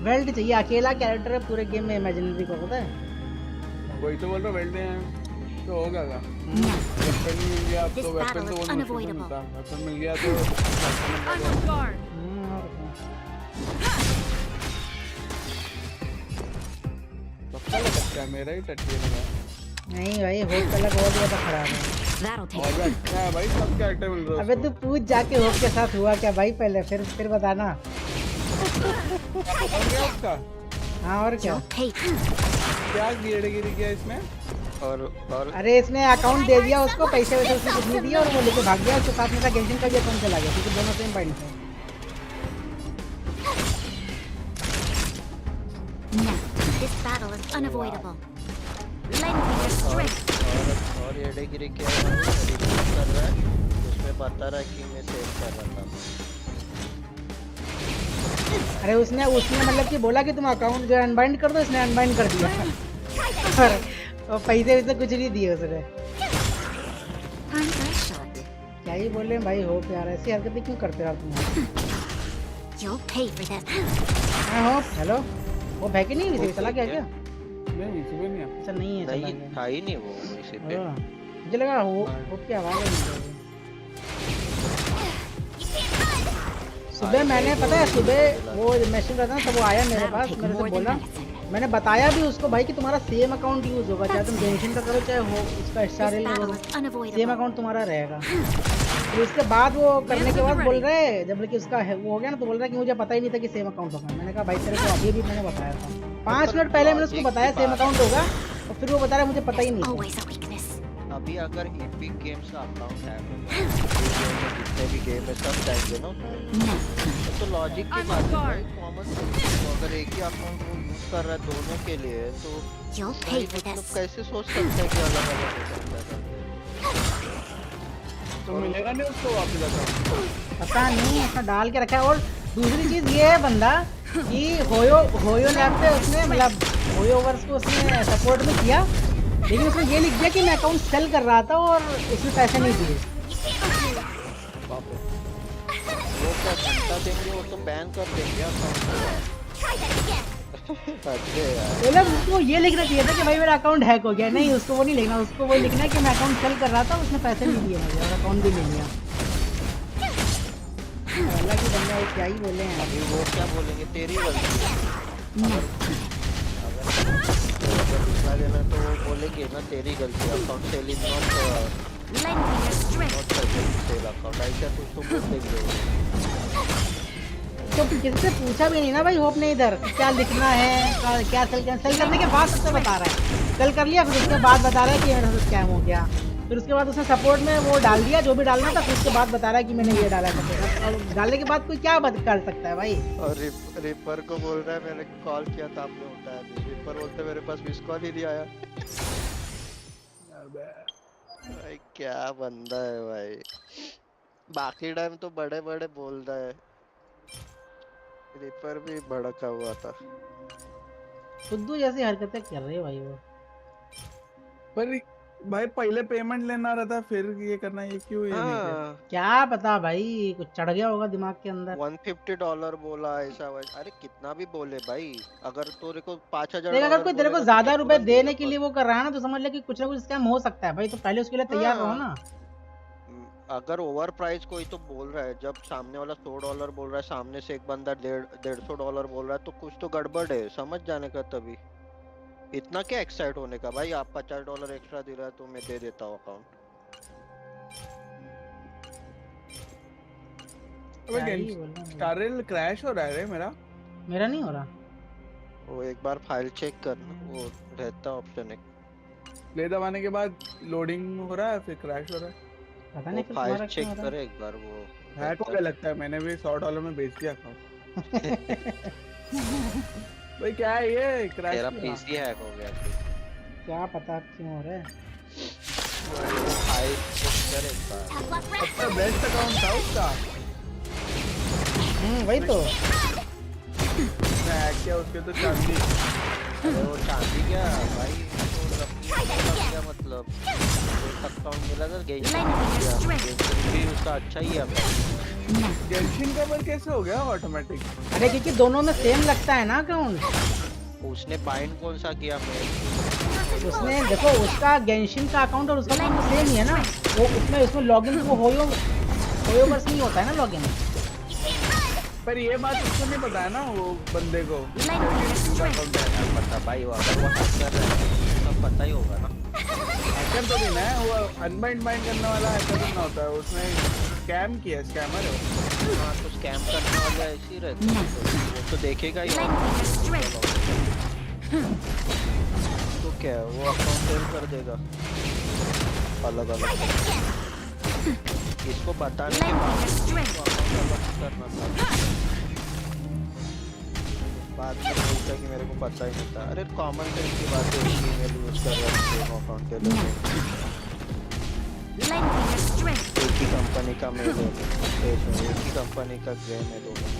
वेल्ट चाहिए, अकेला कैरेक्टर है पूरे गेम में इमेजिनरी को, पता है? वही तो बोल रहा वेल्ट है तो हो गया। वेपन मिल गया अब तो वेपन तो वो मिलता। वेपन मिल गया तो पक्का लगता है मेरा ही टट्टी लगा। नहीं भाई होप का लग बहुत ज्यादा खराब है। क्या भाई सब कैरेक्टर मिल रहा है। अबे तू पूछ जाके होप के साथ हुआ क्या भाई पहले, फिर बताना। हाँ और क्या क्या गिरगिरी किया इसमें? और अरे इसने अकाउंट दे दिया उसको, पैसे वैसे उसने कुछ नहीं दिया और वो लेके भाग गया। उसके साथ मेरा गेंशिन का भी अकाउंट चला गया क्योंकि दोनों सेम पॉइंट थे। This battle is unavoidable. Lend me your strength. और ये डिग्री क्या कर रहा है? उसमें बता रहा है कि मैं सेव कर रहा था। अरे उसने मतलब कि बोला कि तुम अकाउंट जो अनबाइंड कर दो, इसने अनबाइंड कर दिया। और पैसे वैसे कुछ नहीं दिए उसने। क्या ही बोले भाई होप यार, ऐसी हरकतें क्यों करते हो तुम? होप हेलो, वो है कि नहीं? इसे चला गया क्या? नहीं सुबह नहीं अच्छा नहीं है, नहीं था ही नहीं वो इसी पे। मुझे लगा होप की आवाज है। सुबह मैंने पता है सुबह वो मैसेज करता था तब वो आया मेरे पास, मेरे से बोला, मैंने बताया भी उसको भाई कि तुम्हारा सेम अकाउंट यूज होगा, चाहे तुम गेंशिन का करो चाहे हो उसका स्टार रेल करो, सेम अकाउंट तुम्हारा रहेगा। तो उसके बाद वो करने के बाद बोल रहे हैं जब कि उसका वो हो गया ना तो बोल रहा है कि मुझे पता ही नहीं था कि सेम अकाउंट होगा। मैंने कहा भाई तेरे को अभी भी मैंने बताया था, 5 मिनट पहले मैंने उसको बताया सेम अकाउंट होगा और फिर वो बता रहा मुझे पता ही नहीं था। अभी अगर एपिक गेम्स का अकाउंट है जितने भी गेम है सब जाएंगे ना तो लॉजिक की बात है, कॉमन अगर एक ही अकाउंट वो यूज कर रहा है दोनों के लिए तो कैसे सोच सकते हैं कि अलग अलग हो सकता है? तो मिलेगा नहीं उसको वापस अकाउंट? पता नहीं ऐसा डाल के रखा है। और दूसरी चीज ये है बंदा कि होयो लैब पे उसने मतलब होयो वर्स को उसने सपोर्ट में किया, लेकिन उसने ये लिख दिया कि मैं अकाउंट सेल कर रहा था और उसमें पैसे नहीं दिए। वो क्या घंटा देंगे, वो तो बैन कर देंगे अकाउंट। मतलब उसको ये लिखना चाहिए था कि भाई मेरा अकाउंट हैक हो गया, नहीं उसको वो नहीं लिखना, उसको वो लिखना है कि मैं अकाउंट सेल कर रहा था उसने पैसे नहीं दिए मुझे और अकाउंट भी ले लिया। अल्लाह की बंदा वो क्या ही बोले हैं। अभी वो क्या बोलेंगे तेरी गलती है। अगर दूसरा देना तो वो बोलेंगे ना तेरी गलती, account cell is not sale account, ऐसा तो उसको बोल देंगे। तो किसी से पूछा भी नहीं ना भाई होप ने इधर क्या लिखना है, क्या सेल करने के बाद सबसे बता रहा है, सेल कर लिया फिर उसके बाद बता रहा है कि मेरे साथ स्कैम हो गया, फिर उसके बाद उसने सपोर्ट में वो डाल दिया जो भी डालना था, फिर उसके बाद बता रहा है कि मैंने ये डाला था। और डालने के बाद कोई क्या कर सकता है भाई? और रिपर को बोल रहा है मैंने कॉल किया था आपने उठाया नहीं, रिपर बोलते मेरे पास मिस कॉल ही नहीं आया। भाई क्या बंदा है भाई, बाकी टाइम तो बड़े बड़े बोलता है, रिपर भी भड़का हुआ था। खुद्दू जैसी हरकतें कर रहे भाई वो। पर भाई पहले पेमेंट लेना रहता फिर ये करना, ये क्यों ये नहीं किया? क्या पता भाई, कुछ चढ़ गया होगा दिमाग के अंदर। $150 बोला ऐसा वैसा, अरे कितना भी बोले भाई, अगर तेरे को $5000 अगर कोई तेरे को ज्यादा रुपए देने के लिए वो कर रहा है ना, तो समझ ले कि कुछ ना कुछ स्कैम हो सकता है भाई, तो पहले उसके लिए तैयार रहो ना। अगर ओवर प्राइस कोई तो बोल रहा है, जब सामने वाला $100 बोल रहा है, सामने से एक बंदा $150 बोल रहा है, तो कुछ तो गड़बड़ है, समझ जाने का। तभी इतना क्या एक्साइट होने का भाई, आप $50 एक्स्ट्रा दे रहा है तो मैं दे देता हूँ अकाउंट। स्टाररेल क्रैश हो रहा है रे मेरा नहीं हो रहा। वो एक बार फाइल चेक करना, वो रहता ऑप्शन एक, प्ले दबाने के बाद लोडिंग हो रहा है फिर क्रैश हो रहा है, पता नहीं। वो फाइल चेक करे एक बार, वो हैक हो गया लगता है, मैंने भी $100 में बेच दिया अकाउंट। भाई क्या है ये क्रैश? तेरा पीसी हैक हो गया क्या पता क्यों हो रहा है। फाइल चेक करे एक बार। सबसे बेस्ट अकाउंट था उसका। वही तो मैं हैक किया उसके तो चांदी। अरे वो चांदी क्या भाई, क्या मतलब अकाउंट मिला था गेंशिन भी उसका अच्छा ही है। गेंशिन का पर कैसे हो गया ऑटोमेटिक? अरे क्योंकि दोनों में सेम लगता है ना अकाउंट। उसने बाइंड कौन सा किया? उसने देखो, उसका गेंशिन का अकाउंट और उसका अकाउंट सेम ही है ना। वो उसमें लॉगिन वो होयो बस नहीं होता है ना लॉगिन। पर ये बात उसको नहीं पता है ना, वो बंदे को पता भाई, वो अगर वो हैक कर रहा है तो पता ही होगा ना। हैकर तो नहीं है वो, अनबाइंड बाइंड करने वाला हैकर नहीं होता है, उसने स्कैम किया, स्कैमर है वो। हाँ तो स्कैम करने वाला ऐसे ही रहता है, वो तो देखेगा ही। तो क्या है, वो अकाउंट सेल कर देगा अलग अलग, इसको बताने के बाद करना था। बाद में बोलता है कि मेरे को पता ही नहीं था। अरे कॉमन सेंस की बात है, ईमेल यूज कर रहा है अकाउंट के लिए, एक ही कंपनी का मेल है, एक ही कंपनी का गेम है दोनों।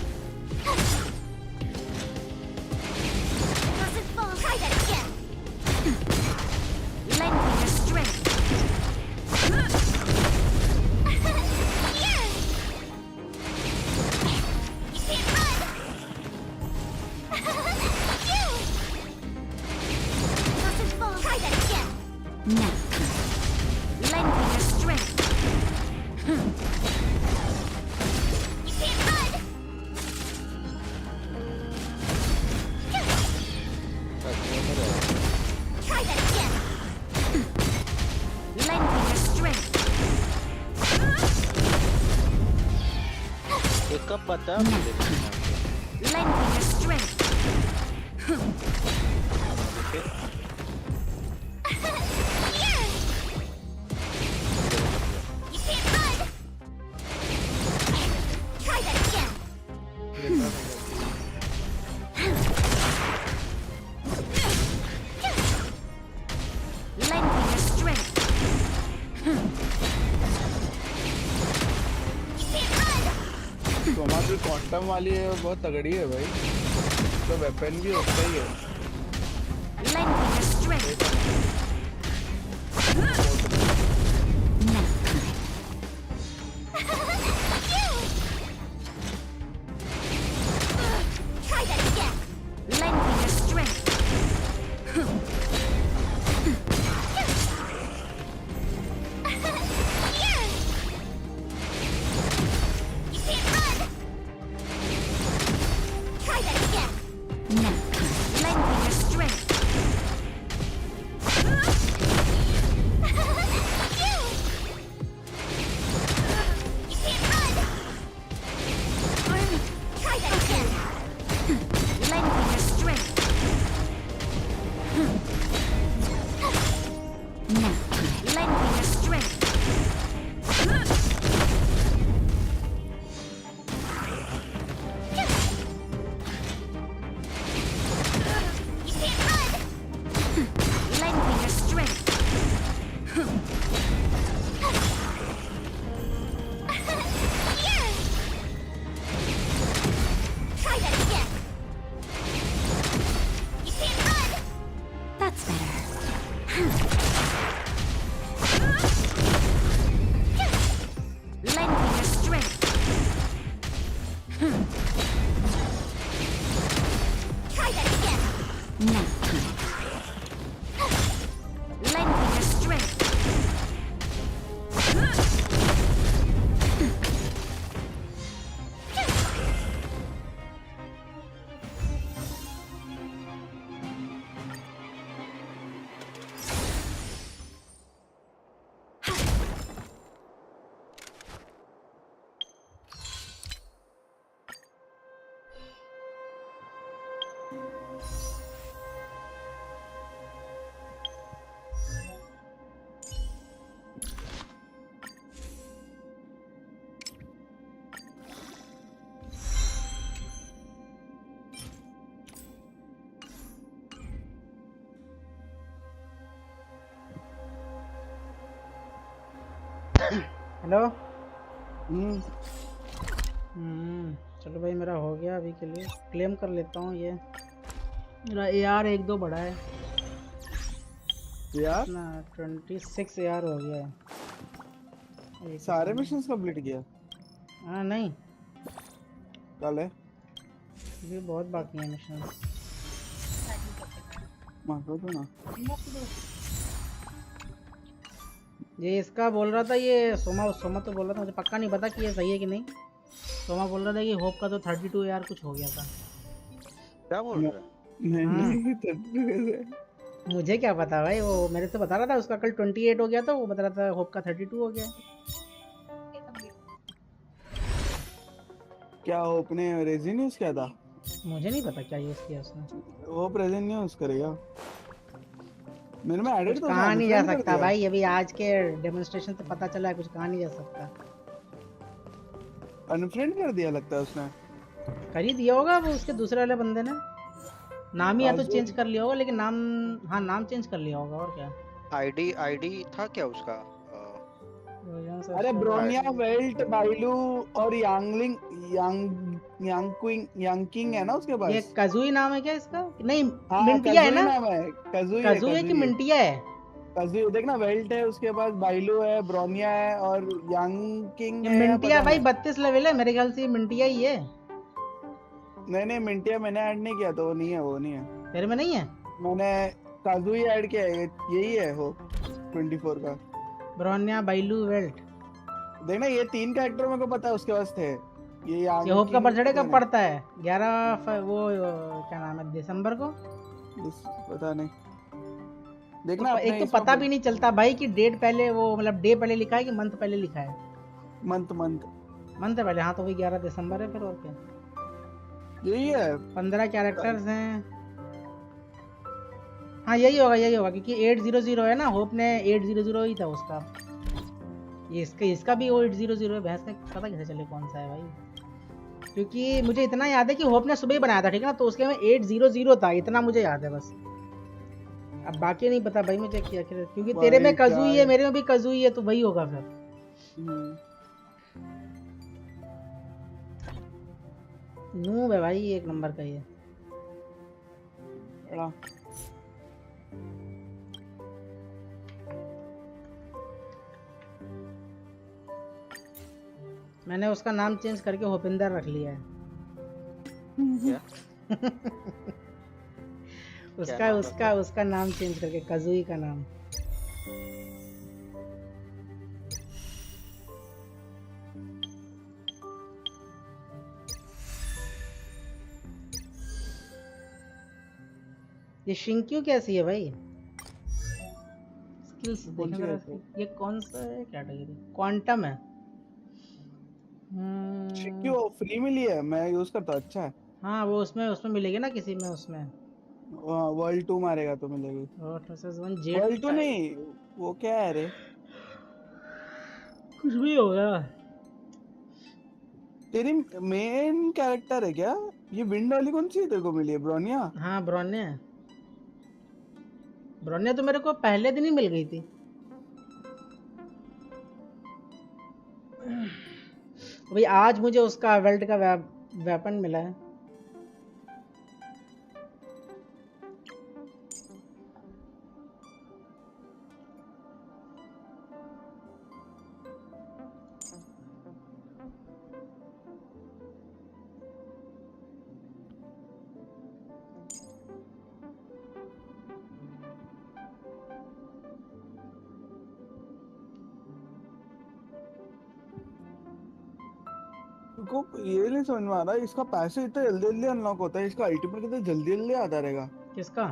कब बता क्वांटम वाली है, बहुत तगड़ी है भाई, तो वेपन भी उसका ही है। Lend me your strength. Try that again. Next time. Lend me your strength. Hello. चलो भाई मेरा हो गया अभी के लिए, क्लेम कर लेता हूँ ये मेरा AR 1-2 बढ़ा है यार ना, 26 AR हो गया है। सारे मिशंस कंप्लीट किया? हाँ नहीं, कल है ये बहुत बाकी है मिशन। मारो तो ना। ये इसका बोल रहा था, ये सोमा तो बोल रहा था, मुझे पक्का नहीं पता कि ये सही है कि नहीं। सोमा बोल रहा था कि होप का तो 32 यार कुछ हो गया था। क्या बोल रहा है? नहीं मुझे क्या पता भाई, वो मेरे से बता रहा था उसका कल 28 हो गया था, वो बता रहा था होप का 32 हो गया। क्या होप ने रेजिन यूज किया था? मुझे नहीं पता क्या यूज किया उसने। होप रेजिन नहीं यूज करेगा। मेरे में एडिट तो कहाँ नहीं जा सकता भाई, अभी आज के डेमोन्स्ट्रेशन से पता चला है कुछ कहाँ नहीं जा सकता। अनफ्रेंड कर दिया लगता है उसने। कर ही दिया होगा वो उसके दूसरे वाले बंदे ने, नाम ही या तो चेंज कर लिया होगा, लेकिन नाम, हाँ नाम चेंज कर लिया होगा और क्या। आईडी था क्या उसका? अरे ब्रोनिया, वेल्ट, बाइलू और यांगलिंग, यांकिंग है ना उसके पास। ये कजुई नाम है क्या इसका? नहीं हाँ, मिंटिया है ना? नाम है कजुई है कि मिंटिया है? कजुई देखना, वेल्ट है उसके पास, बाइलू है, ब्रोनिया है और यांकिंग है। मिंटिया भाई 32 लेवल है मेरे ख्याल से, मिंटिया ही है। नहीं मिंटिया मैंने ऐड नहीं किया तो वो नहीं है। तेरे में नहीं है? मैंने काजुई ऐड किया है, यही है हो 24 का। ब्रोनिया, बाइलू, वेल्ट, देखना ये 3 कैरेक्टर मेरे को पता है उसके पास थे। ये होप का बर्थडे कब पड़ता है? 11 वो क्या नाम है, दिसंबर को? पता नहीं, देखना तो एक तो पता भी नहीं चलता भाई कि डेट पहले, वो मतलब डे पहले लिखा है कि मंथ पहले लिखा है। मंथ पहले, हाँ तो वही 11 दिसंबर है फिर, और क्या यही है। 15 कैरेक्टर्स हैं, हाँ यही होगा क्योंकि 800 है ना, होप ने 800 ही था उसका, ये इसका भी 800 है। भैंस का पता कैसे चले कौन सा है भाई, क्योंकि मुझे इतना याद है कि होप ने सुबह ही बनाया था, ठीक है ना, तो उसके में 800 था, इतना मुझे याद है बस। अब बाकी नहीं पता भाई मुझे क्या, क्योंकि तेरे में कजुई है, मेरे में भी कजुई है, तो वही होगा फिर। नूब है भाई एक नंबर का ये। मैंने उसका नाम चेंज करके होपिंदर रख लिया है। उसका नाम चेंज करके कजुई का नाम। ये शिंक्यू कैसी है भाई? स्किल्स देखना, ये कौन सा है कैटेगरी? क्वांटम है। शिंक्यू फ्री मिली है, मैं यूज करता, अच्छा है। हाँ वो उसमें मिलेगी ना किसी में, उसमें वर्ल्ड 2 मारेगा तो मिलेगी। वर्ल्ड 2 नहीं, वो क्या है रे, कुछ भी होगा। तेरी मेन कैरेक्टर है क्या ये? विंड वाली कौन सी तेरे को मिली है? ब्रोनिया? हाँ ब्रोनिया तो मेरे को पहले दिन ही मिल गई थी। भाई आज मुझे उसका वेल्ट का वेपन मिला है। को ये नहीं समझ में आ रहा इसका पैसे इतना जल्दी जल्दी अनलॉक होता है, इसका अल्टीमेट कितना जल्दी जल्दी आता रहेगा। किसका?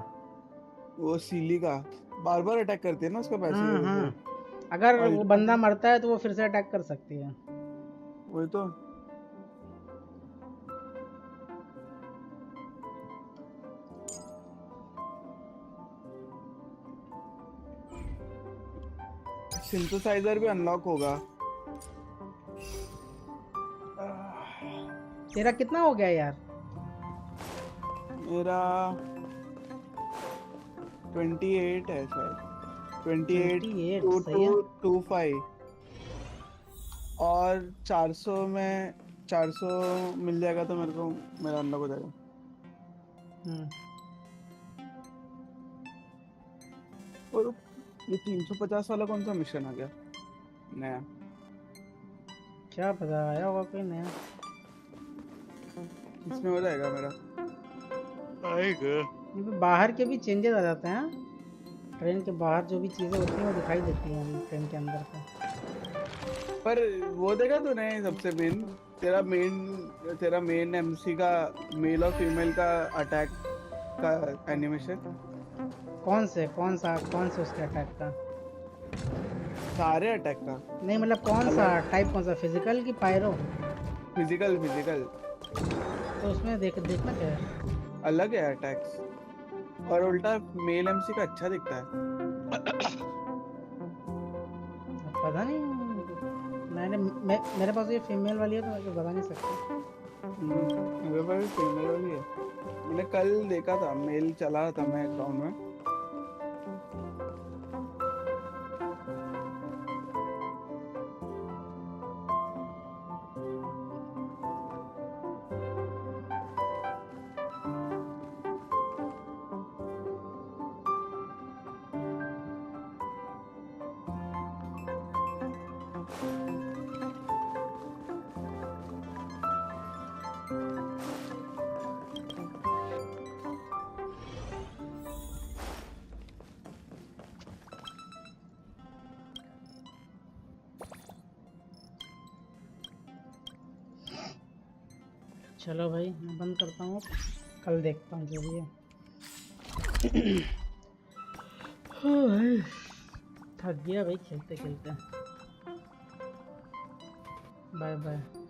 वो सीली का बार बार अटैक करती है ना उसका पैसे की वजह से। अगर वो बंदा मरता है तो वो फिर से अटैक कर सकती है। वही तो। सिंथेसाइजर भी अनलॉक होगा। तेरा कितना हो गया यार? मेरा 28 है शायद, 28,225 और 400 में 400 मिल जाएगा तो मेरे को मेरा अनलॉक हो जाएगा। और ये 350 वाला कौन सा मिशन आ गया नया? क्या पता, आया होगा कोई नया। इसमें हो जाएगा मेरा। आएगा। बाहर के भी चेंजेस आ जाते हैं। ट्रेन के बाहर जो भी चीजें होती हैं वो दिखाई देती हैं ट्रेन के अंदर का। पर वो देखा तूने सबसे तेरा मेन एमसी का मेल और फीमेल का अटैक का एनिमेशन? कौन से उसके अटैक का? सारे अटैक का नहीं, मतलब कौन सा टाइप, कौन सा, फिजिकल की पायरो? फिजिकल। तो उसमें देखना क्या है? अलग है अटैक्स, और उल्टा मेल एमसी का अच्छा दिखता है। पता नहीं, मेरे पास ये फीमेल वाली है तो मैं बता नहीं सकता। मेरे पास फीमेल वाली है। मैंने कल देखा था, मेल चला था मैं अकाउंट में। चलो भाई मैं बंद करता हूँ, कल देखता हूँ जो भी है। थक गया भाई खेलते खेलते। Bye bye.